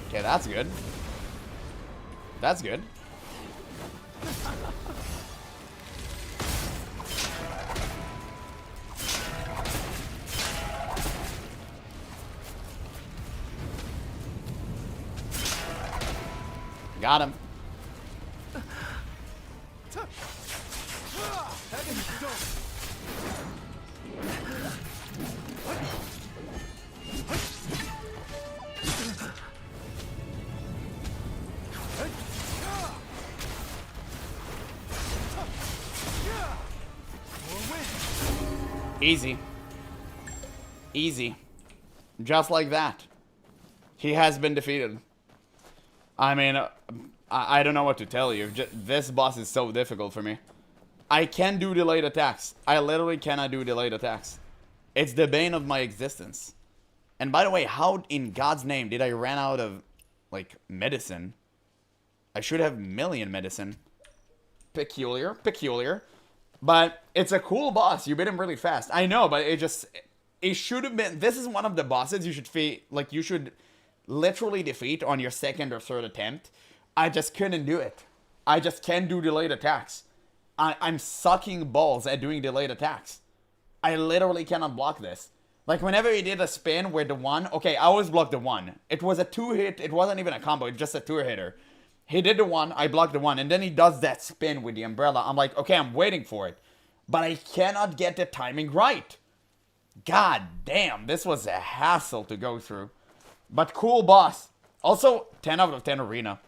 Okay, that's good. That's good. Got him. Easy. Easy. Just like that. He has been defeated. I mean, I don't know what to tell you. This boss is so difficult for me. I can do delayed attacks. I literally cannot do delayed attacks. It's the bane of my existence. And by the way, how in God's name did I run out of, like, medicine? I should have million medicine. Peculiar. Peculiar. But it's a cool boss. You beat him really fast. I know, but it should have been... This is one of the bosses you should you should literally defeat on your second or third attempt. I just couldn't do it. I just can't do delayed attacks. I'm sucking balls at doing delayed attacks. I literally cannot block this. Like, whenever he did a spin where the one... Okay, I always blocked the one. It was a 2-hit. It wasn't even a combo. It's just a 2-hitter. He did the one, I blocked the one, and then he does that spin with the umbrella. I'm like, okay, I'm waiting for it. But I cannot get the timing right. God damn, this was a hassle to go through. But cool boss. Also, 10 out of 10 arena.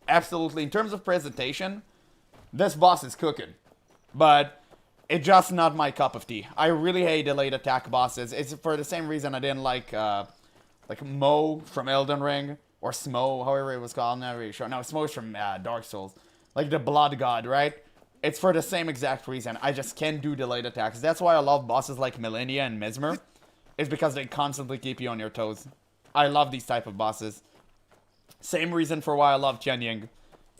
Absolutely. In terms of presentation, this boss is cooking. But it's just not my cup of tea. I really hate delayed attack bosses. It's for the same reason I didn't like Mo from Elden Ring. Or Smo, however it was called, I'm not really sure. No, Smo's from Dark Souls. Like the Blood God, right? It's for the same exact reason. I just can't do delayed attacks. That's why I love bosses like Millennia and Mesmer. It's because they constantly keep you on your toes. I love these type of bosses. Same reason for why I love Chen Ying.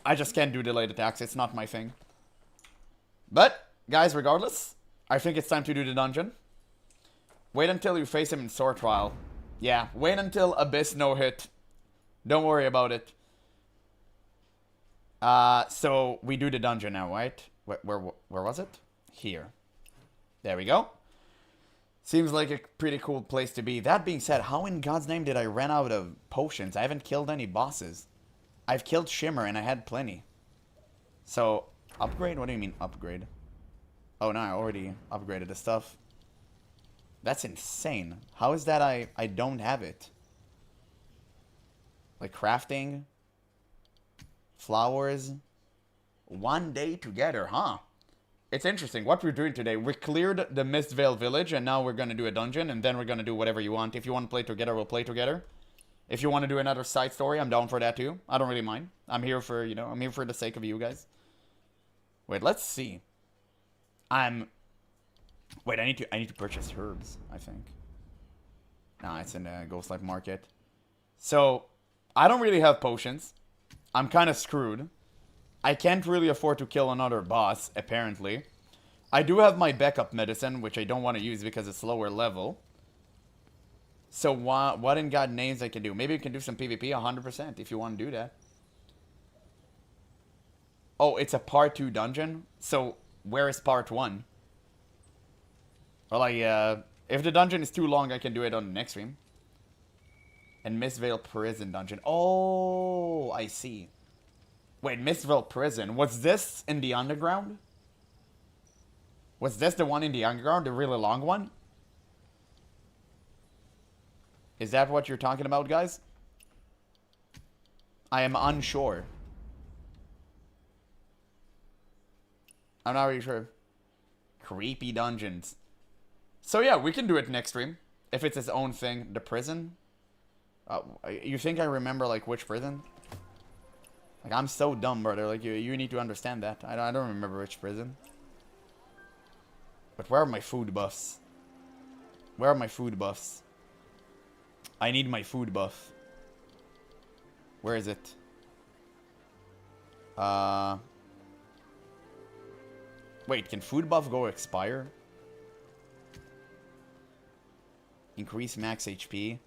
I just can't do delayed attacks. It's not my thing. But, guys, regardless, I think it's time to do the dungeon. Wait until you face him in Sword Trial. Yeah, wait until Abyss no hit. Don't worry about it. So we do the dungeon now, right? Where was it? Here. There we go. Seems like a pretty cool place to be. That being said, how in God's name did I run out of potions? I haven't killed any bosses. I've killed Shimmer and I had plenty. So, upgrade? What do you mean upgrade? Oh, no, I already upgraded the stuff. That's insane. How is that I don't have it? Like crafting, flowers, one day together, huh? It's interesting. What we're doing today, we cleared the Mistvale village, and now we're going to do a dungeon, and then we're going to do whatever you want. If you want to play together, we'll play together. If you want to do another side story, I'm down for that too. I don't really mind. I'm here for, you know, I'm here for the sake of you guys. Wait, let's see. Wait, I need to purchase herbs, I think. Nah, it's in the Ghost Life Market. So... I don't really have potions. I'm kind of screwed. I can't really afford to kill another boss, apparently. I do have my backup medicine, which I don't want to use because it's lower level. So what in God names I can do? Maybe we can do some PvP 100% if you want to do that. Oh, it's a part 2 dungeon? So where is part 1? Well, if the dungeon is too long, I can do it on the next stream. And Mistvale Prison Dungeon. Oh, I see. Wait, Mistvale Prison. Was this in the underground? Was this the one in the underground? The really long one? Is that what you're talking about, guys? I am unsure. I'm not really sure. Creepy dungeons. So yeah, we can do it next stream. If it's its own thing. The prison? You think I remember, like, which prison? Like, I'm so dumb, brother. Like, you need to understand that. I don't remember which prison. But where are my food buffs? Where are my food buffs? I need my food buff. Where is it? Wait, can food buff go expire? Increase max HP.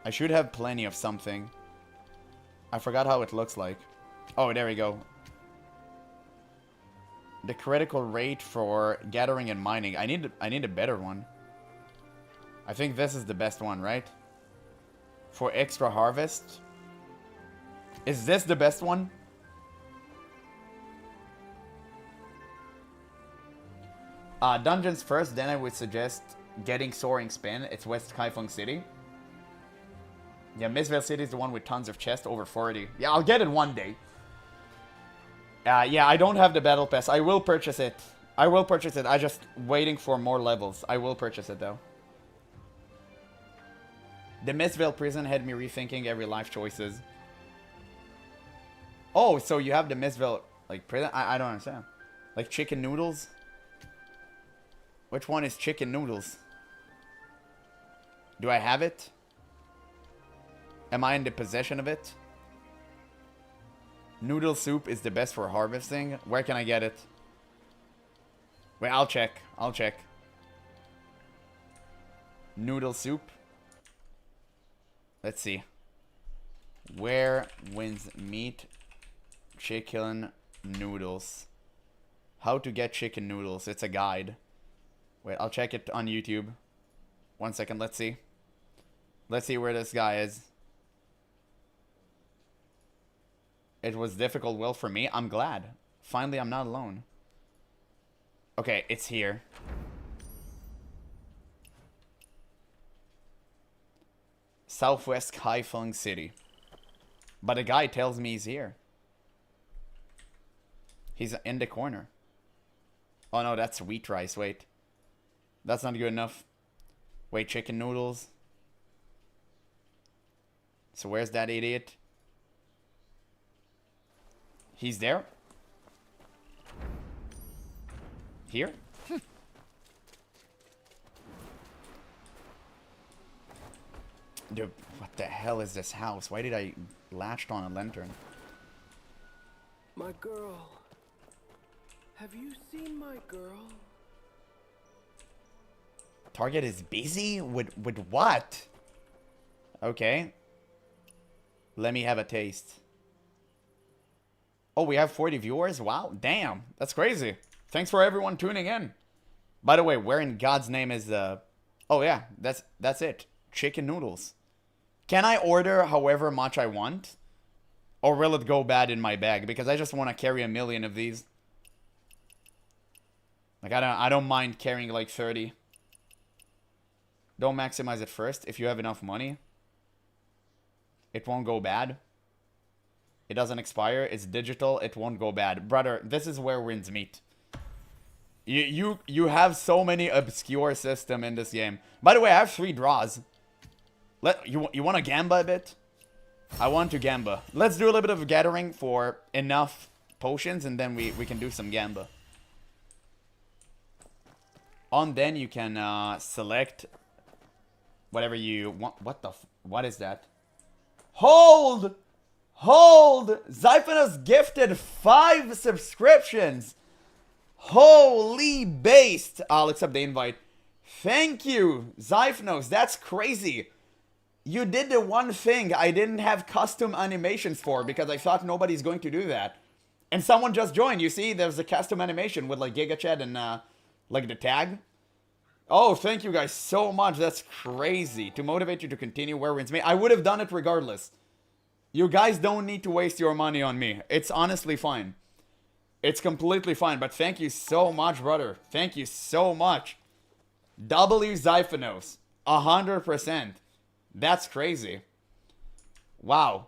I should have plenty of something. I forgot how it looks like. Oh, there we go. The critical rate for gathering and mining. I need a better one. I think this is the best one, right? For extra harvest. Is this the best one? Dungeons first, then I would suggest getting Soaring Spin. It's West Kaifeng City. Yeah, Mistvale City is the one with tons of chests, over 40. Yeah, I'll get it one day. Yeah, I don't have the Battle Pass. I will purchase it. I will purchase it. I'm just waiting for more levels. I will purchase it, though. The Mistvale prison had me rethinking every life choices. Oh, so you have the Mistvale, like, prison? I don't understand. Like, chicken noodles? Which one is chicken noodles? Do I have it? Am I in the possession of it? Noodle soup is the best for harvesting. Where can I get it? Wait, I'll check. I'll check. Noodle soup. Let's see. Where wins meat? Chicken noodles. How to get chicken noodles. It's a guide. Wait, I'll check it on YouTube. 1 second, let's see. Let's see where this guy is. It was difficult, well, for me. I'm glad. Finally, I'm not alone. Okay, it's here. Southwest Kaifeng City. But a guy tells me he's here. He's in the corner. Oh no, that's wheat rice. Wait. That's not good enough. Wait, chicken noodles. So where's that idiot? He's there? Here? Dude, what the hell is this house? Why did I latched on a lantern? My girl. Have you seen my girl? Target is busy? With what? Okay. Let me have a taste. Oh, we have 40 viewers? Wow, damn. That's crazy. Thanks for everyone tuning in. By the way, where in God's name is the... Oh yeah, that's it. Chicken noodles. Can I order however much I want? Or will it go bad in my bag? Because I just want to carry 1 million of these. Like, I don't mind carrying like 30. Don't maximize it first. If you have enough money, it won't go bad. It doesn't expire. It's digital. It won't go bad. Brother, this is where wins meet. You have so many obscure system in this game. By the way, I have 3 draws. You want to gamba a bit? I want to gamba. Let's do a little bit of gathering for enough potions, and then we can do some gamba. On then you can select whatever you want. What is that? Hold! Zyphonos gifted 5 subscriptions. Holy based. I'll accept the invite. Thank you, Zyphonos. That's crazy. You did the one thing I didn't have custom animations for because I thought nobody's going to do that. And someone just joined. You see, there's a custom animation with like GigaChat and like the tag. Oh, thank you guys so much. That's crazy. To motivate you to continue where wins me. I would have done it regardless. You guys don't need to waste your money on me. It's honestly fine. It's completely fine. But thank you so much, brother. Thank you so much. W Zyphonos. 100%. That's crazy. Wow.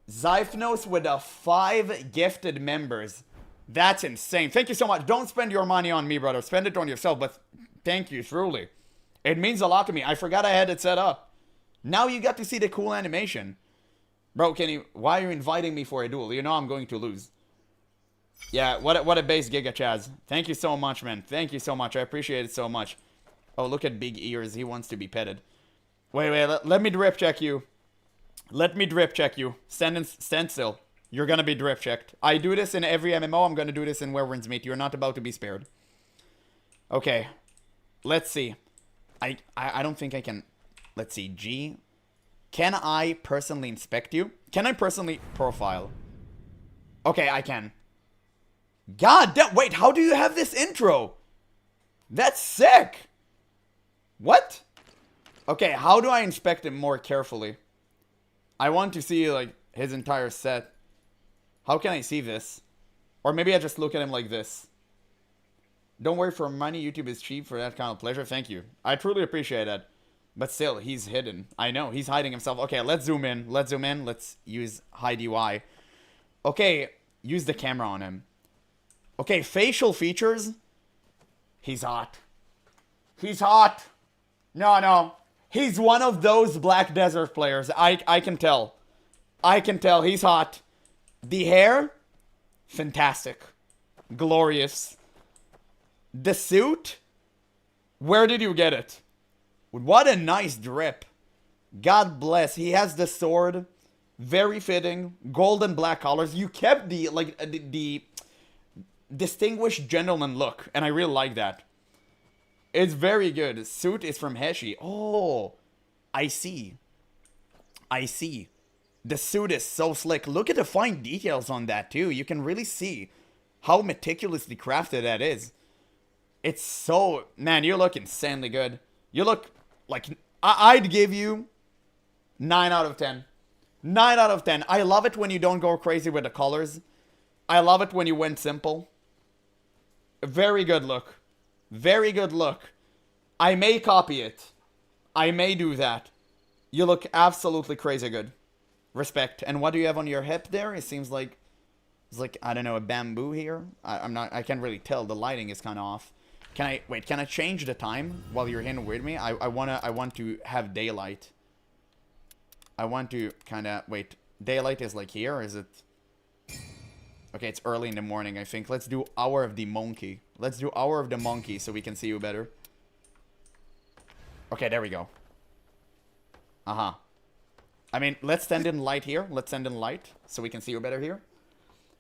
Zyphonos with 5 gifted members. That's insane. Thank you so much. Don't spend your money on me, brother. Spend it on yourself. But thank you, truly. It means a lot to me. I forgot I had it set up. Now you got to see the cool animation. Bro, why are you inviting me for a duel? You know I'm going to lose. Yeah, what a base Giga Chaz. Thank you so much, man. Thank you so much. I appreciate it so much. Oh, look at big ears. He wants to be petted. Wait, let me drip check you. Let me drip check you. Stand still. You're gonna be drip checked. I do this in every MMO. I'm gonna do this in Where Winds Meet. You're not about to be spared. Okay. Let's see. I don't think I can. Let's see, G. Can I personally inspect you? Can I personally profile? Okay, I can. God damn, wait, how do you have this intro? That's sick. What? Okay, how do I inspect him more carefully? I want to see, like, his entire set. How can I see this? Or maybe I just look at him like this. Don't worry, for money, YouTube is cheap for that kind of pleasure. Thank you. I truly appreciate that. But still, he's hidden. I know, he's hiding himself. Okay, let's zoom in. Let's zoom in. Let's use hide UI. Okay, use the camera on him. Okay, facial features. He's hot. He's hot. No. He's one of those Black Desert players. I can tell. I can tell. He's hot. The hair. Fantastic. Glorious. The suit? Where did you get it? What a nice drip. God bless. He has the sword. Very fitting. Gold and black colors. You kept the, like, the distinguished gentleman look. And I really like that. It's very good. Suit is from Heshi. Oh, I see. I see. The suit is so slick. Look at the fine details on that, too. You can really see how meticulously crafted that is. It's so... Man, you look insanely good. You look like... I'd give you 9 out of 10. 9 out of 10. I love it when you don't go crazy with the colors. I love it when you went simple. Very good look. Very good look. I may copy it. I may do that. You look absolutely crazy good. Respect. And what do you have on your hip there? It seems like... It's like, I don't know, a bamboo here? I can't really tell. The lighting is kind of off. Can I... Wait, can I change the time while you're in with me? I want to have daylight. I want to kind of... Wait, daylight is like here, or is it... Okay, it's early in the morning, I think. Let's do Hour of the Monkey. Let's do Hour of the Monkey so we can see you better. Okay, there we go. Uh-huh. I mean, let's send in light here. Let's send in light so we can see you better here.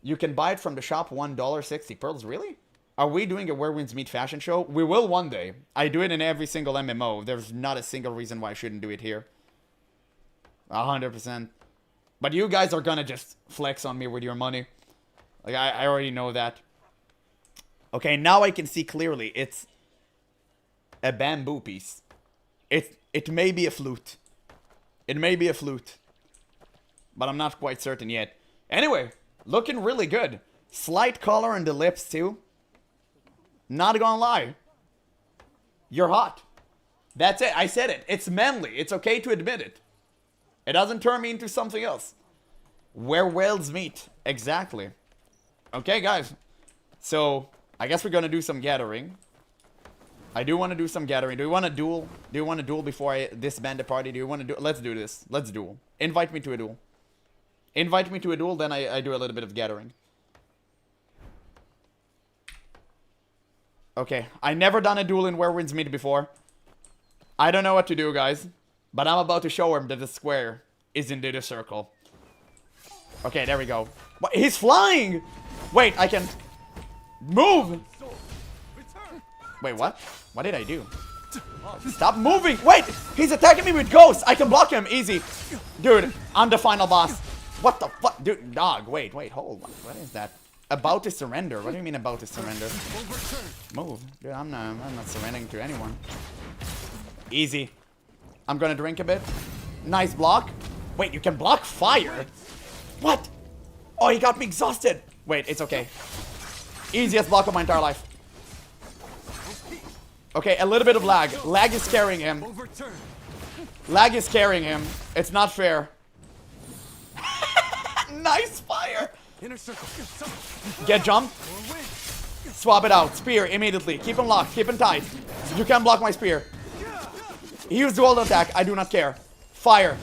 You can buy it from the shop, $1.60 pearls. Really? Are we doing a Where Winds Meet fashion show? We will one day. I do it in every single MMO. There's not a single reason why I shouldn't do it here. 100%. But you guys are gonna just flex on me with your money. Like, I already know that. Okay, now I can see clearly. It's a bamboo piece. It may be a flute. It may be a flute. But I'm not quite certain yet. Anyway, looking really good. Slight color in the lips, too. Not gonna lie. You're hot. That's it. I said it. It's manly. It's okay to admit it. It doesn't turn me into something else. Where whales meet. Exactly. Okay, guys. So, I guess we're gonna do some gathering. I do want to do some gathering. Do you want to duel? Do you want to duel before I disband the party? Do you want to do... Let's do this. Let's duel. Invite me to a duel. Invite me to a duel, then I do a little bit of gathering. Okay. I never done a duel in Where Winds Meet before. I don't know what to do, guys. But I'm about to show him that the square is indeed a circle. Okay, there we go. What? He's flying! Wait, I can... Move! Wait, what? What did I do? Stop moving! Wait! He's attacking me with ghosts! I can block him! Easy! Dude, I'm the final boss. What the fuck? Dude, dog, wait, hold on. What is that? About to surrender? What do you mean about to surrender? Move. Dude, I'm not surrendering to anyone. Easy. I'm gonna drink a bit. Nice block. Wait, you can block fire? What? Oh, he got me exhausted. Wait, it's okay. Easiest block of my entire life. Okay, a little bit of lag. Lag is carrying him. Lag is carrying him. It's not fair. Nice fire. Get jumped. Swap it out. Spear immediately. Keep him locked. Keep him tight. You can't block my spear. He used the golden attack. I do not care. Fire.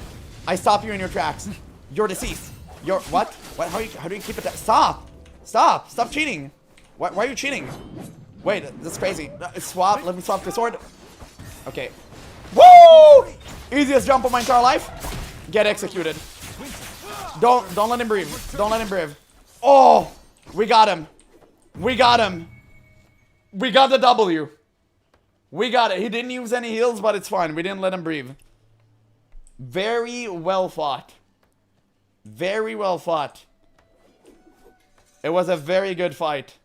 I stop you in your tracks. You're deceased. You're... What? What? How do you keep it... Stop. Stop. Stop cheating. Why are you cheating? Wait, that's crazy. Swap. Let me swap the sword. Okay. Woo! Easiest jump of my entire life. Get executed. Don't let him breathe. Don't let him breathe. Oh! We got him. We got him. We got the W. We got it. He didn't use any heals, but it's fine. We didn't let him breathe. Very well fought. Very well fought. It was a very good fight.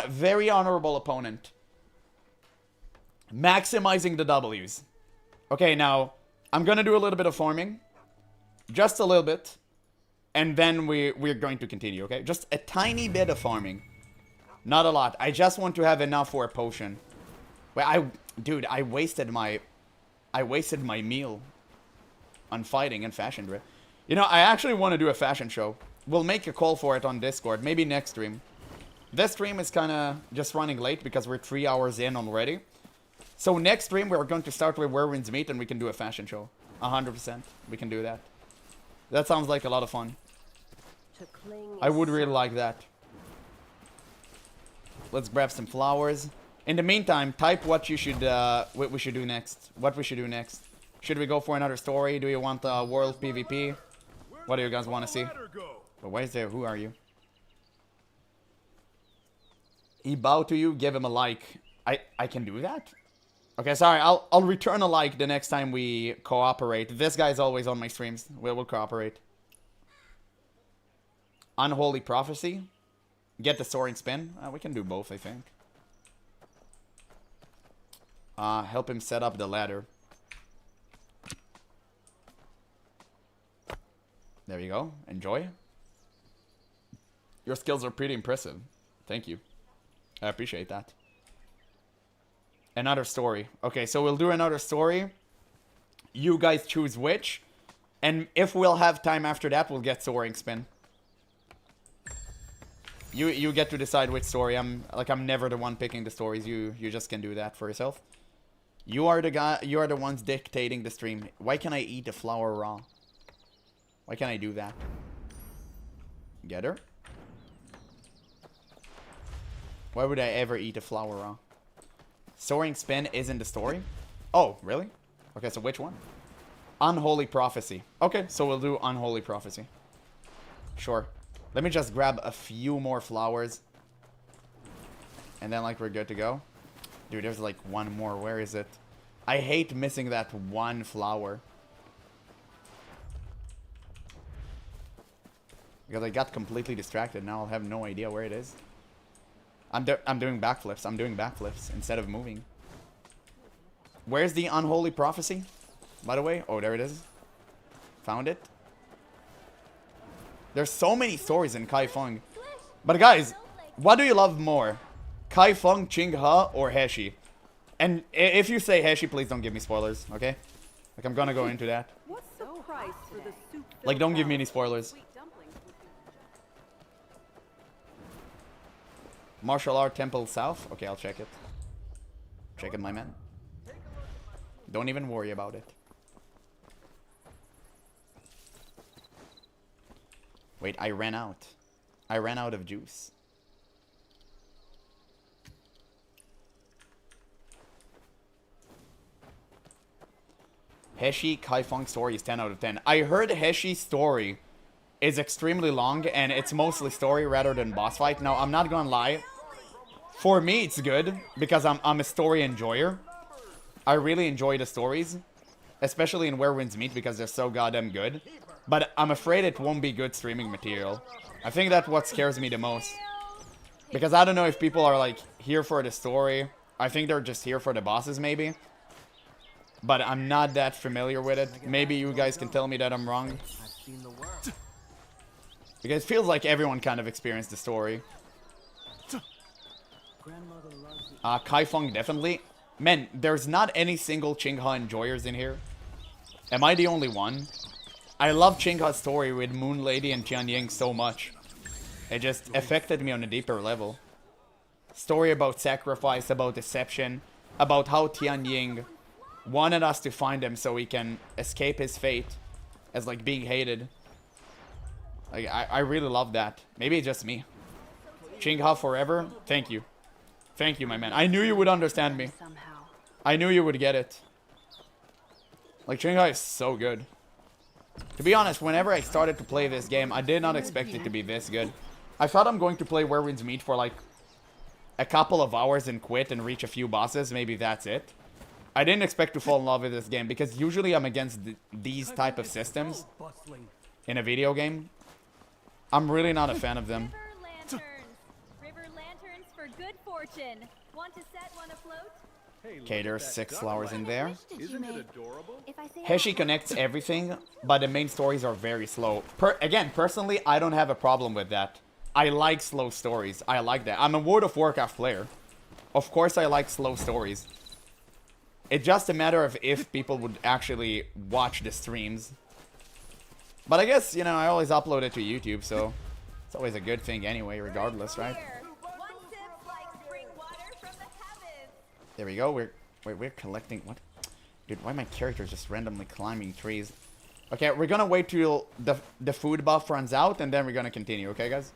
Very honorable opponent. Maximizing the W's. Okay, now, I'm gonna do a little bit of farming. Just a little bit. And then we're going to continue, okay? Just a tiny bit of farming. Not a lot. I just want to have enough for a potion. Wait, dude, I wasted my meal on fighting and fashion drift. You know, I actually want to do a fashion show. We'll make a call for it on Discord, maybe next stream. This stream is kind of just running late because we're 3 hours in already. So next stream we're going to start with Where Winds Meet and we can do a fashion show. 100%. We can do that. That sounds like a lot of fun. I would really like that. Let's grab some flowers. In the meantime, type what you should, what we should do next. What we should do next. Should we go for another story? Do you want the world PvP? What do you guys want to see? But where's there? Who are you? He bowed to you. Give him a like. I can do that? Okay, sorry. I'll return a like the next time we cooperate. This guy's always on my streams. We'll cooperate. Unholy Prophecy. Get the soaring spin. We can do both, I think. Help him set up the ladder. There you go. Enjoy. Your skills are pretty impressive. Thank you. I appreciate that. Another story. Okay, so we'll do another story. You guys choose which. And if we'll have time after that, we'll get soaring spin. You get to decide which story. I'm never the one picking the stories. You just can do that for yourself. You are the guy. You are the ones dictating the stream. Why can't I eat a flower raw? Why can't I do that? Get her? Why would I ever eat a flower raw? Soaring spin isn't the story? Oh, really? Okay, so which one? Unholy Prophecy. Okay, so we'll do Unholy Prophecy. Sure. Let me just grab a few more flowers. And then, like, we're good to go. Dude, there's, like, one more. Where is it? I hate missing that one flower. Because I got completely distracted. Now I'll have no idea where it is. I'm doing backflips. I'm doing backflips instead of moving. Where's the Unholy Prophecy? By the way. Oh, there it is. Found it. There's so many stories in Kai Feng. But guys, what do you love more? Kai Feng, Qinghe, or Heshi? And if you say Heshi, please don't give me spoilers, okay? Like, I'm gonna go into that. Like, don't give me any spoilers. Martial Art Temple South? Okay, I'll check it. Check it, my man. Don't even worry about it. Wait, I ran out. I ran out of juice. Heshi Kai Feng story is 10 out of 10. I heard Heshi's story is extremely long and it's mostly story rather than boss fight. Now, I'm not gonna lie. For me, it's good because I'm a story enjoyer. I really enjoy the stories, especially in Where Winds Meet because they're so goddamn good. But I'm afraid it won't be good streaming material. I think that's what scares me the most. Because I don't know if people are like here for the story. I think they're just here for the bosses maybe. But I'm not that familiar with it. Maybe you guys can tell me that I'm wrong. Because it feels like everyone kind of experienced the story. Kai Feng definitely. Man, there's not any single Qinghe enjoyers in here. Am I the only one? I love Qinghe's story with Moon Lady and Tianying so much. It just affected me on a deeper level. Story about sacrifice, about deception, about how Tianying wanted us to find him so he can escape his fate as like being hated. Like, I really love that. Maybe it's just me. Qinghe forever. Thank you. Thank you, my man. I knew you would understand me. I knew you would get it. Like, Qinghe is so good. To be honest, whenever I started to play this game, I did not expect it to be this good. I thought I'm going to play Where Winds Meet for like a couple of hours and quit and reach a few bosses, maybe that's it. I didn't expect to fall in love with this game because usually I'm against these type of systems in a video game. I'm really not a fan of them. River lanterns for good fortune. Want to set one afloat? Okay, there's 6 flowers in there. Isn't it adorable? If I say Heshi connects everything, but the main stories are very slow. Again, personally, I don't have a problem with that. I like slow stories. I like that. I'm a World of Warcraft player. Of course I like slow stories. It's just a matter of if people would actually watch the streams. But I guess, you know, I always upload it to YouTube, so it's always a good thing anyway, regardless, right? One sip like spring water from the heavens. There we go. We're collecting what? Dude, why my character just randomly climbing trees? Okay, we're gonna wait till the food buff runs out, and then we're gonna continue, okay, guys?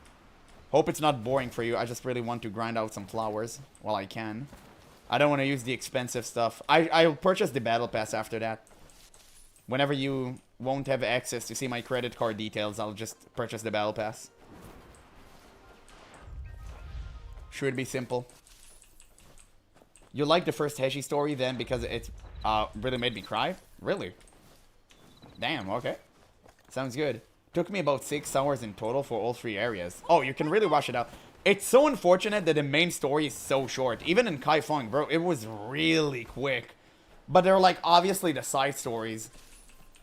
Hope it's not boring for you. I just really want to grind out some flowers while I can. I don't want to use the expensive stuff. I'll purchase the battle pass after that. Whenever you won't have access to see my credit card details, I'll just purchase the battle pass. Should be simple. You like the first Heshi story then because it really made me cry? Really? Damn, okay. Sounds good. Took me about 6 hours in total for all 3 areas. Oh, you can really rush it out. It's so unfortunate that the main story is so short. Even in Kai Feng, bro, it was really quick. But they're like, obviously, the side stories.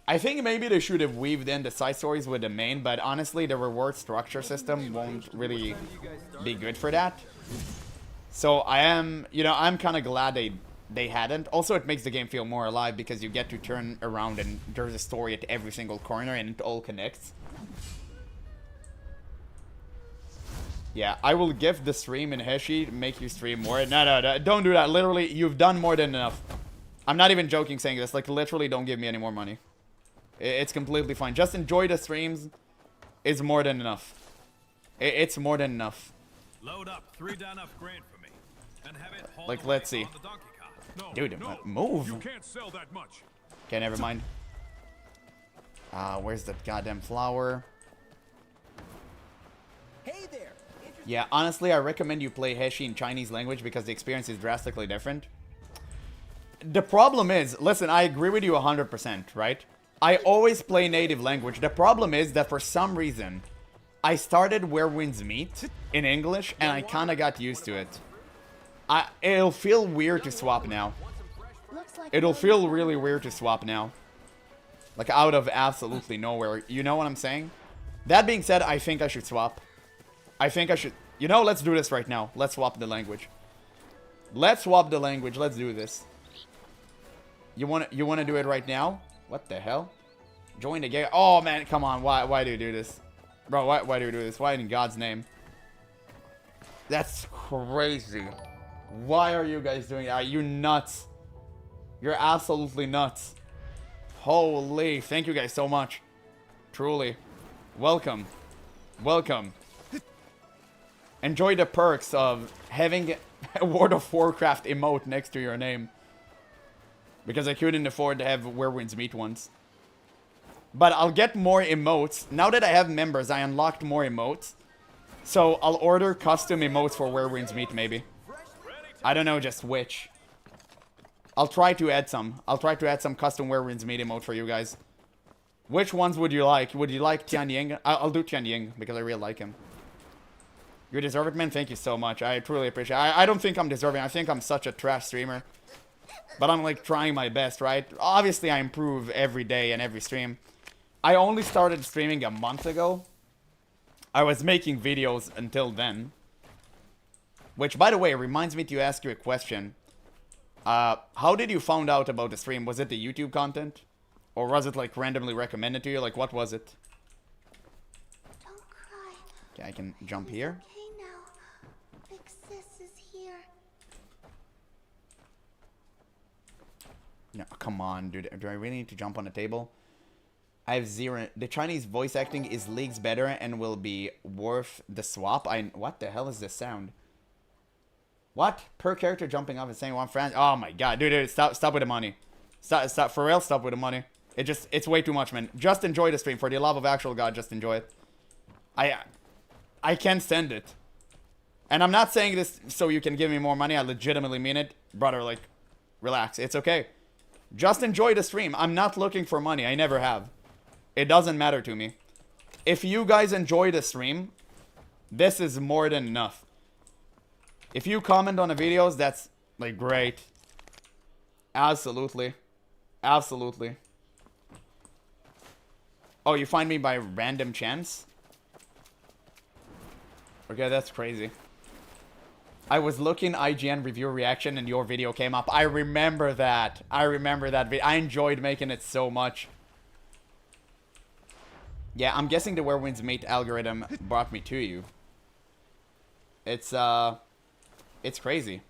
I think maybe they should have weaved in the side stories with the main, but honestly, the reward structure system won't really be good for that. So I am, you know, I'm kind of glad they hadn't. Also, it makes the game feel more alive because you get to turn around and there's a story at every single corner and it all connects. Yeah, I will give the stream in Heshi to make you stream more. No, don't do that. Literally, you've done more than enough. I'm not even joking saying this. Like, literally, don't give me any more money. It's completely fine. Just enjoy the streams. It's more than enough. It's more than enough. Load up 3 down up grain for me. And have it hauled Like, away let's see. on the donkey cart. Dude, move. You can't sell that much. Okay, never mind. Where's that goddamn flower? Hey there. Yeah, honestly, I recommend you play Heshi in Chinese language because the experience is drastically different. The problem is, listen, I agree with you 100%, right? I always play native language. The problem is that for some reason, I started Where Winds Meet in English, and I kind of got used to it. It'll feel weird to swap now. It'll feel really weird to swap now. Like, out of absolutely nowhere. You know what I'm saying? That being said, I think I should swap. I think I should... You know, let's do this right now. Let's swap the language. Let's swap the language. Let's do this. You want to do it right now? What the hell? Join the game. Oh, man. Come on. Why do you do this? Bro, why do you do this? Why in God's name? That's crazy. Why are you guys doing that? You nuts. You're absolutely nuts. Holy. Thank you guys so much. Truly. Welcome. Welcome. Enjoy the perks of having a World of Warcraft emote next to your name. Because I couldn't afford to have Where Winds Meet ones. But I'll get more emotes. Now that I have members, I unlocked more emotes. So I'll order custom emotes for Where Winds Meet, maybe. I don't know just which. I'll try to add some. I'll try to add some custom Where Winds Meet emote for you guys. Which ones would you like? Would you like Tian Ying? I'll do Tian Ying because I really like him. You deserve it, man. Thank you so much. I truly appreciate it. I don't think I'm deserving. I think I'm such a trash streamer. But I'm, like, trying my best, right? Obviously, I improve every day and every stream. I only started streaming a month ago. I was making videos until then. Which, by the way, reminds me to ask you a question. How did you find out about the stream? Was it the YouTube content? Or was it, like, randomly recommended to you? Like, what was it? Don't cry. Okay, I can jump here. Okay now. Big sis is here. No, come on, dude. Do I really need to jump on the table? I have 0. The Chinese voice acting is leagues better and will be worth the swap. What the hell is this sound? What? Per character jumping off and saying one friend? Oh my god, dude, stop with the money. Stop, for real, stop with the money. It's way too much, man. Just enjoy the stream. For the love of actual God, just enjoy it. I can't stand it. And I'm not saying this so you can give me more money. I legitimately mean it. Brother, like, relax. It's okay. Just enjoy the stream. I'm not looking for money. I never have. It doesn't matter to me. If you guys enjoy the stream, this is more than enough. If you comment on the videos, that's, like, great. Absolutely. Absolutely. Oh, you find me by random chance? Okay, that's crazy. I was looking IGN review reaction and your video came up. I remember that. I remember that video. I enjoyed making it so much. Yeah, I'm guessing the Where Winds Meet algorithm brought me to you. It's crazy.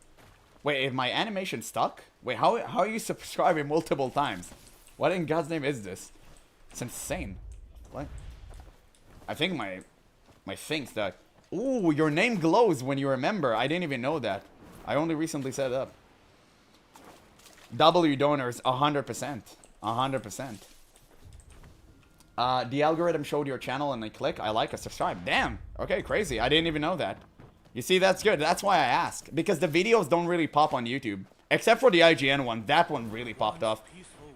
Wait, if my animation stuck? Wait, how are you subscribing multiple times? What in God's name is this? It's insane. What? I think my thing stuck. Ooh, your name glows when you remember. I didn't even know that. I only recently set it up. W donors, 100%. 100%. The algorithm showed your channel and I click. I like a subscribe. Damn. Okay, crazy. I didn't even know that. You see, that's good. That's why I ask. Because the videos don't really pop on YouTube. Except for the IGN one. That one really popped off.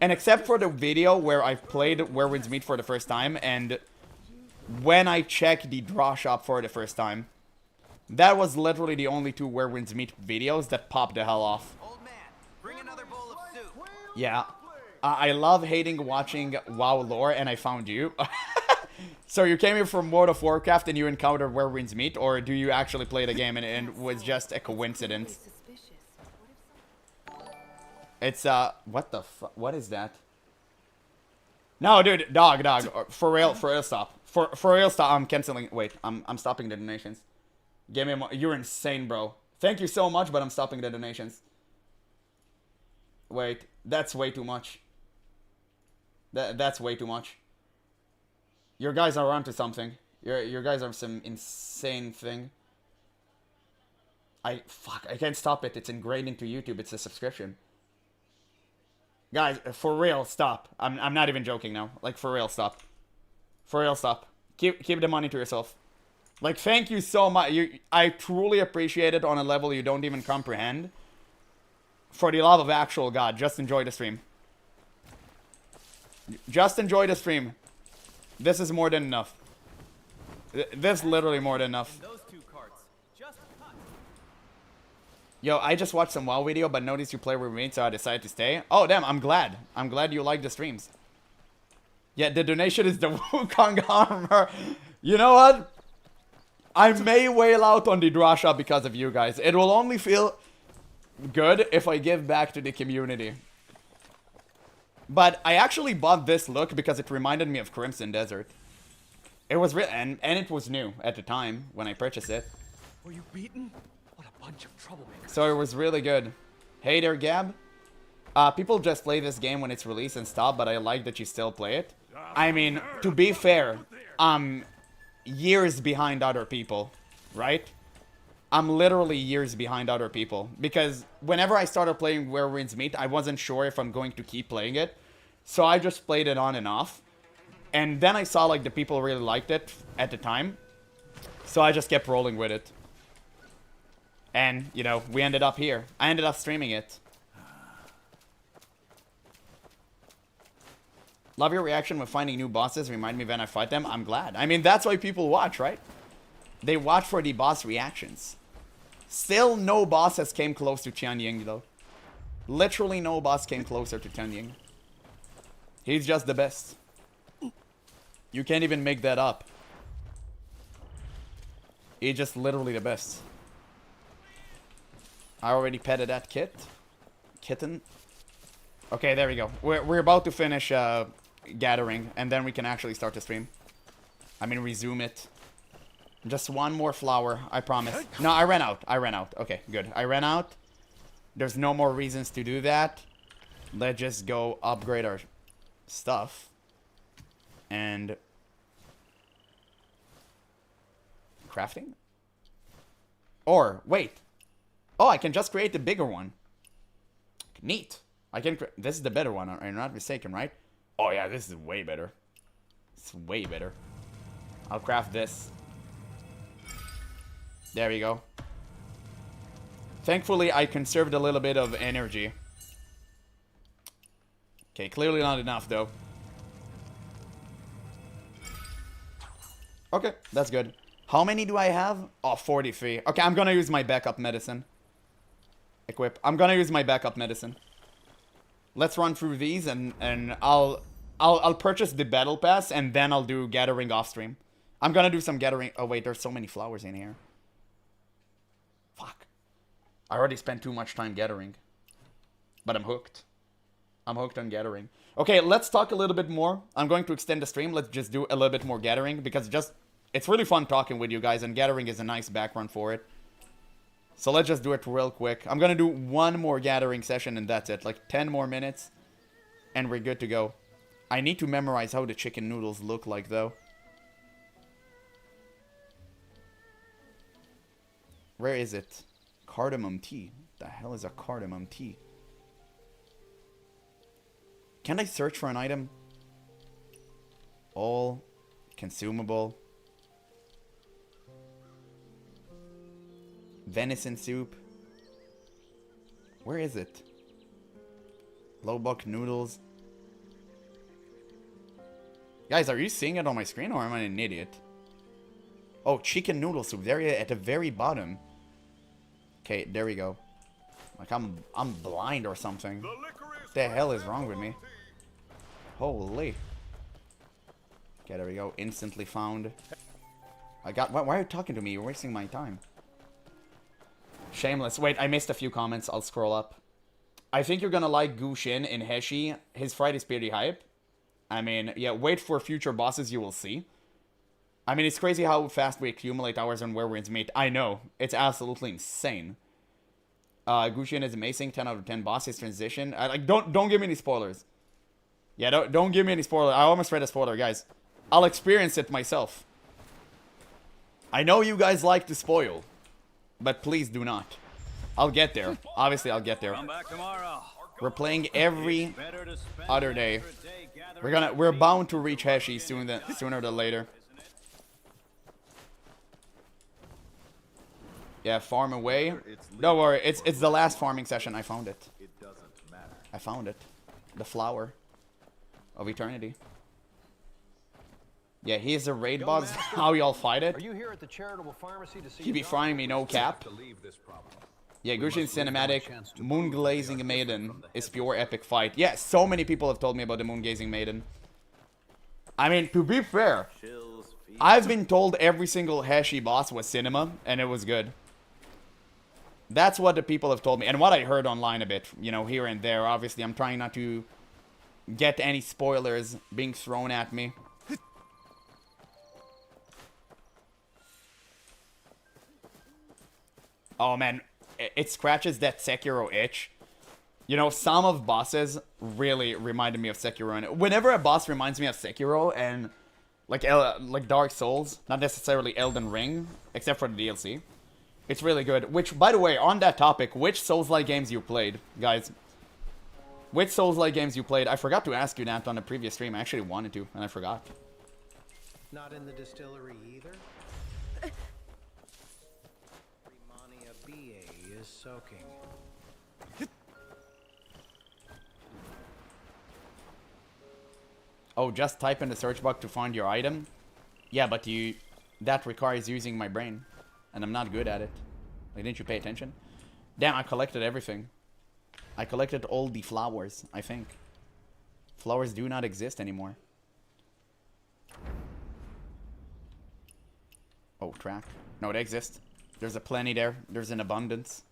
And except for the video where I've played Where Winds Meet for the first time and when I checked the draw shop for the first time, that was literally the only two Where Winds Meet videos that popped the hell off. Old man, bring another bowl of soup. Yeah. I love hating watching WoW lore, and I found you. So you came here from World of Warcraft and you encountered Where Winds Meet, or do you actually play the game and it was just a coincidence? It's, what the fuck? What is that? No, dude, dog. For real, stop. For real, stop. I'm canceling. Wait, I'm stopping the donations. Give me more. You're insane, bro. Thank you so much, but I'm stopping the donations. Wait, that's way too much. That's way too much. Your guys are onto something. Your guys are some insane thing. Fuck, I can't stop it. It's ingrained into YouTube. It's a subscription. Guys, for real, stop. I'm not even joking now. Like, for real, stop. For real, stop. Keep the money to yourself. Like, thank you so much. I truly appreciate it on a level you don't even comprehend. For the love of actual God, just enjoy the stream. Just enjoy the stream. This is more than enough. This is literally more than enough. Those two carts. Just cut. Yo, I just watched some WoW video, but noticed you play with me, so I decided to stay. Oh, damn, I'm glad. I'm glad you like the streams. Yeah, the donation is the Wukong armor. You know what? I may wail out on the draw shop because of you guys. It will only feel good if I give back to the community. But I actually bought this look because it reminded me of Crimson Desert. It was real, and it was new at the time when I purchased it. Were you beaten? What a bunch of troublemakers. So it was really good. Hey there, Gab. People just play this game when it's released and stop, but I like that you still play it. I mean, to be fair, I'm years behind other people, right? I'm literally years behind other people. Because whenever I started playing Where Winds Meet, I wasn't sure if I'm going to keep playing it. So I just played it on and off. And then I saw, like, the people really liked it at the time. So I just kept rolling with it. And, you know, we ended up here. I ended up streaming it. Love your reaction when finding new bosses. Remind me when I fight them. I'm glad. I mean, that's why people watch, right? They watch for the boss reactions. Still no boss has came close to Tianying, though. Literally no boss came closer to Tianying. He's just the best. You can't even make that up. He's just literally the best. I already petted that kitten. Okay, there we go. We're about to finish gathering, and then we can actually start the stream. I mean, resume it. Just one more flower, I promise. No, I ran out. Okay, good. I ran out. There's no more reasons to do that. Let's just go upgrade our stuff. And... crafting? Or, wait. Oh, I can just create the bigger one. Neat. I can... this is the better one, I'm not mistaken, right? Oh, yeah, this is way better. It's way better. I'll craft this. There we go. Thankfully, I conserved a little bit of energy. Okay, clearly not enough, though. Okay, that's good. How many do I have? Oh, 43. Okay, I'm gonna use my backup medicine. Equip. I'm gonna use my backup medicine. Let's run through these, and I'll purchase the battle pass, and then I'll do gathering off stream. I'm gonna do some gathering. Oh wait, there's so many flowers in here. Fuck. I already spent too much time gathering. But I'm hooked. I'm hooked on gathering. Okay, let's talk a little bit more. I'm going to extend the stream. Let's just do a little bit more gathering, because it's really fun talking with you guys, and gathering is a nice background for it. So let's just do it real quick. I'm gonna do one more gathering session, and that's it. Like 10 more minutes, and we're good to go. I need to memorize how the chicken noodles look like, though. Where is it? Cardamom tea. The hell is a cardamom tea? Can I search for an item? All consumable. Venison soup. Where is it? Lobok noodles. Guys, are you seeing it on my screen, or am I an idiot? Oh, chicken noodle soup. There at the very bottom. Okay, there we go. Like I'm blind or something. What the hell is wrong with me? Holy. Okay, there we go. Instantly found. I got. Why are you talking to me? You're wasting my time. Shameless. Wait, I missed a few comments. I'll scroll up. I think you're gonna like Gushin in Heshi. His fight is pretty hype. I mean, yeah, wait for future bosses, you will see. I mean, it's crazy how fast we accumulate hours on Werewolves Meat. I know. It's absolutely insane. Gushin is amazing. 10 out of 10 bosses transition. Like, don't give me any spoilers. Yeah, don't give me any spoilers. I almost read a spoiler, guys. I'll experience it myself. I know you guys like to spoil, but please do not. I'll get there. Obviously, I'll get there. Come back tomorrow. We're playing every other day. We're bound to reach Heshi sooner than later. Yeah, farm away. Don't worry, it's the last farming session. I found it. I found it. The flower of eternity. Yeah, he's a raid boss. How y'all fight it? Are you here at the charitable pharmacy to see? He be frying me, no cap. Yeah, Gushin cinematic Moon Glazing Maiden is pure epic fight. Yeah, so many people have told me about the Moon Gazing Maiden. I mean, to be fair, I've been told every single Heshi boss was cinema, and it was good. That's what the people have told me, and what I heard online a bit, you know, here and there. Obviously, I'm trying not to get any spoilers being thrown at me. Oh man, it scratches that Sekiro itch. You know, some of bosses really reminded me of Sekiro. And whenever a boss reminds me of Sekiro and like Dark Souls, not necessarily Elden Ring, except for the DLC, it's really good. Which, by the way, on that topic, which Souls-like games you played, guys? Which Souls-like games you played? I forgot to ask you that on the previous stream. I actually wanted to, and I forgot. Not in the distillery either. Is soaking. Oh, just type in the search box to find your item? Yeah, but that requires using my brain. And I'm not good at it. Like, didn't you pay attention? Damn, I collected everything. I collected all the flowers, I think. Flowers do not exist anymore. Oh, track. No, they exist. There's a plenty there. There's an abundance.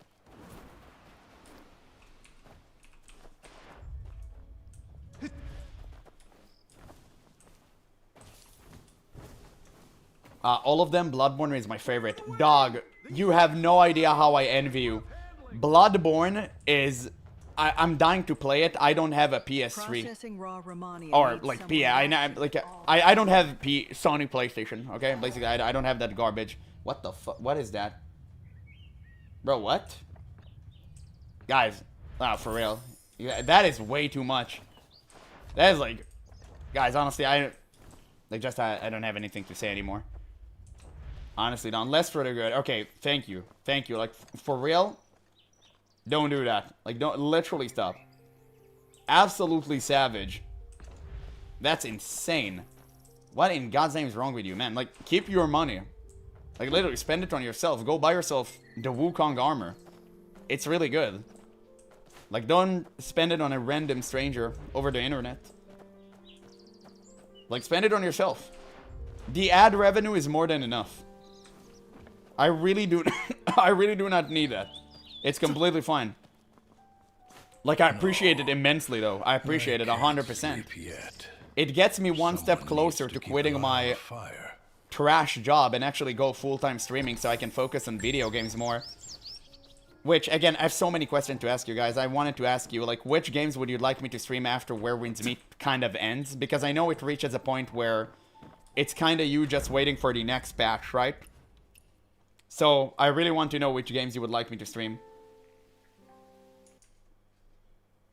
All of them. Bloodborne is my favorite. Dog, you have no idea how I envy you. Bloodborne is... I'm dying to play it. I don't have a PS3. Or, like, I don't have Sony PlayStation, okay? Basically, I don't have that garbage. What the fuck? What is that? Bro, what? Guys, for real. Yeah, that is way too much. That is like... Guys, honestly, I don't have anything to say anymore. Honestly, not unless for the good. Okay, thank you. Thank you. Like, for real, Don't do that. Like, don't literally stop. Absolutely savage. That's insane. What in God's name is wrong with you, man? Like, keep your money. Like, literally, spend it on yourself. Go buy yourself the Wukong armor. It's really good. Like, don't spend it on a random stranger over the internet. Like, spend it on yourself. The ad revenue is more than enough. I really do I really do not need that. It's completely fine. Like, I appreciate it immensely, though. I appreciate it 100%. It gets me one step closer to quitting my trash job and actually go full-time streaming so I can focus on video games more. Which, again, I have so many questions to ask you guys. I wanted to ask you, like, which games would you like me to stream after Where Winds Meet kind of ends? Because I know it reaches a point where it's kind of you just waiting for the next patch, right? So, I really want to know which games you would like me to stream.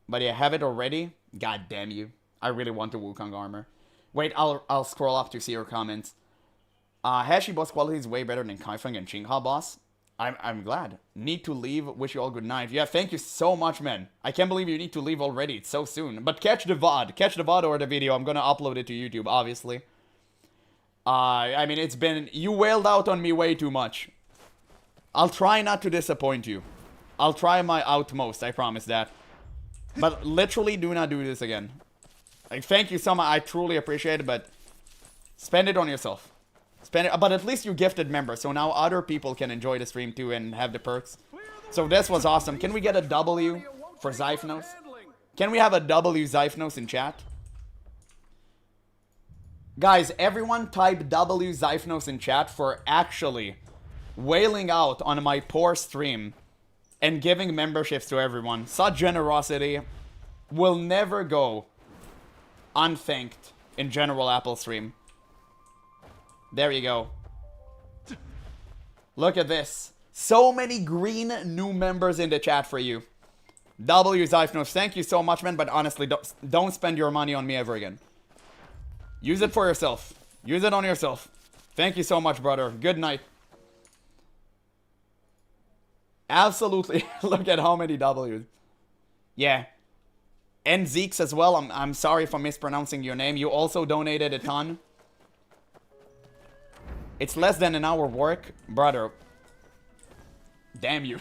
But yeah, have it already? God damn you. I really want the Wukong armor. Wait, I'll scroll up to see your comments. Hashi boss quality is way better than Kaifeng and Qingha boss. I'm glad. Need to leave. Wish you all good night. Yeah, thank you so much, man. I can't believe you need to leave already. It's so soon. But catch the VOD. Catch the VOD or the video. I'm gonna upload it to YouTube, obviously. I mean, it's been... You wailed out on me way too much. I'll try not to disappoint you. I'll try my utmost, I promise that. But literally, do not do this again. Like, thank you so much. I truly appreciate it, but... Spend it on yourself. Spend it, but at least you gifted members, so now other people can enjoy the stream too and have the perks. So this was awesome. Can we get a W for Zyphnos? Can we have a W Zyphnos in chat? Guys, everyone type W Zyphnos in chat for actually wailing out on my poor stream and giving memberships to everyone. Such generosity will never go unthanked in GeneralApple stream. There you go. Look at this. So many green new members in the chat for you. W Zyphnos, thank you so much, man. But honestly, don't spend your money on me ever again. Use it for yourself. Use it on yourself. Thank you so much, brother. Good night. Absolutely. Look at how many W's. Yeah. And Zeeks as well. I'm sorry for mispronouncing your name. You also donated a ton. It's less than an hour work. Brother. Damn you.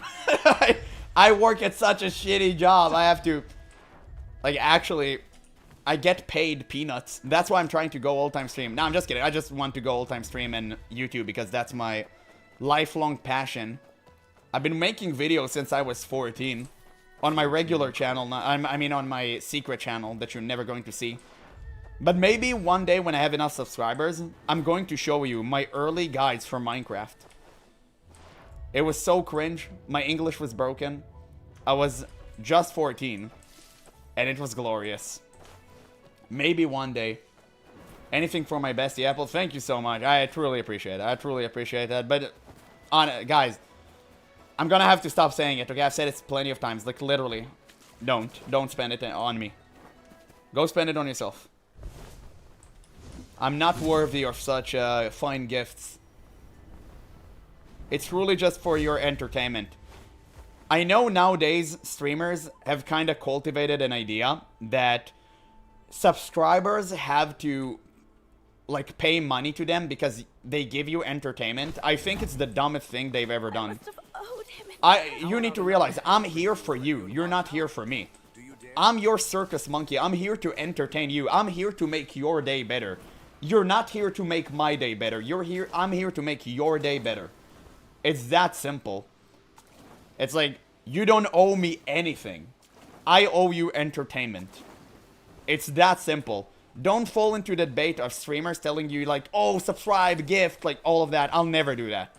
I work at such a shitty job. I have to... Like, actually... I get paid peanuts. That's why I'm trying to go all-time stream. No, I'm just kidding. I just want to go all-time stream and YouTube because that's my lifelong passion. I've been making videos since I was 14. On my regular channel. I mean on my secret channel that you're never going to see. But maybe one day when I have enough subscribers, I'm going to show you my early guides for Minecraft. It was so cringe. My English was broken. I was just 14. And it was glorious. Maybe one day. Anything for my bestie Apple. Thank you so much. I truly appreciate it. I truly appreciate that. But, guys, I'm gonna have to stop saying it, okay? I've said it plenty of times. Like, literally. Don't spend it on me. Go spend it on yourself. I'm not worthy of such fine gifts. It's truly just for your entertainment. I know nowadays streamers have kind of cultivated an idea that subscribers have to like pay money to them because they give you entertainment. I think it's the dumbest thing they've ever done. You need to realize I'm here for you. You're not here for me. I'm your circus monkey. I'm here to entertain you. I'm here to make your day better. You're not here to make my day better. I'm here to make your day better. It's that simple. It's like, you don't owe me anything. I owe you entertainment. It's that simple. Don't fall into the bait of streamers telling you like, oh, subscribe, gift, like all of that. I'll never do that.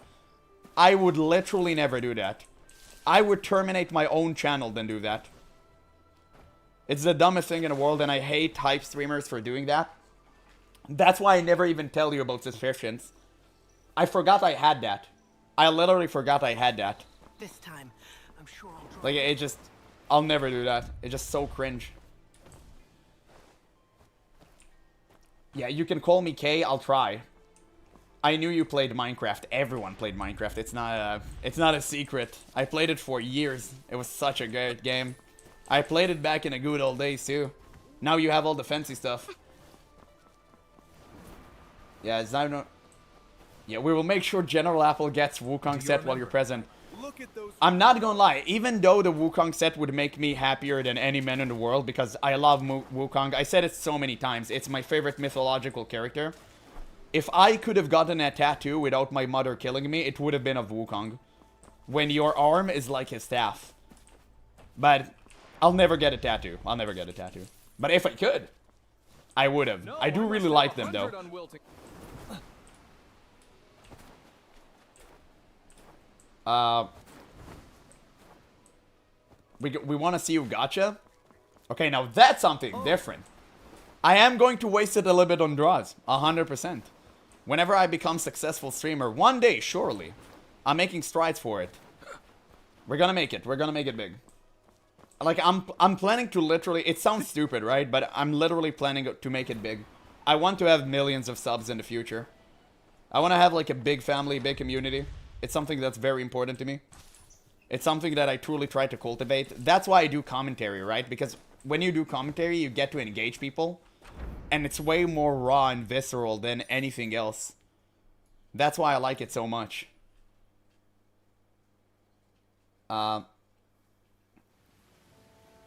I would literally never do that. I would terminate my own channel than do that. It's the dumbest thing in the world, and I hate hype streamers for doing that. That's why I never even tell you about subscriptions. I forgot I had that. I literally forgot I had that. This time, I'm sure I'll draw. Like, it just... I'll never do that. It's just so cringe. Yeah, you can call me K, I'll try. I knew you played Minecraft. Everyone played Minecraft. It's not a secret. I played it for years. It was such a great game. I played it back in the good old days too. Now you have all the fancy stuff. Yeah, it's not. Yeah, we will make sure GeneralApple gets Wukong set while you're present. Look at those. I'm not gonna lie, even though the Wukong set would make me happier than any man in the world, because I love Wukong. I said it so many times. It's my favorite mythological character. If I could have gotten a tattoo without my mother killing me, it would have been of Wukong. When your arm is like his staff. But I'll never get a tattoo. I'll never get a tattoo. But if I could, I would have. I do really like them, though. We want to see you gotcha. Okay, now that's something different. I am going to waste it a little bit on draws. 100%. Whenever I become successful streamer, one day, surely. I'm making strides for it. We're gonna make it. We're gonna make it big. Like, I'm planning to literally... It sounds stupid, right? But I'm literally planning to make it big. I want to have millions of subs in the future. I want to have, like, a big family, big community. It's something that's very important to me. It's something that I truly try to cultivate. That's why I do commentary, right? Because when you do commentary, you get to engage people. And it's way more raw and visceral than anything else. That's why I like it so much.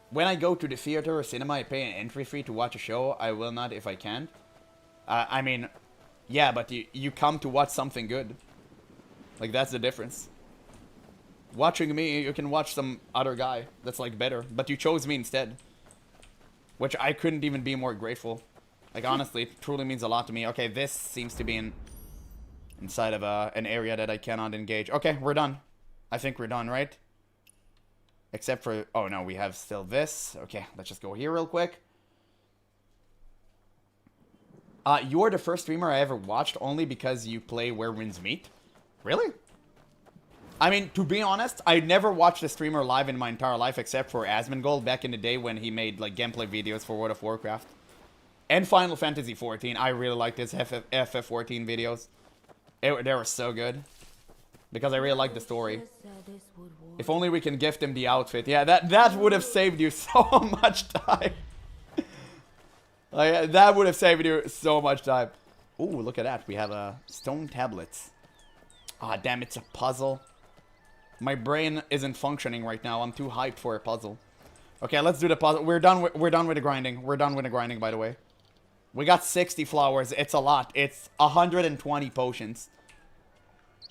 When I go to the theater or cinema, I pay an entry fee to watch a show. I will not if I can't. I mean, yeah, but you come to watch something good. Like, that's the difference. Watching me, you can watch some other guy that's, like, better. But you chose me instead. Which I couldn't even be more grateful. Like, honestly, it truly means a lot to me. Okay, this seems to be inside of an area that I cannot engage. Okay, we're done. I think we're done, right? Except for... Oh, no, we have still this. Okay, let's just go here real quick. You're the first streamer I ever watched only because you play Where Winds Meet. Really? I mean, to be honest, I never watched a streamer live in my entire life except for Asmongold back in the day when he made, like, gameplay videos for World of Warcraft. And Final Fantasy XIV. I really liked his FF14 videos. They were so good. Because I really like the story. If only we can gift him the outfit. Yeah, that would have saved you so much time. Like, that would have saved you so much time. Ooh, look at that. We have stone tablets. Ah, damn, it's a puzzle. My brain isn't functioning right now. I'm too hyped for a puzzle. Okay, let's do the puzzle. We're done with the grinding. We're done with the grinding, by the way. We got 60 flowers. It's a lot. It's 120 potions.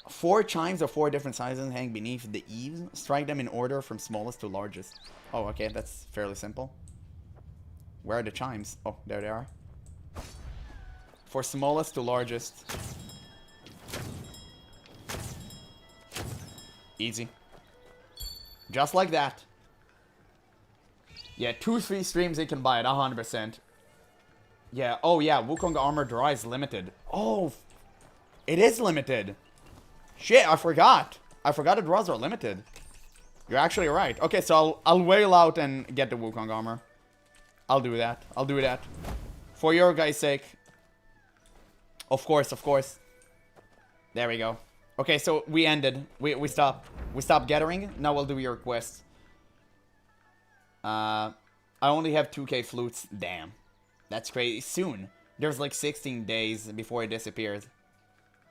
4 chimes of 4 different sizes hang beneath the eaves. Strike them in order from smallest to largest. Oh, okay. That's fairly simple. Where are the chimes? Oh, there they are. For smallest to largest. Easy. Just like that. Yeah, 2-3 streams you can buy it, 100%. Yeah, oh yeah, Wukong Armor Dry is limited. Oh, it is limited. Shit, I forgot. I forgot the draws are limited. You're actually right. Okay, so I'll whale out and get the Wukong Armor. I'll do that. I'll do that. For your guys' sake. Of course, of course. There we go. Okay, so we ended. We stopped. We stopped gathering. Now we'll do your quest. I only have 2k flutes. Damn. That's crazy. Soon. There's like 16 days before it disappears.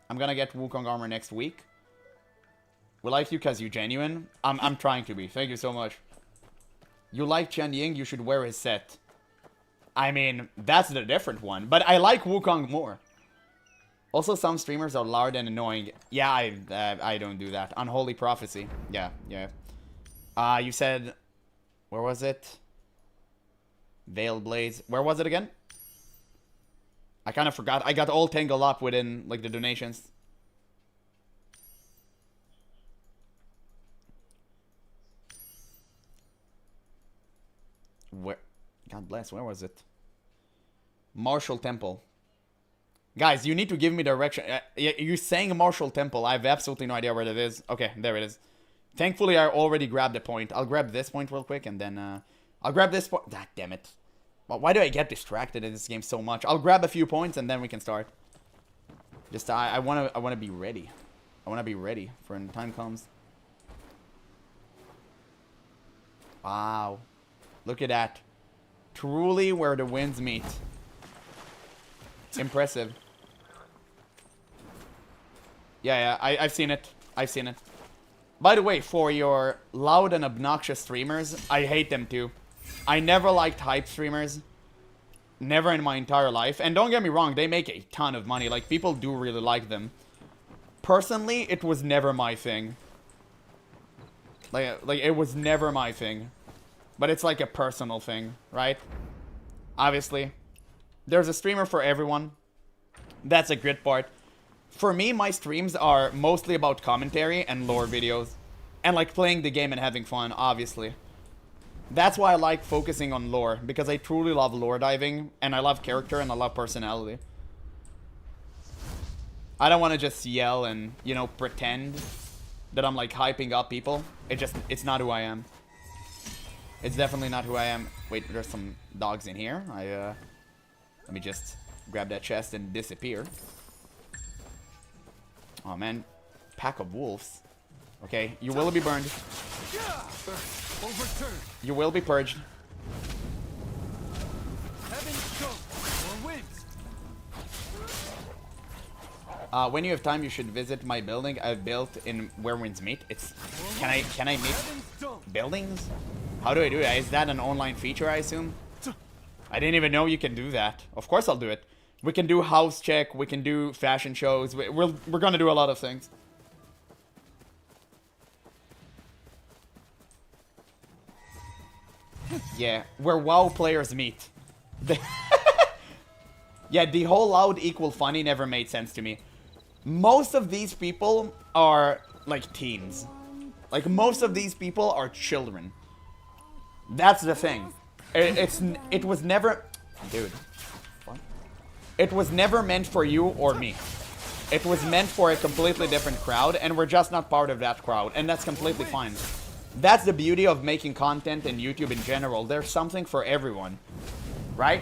I'm gonna get Wukong Armor next week. We like you because you're genuine. I'm trying to be. Thank you so much. You like Chen Ying, you should wear his set. I mean, that's the different one. But I like Wukong more. Also, some streamers are loud and annoying. Yeah, I don't do that. Unholy Prophecy. Yeah, yeah. You said... Where was it? Veil Blaze. Where was it again? I kind of forgot. I got all tangled up within, like, the donations. Where? God bless. Where was it? Martial Temple. Guys, you need to give me direction. You're saying Martial Temple. I have absolutely no idea where that is. Okay, there it is. Thankfully, I already grabbed the point. I'll grab this point real quick, and then I'll grab this point. God damn it. Well, why do I get distracted in this game so much? I'll grab a few points, and then we can start. Just I wanna be ready. I wanna be ready for when the time comes. Wow. Look at that. Truly where the winds meet. Impressive. Yeah, I've seen it. I've seen it. By the way, for your loud and obnoxious streamers, I hate them too. I never liked hype streamers. Never in my entire life. And don't get me wrong, they make a ton of money. Like, people do really like them. Personally, it was never my thing. Like it was never my thing. But it's like a personal thing, right? Obviously. There's a streamer for everyone. That's a good part. For me, my streams are mostly about commentary and lore videos. And like playing the game and having fun, obviously. That's why I like focusing on lore. Because I truly love lore diving. And I love character and I love personality. I don't want to just yell and, you know, pretend that I'm like hyping up people. It's not who I am. It's definitely not who I am. Wait, there's some dogs in here. Let me just grab that chest and disappear. Oh man, pack of wolves. Okay, you will be burned. You will be purged. When you have time, you should visit my building I've built in Where Winds Meet. It's can I meet buildings? How do I do it? Is that an online feature, I assume? I didn't even know you can do that. Of course I'll do it. We can do house check. We can do fashion shows. We're gonna do a lot of things. Yeah, where WoW players meet. Yeah, the whole loud equal funny never made sense to me. Most of these people are like teens. Like most of these people are children. That's the thing. It was never, dude. What? It was never meant for you or me. It was meant for a completely different crowd, and we're just not part of that crowd, and that's completely fine. That's the beauty of making content and YouTube in general. There's something for everyone, right?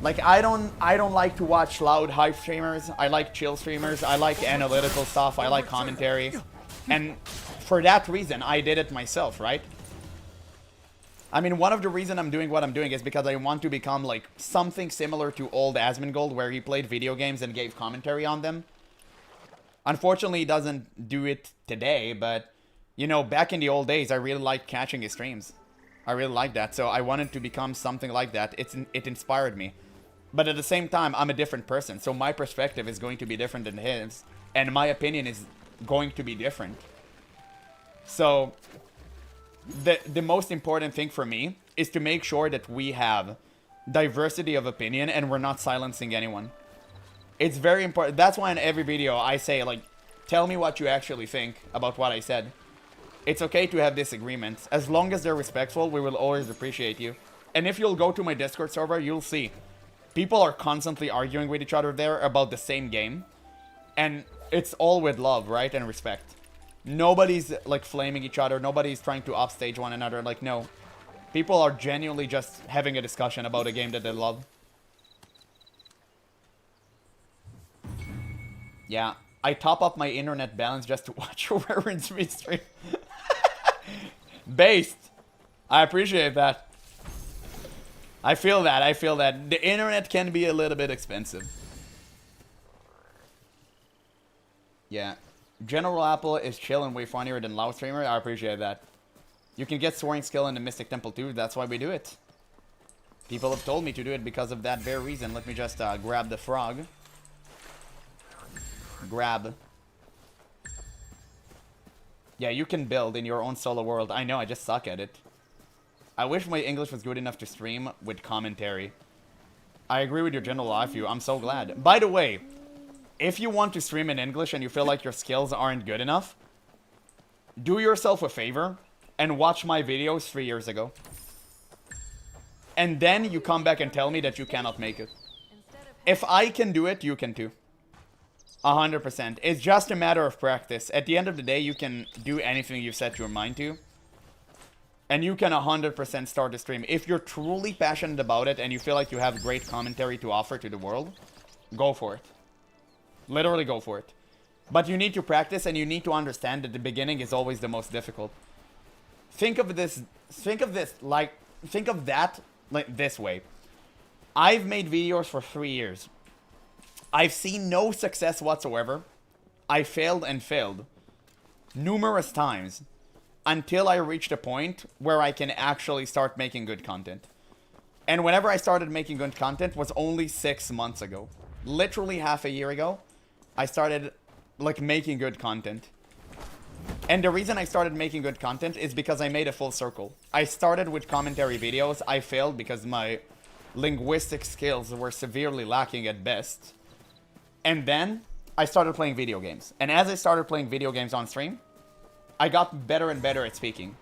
Like I don't like to watch loud hype streamers. I like chill streamers. I like analytical stuff. I like commentary, and for that reason, I did it myself, right? I mean, one of the reasons I'm doing what I'm doing is because I want to become like something similar to old Asmongold, where he played video games and gave commentary on them. Unfortunately, he doesn't do it today, but you know, back in the old days, I really liked catching his streams. I really liked that, so I wanted to become something like that. It inspired me. But at the same time, I'm a different person, so my perspective is going to be different than his, and my opinion is going to be different. So the most important thing for me is to make sure that we have diversity of opinion and we're not silencing anyone. It's very important. That's why in every video I say, like, tell me what you actually think about what I said. It's okay to have disagreements. As long as they're respectful, we will always appreciate you. And if you'll go to my Discord server, you'll see. People are constantly arguing with each other there about the same game. And it's all with love, right? And respect. Nobody's, like, flaming each other. Nobody's trying to upstage one another. Like, no. People are genuinely just having a discussion about a game that they love. Yeah. I top up my internet balance just to watch your Reverend's stream. Based. I appreciate that. I feel that. I feel that. The internet can be a little bit expensive. Yeah. GeneralApple is chill and way funnier than loud streamer. I appreciate that. You can get soaring skill in the Mystic Temple too. That's why we do it. People have told me to do it because of that very reason. Let me just grab the frog. Grab. Yeah, you can build in your own solo world. I know, I just suck at it. I wish my English was good enough to stream with commentary. I agree with your general life view. I'm so glad. By the way, if you want to stream in English and you feel like your skills aren't good enough, do yourself a favor and watch my videos 3 years ago. And then you come back and tell me that you cannot make it. If I can do it, you can too. 100%. It's just a matter of practice. At the end of the day, you can do anything you set your mind to. And you can 100% start a stream. If you're truly passionate about it and you feel like you have great commentary to offer to the world, go for it. Literally go for it. But you need to practice, and you need to understand that the beginning is always the most difficult. Think of that like this way. I've made videos for 3 years. I've seen no success whatsoever. I failed and failed numerous times until I reached a point where I can actually start making good content. And whenever I started making good content was only 6 months ago. Literally half a year ago, I started like making good content. And the reason I started making good content is because I made a full circle. I started with commentary videos. I failed because my linguistic skills were severely lacking at best. And then I started playing video games. And as I started playing video games on stream, I got better and better at speaking.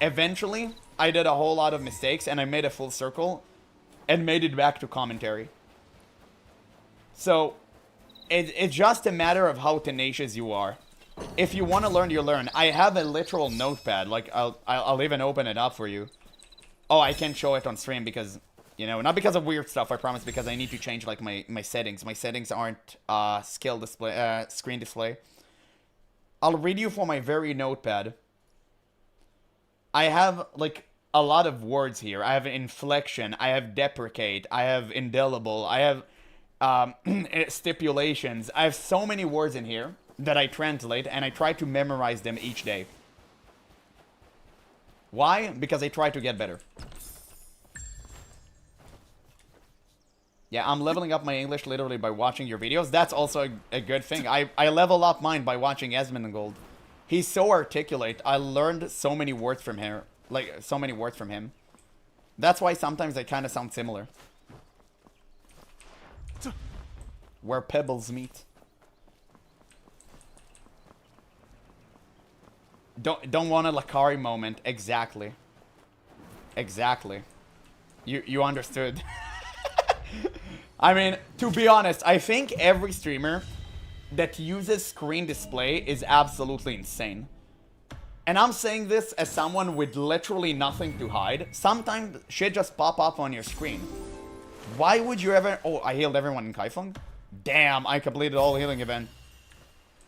Eventually, I did a whole lot of mistakes and I made a full circle and made it back to commentary. So, it's just a matter of how tenacious you are. If you want to learn, you learn. I have a literal notepad. Like, I'll even open it up for you. Oh, I can't show it on stream because, you know, not because of weird stuff, I promise, because I need to change, like, my settings. My settings aren't screen display. I'll read you from my very notepad. I have, like, a lot of words here. I have inflection. I have deprecate. I have indelible. I have stipulations. I have so many words in here that I translate, and I try to memorize them each day. Why? Because I try to get better. Yeah, I'm leveling up my English literally by watching your videos. That's also a good thing. I level up mine by watching Esmongold. He's so articulate. I learned so many words from him. Like, so many words from him. That's why sometimes they kind of sound similar. Where pebbles meet. Don't want a Lakari moment. Exactly. Exactly. You understood. I mean, to be honest, I think every streamer that uses screen display is absolutely insane. And I'm saying this as someone with literally nothing to hide. Sometimes shit just pop up on your screen. Why would you ever... Oh, I healed everyone in Kaifeng? Damn, I completed all healing event.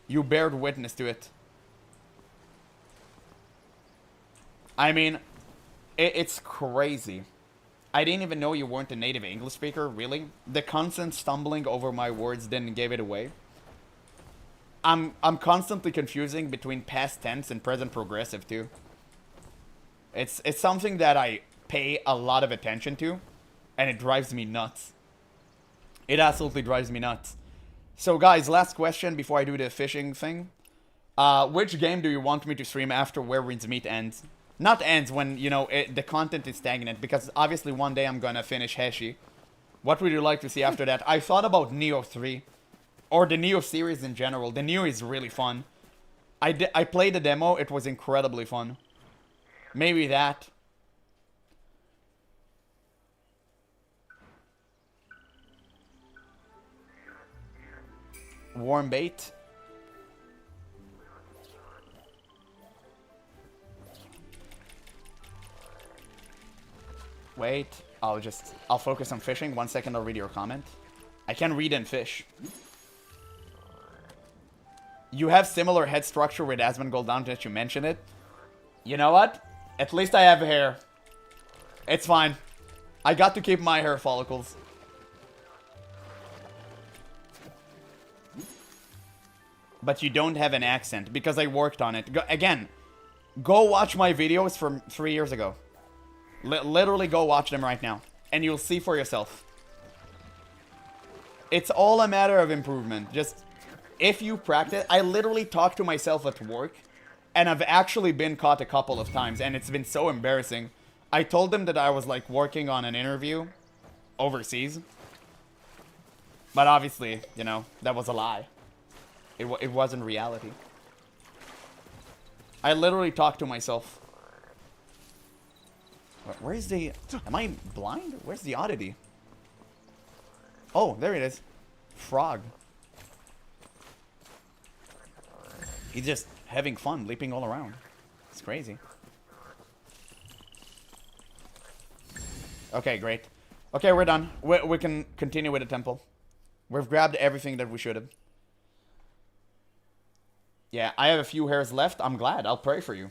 You bared witness to it. I mean, it's crazy. I didn't even know you weren't a native English speaker, really. The constant stumbling over my words didn't give it away. I'm constantly confusing between past tense and present progressive too. It's something that I pay a lot of attention to, and it drives me nuts. It absolutely drives me nuts. So guys, last question before I do the fishing thing. Which game do you want me to stream after Where Winds Meet ends? Not ends when, you know, the content is stagnant, because obviously one day I'm gonna finish Heshi. What would you like to see after that? I thought about Neo 3. Or the Neo series in general. The Neo is really fun. I played the demo. It was incredibly fun. Maybe that. Warm bait. Wait. I'll focus on fishing. 1 second, I'll read your comment. I can read and fish. You have similar head structure with Asmongold down that you mentioned it. You know what? At least I have hair. It's fine. I got to keep my hair follicles. But you don't have an accent because I worked on it. Again, go watch my videos from 3 years ago. Literally go watch them right now. And you'll see for yourself. It's all a matter of improvement. Just, if you practice... I literally talk to myself at work. And I've actually been caught a couple of times. And it's been so embarrassing. I told them that I was, like, working on an interview overseas. But obviously, you know, that was a lie. It wasn't reality. I literally talk to myself. Where's the... Am I blind? Where's the oddity? Oh, there it is. Frog. He's just having fun, leaping all around. It's crazy. Okay, great. Okay, we're done. We can continue with the temple. We've grabbed everything that we should have. Yeah, I have a few hairs left. I'm glad. I'll pray for you.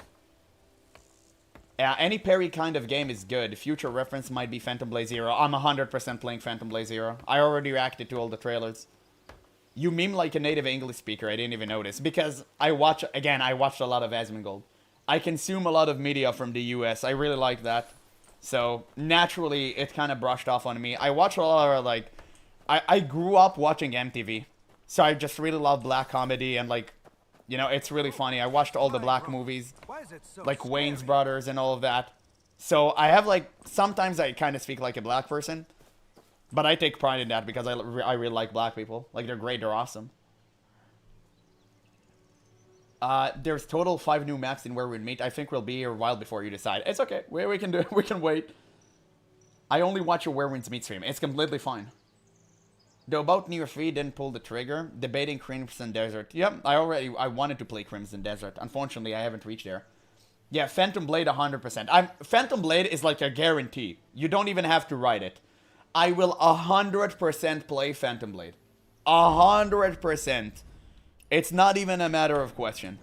Yeah, any parry kind of game is good. Future reference might be Phantom Blade Zero. I'm 100% playing Phantom Blade Zero. I already reacted to all the trailers. You meme like a native English speaker. I didn't even notice. Because I watched a lot of Asmongold. I consume a lot of media from the US. I really like that. So, naturally, it kind of brushed off on me. I watch a lot of, like... I grew up watching MTV. So I just really love black comedy and, like... You know, it's really funny. I watched all the black movies. Like Wayne's Brothers and all of that. So I have, like... Sometimes I kind of speak like a black person. But I take pride in that because I really like black people. Like, they're great. They're awesome. There's total 5 new maps in Where We'd Meet. I think we'll be here a while before you decide. It's okay. We can do it. We can wait. I only watch a Where We'd Meet stream. It's completely fine. Though about Near 3 didn't pull the trigger. Debating Crimson Desert. Yep, I wanted to play Crimson Desert. Unfortunately, I haven't reached there. Yeah, Phantom Blade 100%. Phantom Blade is like a guarantee. You don't even have to write it. I will 100% play Phantom Blade. 100%. It's not even a matter of question.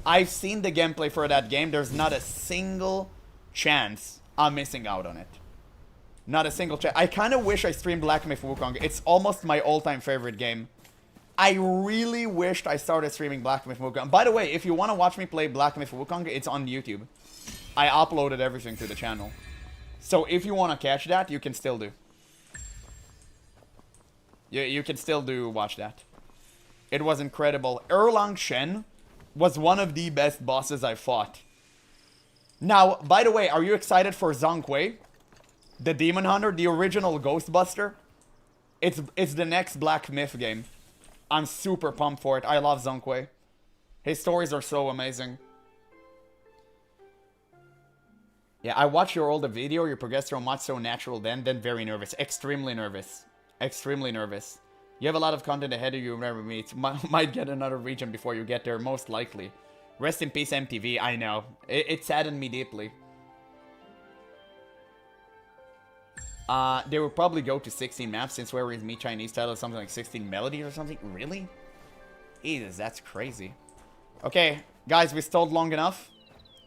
I've seen the gameplay for that game. There's not a single chance I'm missing out on it. Not a single chance. I kind of wish I streamed Black Myth Wukong. It's almost my all-time favorite game. I really wished I started streaming Black Myth Wukong. By the way, if you want to watch me play Black Myth Wukong, it's on YouTube. I uploaded everything to the channel. So if you want to catch that, you can still do. You can still watch that. It was incredible. Erlang Shen was one of the best bosses I fought. Now, by the way, are you excited for Zhang Kuei? The Demon Hunter, the original Ghostbuster? It's the next Black Myth game. I'm super pumped for it. I love Zhang Kuei. His stories are so amazing. Yeah, I watched your older video. You progressed so much, so natural then very nervous. Extremely nervous. Extremely nervous. You have a lot of content ahead of you, remember me. It might get another region before you get there, most likely. Rest in peace, MTV. I know. It saddened me deeply. They will probably go to 16 maps since Where Is Me Chinese title is something like 16 melodies or something. Really? Jesus, that's crazy. Okay, guys, we stalled long enough.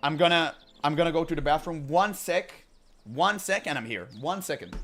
I'm gonna go to the bathroom. 1 sec. 1 sec, and I'm here. 1 second.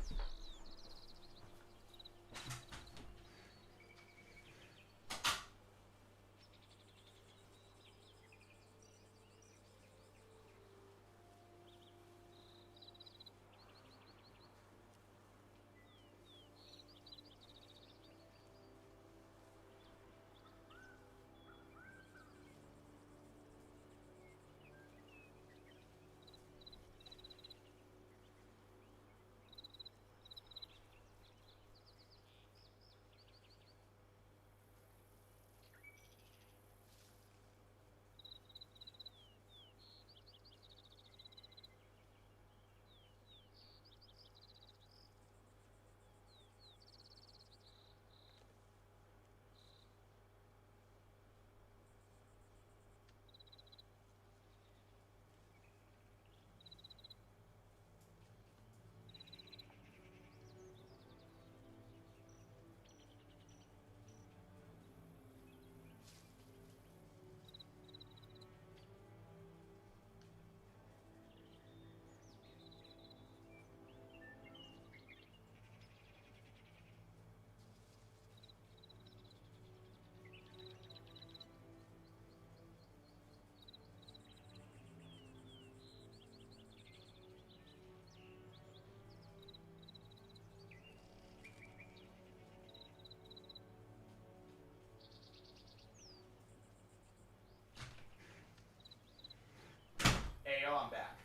I'm back.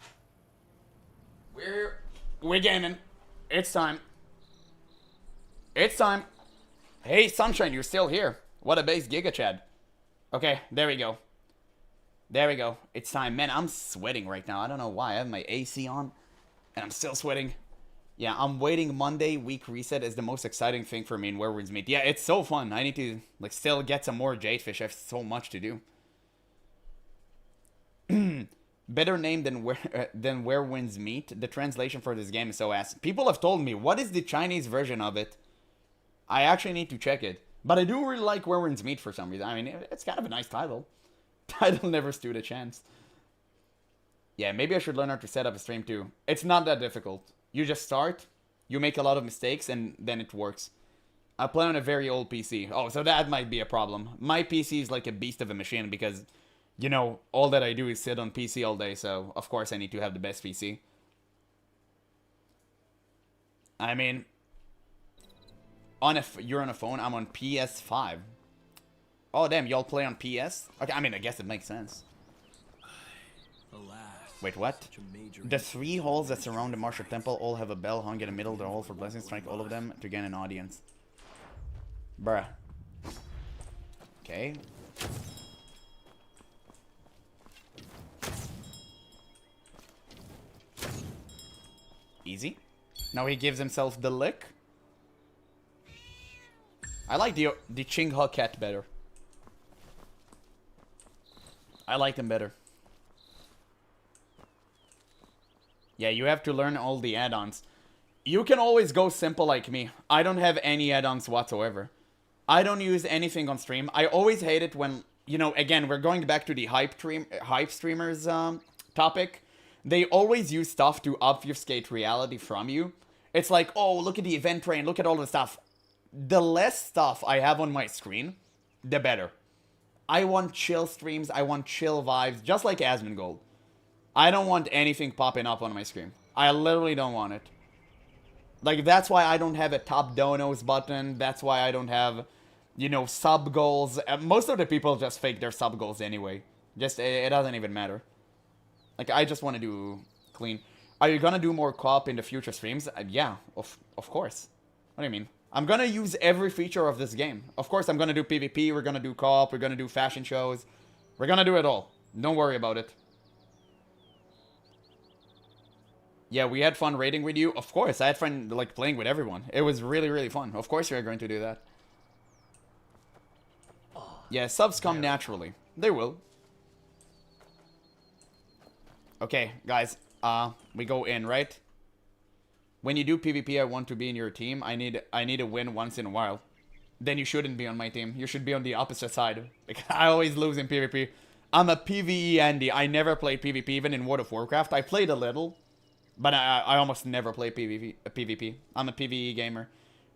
We're gaming. It's time. It's time. Hey, Sunshine, you're still here. What a base Giga Chad. Okay, there we go. There we go. It's time. Man, I'm sweating right now. I don't know why. I have my AC on, and I'm still sweating. Yeah, I'm waiting. Monday week reset is the most exciting thing for me in Where Winds Meet. Yeah, it's so fun. I need to like still get some more Jadefish. I have so much to do. Better name than Where Winds Meet. The translation for this game is so ass. People have told me, what is the Chinese version of it? I actually need to check it. But I do really like Where Winds Meet for some reason. I mean, it's kind of a nice title. Title never stood a chance. Yeah, maybe I should learn how to set up a stream too. It's not that difficult. You just start, you make a lot of mistakes, and then it works. I play on a very old PC. Oh, so that might be a problem. My PC is like a beast of a machine because, you know, all that I do is sit on PC all day, so of course I need to have the best PC. I mean, you're on a phone, I'm on PS5. Oh, damn, y'all play on PS? Okay, I mean, I guess it makes sense. Alas, Wait, what? The 3 halls that surround the Martial Temple all have a bell hung in the middle of the hall for blessings. Strike all of them to gain an audience. Bruh. Okay. Easy. Now he gives himself the lick. I like the Chingha cat better. I like them better. Yeah, you have to learn all the add-ons. You can always go simple like me. I don't have any add-ons whatsoever. I don't use anything on stream. I always hate it when, you know, again, we're going back to the hype streamers topic. They always use stuff to obfuscate reality from you. It's like, oh, look at the event train, look at all the stuff. The less stuff I have on my screen, the better. I want chill streams, I want chill vibes, just like Asmongold. I don't want anything popping up on my screen. I literally don't want it. Like, that's why I don't have a top donos button. That's why I don't have, you know, sub goals. Most of the people just fake their sub goals anyway. Just, it doesn't even matter. Like, I just want to do clean. Are you gonna do more co-op in the future streams? Yeah, of course. What do you mean? I'm gonna use every feature of this game. Of course, I'm gonna do PvP, we're gonna do co-op, we're gonna do fashion shows. We're gonna do it all. Don't worry about it. Yeah, we had fun raiding with you. Of course, I had fun, like, playing with everyone. It was really, really fun. Of course we are going to do that. Yeah, subs come naturally. They will. Okay, guys. We go in, right? When you do PvP, I want to be in your team. I need a win once in a while. Then you shouldn't be on my team. You should be on the opposite side. Like, I always lose in PvP. I'm a PvE Andy. I never played PvP, even in World of Warcraft. I played a little, but I almost never play PvP. I'm a PvE gamer.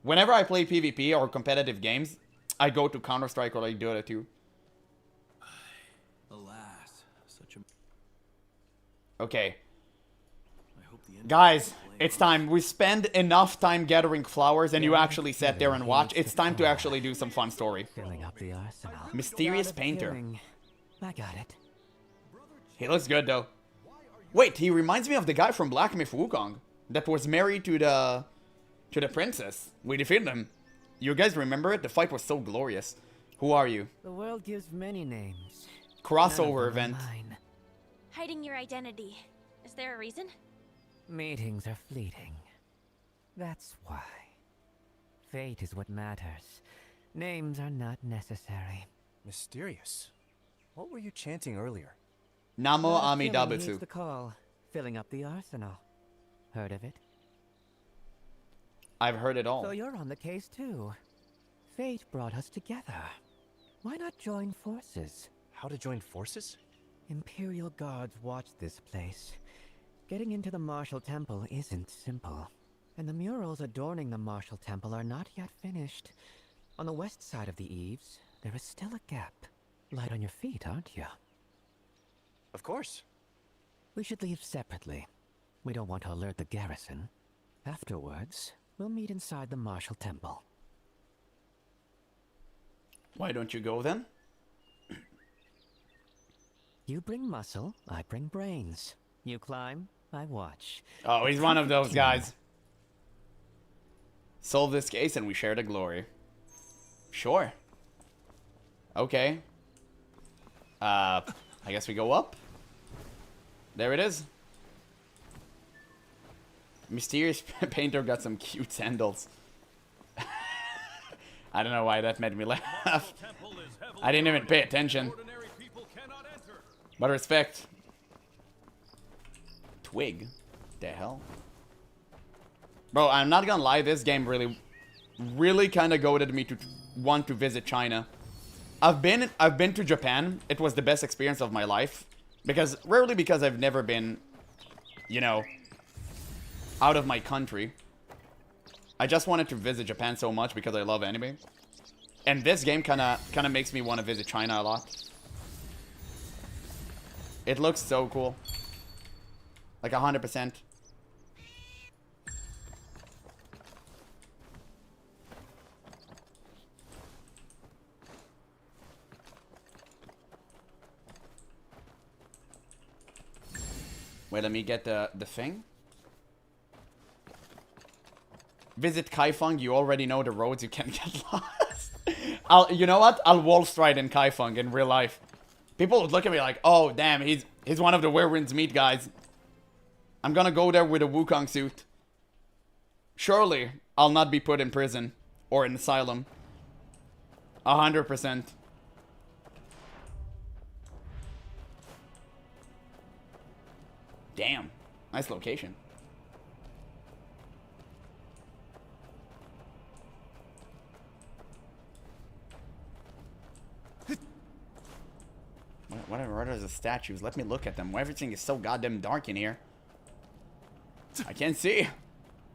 Whenever I play PvP or competitive games, I go to Counter-Strike or like Dota 2. alas, such a... Okay. I hope the end Guys, it's time. We spend enough time gathering flowers and you actually sat there and watch. It's time to actually do some fun story. Filling up the arsenal. Mysterious painter. Killing. I got it. He looks good though. Wait, he reminds me of the guy from Black Myth Wukong that was married to the princess. We defeated him. You guys remember it? The fight was so glorious. Who are you? The world gives many names. Crossover event. Mine. Hiding your identity. Is there a reason? Meetings are fleeting. That's why. Fate is what matters. Names are not necessary. Mysterious. What were you chanting earlier? Namo Ami Killing heeds Dabutsu. the call. Filling up the arsenal. Heard of it? I've heard it all. So you're on the case too. Fate brought us together. Why not join forces? How to join forces? Imperial guards watch this place. Getting into the Martial Temple isn't simple. And the murals adorning the Martial Temple are not yet finished. On the west side of the eaves, there is still a gap. Light on your feet, aren't you? Of course. We should leave separately. We don't want to alert the garrison. Afterwards, we'll meet inside the Martial Temple. Why don't you go then? You bring muscle, I bring brains. You climb, I watch. Oh, he's one of those guys. Solve this case and we share the glory. Sure. Okay. I guess we go up. There it is. Mysterious painter got some cute sandals. I don't know why that made me laugh. I didn't even pay attention. But respect. Twig? The hell? Bro, I'm not gonna lie, this game really kind of goaded me to want to visit China. I've been to Japan. It was the best experience of my life. Because I've never been, you know, out of my country. I just wanted to visit Japan so much because I love anime. And this game kinda makes me want to visit China a lot. It looks so cool. Like 100%. Wait, let me get the thing. Visit Kaifeng, you already know the roads, you can't get lost. You know what? I'll wall stride in Kaifeng in real life. People would look at me like, oh damn, he's one of the Where Winds Meet guys. I'm gonna go there with a Wukong suit. Surely, I'll not be put in prison or in asylum. 100%. Damn, nice location. What are the statues? Let me look at them. Everything is so goddamn dark in here. I can't see.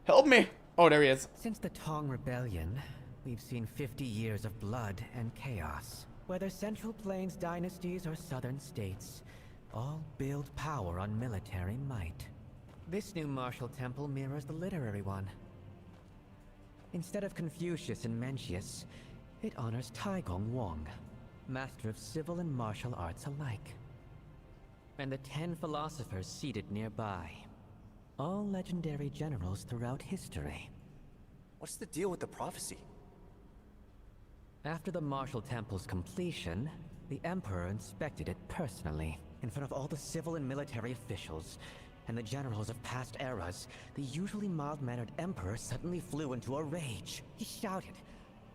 Help me. Oh, there he is. Since the Tong Rebellion, we've seen 50 years of blood and chaos. Whether Central Plains dynasties or southern states, all build power on military might. This new martial temple mirrors the literary one. Instead of Confucius and Mencius, it honors Taigong Wang, master of civil and martial arts alike. And the 10 philosophers seated nearby, all legendary generals throughout history. What's the deal with the prophecy? After the martial temple's completion, the Emperor inspected it personally, in front of all the civil and military officials, and the generals of past eras. The usually mild-mannered Emperor suddenly flew into a rage. He shouted,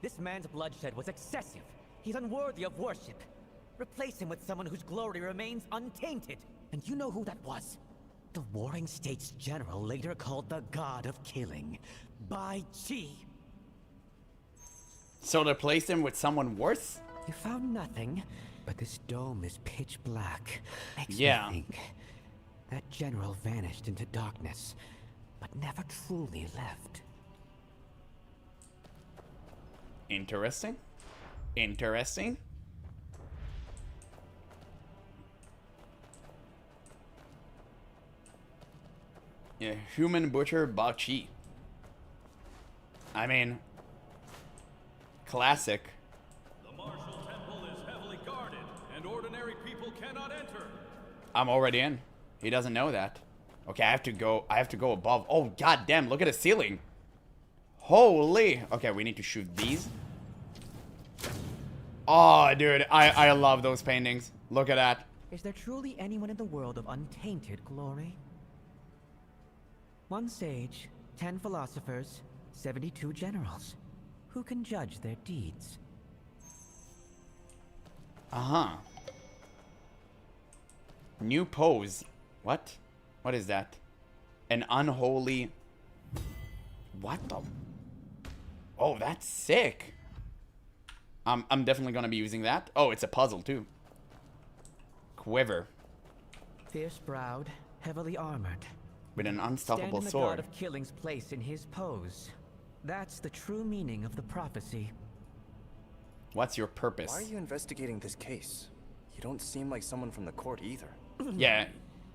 "This man's bloodshed was excessive. He's unworthy of worship. Replace him with someone whose glory remains untainted." And you know who that was? The Warring States general later called the God of Killing, Bai Chi. So they placed him with someone worse? You found nothing, but this dome is pitch black. Makes me think that general vanished into darkness, but never truly left. Interesting. Interesting. Yeah, human butcher Bao Chi. I mean, classic. The martial temple is heavily guarded, and ordinary people cannot enter. I'm already in. He doesn't know that. Okay, I have to go above. Oh, goddamn, look at the ceiling. Holy. Okay, we need to shoot these. Oh, dude, I love those paintings. Look at that. Is there truly anyone in the world of untainted glory? 1 sage, 10 philosophers, 72 generals. Who can judge their deeds? Uh-huh. New pose. What? What is that? An unholy... What the... Oh, that's sick. I'm definitely gonna be using that. Oh, it's a puzzle too. Quiver. Fierce-browed, heavily armored. With an unstoppable Stand in the sword. God of Killing's place in his pose. That's the true meaning of the prophecy. What's your purpose? Why are you investigating this case? You don't seem like someone from the court either. Yeah,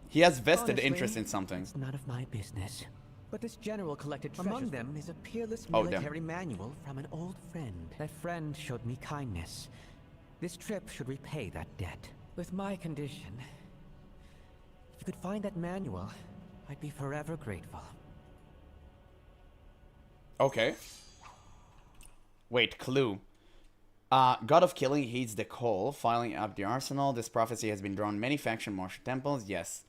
he has vested Honestly, interest in something. It's none of my business. But this general collected treasures. Among them is a peerless Oh, damn. military manual from an old friend. That friend showed me kindness. This trip should repay that debt. With my condition, if you could find that manual, I'd be forever grateful. Okay. Wait, clue. God of Killing heeds the call, filing up the arsenal. This prophecy has been drawn in many faction martial temples. Yes.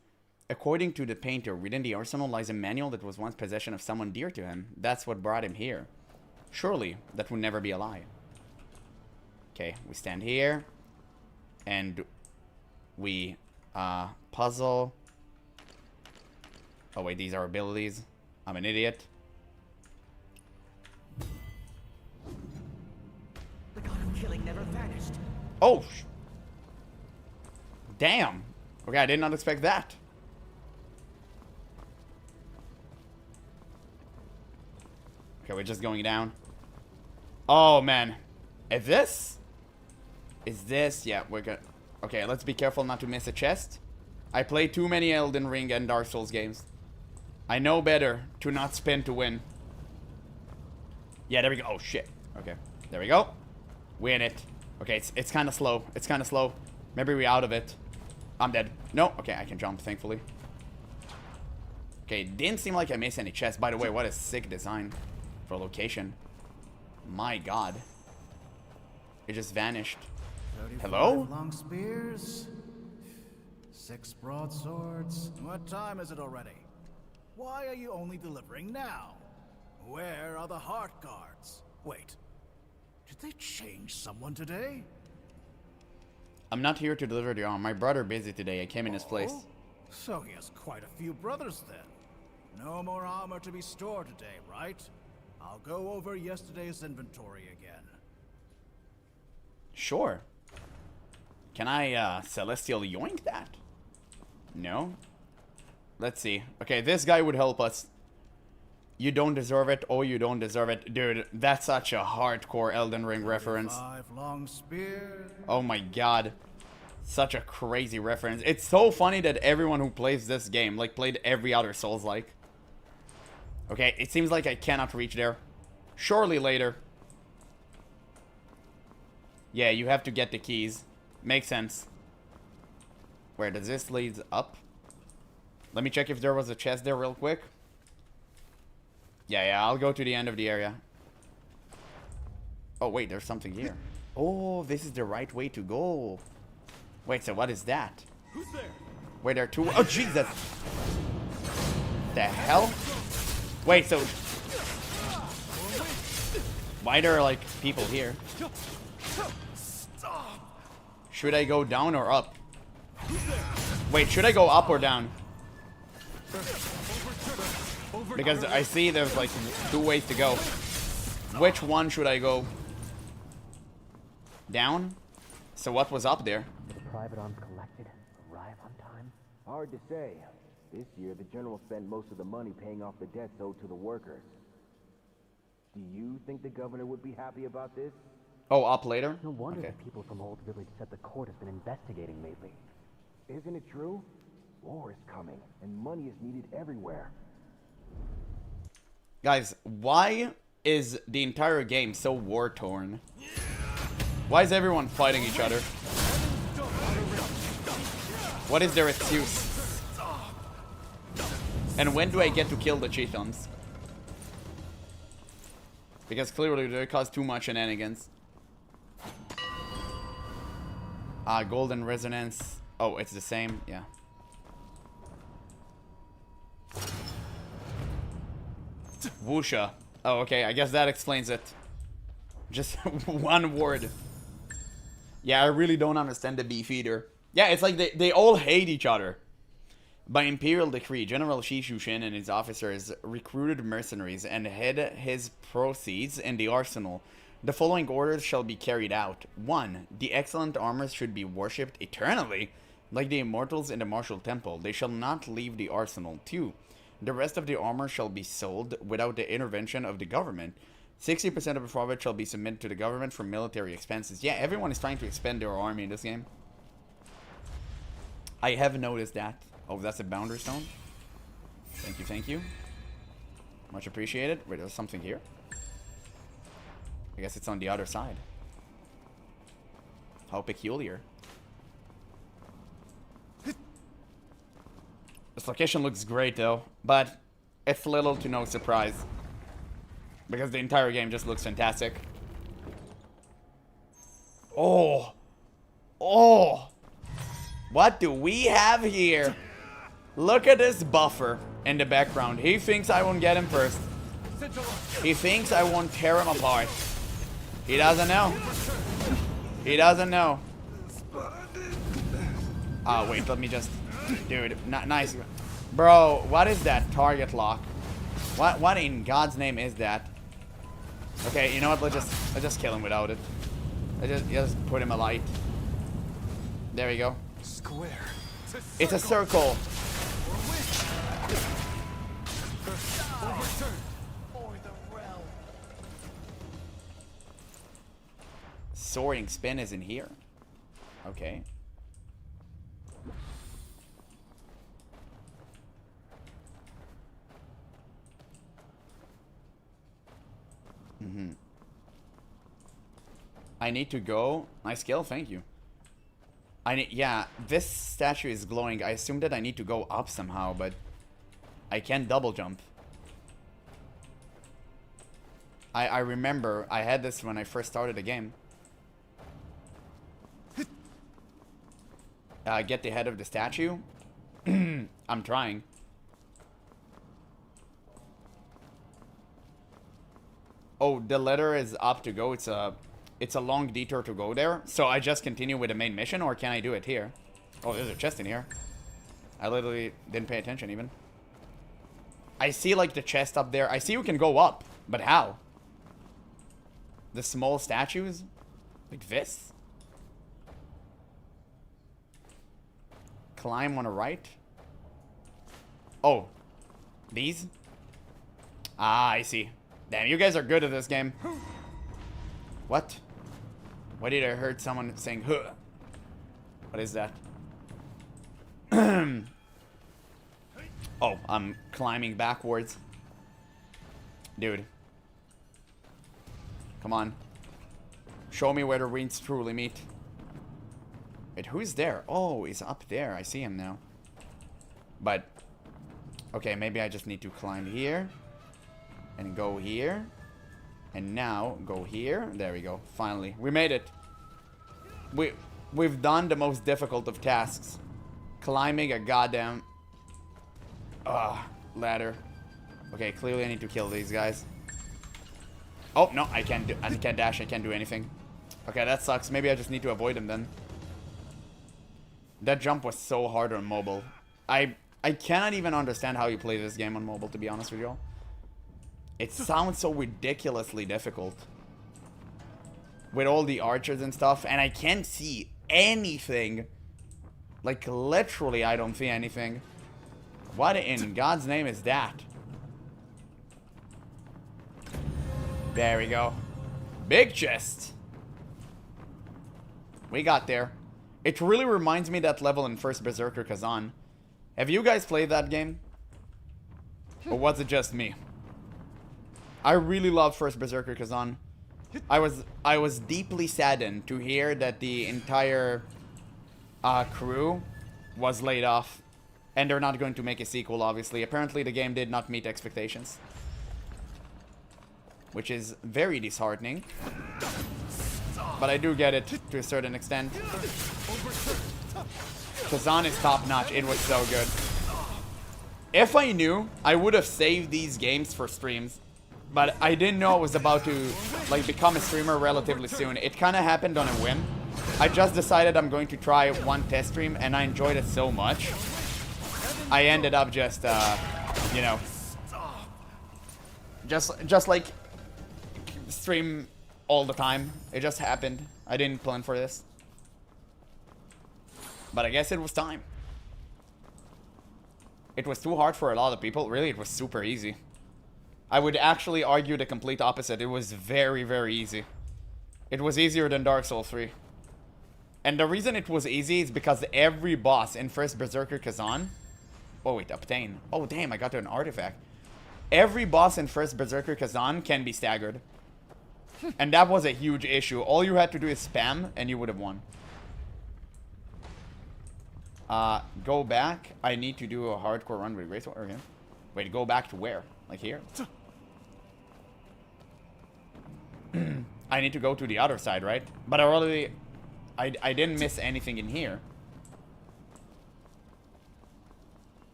According to the painter, within the arsenal lies a manual that was once possession of someone dear to him. That's what brought him here. Surely, that would never be a lie. Okay, we stand here. And we, puzzle. Oh wait, these are abilities. I'm an idiot. The God of Killing never vanished. Oh. Damn. Okay, I did not expect that. Okay, we're just going down. Oh, man. Is this? Is this? Yeah, we're good. Okay, let's be careful not to miss a chest. I play too many Elden Ring and Dark Souls games. I know better to not spin to win. Yeah, there we go. Oh, shit. Okay, there we go. Win it. Okay, it's kind of slow. It's kind of slow. Maybe we're out of it. I'm dead. No. Okay, I can jump, thankfully. Okay, didn't seem like I missed any chests. By the way, what a sick design for location. My god. It just vanished. Hello? Long spears, 6 broadswords. What time is it already? Why are you only delivering now? Where are the heart guards? Wait, did they change someone today? I'm not here to deliver the arm. My brother busy today. I came in his place. So he has quite a few brothers then. No more armor to be stored today, right? I'll go over yesterday's inventory again. Sure. Can I Celestial Yoink that? No? Let's see. Okay, this guy would help us. You don't deserve it. Oh, you don't deserve it. Dude, that's such a hardcore Elden Ring reference. 5 long spears. Oh my god. Such a crazy reference. It's so funny that everyone who plays this game, like, played every other Souls-like. Okay, it seems like I cannot reach there. Surely later. Yeah, you have to get the keys. Makes sense. Where does this lead up? Let me check if there was a chest there real quick. Yeah, I'll go to the end of the area. Oh, wait, there's something here. Oh, this is the right way to go. Wait, so what is that? Who's there? Wait, there are 2... Oh, Jesus! The hell? Wait, so... Why there are, like, people here? Should I go down or up? Wait, should I go up or down? Because I see there's, like, 2 ways to go. Which one should I go? Down? So what was up there? The private arms collected arrive on time? Hard to say. This year, the General spent most of the money paying off the debts owed to the workers. Do you think the governor would be happy about this? Oh, up later? No wonder the people from Old Village said the court has been investigating lately. Isn't it true? War is coming, and money is needed everywhere. Guys, why is the entire game so war-torn? Why is everyone fighting each other? What is their excuse? And when do I get to kill the Chithons? Because clearly they cause too much shenanigans. Golden Resonance. Oh, it's the same? Yeah. Wusha. Oh, okay. I guess that explains it. Just one word. Yeah, I really don't understand the Beefeater. Yeah, it's like they all hate each other. By imperial decree, General Shishushin and his officers recruited mercenaries and hid his proceeds in the arsenal. The following orders shall be carried out. 1. The excellent armors should be worshipped eternally, like the immortals in the martial temple. They shall not leave the arsenal. 2. The rest of the armor shall be sold without the intervention of the government. 60% of the profit shall be submitted to the government for military expenses. Yeah, everyone is trying to expend their army in this game. I have noticed that. Oh, that's a boundary stone. Thank you, thank you. Much appreciated. Wait, there's something here. I guess it's on the other side. How peculiar. This location looks great though, but it's little to no surprise. Because the entire game just looks fantastic. Oh! Oh! What do we have here? Look at this buffer in the background. He thinks I won't get him first. He thinks I won't tear him apart. He doesn't know. He doesn't know. Oh, wait, let me just... Dude, nice. Bro, what is that target lock? What in God's name is that? Okay, you know what? Let's just kill him without it. Let's just put him alight. There we go. Square. It's a circle. Soaring spin is in here. Okay. I need to go. Nice skill, thank you. Yeah, this statue is glowing. I assume that I need to go up somehow, but I can't double jump. I remember I had this when I first started the game. Get the head of the statue. I'm trying. Oh, the letter is up to go. It's a long detour to go there. So I just continue with the main mission, or can I do it here? Oh, there's a chest in here. I literally didn't pay attention even. I see like the chest up there. I see you can go up, but how? The small statues? Like this? Climb on the right? Oh. These? Ah, I see. Damn, you guys are good at this game. What? Why did I heard someone saying huh? What is that? Oh, I'm climbing backwards. Dude. Come on. Show me where the rings truly meet. Wait, who's there? Oh, he's up there. I see him now. But, okay, maybe I just need to climb here. And go here. And now, go here. There we go. Finally. We made it. We've done the most difficult of tasks. Climbing a goddamn... ladder. Okay, clearly I need to kill these guys. Oh, no, I can't dash. I can't do anything. Okay, that sucks. Maybe I just need to avoid him then. That jump was so hard on mobile. I cannot even understand how you play this game on mobile, to be honest with y'all. It sounds so ridiculously difficult. With all the archers and stuff, and I can't see anything. Like, literally, I don't see anything. What in God's name is that? There we go. Big chest. We got there. It really reminds me of that level in First Berserker Kazan. Have you guys played that game? Or was it just me? I really love First Berserker Kazan. I was deeply saddened to hear that the entire crew was laid off. And they're not going to make a sequel, obviously. Apparently the game did not meet expectations. Which is very disheartening. But I do get it to a certain extent. Kazan is top-notch. It was so good. If I knew, I would have saved these games for streams. But I didn't know I was about to like become a streamer relatively soon. It kind of happened on a whim. I just decided I'm going to try one test stream, and I enjoyed it so much. I ended up just, you know, just like stream all the time. It just happened. I didn't plan for this. But I guess it was time. It was too hard for a lot of people. Really, it was super easy. I would actually argue the complete opposite. It was very, very easy. It was easier than Dark Souls 3. And the reason it was easy is because every boss in First Berserker Kazan... Oh, wait, obtain. Oh, damn, I got to an artifact. Every boss in First Berserker Kazan can be staggered. And that was a huge issue. All you had to do is spam, and you would have won. Go back. I need to do a hardcore run with Graceful. Okay. Wait, go back to where? Like here? I need to go to the other side, right? But I didn't miss anything in here.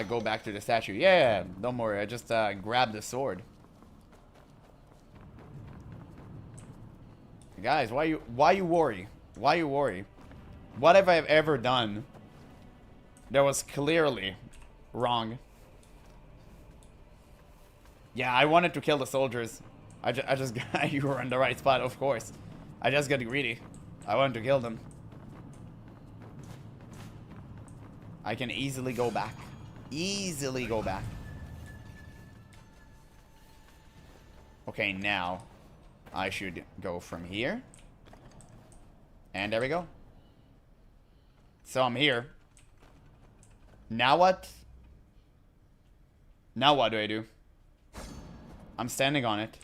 Go back to the statue. Yeah, don't worry. I just grabbed the sword. Guys, why you worry? Why you worry? What have I ever done that was clearly wrong? Yeah, I wanted to kill the soldiers. I just you were in the right spot, of course. I just got greedy. I want to kill them. I can easily go back. Easily go back. Okay, now I should go from here. And there we go. So I'm here. Now what? Now what do I do? I'm standing on it.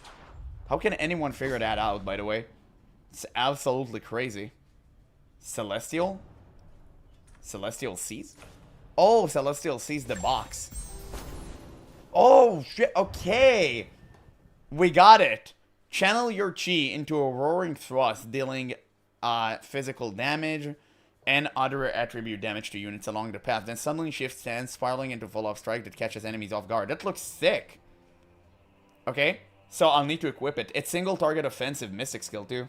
How can anyone figure that out, by the way? It's absolutely crazy. Celestial? Celestial sees? Oh, Celestial sees the box. Oh, shit. Okay. We got it. Channel your chi into a roaring thrust, dealing physical damage and other attribute damage to units along the path. Then suddenly shift stance, spiraling into full-off strike that catches enemies off guard. That looks sick. Okay. So I'll need to equip it. It's single target offensive mystic skill too.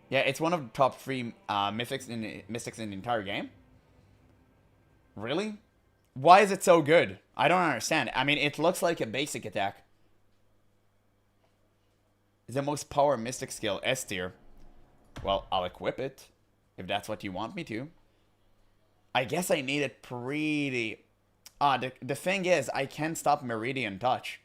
Yeah, it's one of the top 3 mystics in the entire game. Really? Why is it so good? I don't understand. I mean, it looks like a basic attack. It's the most power mystic skill, S tier. Well, I'll equip it, if that's what you want me to. I guess I need it pretty... the thing is, I can't stop Meridian Touch.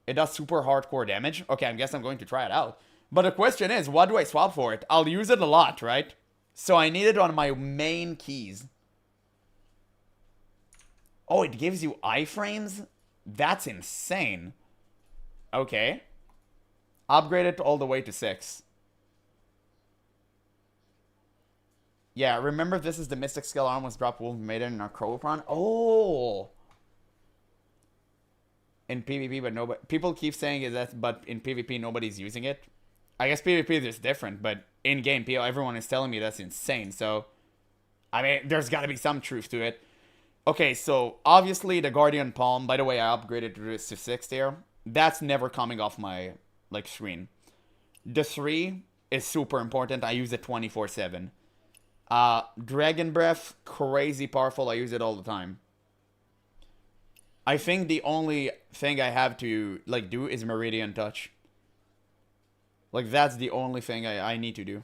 It does super hardcore damage. Okay, I guess I'm going to try it out. But the question is, what do I swap for it? I'll use it a lot, right? So I need it on my main keys. Oh, it gives you iframes? That's insane. Okay. Upgrade it all the way to 6. Yeah, remember this is the Mystic Skill Almost Drop Wolf Maiden and Acropron. Oh! In PvP, but nobody... People keep saying is that, but in PvP, nobody's using it. I guess PvP is different, but in-game PO, everyone is telling me that's insane, so... I mean, there's gotta be some truth to it. Okay, so, obviously, the Guardian Palm, by the way, I upgraded this to 6 there. That's never coming off my, like, screen. The 3 is super important. I use it 24/7. Dragon Breath, crazy powerful. I use it all the time. I think the only thing I have to, like, do is Meridian Touch. Like, that's the only thing I need to do.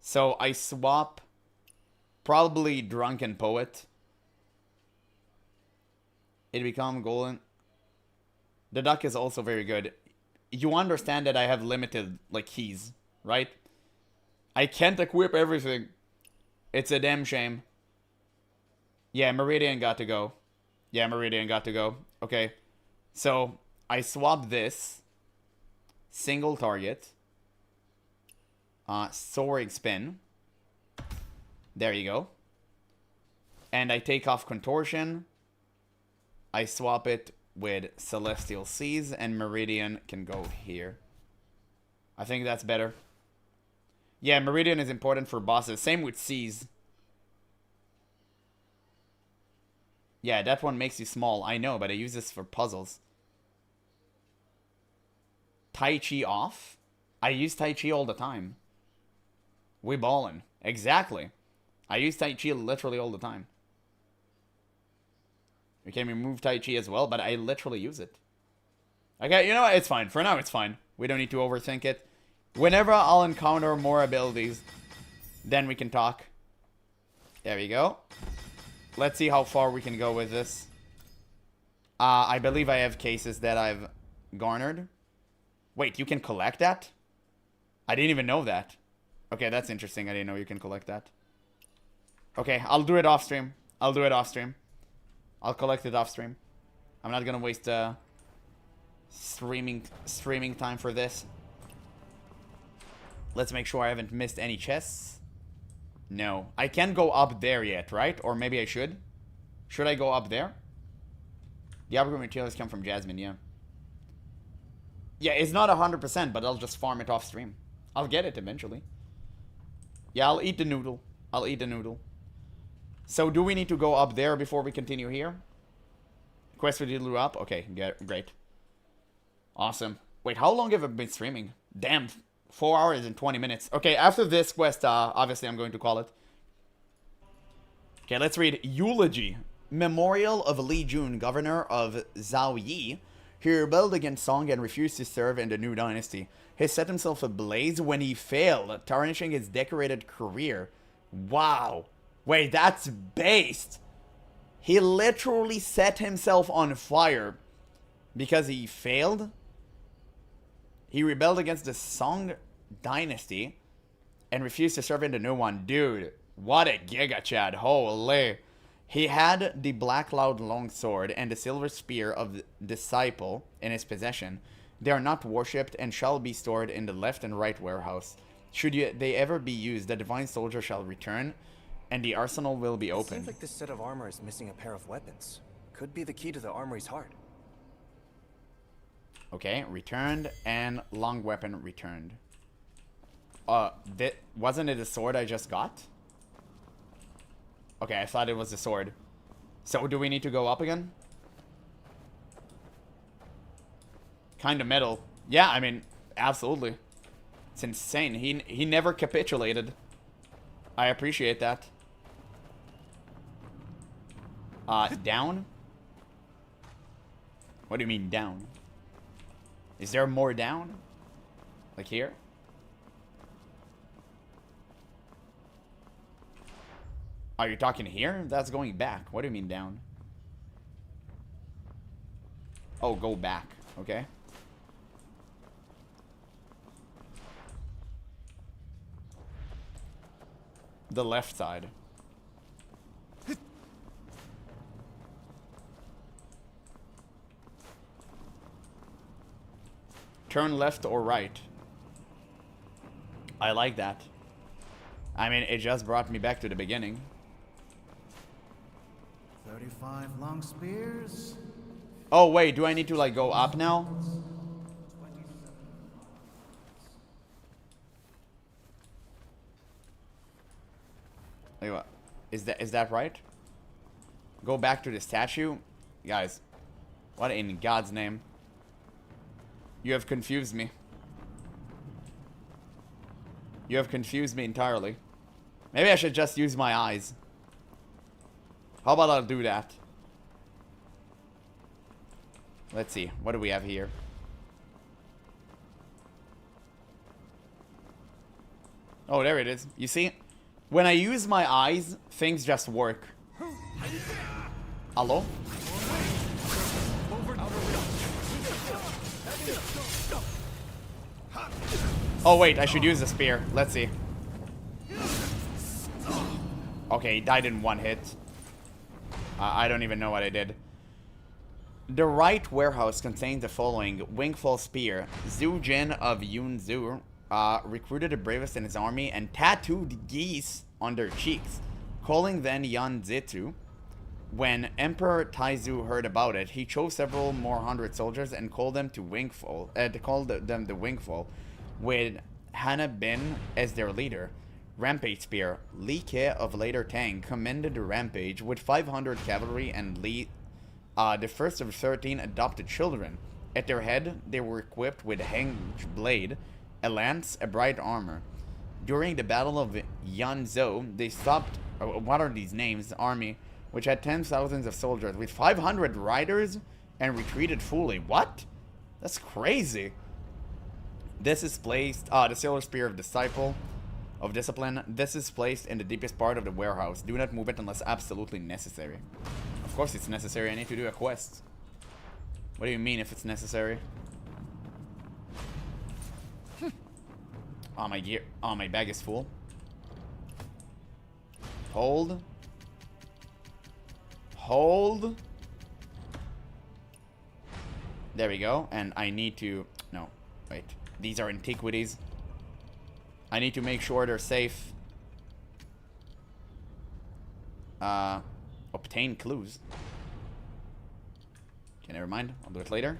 So, I swap probably Drunken Poet. It become golden. The duck is also very good. You understand that I have limited, like, keys, right? I can't equip everything. It's a damn shame. Yeah, Meridian got to go. Yeah, Meridian got to go. Okay. So, I swap this. Single target. Soaring Spin. There you go. And I take off Contortion. I swap it with Celestial Seas, and Meridian can go here. I think that's better. Yeah, Meridian is important for bosses. Same with Seas. Yeah, that one makes you small. I know, but I use this for puzzles. Tai Chi off? I use Tai Chi all the time. We ballin'. Exactly. I use Tai Chi literally all the time. We can remove Tai Chi as well, but I literally use it. Okay, you know what? It's fine. For now, it's fine. We don't need to overthink it. Whenever I'll encounter more abilities, then we can talk. There we go. Let's see how far we can go with this. I believe I have cases that I've garnered. Wait, you can collect that? I didn't even know that. Okay, that's interesting. I didn't know you can collect that. Okay, I'll do it off stream. I'll do it off stream. I'll collect it off stream. I'm not gonna waste streaming time for this. Let's make sure I haven't missed any chests. No. I can't go up there yet, right? Or maybe I should. Should I go up there? The upgrade materials come from Jasmine, yeah. Yeah, it's not 100%, but I'll just farm it off stream. I'll get it eventually. Yeah, I'll eat the noodle. I'll eat the noodle. So, do we need to go up there before we continue here? Quest for Diddler up? Okay, great. Awesome. Wait, how long have I been streaming? Damn, 4 hours and 20 minutes. Okay, after this quest, obviously I'm going to call it. Okay, let's read Eulogy. Memorial of Li Jun, governor of Zhao Yi. He rebelled against Song and refused to serve in the new dynasty. He set himself ablaze when he failed, tarnishing his decorated career. Wow. Wait, that's based. He literally set himself on fire because he failed. He rebelled against the Song dynasty and refused to serve in the new one. Dude, what a giga chad. Holy. He had the Black Cloud Longsword and the Silver Spear of Disciple in his possession. They are not worshipped and shall be stored in the left and right warehouse. Should they ever be used, the Divine Soldier shall return, and the arsenal will be opened. Seems like this set of armor is missing a pair of weapons. Could be the key to the armory's heart. Okay, returned and long weapon returned. Wasn't it a sword I just got? Okay, I thought it was a sword. So do we need to go up again? Kind of metal. Yeah, I mean, absolutely. It's insane. He never capitulated. I appreciate that. Down? What do you mean down? Is there more down? Like here? Are you talking here? That's going back. What do you mean down? Oh, go back. Okay. The left side. Turn left or right. I like that. I mean, it just brought me back to the beginning. 35 long spears. Oh, wait. Do I need to, like, go up now? Wait, what? Is that right? Go back to the statue? Guys, what in God's name? You have confused me. You have confused me entirely. Maybe I should just use my eyes. How about I'll do that? Let's see. What do we have here? Oh, there it is. You see? When I use my eyes, things just work. Hello? Oh, wait. I should use the spear. Let's see. Okay, he died in one hit. I don't even know what I did. The right warehouse contains the following. Wingfall Spear. Zhu Jin of Yunzhu recruited the bravest in his army and tattooed geese on their cheeks, calling them Yan Zitu. When Emperor Taizu heard about it, he chose several more hundred soldiers and called them to Wingfall. Called them the Wingfall, with Hana Bin as their leader. Rampage Spear. Li Ke of later Tang commanded the rampage with 500 cavalry and Li, the first of 13 adopted children. At their head, they were equipped with a hanged blade, a lance, a bright armor. During the Battle of Yanzhou, they stopped, what are these names? Army, which had 10,000 of soldiers with 500 riders and retreated fully. What? That's crazy. This is placed, the Silver Spear of Discipline. This is placed in the deepest part of the warehouse. Do not move it unless absolutely necessary. Of course it's necessary. I need to do a quest. What do you mean if it's necessary? Oh, my gear. Oh, my bag is full. Hold. Hold. There we go. And I need to... No. Wait. These are antiquities. I need to make sure they're safe. Obtain clues. Okay, never mind. I'll do it later.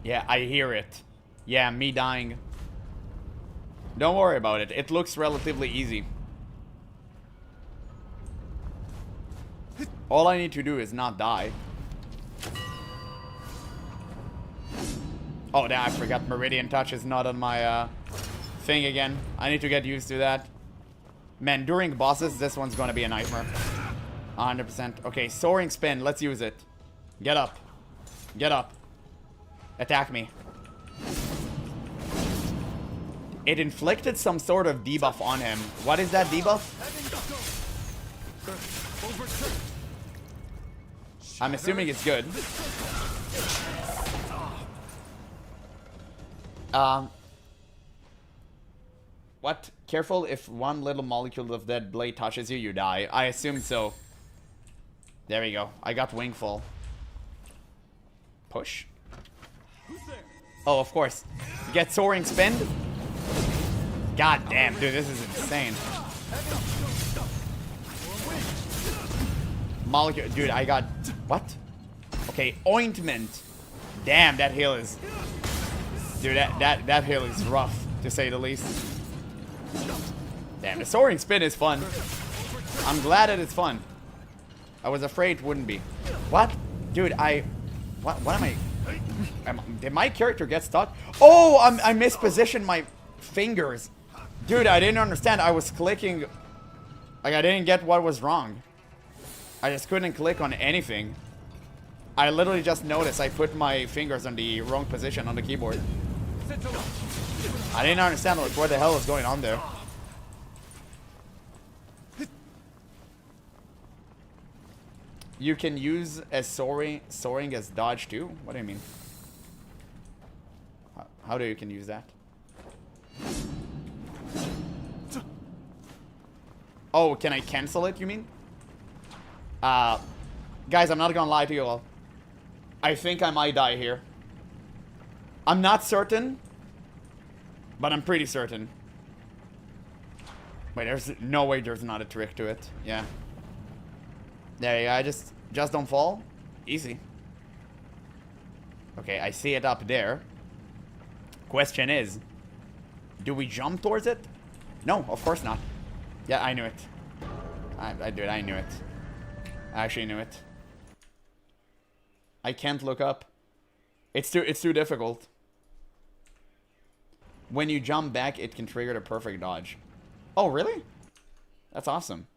Yeah, I hear it. Yeah, me dying. Don't worry about it. It looks relatively easy. All I need to do is not die. Oh, damn, I forgot Meridian Touch is not on my thing again. I need to get used to that. Man, during bosses, this one's gonna be a nightmare. 100%. Okay, soaring spin. Let's use it. Get up. Get up. Attack me. It inflicted some sort of debuff on him. What is that debuff? I'm assuming it's good. What? Careful, if one little molecule of that blade touches you, you die. I assume so. There we go. I got wingfall. Push. Oh, of course. You get soaring spin. God damn, dude, this is insane. Molecule, dude, I got what? Okay, ointment. Damn, that heal is, dude, that heal is rough to say the least. Damn, the soaring spin is fun. I'm glad that it's fun. I was afraid it wouldn't be. What, dude? What am I? Did my character get stuck? Oh, I mispositioned my fingers. Dude, I didn't understand. I was clicking. Like, I didn't get what was wrong. I just couldn't click on anything. I literally just noticed I put my fingers on the wrong position on the keyboard. I didn't understand, like, what the hell was going on there. You can use as soaring as dodge too? What do you mean? How do you can use that? Oh, can I cancel it, you mean? Guys, I'm not gonna lie to you all. I think I might die here. I'm not certain, but I'm pretty certain. Wait, there's no way there's not a trick to it. Yeah. There you go, just don't fall. Easy. Okay, I see it up there. Question is, do we jump towards it? No, of course not. Yeah, I knew it. I knew it. I actually knew it. I can't look up. It's too difficult. When you jump back, it can trigger the perfect dodge. Oh, really? That's awesome.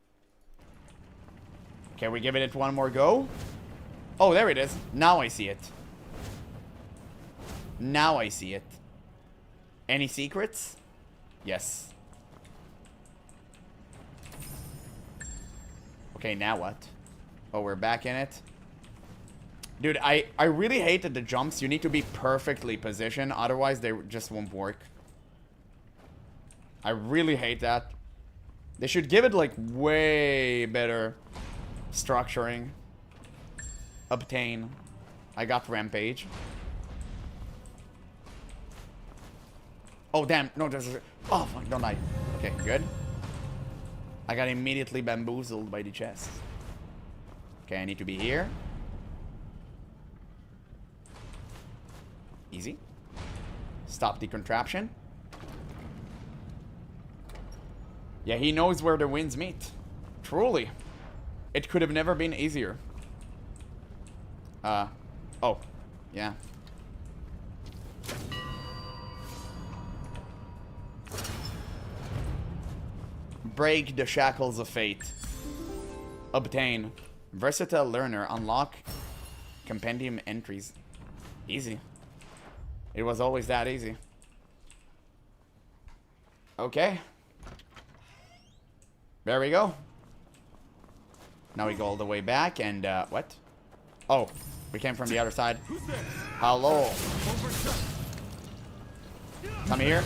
Can we give it one more go? Oh, there it is. Now I see it. Now I see it. Any secrets? Yes. Okay, now what? Oh, we're back in it. Dude, I really hate that the jumps, you need to be perfectly positioned. Otherwise, they just won't work. I really hate that. They should give it, like, way better structuring. Obtain. I got rampage. Oh, damn. No, there's a... Oh, fuck. Don't die. Okay, good. I got immediately bamboozled by the chest. Okay, I need to be here. Easy. Stop the contraption. Yeah, he knows where the winds meet. Truly. It could have never been easier. Oh. Yeah. Break the shackles of fate. Obtain. Versatile learner. Unlock compendium entries. Easy. It was always that easy. Okay. There we go. Now we go all the way back and, what? Oh, we came from the other side. Hello. Come here.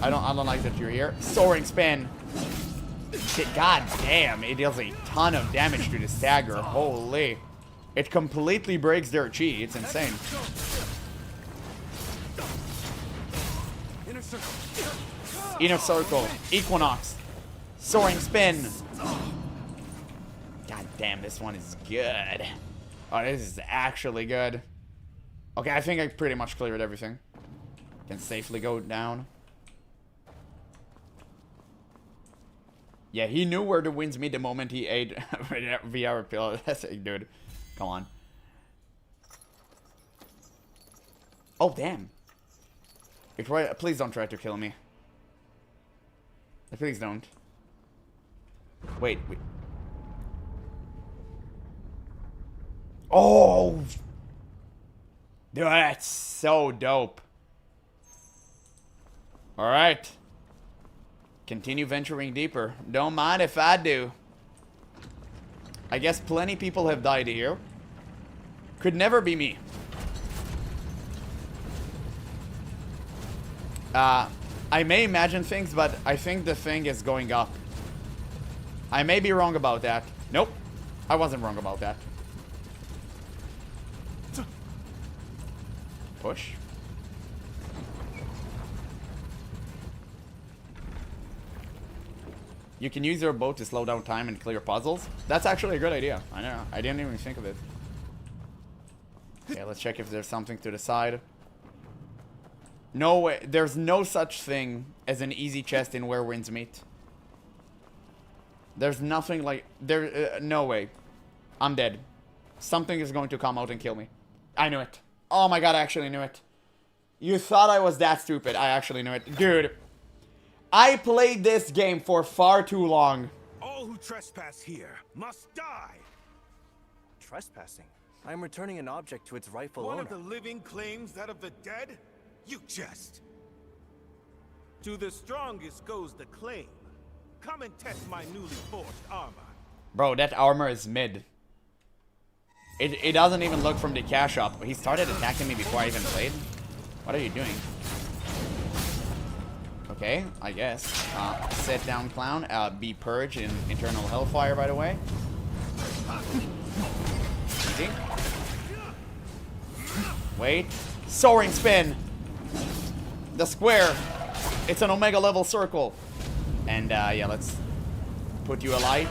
I don't like that you're here. Soaring spin. Shit, god damn, it deals a ton of damage to the stagger. Holy. It completely breaks their chi. It's insane. Inner circle. Equinox. Soaring spin. God damn, this one is good. Oh, this is actually good. Okay, I think I pretty much cleared everything. Can safely go down. Yeah, he knew where the winds meet the moment he ate VR pill. That's a dude. Come on. Oh, damn. Please don't try to kill me. Please don't. Wait. Oh! Dude, that's so dope. Alright. Continue venturing deeper. Don't mind if I do. I guess plenty people have died here. Could never be me. I may imagine things, but I think the thing is going up. I may be wrong about that. Nope. I wasn't wrong about that. Push. You can use your boat to slow down time and clear puzzles. That's actually a good idea. I know. I didn't even think of it. Okay, let's check if there's something to the side. No way. There's no such thing as an easy chest in Where Winds Meet. There's nothing like... no way. I'm dead. Something is going to come out and kill me. I knew it. Oh my god, I actually knew it. You thought I was that stupid. I actually knew it. Dude. I played this game for far too long. All who trespass here must die. Trespassing? I am returning an object to its rightful One owner. of the living claims that of the dead? You jest. To the strongest goes the claim. Come and test my newly forged armor. Bro, that armor is mid. It doesn't even look from the cash shop. He started attacking me before I even played. What are you doing? Okay, I guess. Sit down, clown. Be purged in Eternal Hellfire, by the way. Easy. Wait. Soaring spin! The square! It's an Omega level circle. And, yeah, let's put you alight.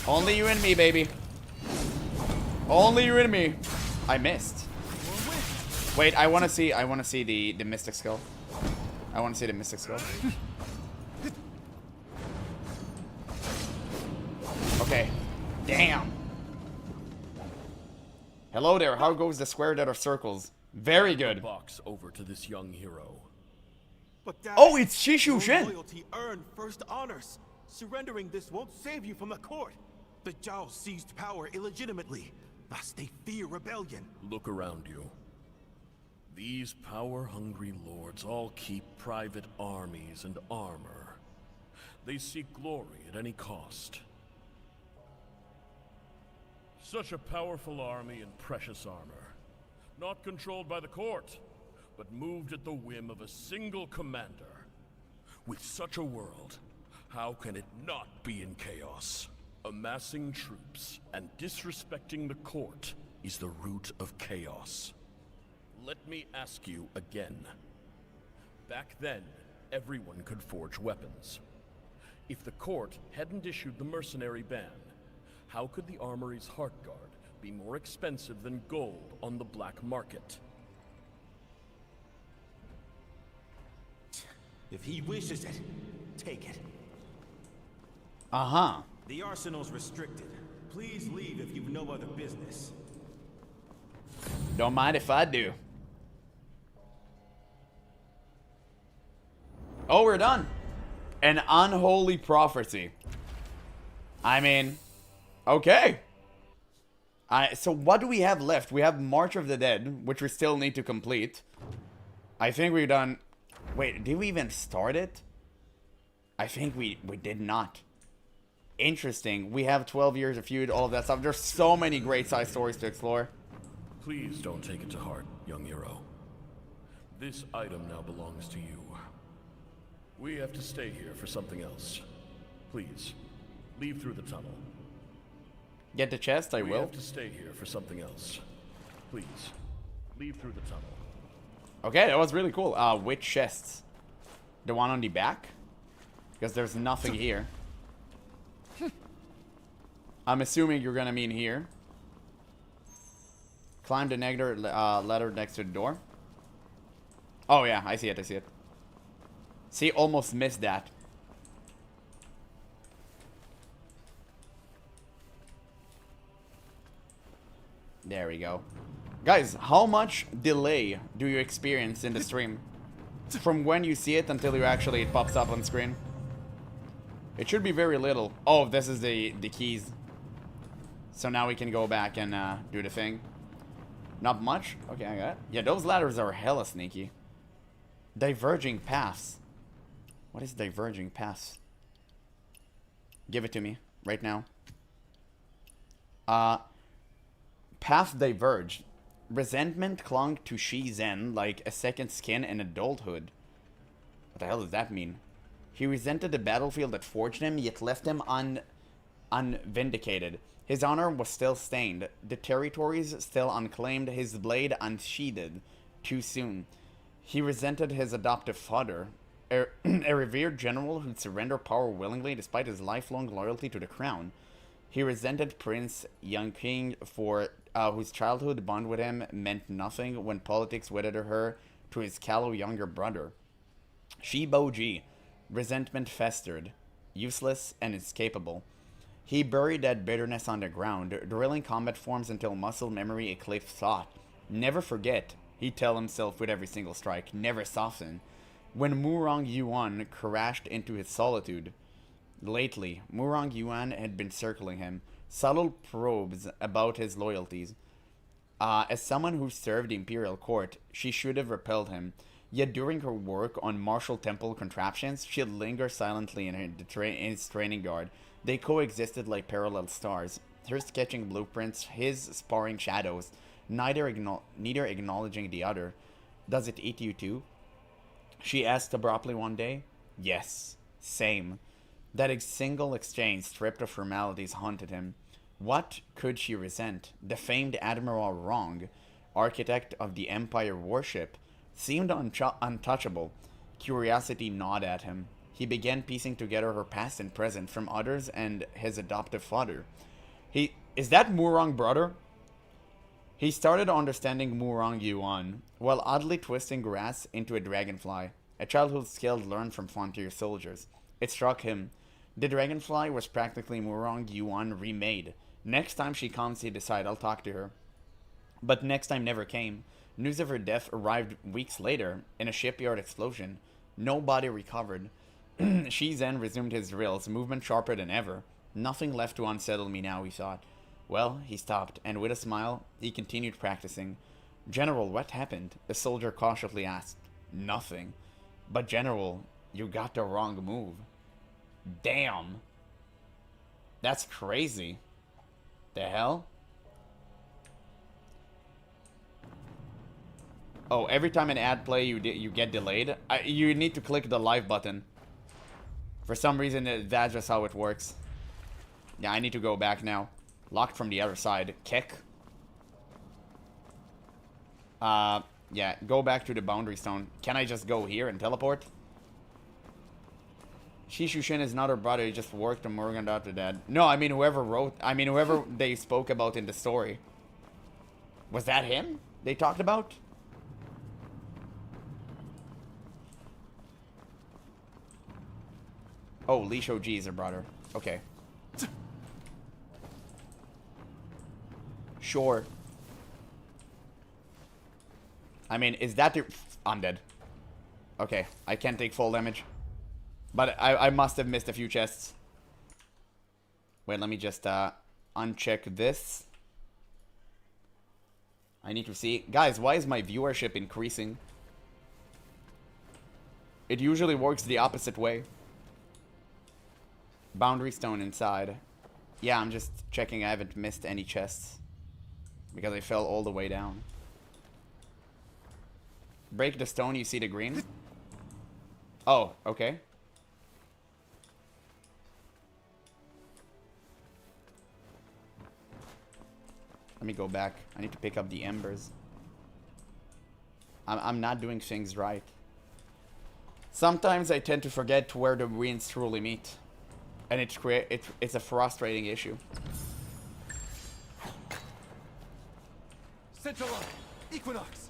Only you and me, baby. Only you and me. I missed. Wait, I want to see the Mystic Skull. I want to see the Mystic Skull. Okay. Damn. Hello there. How goes the square that are circles? Very good. Box over to this young hero. But Dad, oh, it's Shishu Shin. Loyalty earned first honors. Surrendering this won't save you from the court. The Zhao seized power illegitimately. Thus they fear rebellion. Look around you. These power-hungry lords all keep private armies and armor. They seek glory at any cost. Such a powerful army and precious armor. Not controlled by the court, but moved at the whim of a single commander. With such a world, how can it not be in chaos? Amassing troops and disrespecting the court is the root of chaos. Let me ask you again. Back then, everyone could forge weapons. If the court hadn't issued the mercenary ban, how could the armory's heart guard be more expensive than gold on the black market? If he wishes it, take it. Uh-huh. The arsenal's restricted. Please leave if you've no other business. Don't mind if I do. Oh, we're done. An unholy prophecy. I mean, okay. So what do we have left? We have March of the Dead, which we still need to complete. I think we've done... Wait, did we even start it? I think we did not. Interesting. We have 12 Years of Feud, all of that stuff. There's so many great side stories to explore. Please don't take it to heart, young hero. This item now belongs to you. We have to stay here for something else. Please, leave through the tunnel. Get the chest, I will. We have to stay here for something else. Please, leave through the tunnel. Okay, that was really cool. Which chests? The one on the back? Because there's nothing here. I'm assuming you're gonna mean here. Climb the ladder next to the door. Oh yeah, I see it, I see it. See, almost missed that. There we go. Guys, how much delay do you experience in the stream? From when you see it until it pops up on screen? It should be very little. Oh, this is the keys. So now we can go back and do the thing. Not much? Okay, I got it. Yeah, those ladders are hella sneaky. Diverging paths. What is diverging paths? Give it to me right now. Paths diverged. Resentment clung to Shizen like a second skin in adulthood. What the hell does that mean? He resented the battlefield that forged him, yet left him unvindicated. His honor was still stained, the territories still unclaimed, his blade unsheathed too soon. He resented his adoptive father, a revered general who'd surrender power willingly despite his lifelong loyalty to the crown. He resented Prince Yangqing for whose childhood bond with him meant nothing when politics wedded her to his callow younger brother. Shi Boji, resentment festered, useless and inescapable. He buried that bitterness on the ground, drilling combat forms until muscle memory eclipsed thought. Never forget, he'd tell himself with every single strike, never soften. When Murong Yuan crashed into his solitude. Lately, Murong Yuan had been circling him, subtle probes about his loyalties. As someone who served the imperial court, she should have repelled him. Yet during her work on martial temple contraptions, she'd linger silently in his training guard. They coexisted like parallel stars, her sketching blueprints, his sparring shadows, neither acknowledging the other. Does it eat you too? She asked abruptly one day. Yes, same. That single exchange, stripped of formalities, haunted him. What could she resent? The famed Admiral Rong, architect of the Empire warship, seemed untouchable. Curiosity gnawed at him. He began piecing together her past and present from others and his adoptive father. Is that Murong brother? He started understanding Murong Yuan, while oddly twisting grass into a dragonfly, a childhood skill learned from frontier soldiers. It struck him. The dragonfly was practically Murong Yuan remade. Next time she comes, he decided, I'll talk to her. But next time never came. News of her death arrived weeks later in a shipyard explosion. No body recovered. Shizen resumed his drills, movement sharper than ever. Nothing left to unsettle me now, he thought. Well, he stopped, and with a smile, he continued practicing. General, what happened? The soldier cautiously asked. Nothing. But General, you got the wrong move. Damn. That's crazy. The hell? Oh, every time an ad play, you get delayed. You need to click the live button. For some reason, that's just how it works. Yeah, I need to go back now. Locked from the other side. Kick. Yeah, go back to the boundary stone. Can I just go here and teleport? Shishushin is not her brother. He just worked on Morgan after that. No, I mean whoever they spoke about in the story. Was that him they talked about? Oh, Li Shouji is her brother. Okay. Sure. I mean, is that the... I'm dead. Okay, I can't take full damage. But I must have missed a few chests. Wait, let me just uncheck this. I need to see... Guys, why is my viewership increasing? It usually works the opposite way. Boundary stone inside. Yeah, I'm just checking I haven't missed any chests. Because I fell all the way down. Break the stone, you see the green? Oh, okay. Let me go back. I need to pick up the embers. I'm not doing things right. Sometimes I tend to forget where the winds truly meet. And it's a frustrating issue. Central Line, Equinox.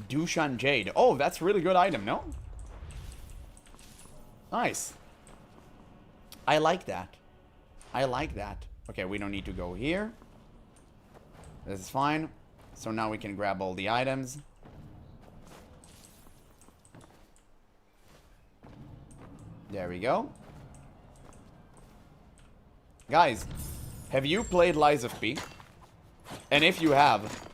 Dushan Jade. Oh, that's a really good item, no? Nice. I like that. I like that. Okay, we don't need to go here. This is fine. So now we can grab all the items. There we go. Guys, have you played Lies of P? And if you have,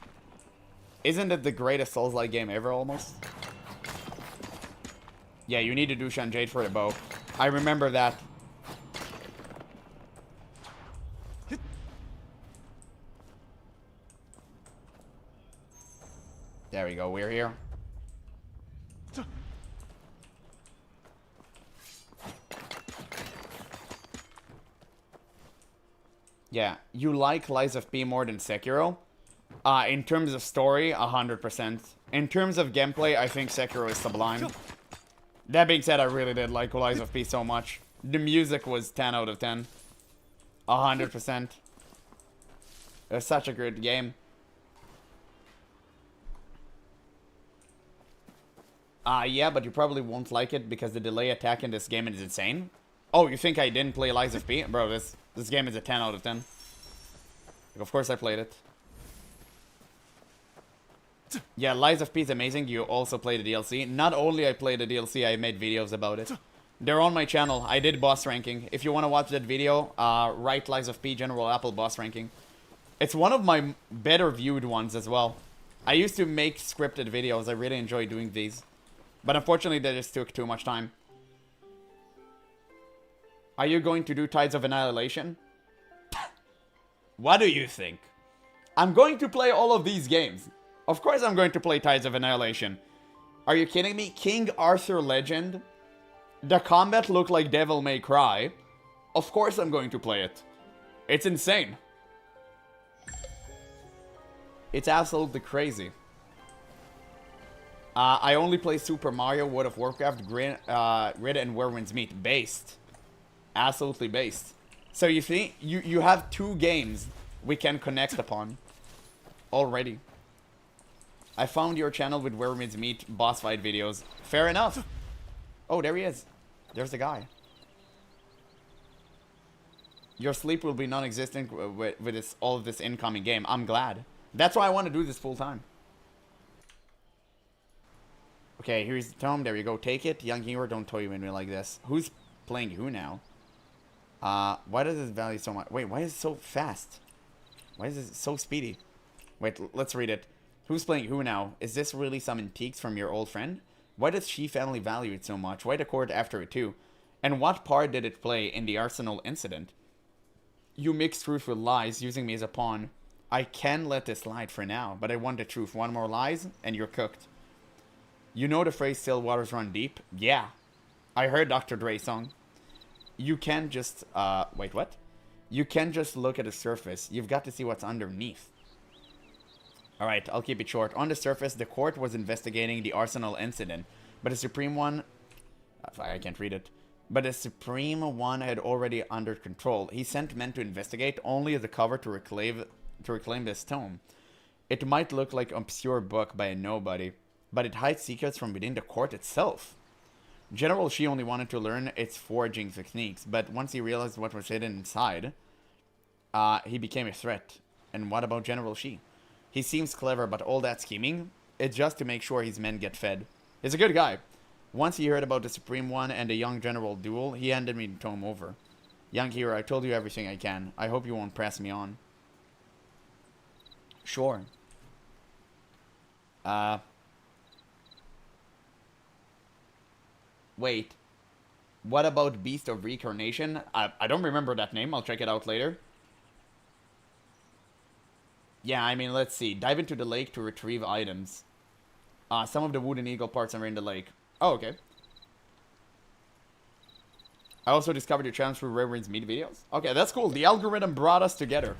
isn't it the greatest Souls-like game ever, almost? Yeah, you need to do Jade for the bow. I remember that. There we go, we're here. Yeah, you like Lies of P more than Sekiro? In terms of story, 100%. In terms of gameplay, I think Sekiro is sublime. That being said, I really did like Lies of P so much. The music was 10 out of 10. 100%. It was such a good game. Yeah, but you probably won't like it because the delay attack in this game is insane. Oh, you think I didn't play Lies of P? Bro, this game is a 10 out of 10. Like, of course I played it. Yeah, Lies of P is amazing. You also play the DLC. Not only I played the DLC, I made videos about it. They're on my channel. I did boss ranking. If you want to watch that video, write Lies of P GeneralApple boss ranking. It's one of my better viewed ones as well. I used to make scripted videos. I really enjoy doing these. But unfortunately, they just took too much time. Are you going to do Tides of Annihilation? What do you think? I'm going to play all of these games. Of course I'm going to play Tides of Annihilation. Are you kidding me? King Arthur Legend? The combat looked like Devil May Cry. Of course I'm going to play it. It's insane. It's absolutely crazy. I only play Super Mario, World of Warcraft, Grid, and Where Winds Meet. Based. Absolutely based. So you see, you have two games we can connect upon. Already. I found your channel with Where Winds Meet boss fight videos. Fair enough. Oh, there he is. There's the guy. Your sleep will be non-existent with this, all of this incoming game. I'm glad. That's why I want to do this full time. Okay, here's the tome. There you go. Take it. Young hero, don't toy with me like this. Who's playing who now? Why does this value so much? Wait, why is it so fast? Why is it so speedy? Wait, let's read it. Who's playing who now? Is this really some antiques from your old friend? Why does she family value it so much? Why the court after it too? And what part did it play in the Arsenal incident? You mix truth with lies, using me as a pawn. I can let this slide for now, but I want the truth. One more lies, and you're cooked. You know the phrase, still waters run deep? Yeah. I heard Dr. Dre's song. You can't just, wait, what? You can't just look at the surface. You've got to see what's underneath. Alright, I'll keep it short. On the surface, the court was investigating the Arsenal incident, but the Supreme One... I can't read it. But the Supreme One had already under control. He sent men to investigate, only as a cover to reclaim this tome. It might look like an obscure book by a nobody, but it hides secrets from within the court itself. General Shi only wanted to learn its foraging techniques, but once he realized what was hidden inside, he became a threat. And what about General Shi? He seems clever, but all that scheming, it's just to make sure his men get fed. He's a good guy. Once he heard about the Supreme One and the young general duel, he handed me the tome over. Young hero, I told you everything I can. I hope you won't press me on. Sure. Wait. What about Beast of Reincarnation? I don't remember that name. I'll check it out later. Yeah, I mean, let's see. Dive into the lake to retrieve items. Some of the wooden eagle parts are in the lake. Oh, okay. I also discovered your channel through Reverend's Meet videos. Okay, that's cool. The algorithm brought us together.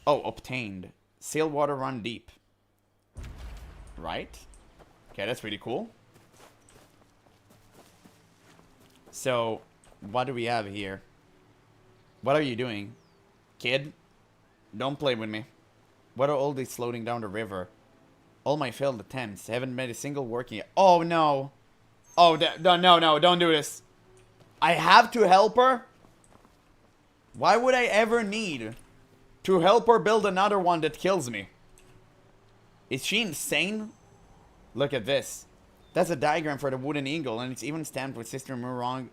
Oh, obtained. Sail water run deep. Right. Okay, that's pretty cool. So, what do we have here? What are you doing? Kid? Don't play with me. What are all these floating down the river? All my failed attempts. Haven't made a single working yet. Oh, no. Oh, no, don't do this. I have to help her? Why would I ever need to help her build another one that kills me? Is she insane? Look at this. That's a diagram for the wooden eagle, and it's even stamped with Sister Murong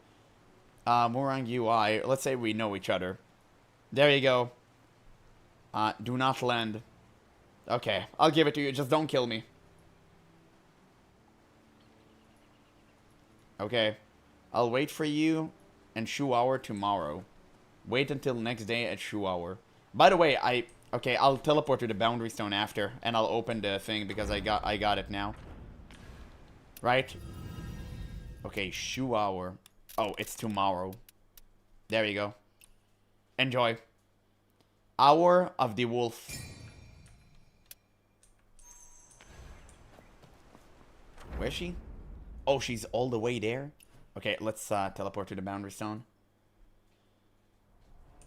UI. Let's say we know each other. There you go. Do not land. Okay, I'll give it to you. Just don't kill me. Okay. I'll wait for you and Shu Hour tomorrow. Wait until next day at Shu Hour. By the way, okay, I'll teleport to the Boundary Stone after, and I'll open the thing because I got it now. Right? Okay, Shu Hour. Oh, it's tomorrow. There you go. Enjoy. Hour of the Wolf. Where is she? Oh, she's all the way there? Okay, let's teleport to the Boundary Stone.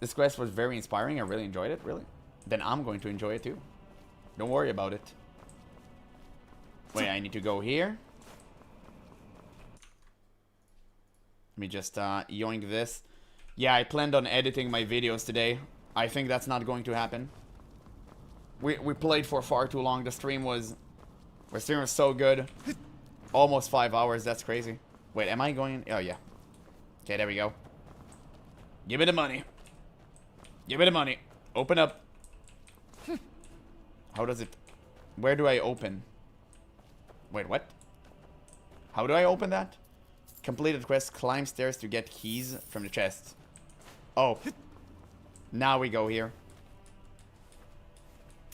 This quest was very inspiring. I really enjoyed it. Really? Then I'm going to enjoy it too. Don't worry about it. Wait, I need to go here. Let me just yoink this. Yeah, I planned on editing my videos today. I think that's not going to happen. We played for far too long. The stream was so good. Almost 5 hours. That's crazy. Wait, am I going? Oh yeah. Okay, there we go. Give me the money. Give me the money. Open up. How does it? Where do I open? Wait, what? How do I open that? Completed quest. Climb stairs to get keys from the chest. Oh. Now we go here.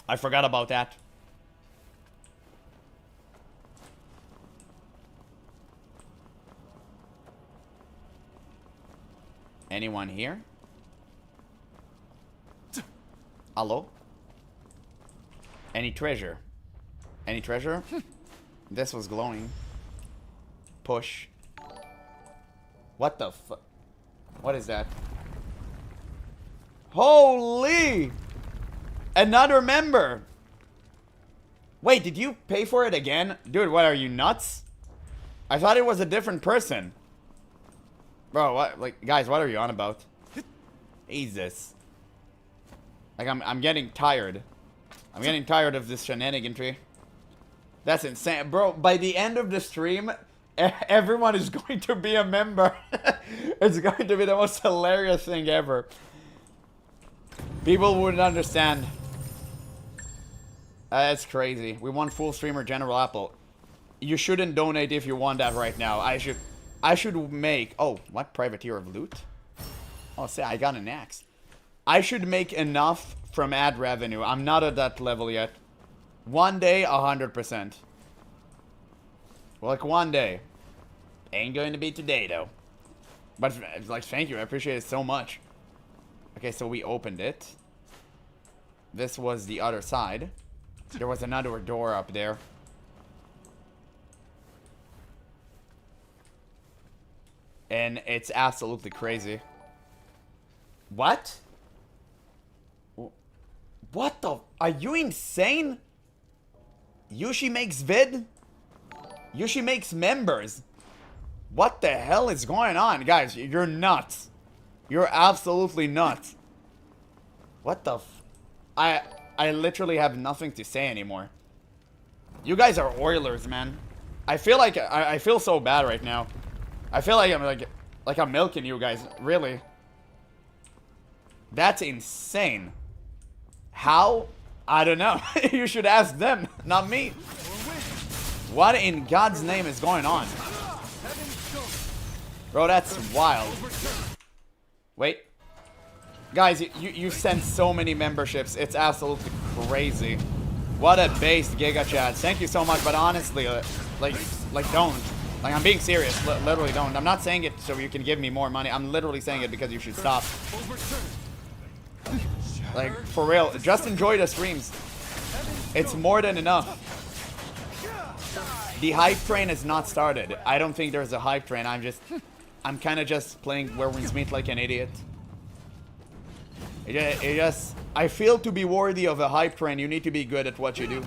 I forgot about that. Anyone here? Hello? Any treasure? Any treasure? This was glowing. Push. What the fuck? What is that? Holy! Another member! Wait, did you pay for it again? Dude, what, are you nuts? I thought it was a different person. Bro, what? Like, guys, what are you on about? Jesus. Like, I'm getting tired. I'm getting tired of this shenaniganry. That's insane. Bro, by the end of the stream, everyone is going to be a member. It's going to be the most hilarious thing ever. People wouldn't understand. That's crazy. We want full streamer GeneralApple. You shouldn't donate if you want that right now. I should make... Oh, what? Privateer of Loot? Oh, say, I got an axe. I should make enough from ad revenue. I'm not at that level yet. One day, 100%. Like, one day. Ain't going to be today, though. But, like, thank you. I appreciate it so much. Okay, so we opened it. This was the other side. There was another door up there. And it's absolutely crazy. What? What the? Are you insane? Yushi makes vid? Yushi makes members. What the hell is going on? Guys, you're nuts. You're absolutely nuts. What the f... I literally have nothing to say anymore. You guys are Oilers, man. I feel like... I feel so bad right now. I feel like I'm milking you guys. Really. That's insane. How? I don't know. You should ask them, not me. What in God's name is going on? Bro, that's wild. Wait. Guys, you sent so many memberships. It's absolutely crazy. What a based Giga Chat. Thank you so much, but honestly, like don't. Like, I'm being serious. Literally don't. I'm not saying it so you can give me more money. I'm literally saying it because you should stop. Like, for real. Just enjoy the streams. It's more than enough. The hype train is not started. I don't think there's a hype train. I'm kind of just playing Where Winds Meet like an idiot. I feel to be worthy of a hype train, you need to be good at what you do.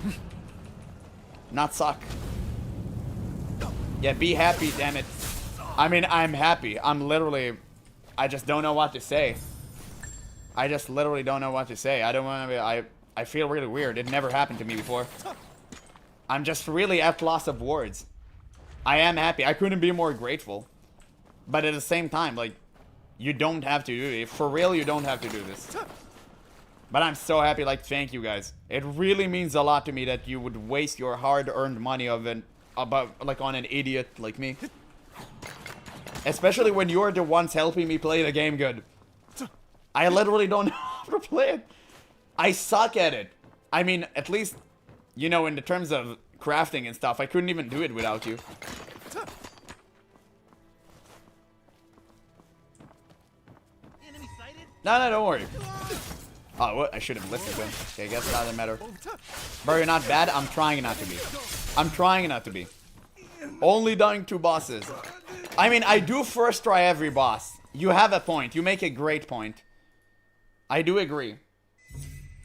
Not suck. Yeah, be happy, damn it. I mean, I'm happy. I just don't know what to say. I just literally don't know what to say. I don't want to be... I feel really weird. It never happened to me before. I'm just really at loss of words. I am happy. I couldn't be more grateful. But at the same time, like, you don't have to do it. For real, you don't have to do this. But I'm so happy, like, thank you guys. It really means a lot to me that you would waste your hard-earned money on an idiot like me. Especially when you're the ones helping me play the game good. I literally don't know how to play it. I suck at it. I mean, at least, you know, in the terms of crafting and stuff, I couldn't even do it without you. No, don't worry. Oh, what? I should have listened to him. Okay, I guess it doesn't matter. Bro, you're not bad. I'm trying not to be. I'm trying not to be. Only dying 2 bosses. I mean, I do first try every boss. You have a point. You make a great point. I do agree.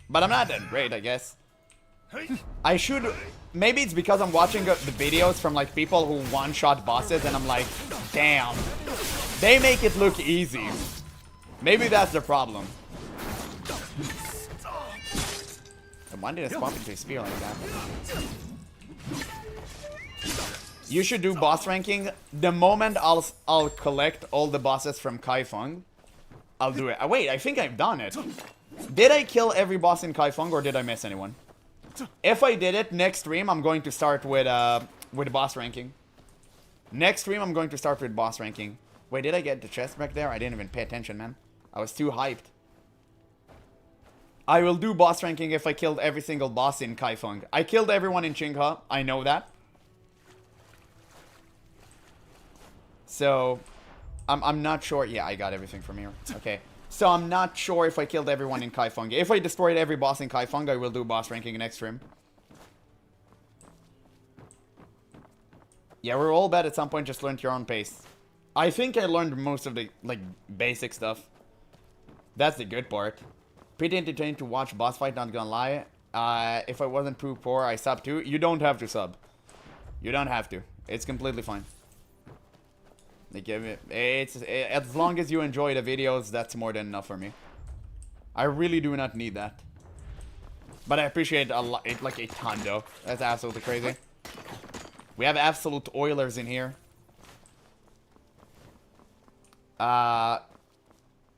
But I'm not that great, I guess. I should... Maybe it's because I'm watching the videos from, like, people who one-shot bosses, and I'm like, damn. They make it look easy. Maybe that's the problem. Why did I bump into a spear like that? You should do boss ranking. The moment I'll collect all the bosses from Kaifeng, I'll do it. Wait, I think I've done it. Did I kill every boss in Kaifeng, or did I miss anyone? If I did it, next stream I'm going to start with boss ranking. Next stream I'm going to start with boss ranking. Wait, did I get the chest back there? I didn't even pay attention, man. I was too hyped. I will do boss ranking if I killed every single boss in Kaifeng. I killed everyone in Qinghe. I know that. So, I'm not sure. Yeah, I got everything from here. Okay. So, I'm not sure if I killed everyone in Kaifeng. If I destroyed every boss in Kaifeng, I will do boss ranking next stream. Yeah, we're all bad at some point. Just learn at your own pace. I think I learned most of the, like, basic stuff. That's the good part. Pretty entertaining to watch boss fight, not gonna lie. If I wasn't too poor, I sub too. You don't have to sub. You don't have to. It's completely fine. Like, as long as you enjoy the videos, that's more than enough for me. I really do not need that. But I appreciate it like a ton though. That's absolutely crazy. We have absolute Oilers in here.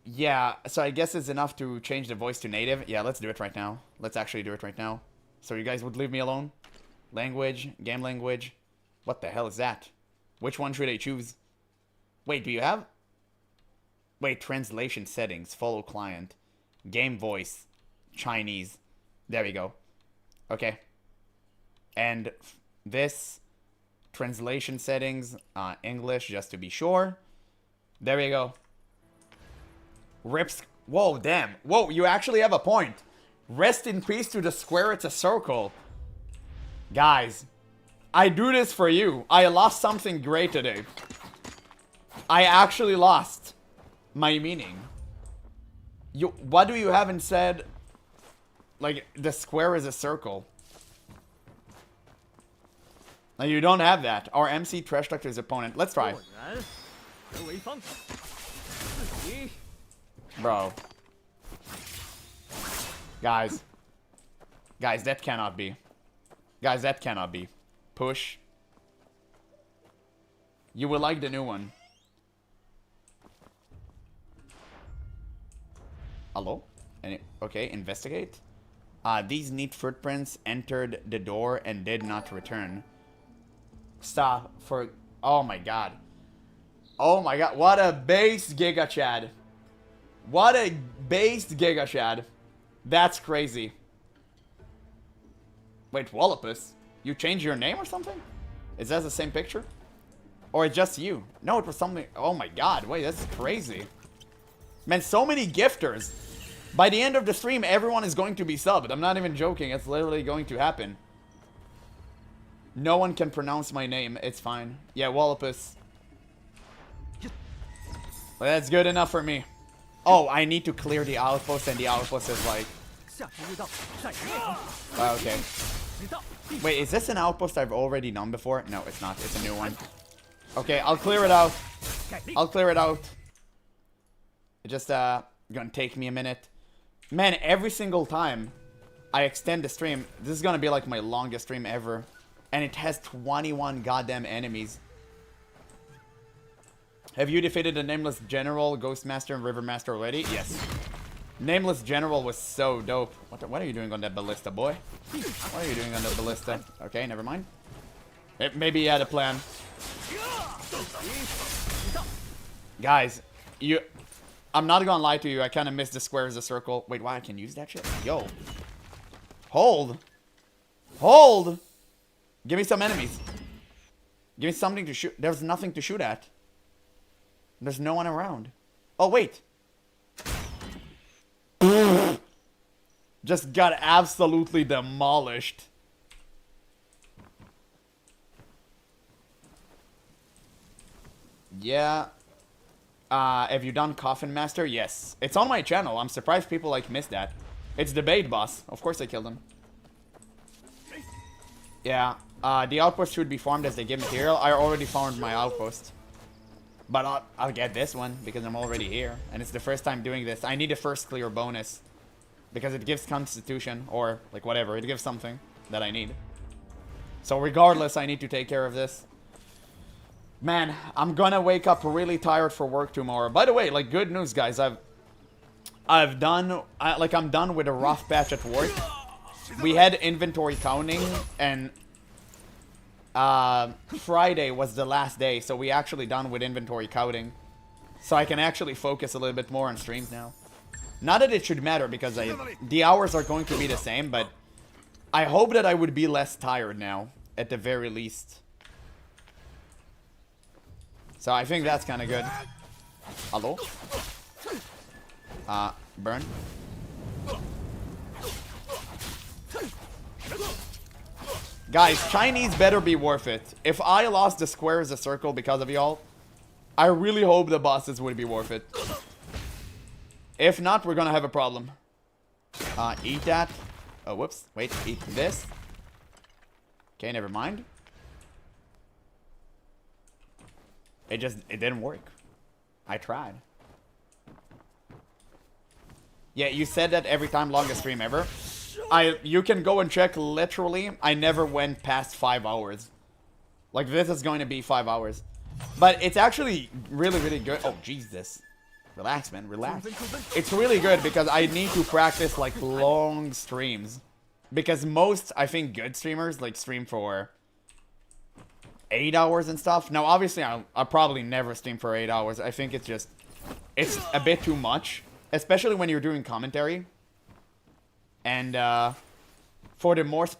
Yeah, so I guess it's enough to change the voice to native. Yeah, let's do it right now. Let's actually do it right now. So you guys would leave me alone? Language, game language. What the hell is that? Which one should I choose? Wait, do you have? Wait, translation settings, follow client, game voice, Chinese. There we go. Okay. And this, translation settings, English, just to be sure. There we go. Rips. Whoa, damn. Whoa, you actually have a point. Rest in peace to the square, it's a circle. Guys, I do this for you. I lost something great today. I actually lost my meaning. What do you have instead? Like, the square is a circle. Now, you don't have that. Our MC trash talked his opponent. Let's try. Bro. Guys, that cannot be. Guys, that cannot be. Push. You will like the new one. Hello? Okay, investigate. These neat footprints entered the door and did not return. Stop for... Oh my god. Oh my god. What a base Giga Chad. What a base Giga Chad. That's crazy. Wait, Wallopus? You changed your name or something? Is that the same picture? Or it's just you? No, it was something... Oh my god. Wait, that's crazy. Man, so many gifters. By the end of the stream, everyone is going to be subbed. I'm not even joking. It's literally going to happen. No one can pronounce my name. It's fine. Yeah, Wallopus. Well, that's good enough for me. Oh, I need to clear the outpost, and the outpost is like... Okay. Wait, is this an outpost I've already done before? No, it's not. It's a new one. Okay, I'll clear it out. I'll clear it out. It's just, gonna take me a minute. Man, every single time I extend the stream, this is gonna be like my longest stream ever. And it has 21 goddamn enemies. Have you defeated the Nameless General, Ghostmaster, and Rivermaster already? Yes. Nameless General was so dope. What are you doing on that ballista, boy? What are you doing on that ballista? Okay, never mind. Maybe he had a plan. Guys, I'm not gonna lie to you, I kind of missed the square as a circle. Wait, why I can use that shit? Yo. Hold. Hold! Give me some enemies. Give me something to shoot. There's nothing to shoot at. There's no one around. Oh, wait. Just got absolutely demolished. Yeah. Have you done Coffin Master? Yes. It's on my channel. I'm surprised people like missed that. It's the bait boss. Of course I killed him. Yeah. The outpost should be farmed as they give material. I already farmed my outpost. But I'll get this one because I'm already here. And it's the first time doing this. I need a first clear bonus. Because it gives constitution or like whatever. It gives something that I need. So regardless, I need to take care of this. Man, I'm gonna wake up really tired for work tomorrow. By the way, like, good news, guys. I'm done with a rough patch at work. We had inventory counting, and Friday was the last day, so we actually done with inventory counting. So I can actually focus a little bit more on streams now. Not that it should matter, because the hours are going to be the same, but I hope that I would be less tired now, at the very least. So I think that's kind of good. Hello? Burn. Guys, Chinese better be worth it. If I lost the square as a circle because of y'all, I really hope the bosses would be worth it. If not, we're gonna have a problem. Eat that. Oh, whoops. Wait, eat this. Okay, never mind. It didn't work. I tried. Yeah, you said that every time, longest stream ever. You can go and check, literally, I never went past 5 hours. Like, this is going to be 5 hours. But it's actually really, really good. Oh, Jesus. Relax, man, relax. It's really good because I need to practice, like, long streams. Because most, I think, good streamers, like, stream for 8 hours and stuff. Now, obviously, I'll probably never stream for 8 hours. I think it's a bit too much. Especially when you're doing commentary. And, for the most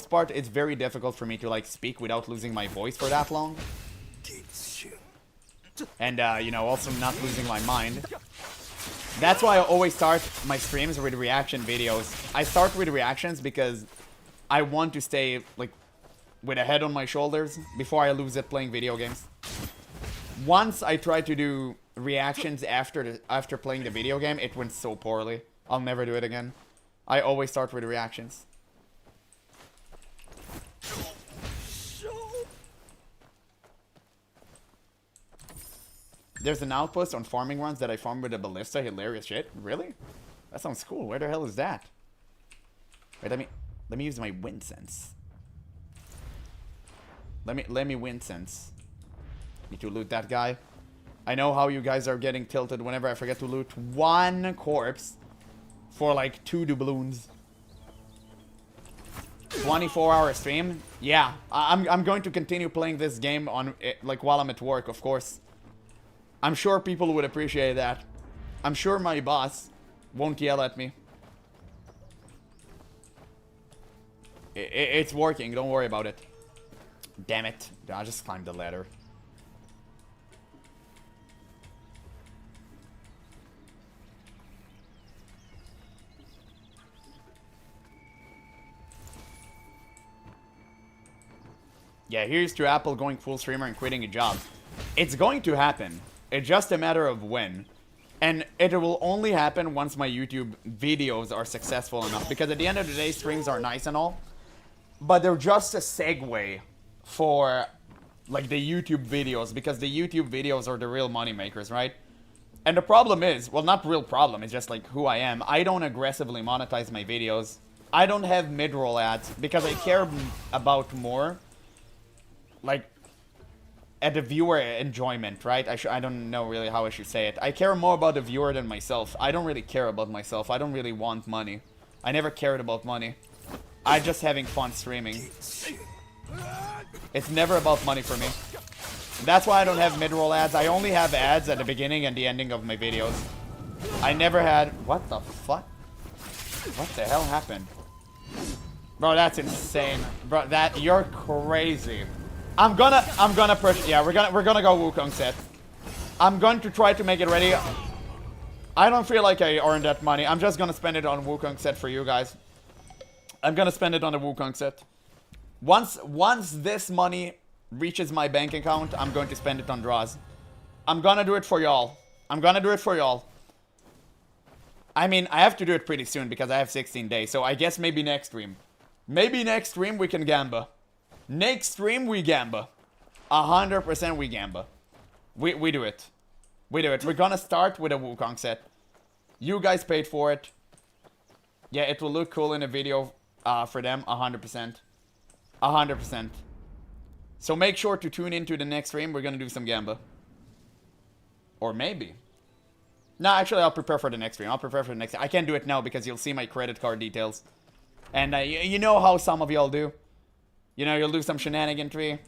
part, it's very difficult for me to, like, speak without losing my voice for that long. And, you know, also not losing my mind. That's why I always start my streams with reaction videos. I start with reactions because I want to stay, like, with a head on my shoulders before I lose it playing video games. Once I tried to do reactions after playing the video game, it went so poorly. I'll never do it again. I always start with reactions. There's an outpost on farming runs that I farmed with a ballista. Hilarious shit. Really? That sounds cool. Where the hell is that? Wait, let me use my wind sense. Let me wind sense. Need to loot that guy. I know how you guys are getting tilted whenever I forget to loot one corpse for like 2 doubloons. 24-hour stream? Yeah, I'm going to continue playing this game on like while I'm at work, of course. I'm sure people would appreciate that. I'm sure my boss won't yell at me. It's working, don't worry about it. Damn it. I just climbed the ladder. Yeah, here's to Apple going full streamer and quitting a job. It's going to happen. It's just a matter of when. And it will only happen once my YouTube videos are successful enough. Because at the end of the day, streams are nice and all. But they're just a segue for, like, the YouTube videos. Because the YouTube videos are the real money makers, right? And the problem is, well, not real problem, it's just, like, who I am. I don't aggressively monetize my videos. I don't have mid-roll ads. Because I care about more, like, at the viewer enjoyment, right? I don't know really how I should say it. I care more about the viewer than myself. I don't really care about myself. I don't really want money. I never cared about money. I'm just having fun streaming. It's never about money for me. That's why I don't have mid-roll ads. I only have ads at the beginning and the ending of my videos. I never had... What the fuck? What the hell happened? Bro, that's insane. Bro, you're crazy. I'm gonna push... Yeah, we're gonna go Wukong set. I'm going to try to make it ready. I don't feel like I earned that money. I'm just gonna spend it on Wukong set for you guys. I'm gonna spend it on the Wukong set. Once this money reaches my bank account, I'm going to spend it on draws. I'm gonna do it for y'all. I'm gonna do it for y'all. I mean, I have to do it pretty soon because I have 16 days. So I guess maybe next stream. Maybe next stream we can gamba. Next stream we gamba. 100% we gamba. We do it. We do it. We're gonna start with a Wukong set. You guys paid for it. Yeah, it will look cool in a video for them. 100%. 100%. So make sure to tune into the next stream. We're gonna do some gamba. Or maybe. No, actually, I'll prepare for the next stream. I'll prepare for the next... I can't do it now because you'll see my credit card details. And you know how some of y'all do. You know, you'll do some shenaniganry.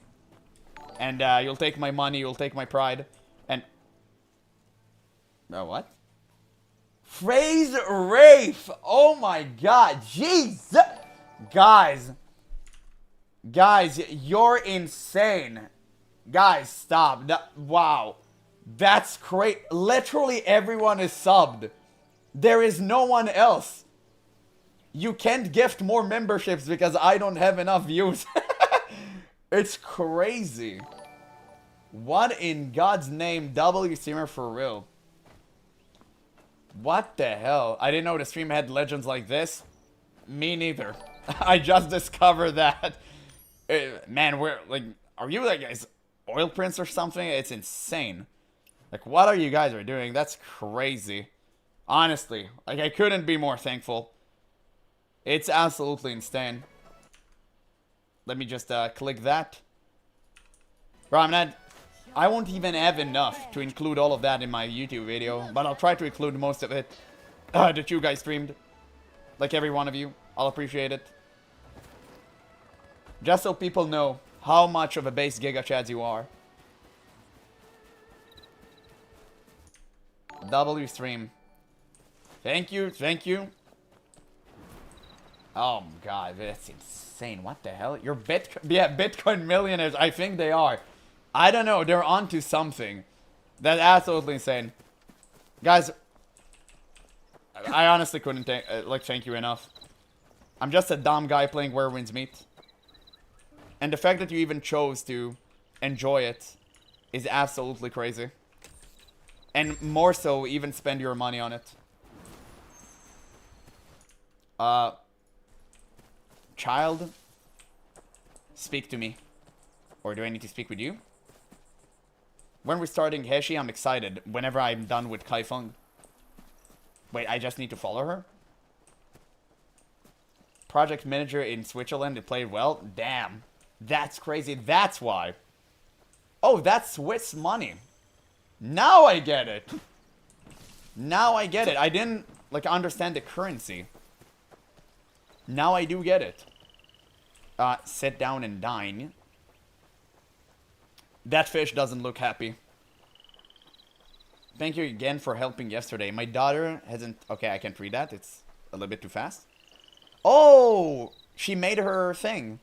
And you'll take my money, you'll take my pride. And... Oh, what? Phrase Rafe! Oh my god, Jesus! Guys. Guys, you're insane. Guys, stop. Wow. That's great. Literally everyone is subbed. There is no one else. You can't gift more memberships because I don't have enough views. It's crazy. What in God's name? W streamer for real. What the hell? I didn't know the stream had legends like this. Me neither. I just discovered that. Man, we're like, are you like guys oil prince or something? It's insane. Like, what are you guys doing? That's crazy. Honestly, like, I couldn't be more thankful. It's absolutely insane. Let me just click that. Bro, I won't even have enough to include all of that in my YouTube video, but I'll try to include most of it that you guys streamed. Like every one of you. I'll appreciate it. Just so people know how much of a base Giga Chads you are. W stream. Thank you, thank you. Oh my god, that's insane. What the hell? You're Bitcoin millionaires. I think they are. I don't know. They're onto something. That's absolutely insane. Guys, I honestly couldn't thank you enough. I'm just a dumb guy playing Where Winds Meet. And the fact that you even chose to enjoy it is absolutely crazy. And more so, even spend your money on it. Child, speak to me. Or do I need to speak with you? When we're starting Heshi, I'm excited. Whenever I'm done with Kaifeng. Wait, I just need to follow her? Project manager in Switzerland, it played well? Damn. That's crazy. That's why. Oh, that's Swiss money. Now I get it. Now I get it. I didn't, like, understand the currency. Now I do get it. Sit down and dine. That fish doesn't look happy. Thank you again for helping yesterday. My daughter hasn't... Okay, I can't read that. It's a little bit too fast. Oh! She made her thing.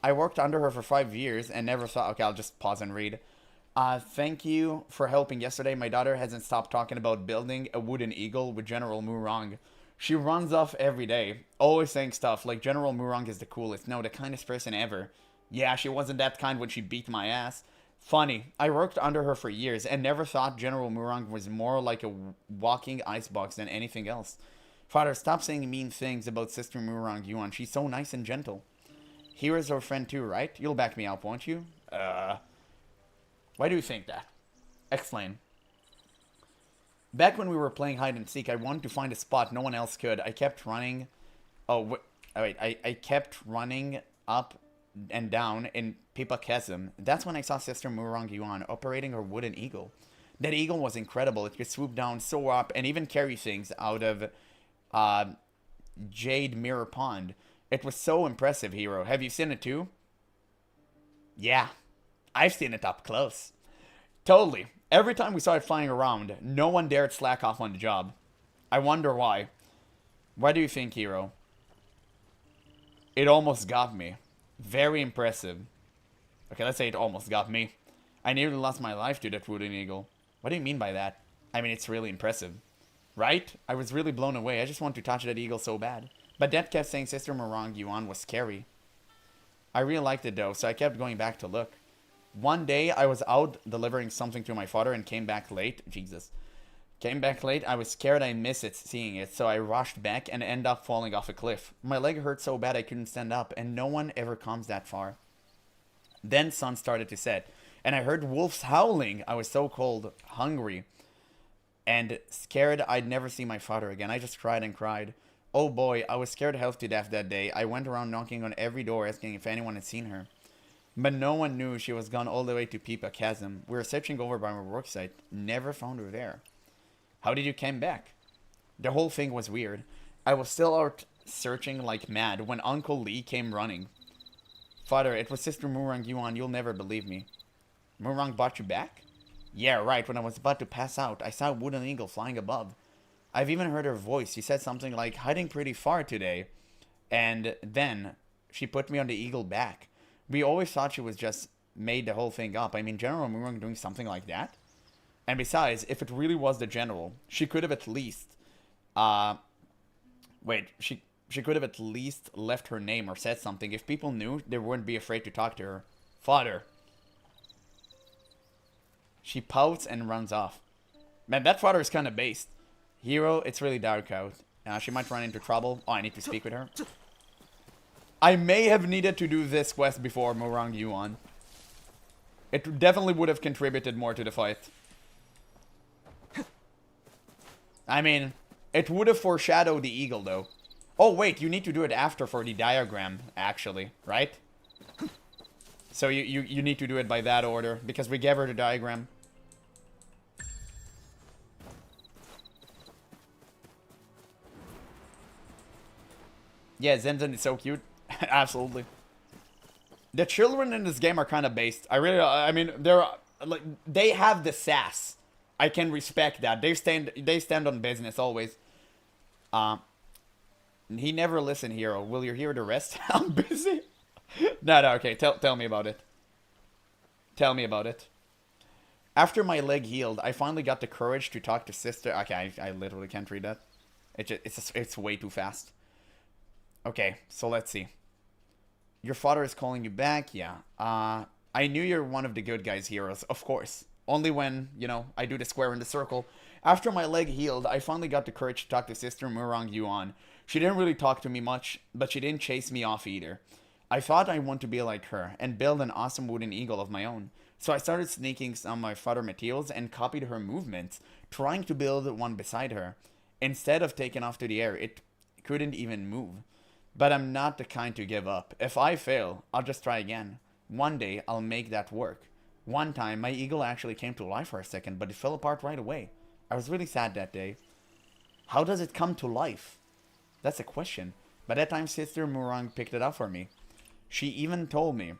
I worked under her for 5 years and never thought... Okay, I'll just pause and read. Thank you for helping yesterday. My daughter hasn't stopped talking about building a wooden eagle with General Murong. She runs off every day, always saying stuff like General Murong is the coolest. No, the kindest person ever. Yeah, she wasn't that kind when she beat my ass. Funny, I worked under her for years and never thought General Murong was more like a walking icebox than anything else. Father, stop saying mean things about Sister Murong Yuan. She's so nice and gentle. Here's our friend too, right? You'll back me up, won't you? Why do you think that? Explain. Back when we were playing hide and seek, I wanted to find a spot no one else could. I kept running... Oh, wait. I kept running up and down in Pipa Chasm, that's when I saw Sister Murong Yuan operating her wooden eagle. That eagle was incredible. It could swoop down, soar up, and even carry things out of Jade Mirror Pond. It was so impressive, Hero. Have you seen it too? Yeah, I've seen it up close. Totally. Every time we saw it flying around, no one dared slack off on the job. I wonder why. What do you think, Hero? It almost got me. Very impressive. Okay, let's say it almost got me. I nearly lost my life to that wooden eagle. What do you mean by that? I mean, it's really impressive. Right? I was really blown away. I just want to touch that eagle so bad. But Dad kept saying Sister Murong Yuan was scary. I really liked it though, so I kept going back to look. One day, I was out delivering something to my father and came back late. Jesus. Came back late. I was scared I missed it, seeing it, so I rushed back and ended up falling off a cliff. My leg hurt so bad I couldn't stand up, and no one ever comes that far. Then sun started to set, and I heard wolves howling. I was so cold, hungry, and scared I'd never see my father again. I just cried and cried. Oh boy, I was scared half to death that day. I went around knocking on every door asking if anyone had seen her. But no one knew she was gone all the way to Pipa Chasm. We were searching over by my worksite. Never found her there. How did you come back? The whole thing was weird. I was still out searching like mad when Uncle Lee came running. Father, it was Sister Murong Yuan. You'll never believe me. Murong brought you back? Yeah, right. When I was about to pass out, I saw a wooden eagle flying above. I've even heard her voice. She said something like, hiding pretty far today. And then she put me on the eagle back. We always thought she was just made the whole thing up. I mean, General Murong doing something like that? And besides, if it really was the general, she could have at least... She could have at least left her name or said something. If people knew, they wouldn't be afraid to talk to her. Father. She pouts and runs off. Man, that father is kind of based. Hero, it's really dark out. She might run into trouble. Oh, I need to speak with her. I may have needed to do this quest before Murong Yuan. It definitely would have contributed more to the fight. I mean, it would have foreshadowed the eagle, though. Oh, wait, you need to do it after for the diagram, actually, right? So you need to do it by that order, because we gave her the diagram. Yeah, Zenzen is so cute. Absolutely. The children in this game are kind of based. I mean, they have the sass. I can respect that. They stand on business always. He never listened, Hero. Will you hear the rest? I'm busy. No, okay. Tell me about it. Tell me about it. After my leg healed, I finally got the courage to talk to Sister. Okay, I literally can't read that. It's way too fast. Okay, so let's see. Your father is calling you back? Yeah. I knew you're one of the good guys, Heroes. Of course. Only when, you know, I do the square in the circle. After my leg healed, I finally got the courage to talk to Sister Murong Yuan. She didn't really talk to me much, but she didn't chase me off either. I thought I want to be like her and build an awesome wooden eagle of my own. So I started sneaking some of my father materials and copied her movements, trying to build one beside her. Instead of taking off to the air, it couldn't even move. But I'm not the kind to give up. If I fail, I'll just try again. One day, I'll make that work. One time, my eagle actually came to life for a second, but it fell apart right away. I was really sad that day. How does it come to life? That's a question. By that time, Sister Murong picked it up for me. She even told me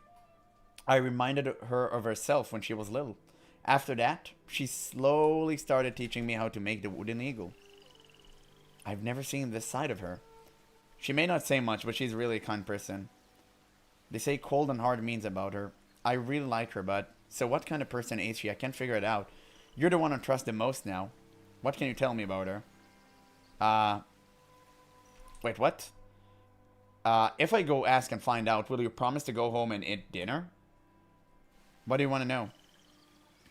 I reminded her of herself when she was little. After that, she slowly started teaching me how to make the wooden eagle. I've never seen this side of her. She may not say much, but she's really a kind person. They say cold and hard means about her. I really like her, but... So what kind of person is she? I can't figure it out. You're the one I trust the most now. What can you tell me about her? Wait, what? If I go ask and find out, will you promise to go home and eat dinner? What do you want to know?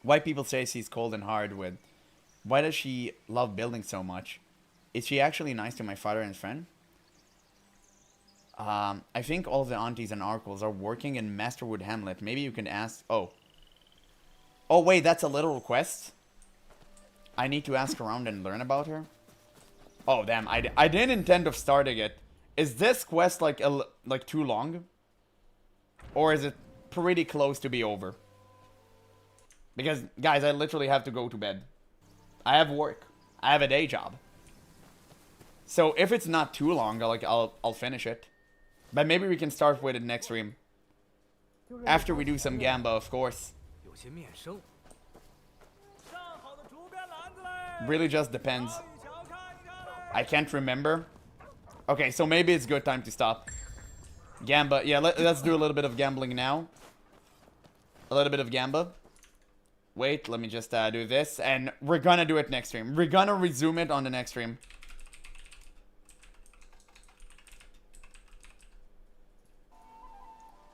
Why people say she's cold and hard with... Why does she love building so much? Is she actually nice to my father and friend? I think all the aunties and uncles are working in Masterwood Hamlet. Maybe you can ask... Oh. Oh, wait, that's a literal quest? I need to ask around and learn about her? Oh, damn. I didn't intend of starting it. Is this quest, like too long? Or is it pretty close to be over. Because, guys, I literally have to go to bed. I have work. I have a day job. So if it's not too long, I'll finish it. But maybe we can start with it next stream. After we do some Gamba, of course. Really just depends. I can't remember. Okay, so maybe it's good time to stop. Gamba. Yeah, let's do a little bit of gambling now. A little bit of Gamba. Wait, let me just do this. And we're gonna do it next stream. We're gonna resume it on the next stream.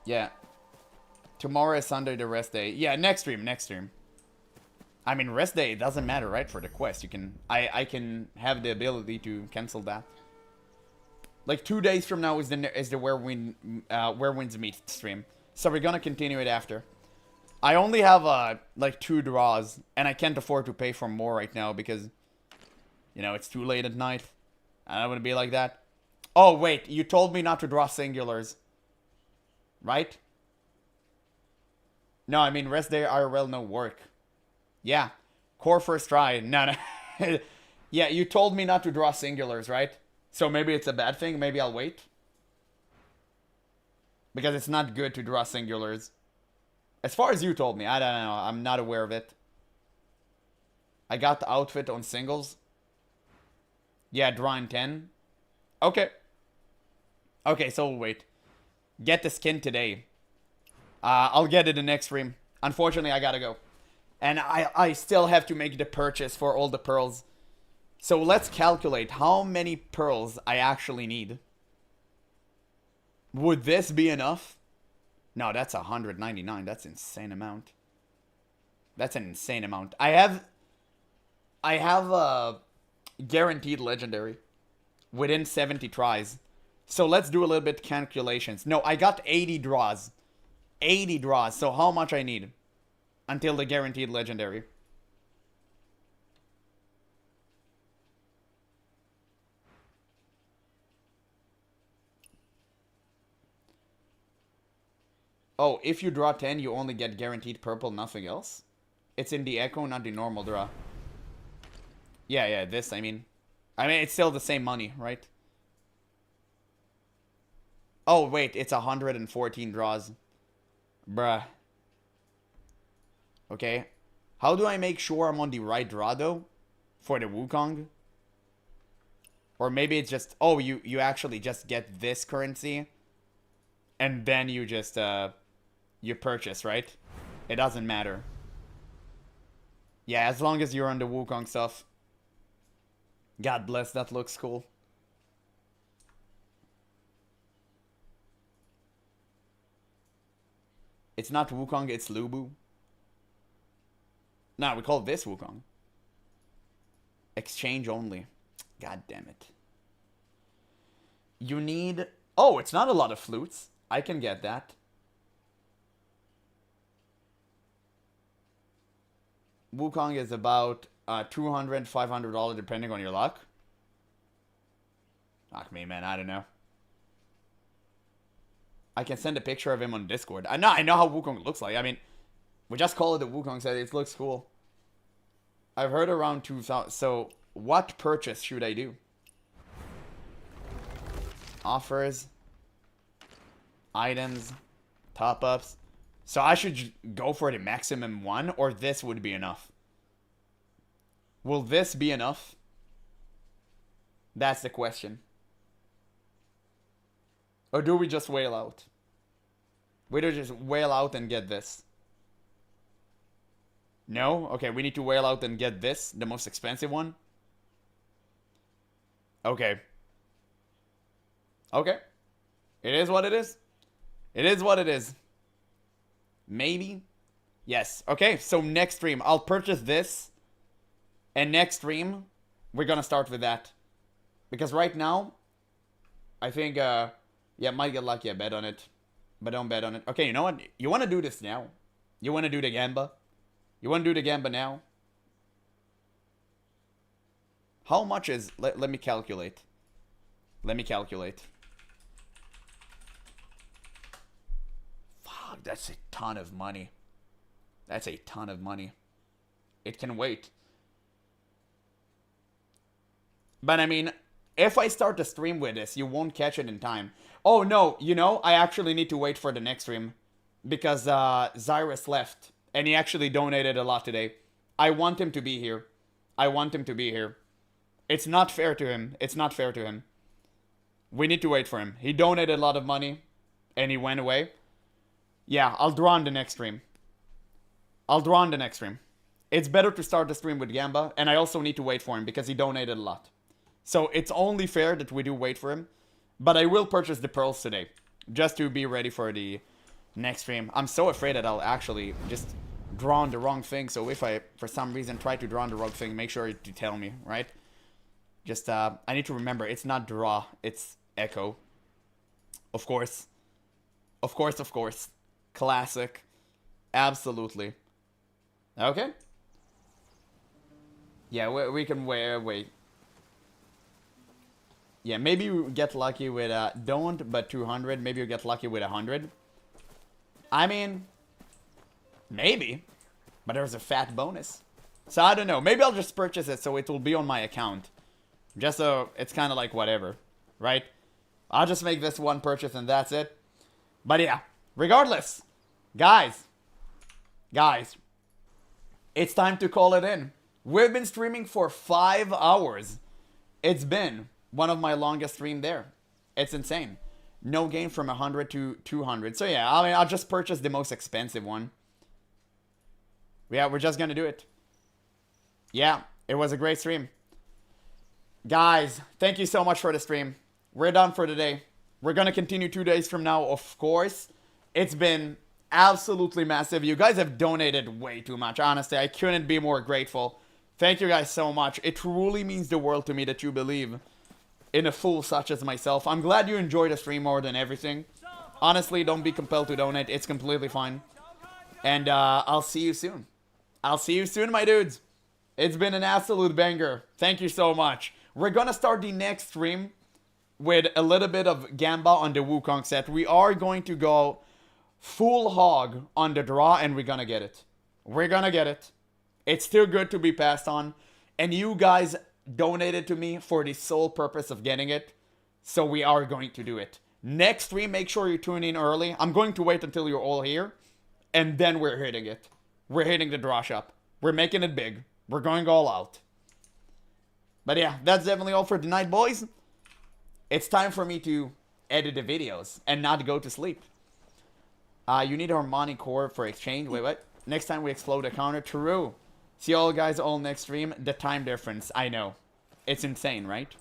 Yeah. Tomorrow is Sunday, the rest day. Yeah, next stream, next stream. I mean, rest day, it doesn't matter, right? For the quest, you can... I can have the ability to cancel that. Like, 2 days from now is the Where Winds Meet stream. So we're gonna continue it after. I only have, like, 2 draws. And I can't afford to pay for more right now because... You know, it's too late at night. I don't want to be like that. Oh, wait. You told me not to draw singulars. Right? No, I mean, rest day IRL, no work. Yeah. Core first try. No, no. Yeah, you told me not to draw singulars, right? So maybe it's a bad thing. Maybe I'll wait. Because it's not good to draw singulars. As far as you told me. I don't know. I'm not aware of it. I got the outfit on singles. Yeah, drawing 10. Okay. Okay, so we'll wait. Get the skin today. I'll get it in the next stream. Unfortunately, I gotta go. And I still have to make the purchase for all the pearls. So let's calculate how many pearls I actually need. Would this be enough? No, that's 199. That's an insane amount. That's an insane amount. I have a guaranteed legendary within 70 tries. So let's do a little bit calculations. No, I got 80 draws. 80 draws. So how much I need until the guaranteed legendary? Oh, if you draw 10, you only get guaranteed purple, nothing else? It's in the echo, not the normal draw. Yeah, this, I mean, it's still the same money, right? Oh, wait, it's 114 draws. Bruh. Okay. How do I make sure I'm on the right draw, though? For the Wukong? Or maybe it's just... Oh, you actually just get this currency. And then you just, you purchase, right? It doesn't matter. Yeah, as long as you're on the Wukong stuff. God bless, that looks cool. It's not Wukong, it's Lubu. Nah, we call this Wukong. Exchange only. God damn it. You need... Oh, it's not a lot of flutes. I can get that. Wukong is about $200, $500 depending on your luck. Fuck me, man. I don't know. I can send a picture of him on Discord. I know how Wukong looks like. I mean, we just call it the Wukong set. It looks cool. I've heard around 2,000. So, what purchase should I do? Offers. Items. Top-ups. So, I should go for the maximum one, or this would be enough? Will this be enough? That's the question. Or do we just wail out? We do just wail out and get this. No? Okay, we need to wail out and get this, the most expensive one. Okay. Okay. It is what it is. It is what it is. Maybe. Yes. Okay, so next stream, I'll purchase this. And next stream, we're gonna start with that. Because right now, I think, yeah, might get lucky, I bet on it. But don't bet on it. Okay, you know what? You want to do this now? You want to do the Gamba? You want to do the Gamba now? How much is... Let me calculate. Let me calculate. Fuck, that's a ton of money. That's a ton of money. It can wait. But I mean, if I start the stream with this, you won't catch it in time. Oh no, you know, I actually need to wait for the next stream. Because Zyrus left. And he actually donated a lot today. I want him to be here. I want him to be here. It's not fair to him. It's not fair to him. We need to wait for him. He donated a lot of money. And he went away. Yeah, I'll draw on the next stream. I'll draw on the next stream. It's better to start the stream with Gamba. And I also need to wait for him because he donated a lot. So it's only fair that we do wait for him. But I will purchase the pearls today. Just to be ready for the next stream. I'm so afraid that I'll actually just draw on the wrong thing. So if I, for some reason, try to draw on the wrong thing, make sure to tell me, right? Just, I need to remember, it's not draw, it's echo. Of course. Of course, of course. Classic. Absolutely. Okay. Yeah, we can wait. Yeah, maybe you get lucky with, don't, but 200. Maybe you get lucky with 100. I mean, maybe. But there's a fat bonus. So I don't know. Maybe I'll just purchase it so it will be on my account. Just so it's kind of like whatever. Right? I'll just make this one purchase and that's it. But yeah. Regardless. Guys. It's time to call it in. We've been streaming for 5 hours. It's been one of my longest streams there. It's insane. No gain from 100 to 200. So yeah, I mean, I'll just purchase the most expensive one. Yeah, we're just gonna do it. Yeah, it was a great stream. Guys, thank you so much for the stream. We're done for today. We're gonna continue 2 days from now, of course. It's been absolutely massive. You guys have donated way too much. Honestly, I couldn't be more grateful. Thank you guys so much. It truly means the world to me that you believe in a fool such as myself. I'm glad you enjoyed the stream more than everything. Honestly, don't be compelled to donate. It's completely fine. And I'll see you soon. I'll see you soon, my dudes. It's been an absolute banger. Thank you so much. We're gonna start the next stream with a little bit of Gamba on the Wukong set. We are going to go full hog on the draw, and we're gonna get it. We're gonna get it. It's still good to be passed on. And you guys donated to me for the sole purpose of getting it. So we are going to do it. Next stream, make sure you tune in early. I'm going to wait until you're all here. And then we're hitting it. We're hitting the draw shop. We're making it big. We're going all out. But yeah, that's definitely all for tonight, boys. It's time for me to edit the videos and not go to sleep. You need Harmonic Core for exchange. Wait, what? Next time we explode a counter. True. See all guys all next stream. The time difference. I know. It's insane, right?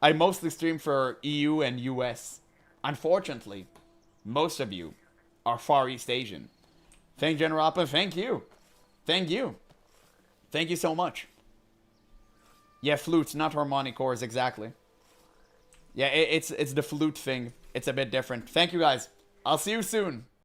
I mostly stream for EU and US. Unfortunately, most of you are Far East Asian. Thank GeneralApple. Thank you. Thank you. Thank you so much. Yeah, flutes, not harmonic cores, exactly. Yeah, it's the flute thing. It's a bit different. Thank you guys. I'll see you soon.